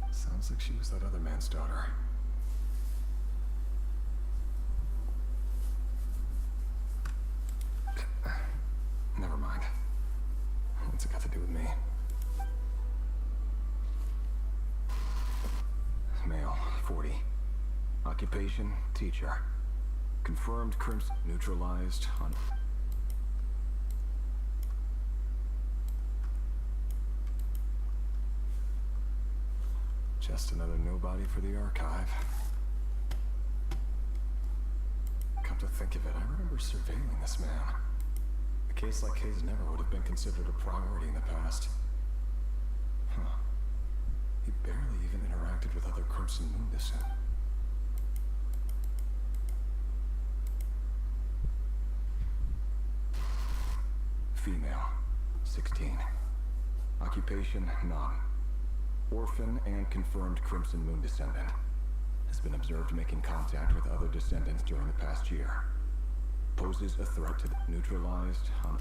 Sounds like she was that other man's daughter. Never mind. What's it got to do with me? Male, 40. Occupation, teacher. Confirmed Crimson neutralized on... Just another nobody for the archive. Come to think of it, I remember surveilling this man. A case like his never would have been considered a priority in the past. Huh. He barely even interacted with other Crimson Moon descent. Female, 16. Occupation, none. Orphan and confirmed Crimson Moon descendant. Has been observed making contact with other descendants during the past year. Poses a threat to the neutralized on...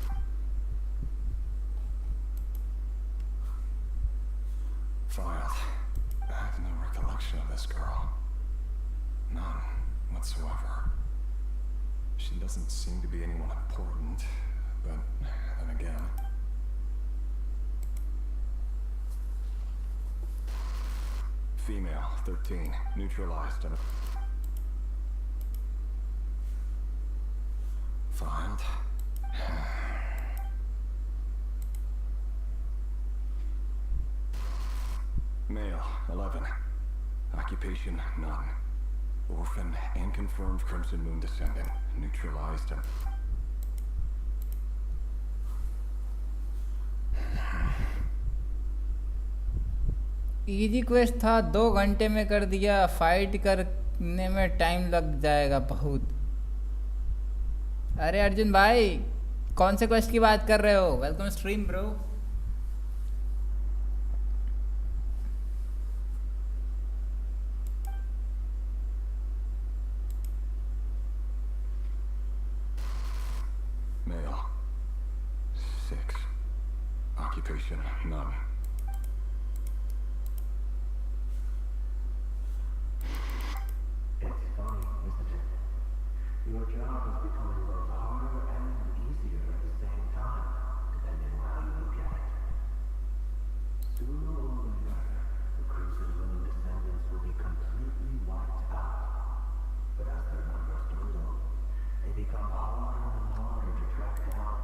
Filed. I have no recollection of this girl. None whatsoever. She doesn't seem to be anyone important, but then again... Female, 13, neutralized and... Filed. Male, 11. Occupation, none. Orphan and confirmed Crimson Moon descendant. Neutralized and... easy quest था, 2 घंटे में कर दिया। Fight करने में time लग जाएगा बहुत। अरे अर्जुन भाई, कौन से क्वेस्ट की बात कर रहे हो? Welcome stream bro. Male, 6. Occupation, none. It's funny, isn't it? Your job is becoming both harder and easier at the same time, depending on how you look at it. Sooner or later, the Crimson Moon descendants will be completely wiped out. But as their numbers dwindle, they become harder and harder to track down.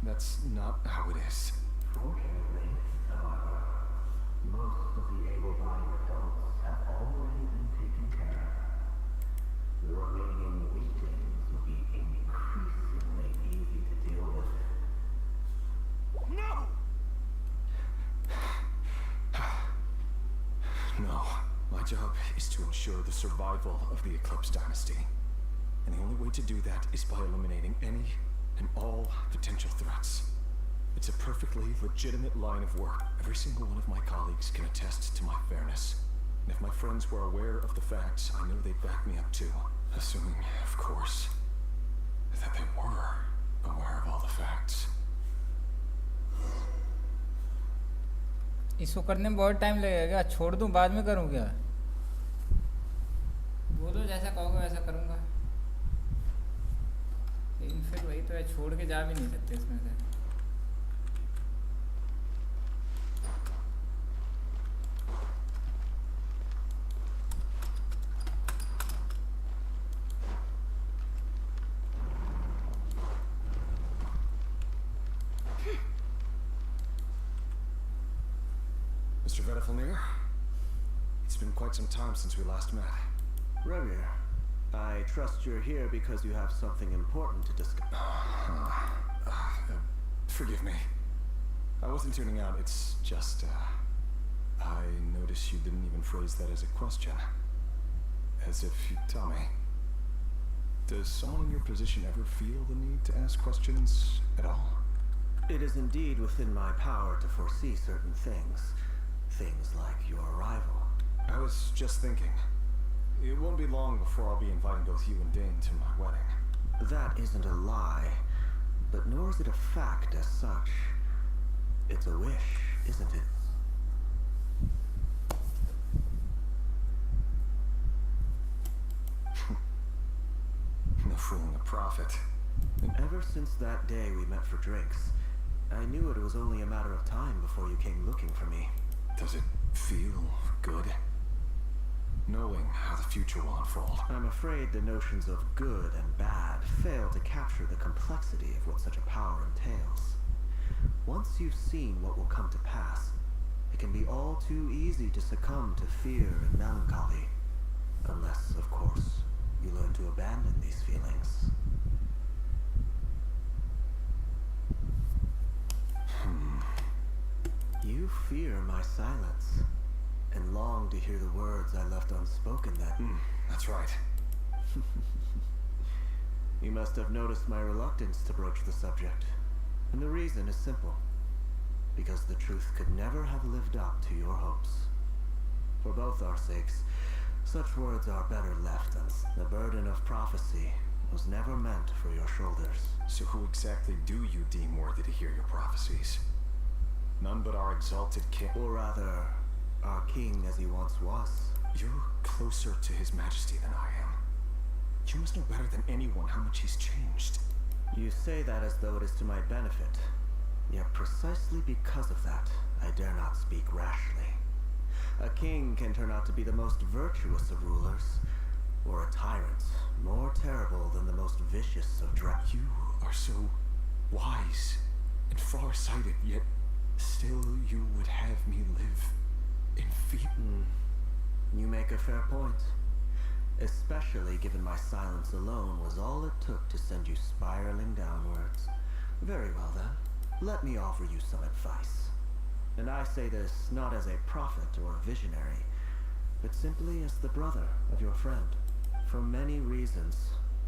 That's not how it is. Fortunately, however, most of the able-bodied adults have already been taken care of. The remaining weaklings will be increasingly easy to deal with. No! No. My job is to ensure the survival of the Eclipse Dynasty. And the only way to do that is by eliminating any and all potential threats. It's a perfectly legitimate line of work. Every single one of my colleagues can attest to my fairness. And if my friends were aware of the facts, I know they'd back me up too. Assuming, of course, that they were aware of all the facts. इसको करने में बहुत time लगेगा। छोड़ दूं, बाद में करूं क्या? बोलो, जैसा कहोगे वैसा करूंगा। लेकिन फिर वही तो है, छोड़ के जा भी नहीं सकते इसमें से। Mr. Vedifalnir. It's been quite some time since we last met. Revier, I trust you're here because you have something important to discuss. Forgive me. I wasn't tuning out, it's just, I noticed you didn't even phrase that as a question. As if you'd tell me. Does someone in your position ever feel the need to ask questions at all? It is indeed within my power to foresee certain things. Things like your arrival. I was just thinking. It won't be long before I'll be inviting both you and Dane to my wedding. That isn't a lie, but nor is it a fact as such. It's a wish, isn't it? No fooling a prophet. And ever since that day we met for drinks, I knew it was only a matter of time before you came looking for me. Does it feel good? Knowing how the future will unfold. I'm afraid the notions of good and bad fail to capture the complexity of what such a power entails. Once you've seen what will come to pass, it can be all too easy to succumb to fear and melancholy. Unless, of course, you learn to abandon these feelings. You fear my silence, and long to hear the words I left unspoken that... That's right. You must have noticed my reluctance to broach the subject. And the reason is simple. Because the truth could never have lived up to your hopes. For both our sakes, such words are better left unspoken. The burden of prophecy was never meant for your shoulders. So who exactly do you deem worthy to hear your prophecies? None but our exalted king. Or rather, our king as he once was. You're closer to his majesty than I am. You must know better than anyone how much he's changed. You say that as though it is to my benefit. Yet precisely because of that, I dare not speak rashly. A king can turn out to be the most virtuous of rulers, or a tyrant more terrible than the most vicious of You are so wise and far-sighted, yet still you would have me live in fear. You make a fair point. Especially given my silence alone was all it took to send you spiraling downwards. Very well then, let me offer you some advice. And I say this not as a prophet or a visionary, but simply as the brother of your friend. For many reasons,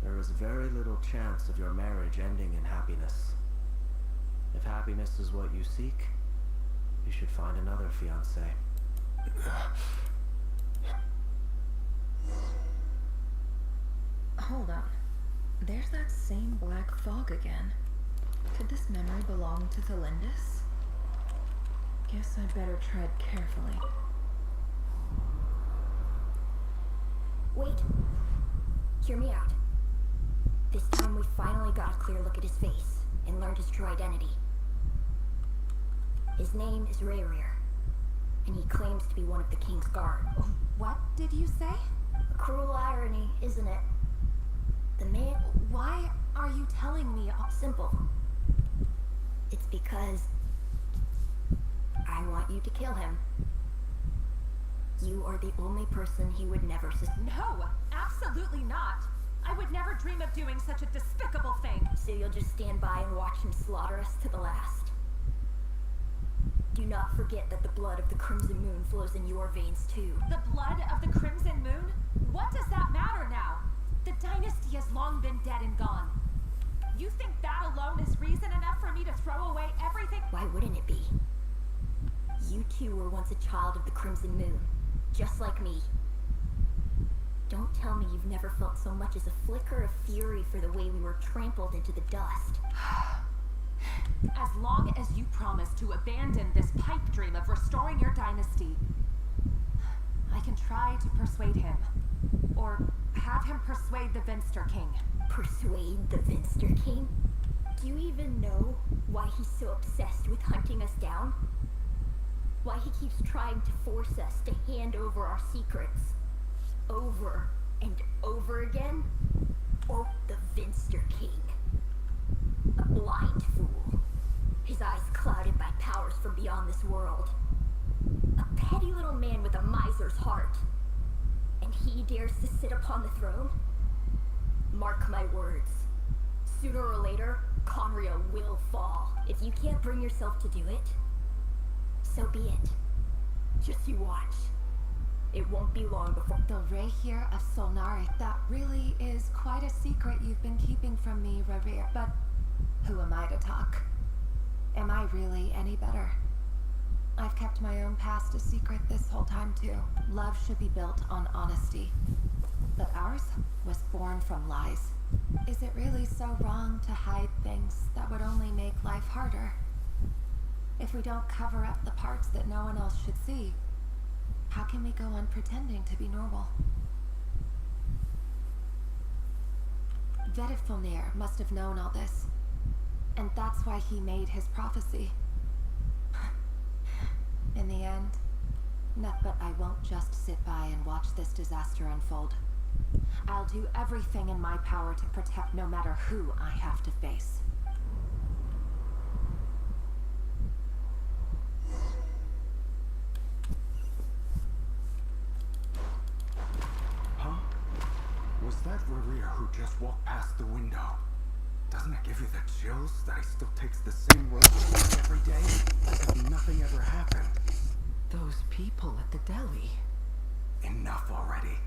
there is very little chance of your marriage ending in happiness. If happiness is what you seek, you should find another fiancé. Hold on. There's that same black fog again. Could this memory belong to Thelindis? Guess I'd better tread carefully. Wait. Hear me out. This time we finally got a clear look at his face and learned his true identity. His name is Rayrir, and he claims to be one of the King's Guard. What did you say? A cruel irony, isn't it? The man... Why are you telling me all... Simple. It's because... I want you to kill him. You are the only person he would never No, absolutely not. I would never dream of doing such a despicable thing. So you'll just stand by and watch him slaughter us to the last. Do not forget that the blood of the Crimson Moon flows in your veins too. The blood of the Crimson Moon? What does that matter now? The dynasty has long been dead and gone. You think that alone is reason enough for me to throw away everything? Why wouldn't it be? You two were once a child of the Crimson Moon, just like me. Don't tell me you've never felt so much as a flicker of fury for the way we were trampled into the dust. As long as you promise to abandon this pipe dream of restoring your dynasty, I can try to persuade him. Or have him persuade the Vinster King. Persuade the Vinster King? Do you even know why he's so obsessed with hunting us down? Why he keeps trying to force us to hand over our secrets? Over and over again? Or the Vinster King? A blind fool. His eyes clouded by powers from beyond this world. A scrawny little man with a miser's heart. And he dares to sit upon the throne? Mark my words. Sooner or later, Conria will fall. If you can't bring yourself to do it, so be it. Just you watch. It won't be long before— The Rehir of Solnari. That really is quite a secret you've been keeping from me, Revere. But who am I to talk? Am I really any better? I've kept my own past a secret this whole time too. Love should be built on honesty. But ours was born from lies. Is it really so wrong to hide things that would only make life harder? If we don't cover up the parts that no one else should see, how can we go on pretending to be normal? Vedifulnir must have known all this, and that's why he made his prophecy. In the end, but I won't just sit by and watch this disaster unfold. I'll do everything in my power to protect no matter who I have to face. Huh? Was that Revere who just walked past the window? Doesn't it give you the chills that he still takes the same road every day? As if nothing ever happened. Those people at the deli. Enough already.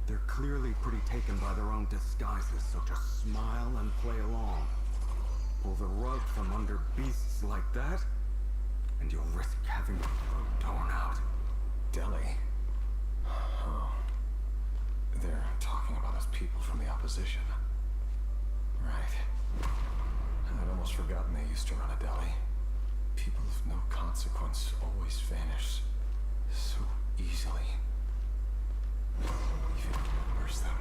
They're clearly pretty taken by their own disguises, so just smile and play along. Pull the rug from under beasts like that, and you'll risk having your throat torn out. Deli? Oh. They're talking about us people from the opposition. Right. I'd almost forgotten they used to run a deli. People of no consequence always vanish so easily. Even worse them.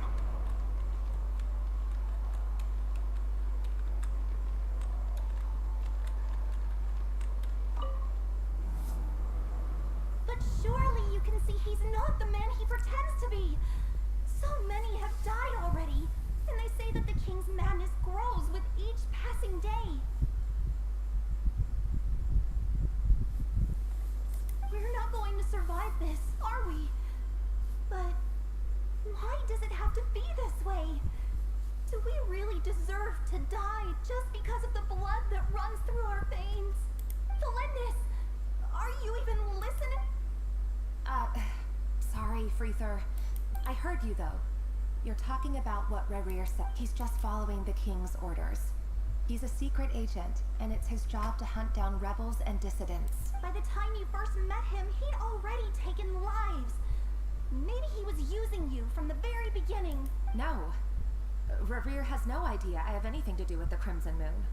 But surely you can see he's not the man he pretends to be. So many have died already, and they say that the king's madness grows with each passing day. We're not going to survive this, are we? But why does it have to be this way? Do we really deserve to die just because of the blood that runs through our veins? Felindis, are you even listening? Sorry, Freether. I heard you though. You're talking about what Revere said. He's just following the king's orders. He's a secret agent, and it's his job to hunt down rebels and dissidents. By the time you first met him, he'd already taken lives. Maybe he was using you from the very beginning. No. Revere has no idea I have anything to do with the Crimson Moon.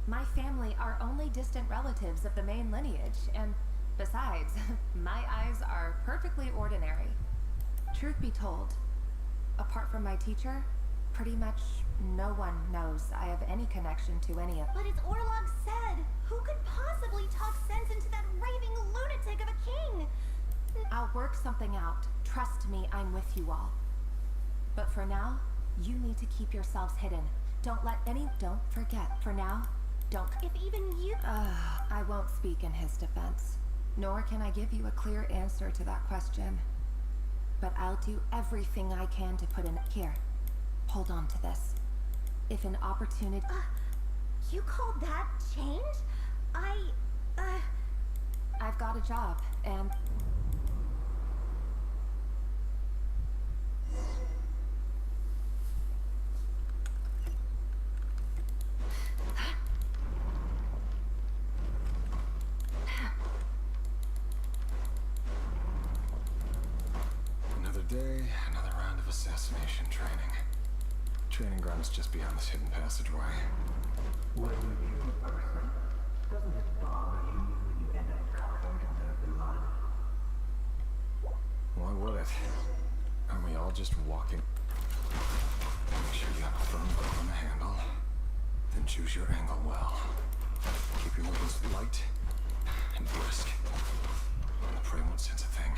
My family are only distant relatives of the main lineage, and besides, my eyes are perfectly ordinary. Truth be told, apart from my teacher, pretty much no one knows I have any connection to any of— But it's Orlog said. Who could possibly talk sense into that raving lunatic of a king? I'll work something out. Trust me, I'm with you all. But for now, you need to keep yourselves hidden. Don't forget, for now, don't— If even you— I won't speak in his defense. Nor can I give you a clear answer to that question. But I'll do everything I can to put in— Here, hold on to this. If an opportunity— You call that change? I've got a job, and— Another day, another round of assassination training. Training ground's just beyond this hidden passageway. When you kill a person, doesn't it bother you when you end up covered in their blood? Why would it? Aren't we all just walking? Make sure you have a firm grip on the handle. Then choose your angle well. Keep your weapons light and brisk. And the prey won't sense a thing.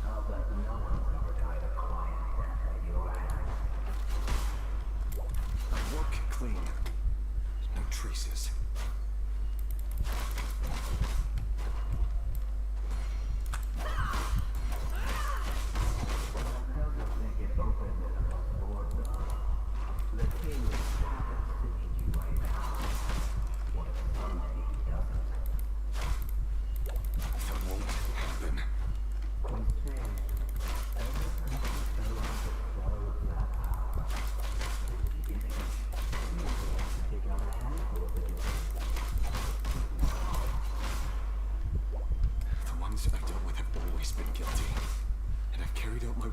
I'll bet no one's ever died a quiet death at your hands. Work clean. No traces.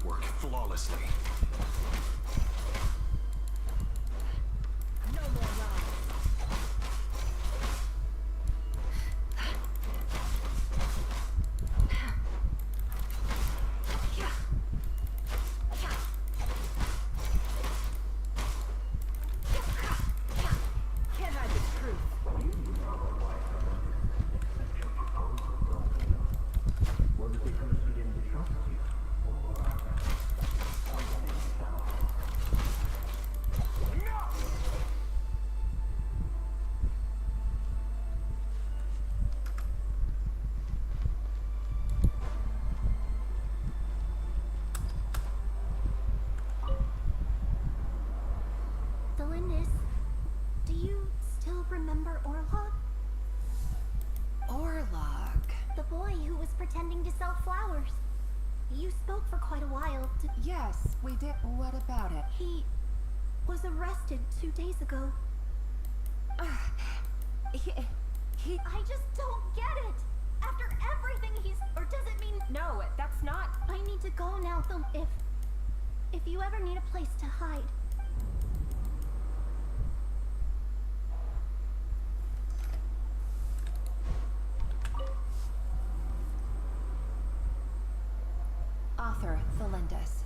work flawlessly. No more lies. Can't hide the truth. Was it because he didn't trust you? Delindis, do you still remember Orlog? Orlog. The boy who was pretending to sell flowers. You spoke for quite a while. Yes, we did. What about it? He was arrested 2 days ago. I just don't get it. After everything or does it mean? No, that's not. I need to go now. If you ever need a place to hide. Author Thelindis.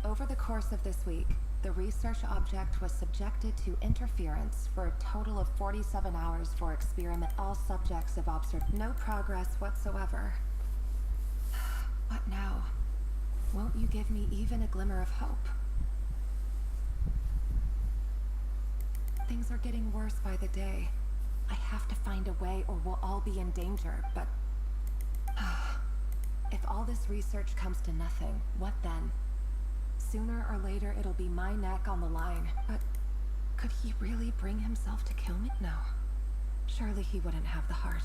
Over the course of this week, the research object was subjected to interference for a total of 47 hours for experiment. All subjects have observed no progress whatsoever. What now? Won't you give me even a glimmer of hope? Things are getting worse by the day. I have to find a way or we'll all be in danger, but... if all this research comes to nothing, what then? Sooner or later, it'll be my neck on the line. But could he really bring himself to kill me? No. Surely he wouldn't have the heart.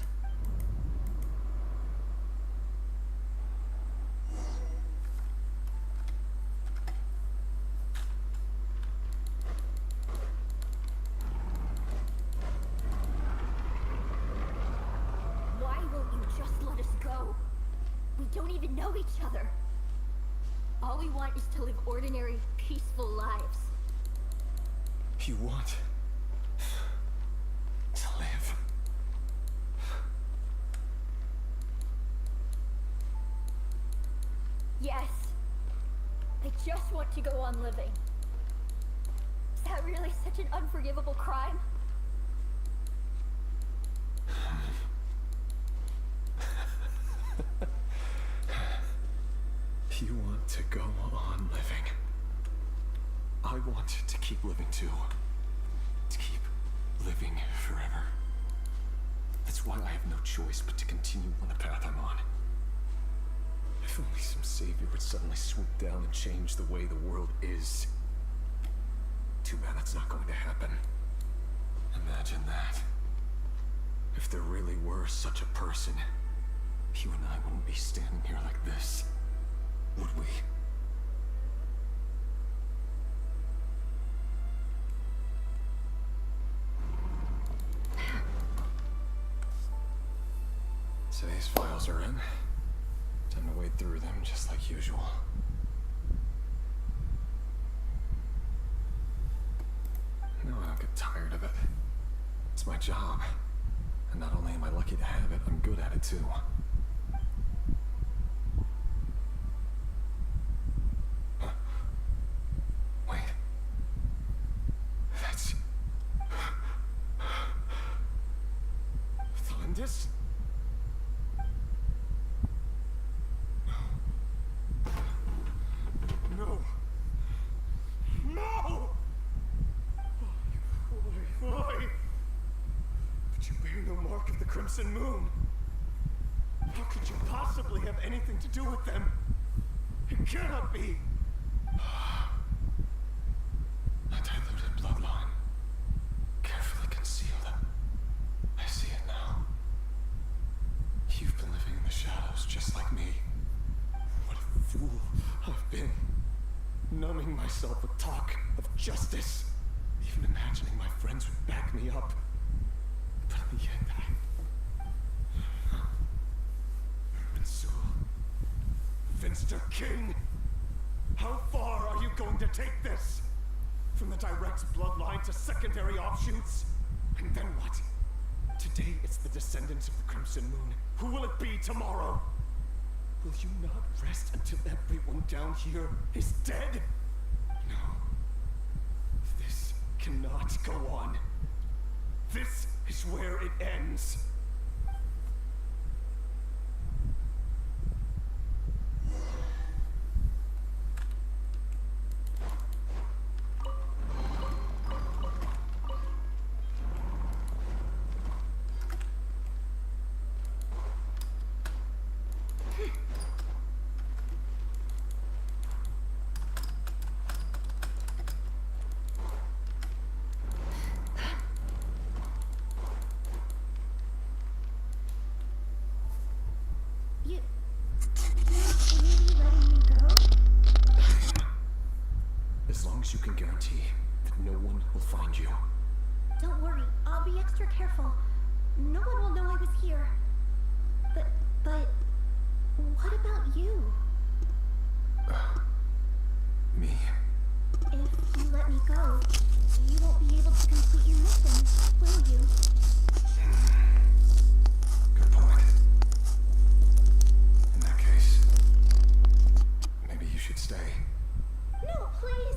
Why won't you just let us go? We don't even know each other. All we want is to live ordinary, peaceful lives. You want to live? Yes. I just want to go on living. Is that really such an unforgivable crime? You want to go on living. I want to keep living too. To keep living forever. That's why I have no choice but to continue on the path I'm on. If only some savior would suddenly swoop down and change the way the world is. Too bad that's not going to happen. Imagine that. If there really were such a person, you and I wouldn't be standing here like this. Would we? So these files are in. Time to wade through them just like usual. No, I don't get tired of it. It's my job. And not only am I lucky to have it, I'm good at it too. Wait. That's... Thelindis? No. No! Why? But you bear no mark of the Crimson Moon. How could you possibly have anything to do with them? It cannot be. A diluted bloodline. Carefully concealed. I see it now. You've been living in the shadows just like me. What a fool I've been. Numbing myself with talk of justice. Even imagining my friends would back me up. But in the end, Mansoul, Finster King! How far are you going to take this? From the direct bloodline to secondary offshoots? And then what? Today it's the descendants of the Crimson Moon. Who will it be tomorrow? Will you not rest until everyone down here is dead? No. This cannot go on. This is where it ends. As long as you can guarantee that no one will find you. Don't worry, I'll be extra careful. No one will know I was here. But what about you? Me? If you let me go, you won't be able to complete your mission, will you? Good point. In that case, maybe you should stay. No, please!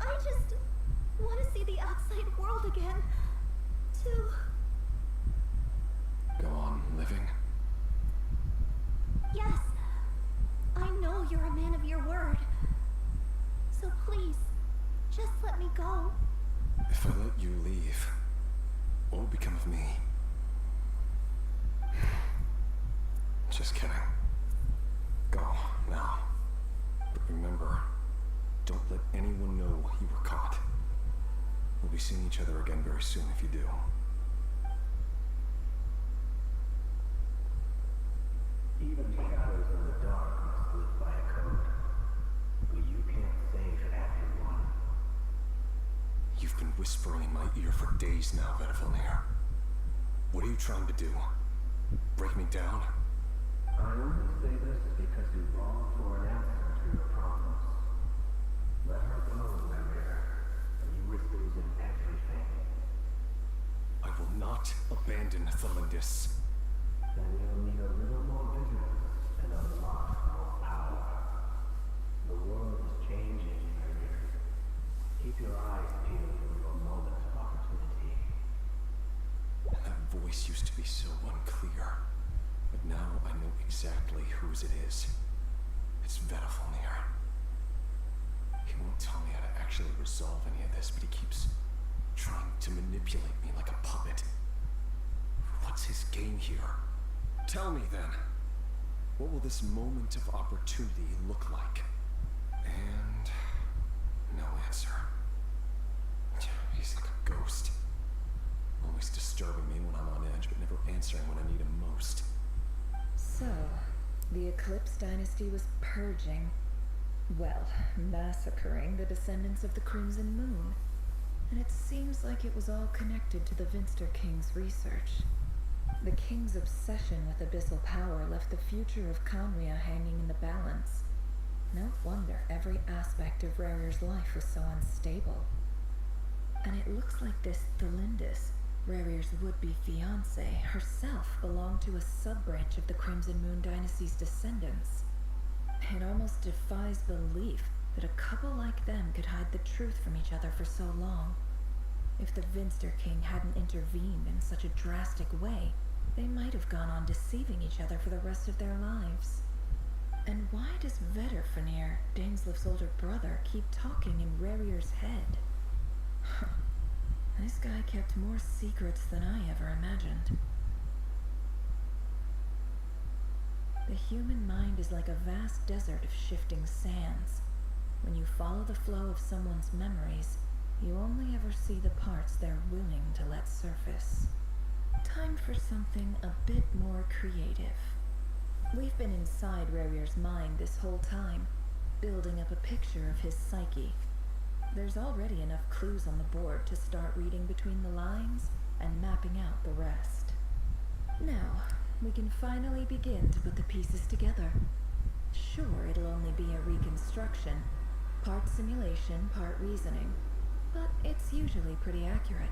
I just want to see the outside world again. To... Go on living. Yes. I know you're a man of your word. So please, just let me go. If I let you leave, what will become of me? Just kidding. Go, now. But remember, don't let anyone know you were caught. We'll be seeing each other again very soon if you do. Even shadows in the dark must live by a code. But you can't save everyone. You've been whispering in my ear for days now, Vedavilnir. What are you trying to do? Break me down? I only say this because you long for an answer to your problems. Let her go, Lemire, and you risk losing everything. I will not abandon Thelindis. Then you'll need a little more vigilance and a lot more power. The world is changing, Lemire. Keep your eyes peeled for your moment of opportunity. That voice used to be so unclear, but now I know exactly whose it is. It's Vedavilnir. He won't tell me how to actually resolve any of this, but he keeps trying to manipulate me like a puppet. What's his game here? Tell me then, what will this moment of opportunity look like? And no answer. He's like a ghost. Always disturbing me when I'm on edge, but never answering when I need him most. So, the Eclipse dynasty was purging, well, massacring the descendants of the Crimson Moon. And it seems like it was all connected to the Vinster King's research. The King's obsession with abyssal power left the future of Conria hanging in the balance. No wonder every aspect of Rarir's life was so unstable. And it looks like this Thelindis, Rarir's would-be fiancée, herself belonged to a sub-branch of the Crimson Moon dynasty's descendants. It almost defies belief that a couple like them could hide the truth from each other for so long. If the Vinster King hadn't intervened in such a drastic way, they might have gone on deceiving each other for the rest of their lives. And why does Vedavilnir, Daneslif's older brother, keep talking in Rarir's head? This guy kept more secrets than I ever imagined. The human mind is like a vast desert of shifting sands. When you follow the flow of someone's memories, you only ever see the parts they're willing to let surface. Time for something a bit more creative. We've been inside Rarir's mind this whole time, building up a picture of his psyche. There's already enough clues on the board to start reading between the lines and mapping out the rest. Now, we can finally begin to put the pieces together. Sure, it'll only be a reconstruction, part simulation, part reasoning, but it's usually pretty accurate.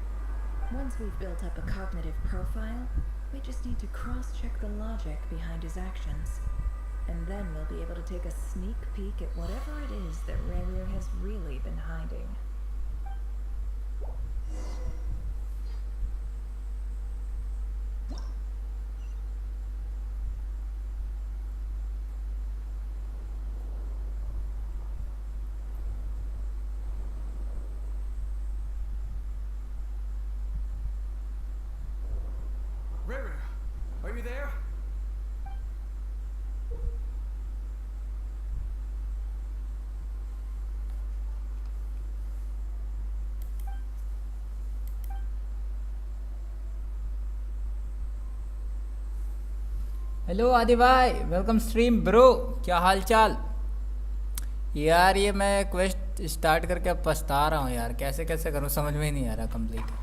Once we've built up a cognitive profile, we just need to cross-check the logic behind his actions. And then we'll be able to take a sneak peek at whatever it is that Rayrir has really been hiding. Rayrir, are you there? Hello आदि भाई, welcome stream bro. क्या हाल चाल यार? ये मैं quest start करके अब पछता रहा हूँ यार, कैसे कैसे करूँ समझ में ही नहीं आ रहा complete.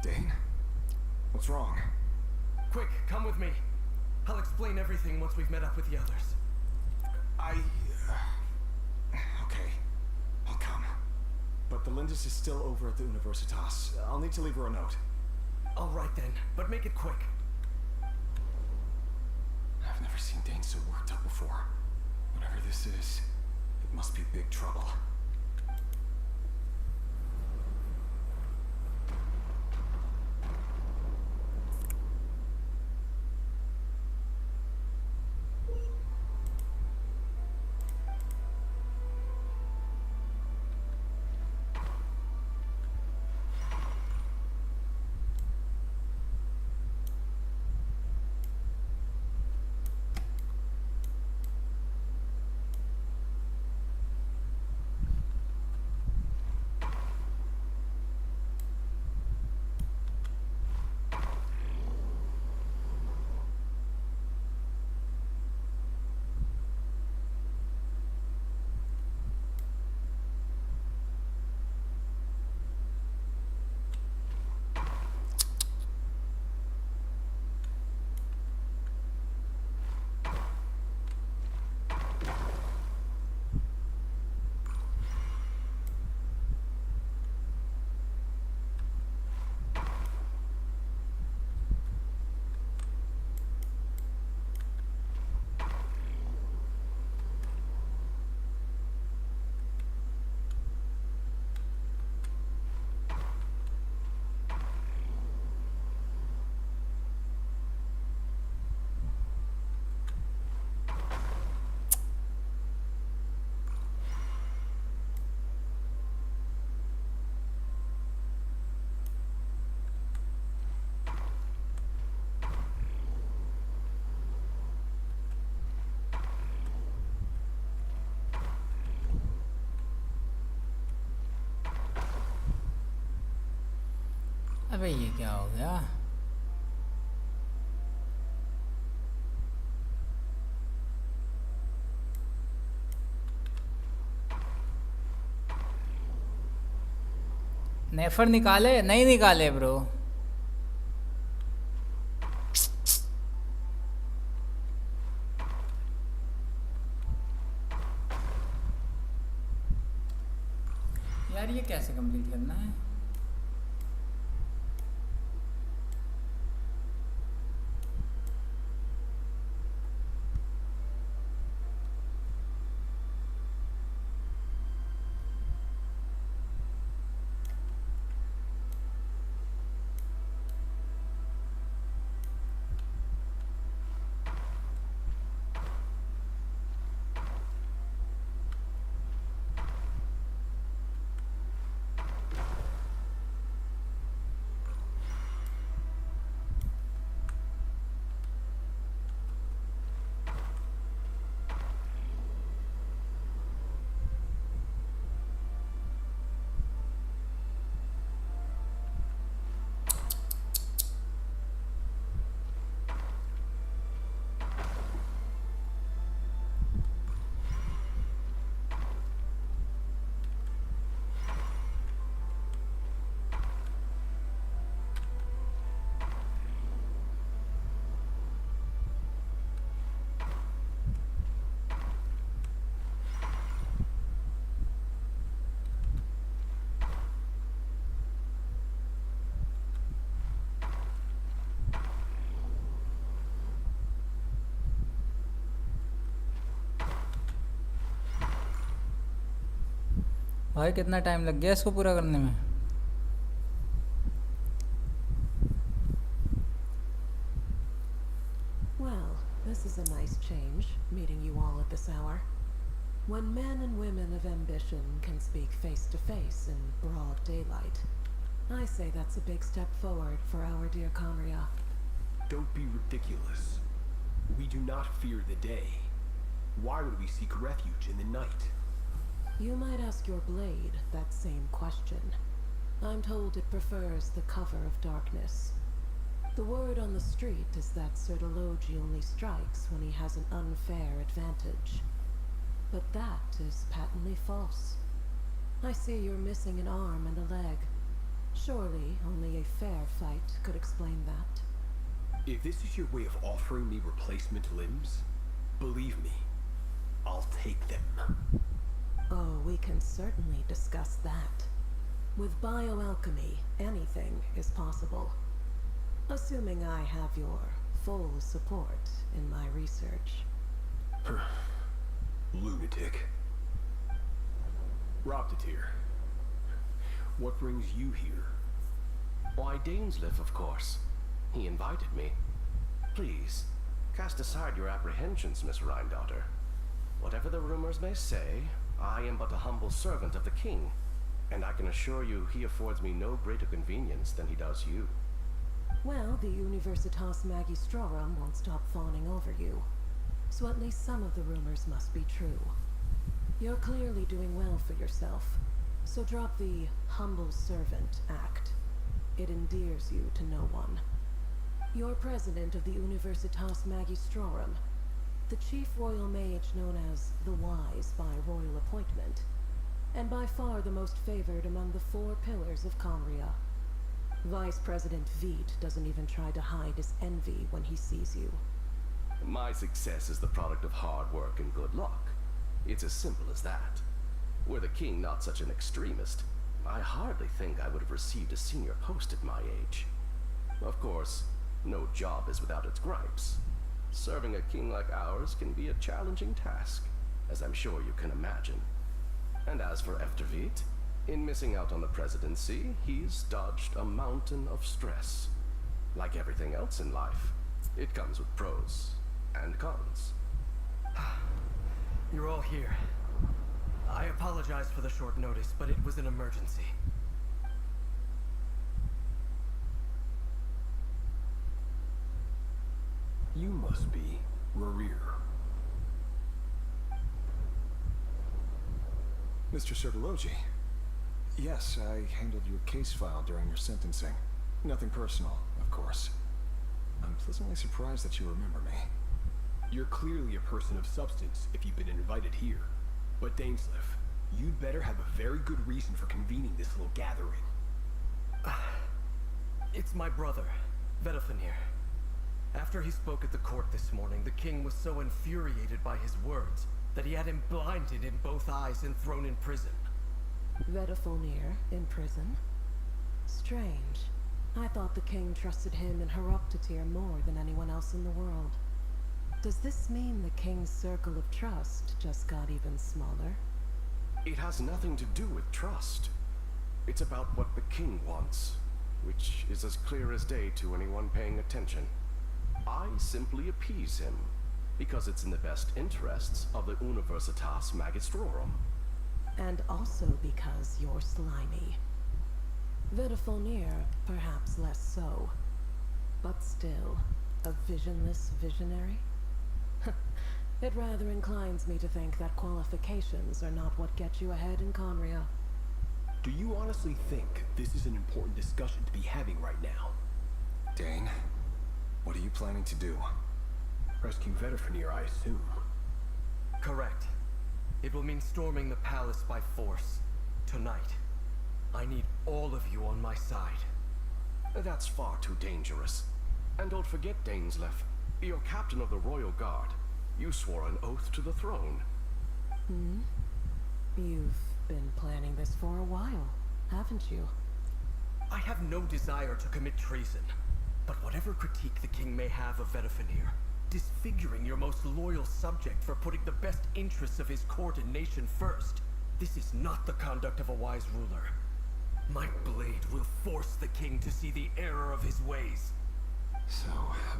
Dane? What's wrong? Quick, come with me. I'll explain everything once we've met up with the others. Okay. I'll come. But the Lindis is still over at the Universitas. I'll need to leave her a note. All right then, but make it quick. I've never seen Dane so worked up before. Whatever this is, it must be big trouble. अबे ये क्या हो गया? नेफर निकाले? नहीं निकाले bro. यार ये कैसे कंप्लीट करना है? भाई कितना टाइम लग गया इसको पूरा करने में? Well, this is a nice change, meeting you all at this hour. When men and women of ambition can speak face to face in broad daylight, I say that's a big step forward for our dear Conria. Don't be ridiculous. We do not fear the day. Why would we seek refuge in the night? You might ask your blade that same question. I'm told it prefers the cover of darkness. The word on the street is that Sir Delogi only strikes when he has an unfair advantage. But that is patently false. I see you're missing an arm and a leg. Surely only a fair fight could explain that. If this is your way of offering me replacement limbs, believe me, I'll take them. Oh, we can certainly discuss that. With bioalchemy, anything is possible. Assuming I have your full support in my research. Lunatic. Robtatir. What brings you here? Why, Dainsliff, of course. He invited me. Please, cast aside your apprehensions, Miss Rhindaughter. Whatever the rumors may say, I am but a humble servant of the king, and I can assure you he affords me no greater convenience than he does you. Well, the Universitas Magistrorum won't stop fawning over you. So at least some of the rumors must be true. You're clearly doing well for yourself, so drop the humble servant act. It endears you to no one. You're president of the Universitas Magistrorum, the chief royal mage known as the Wise by royal appointment, and by far the most favored among the 4 pillars of Conria. Vice President Veet doesn't even try to hide his envy when he sees you. My success is the product of hard work and good luck. It's as simple as that. Were the king not such an extremist, I hardly think I would have received a senior post at my age. Of course, no job is without its gripes. Serving a king like ours can be a challenging task, as I'm sure you can imagine. And as for Efterveet, in missing out on the presidency, he's dodged a mountain of stress. Like everything else in life, it comes with pros and cons. You're all here. I apologize for the short notice, but it was an emergency. You must be Rarir. Mr. Sertologi. Yes, I handled your case file during your sentencing. Nothing personal, of course. I'm pleasantly surprised that you remember me. You're clearly a person of substance if you've been invited here. But Dainsliff, you'd better have a very good reason for convening this little gathering. It's my brother, Vedafenir. After he spoke at the court this morning, the king was so infuriated by his words that he had him blinded in both eyes and thrown in prison. Vedafenir in prison? Strange. I thought the king trusted him and Heroptatir more than anyone else in the world. Does this mean the king's circle of trust just got even smaller? It has nothing to do with trust. It's about what the king wants, which is as clear as day to anyone paying attention. I simply appease him, because it's in the best interests of the Universitas Magistrorum. And also because you're slimy. Vedafenir, perhaps less so. But still, a visionless visionary? It rather inclines me to think that qualifications are not what get you ahead in Conria. Do you honestly think this is an important discussion to be having right now? Dane, what are you planning to do? Rescue Vedafenir, I assume. Correct. It will mean storming the palace by force. Tonight. I need all of you on my side. That's far too dangerous. And don't forget, Dainsliff, you're captain of the Royal Guard. You swore an oath to the throne. You've been planning this for a while, haven't you? I have no desire to commit treason. But whatever critique the king may have of Vedafenir, disfiguring your most loyal subject for putting the best interests of his court and nation first, This is not the conduct of a wise ruler. My blade will force the king to see the error of his ways. So,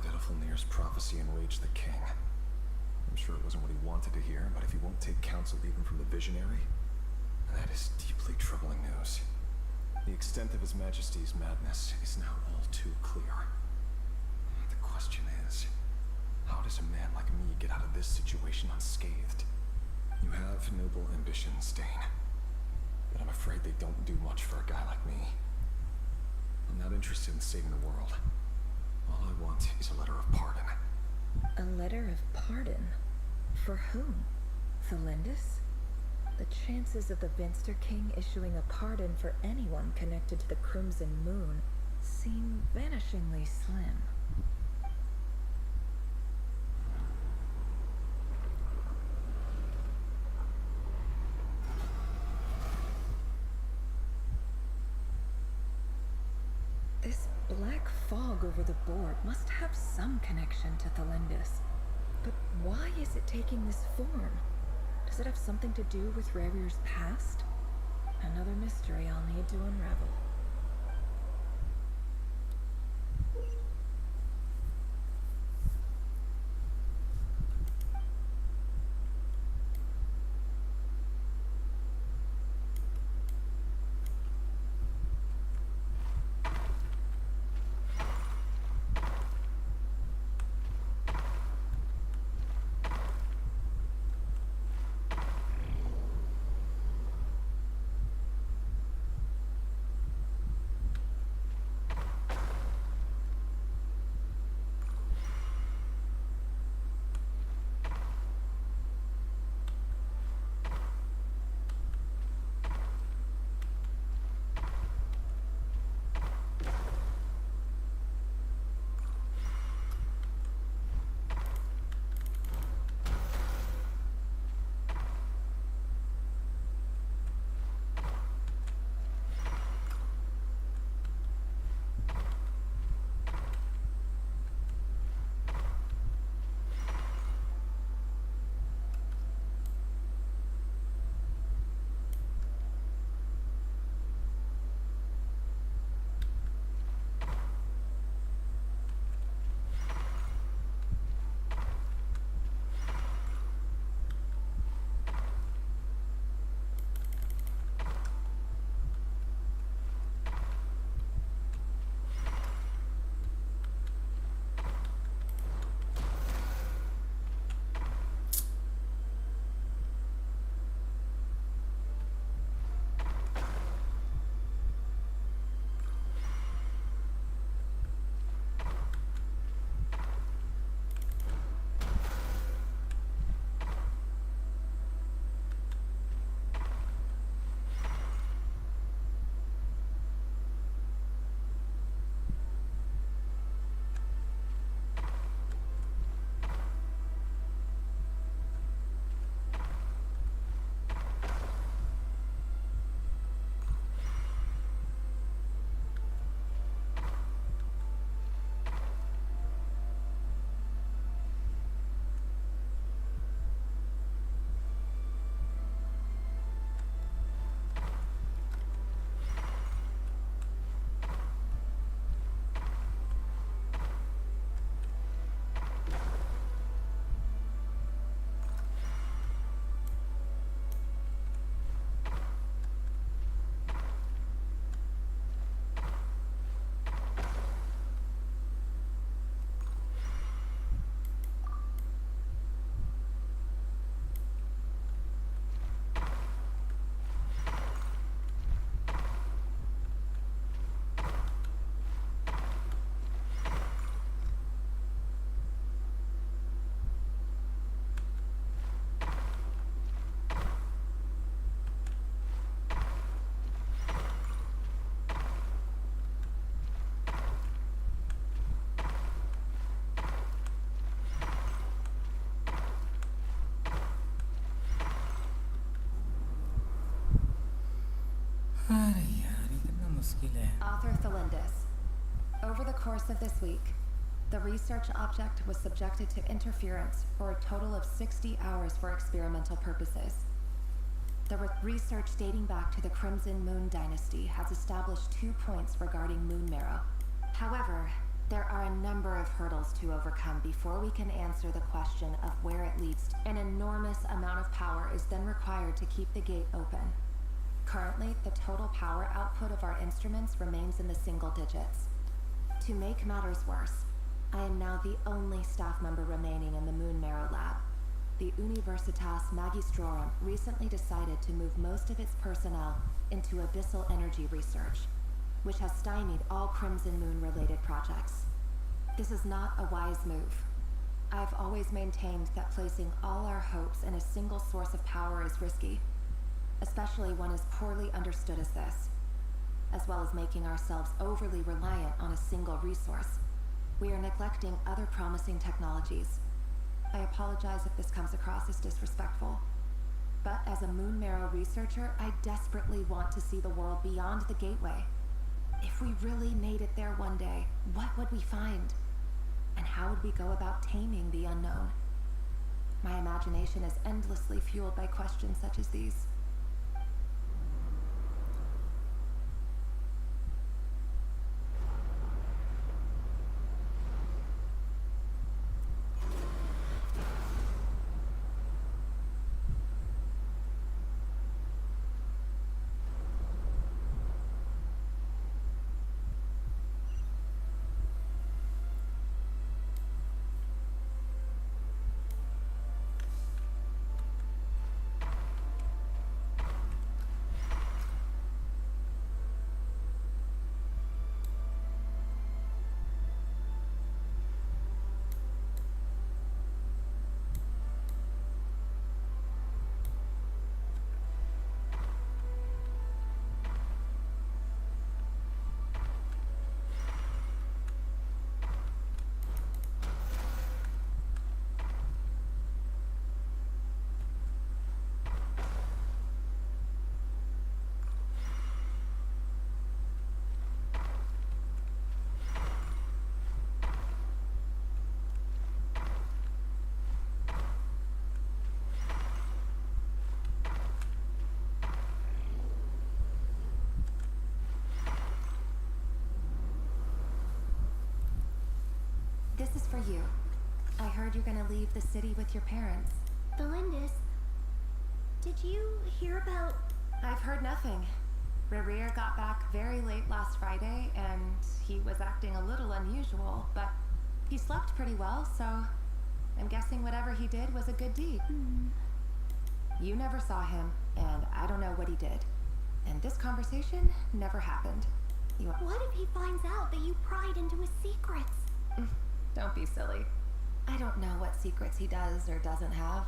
Vitafilnir's prophecy enraged the king. I'm sure it wasn't what he wanted to hear, but if he won't take counsel even from the visionary, that is deeply troubling news. The extent of His Majesty's madness is now all too clear. The question is, how does a man like me get out of this situation unscathed? You have noble ambitions, Stain, but I'm afraid they don't do much for a guy like me. I'm not interested in saving the world. All I want is a letter of pardon. A letter of pardon? For whom? Thelindis? The chances of the Vinster King issuing a pardon for anyone connected to the Crimson Moon seem vanishingly slim. This black fog over the board must have some connection to Thelindis. But why is it taking this form? Does it have something to do with Rerir's past? Another mystery I'll need to unravel. Author Thelindis. Over the course of this week, the research object was subjected to interference for a total of 60 hours for experimental purposes. Research dating back to the Crimson Moon Dynasty has established 2 points regarding moon marrow. However, there are a number of hurdles to overcome before we can answer the question of where it leads. An enormous amount of power is then required to keep the gate open. Currently, the total power output of our instruments remains in the single digits. To make matters worse, I am now the only staff member remaining in the Moon Marrow Lab. The Universitas Magistrorum recently decided to move most of its personnel into abyssal energy research, which has stymied all Crimson Moon-related projects. This is not a wise move. I've always maintained that placing all our hopes in a single source of power is risky, especially one as poorly understood as this, as well as making ourselves overly reliant on a single resource. We are neglecting other promising technologies. I apologize if this comes across as disrespectful, but as a Moon Marrow researcher, I desperately want to see the world beyond the gateway. If we really made it there one day, what would we find? And how would we go about taming the unknown? My imagination is endlessly fueled by questions such as these. This is for you. I heard you're gonna leave the city with your parents. Belindis, did you hear about... I've heard nothing. Rerir got back very late last Friday, and he was acting a little unusual, but he slept pretty well, so I'm guessing whatever he did was a good deed. You never saw him, and I don't know what he did. And this conversation never happened. What if he finds out that you pried into his secrets? Don't be silly. I don't know what secrets he does or doesn't have.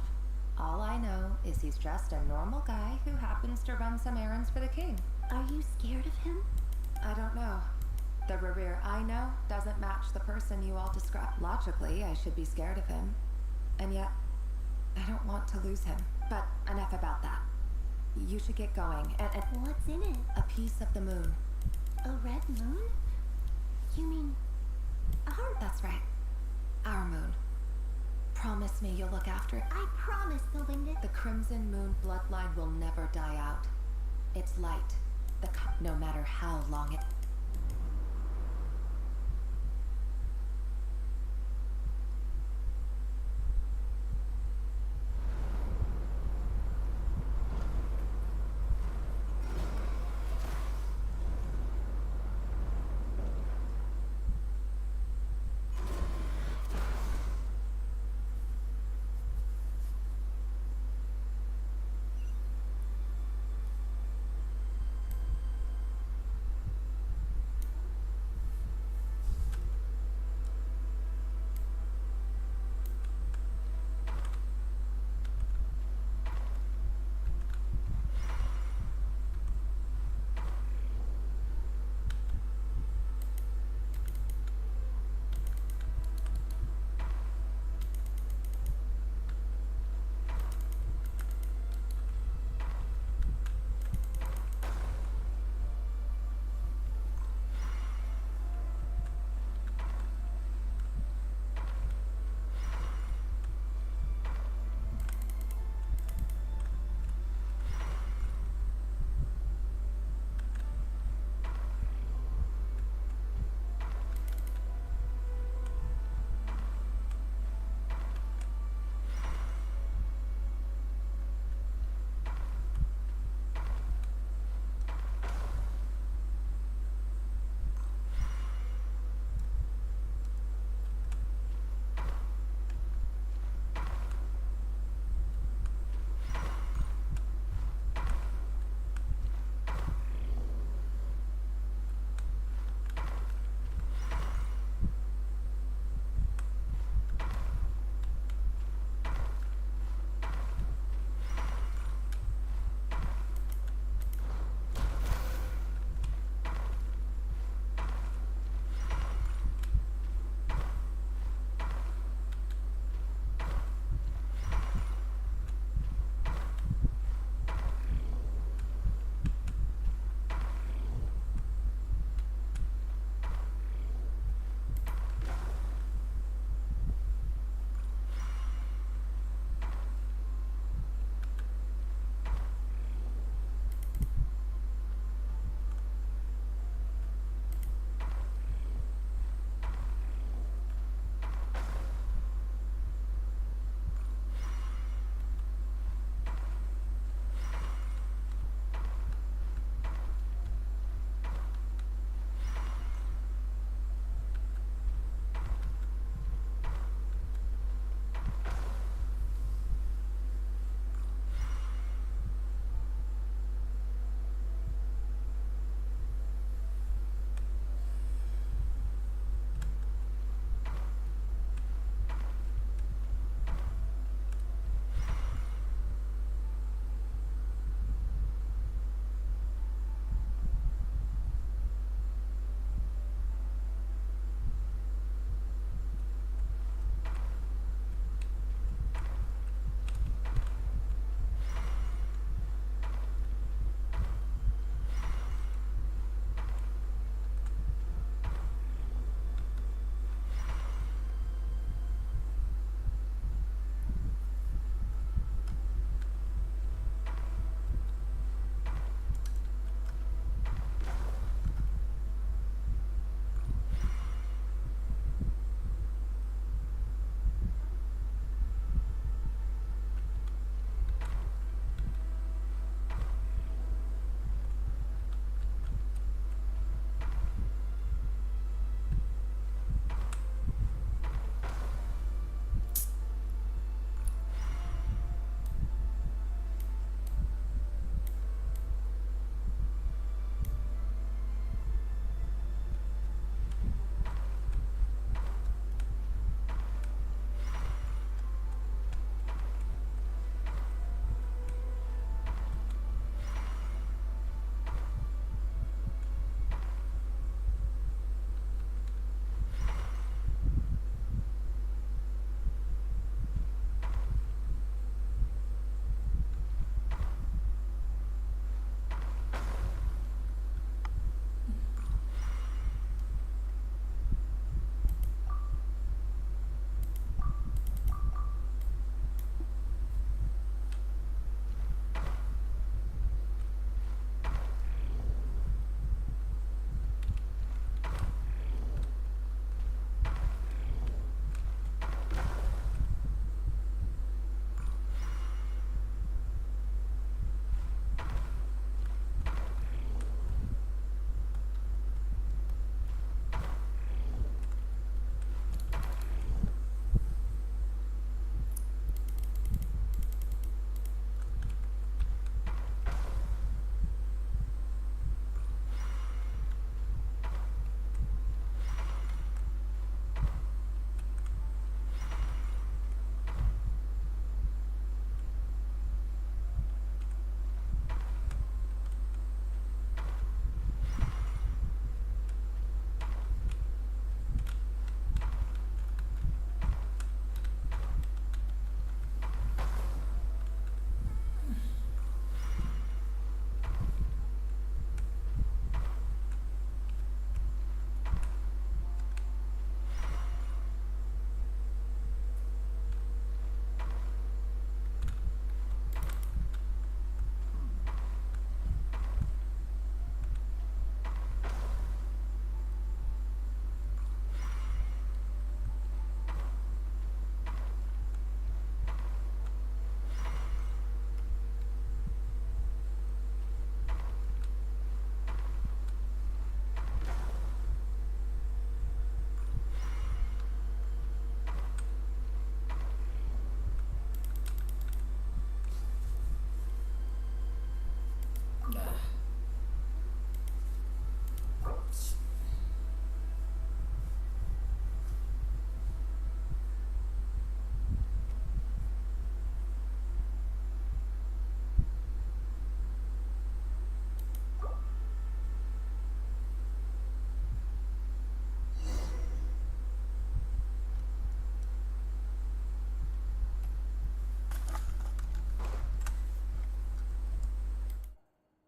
All I know is he's just a normal guy who happens to run some errands for the king. Are you scared of him? I don't know. The Rerir I know doesn't match the person you all describe. Logically, I should be scared of him. And yet, I don't want to lose him. But enough about that. You should get going. And what's in it? A piece of the moon. A red moon? You mean... That's right. Our moon. Promise me you'll look after it. I promise, Belindis. The Crimson Moon bloodline will never die out. Its light, no matter how long it...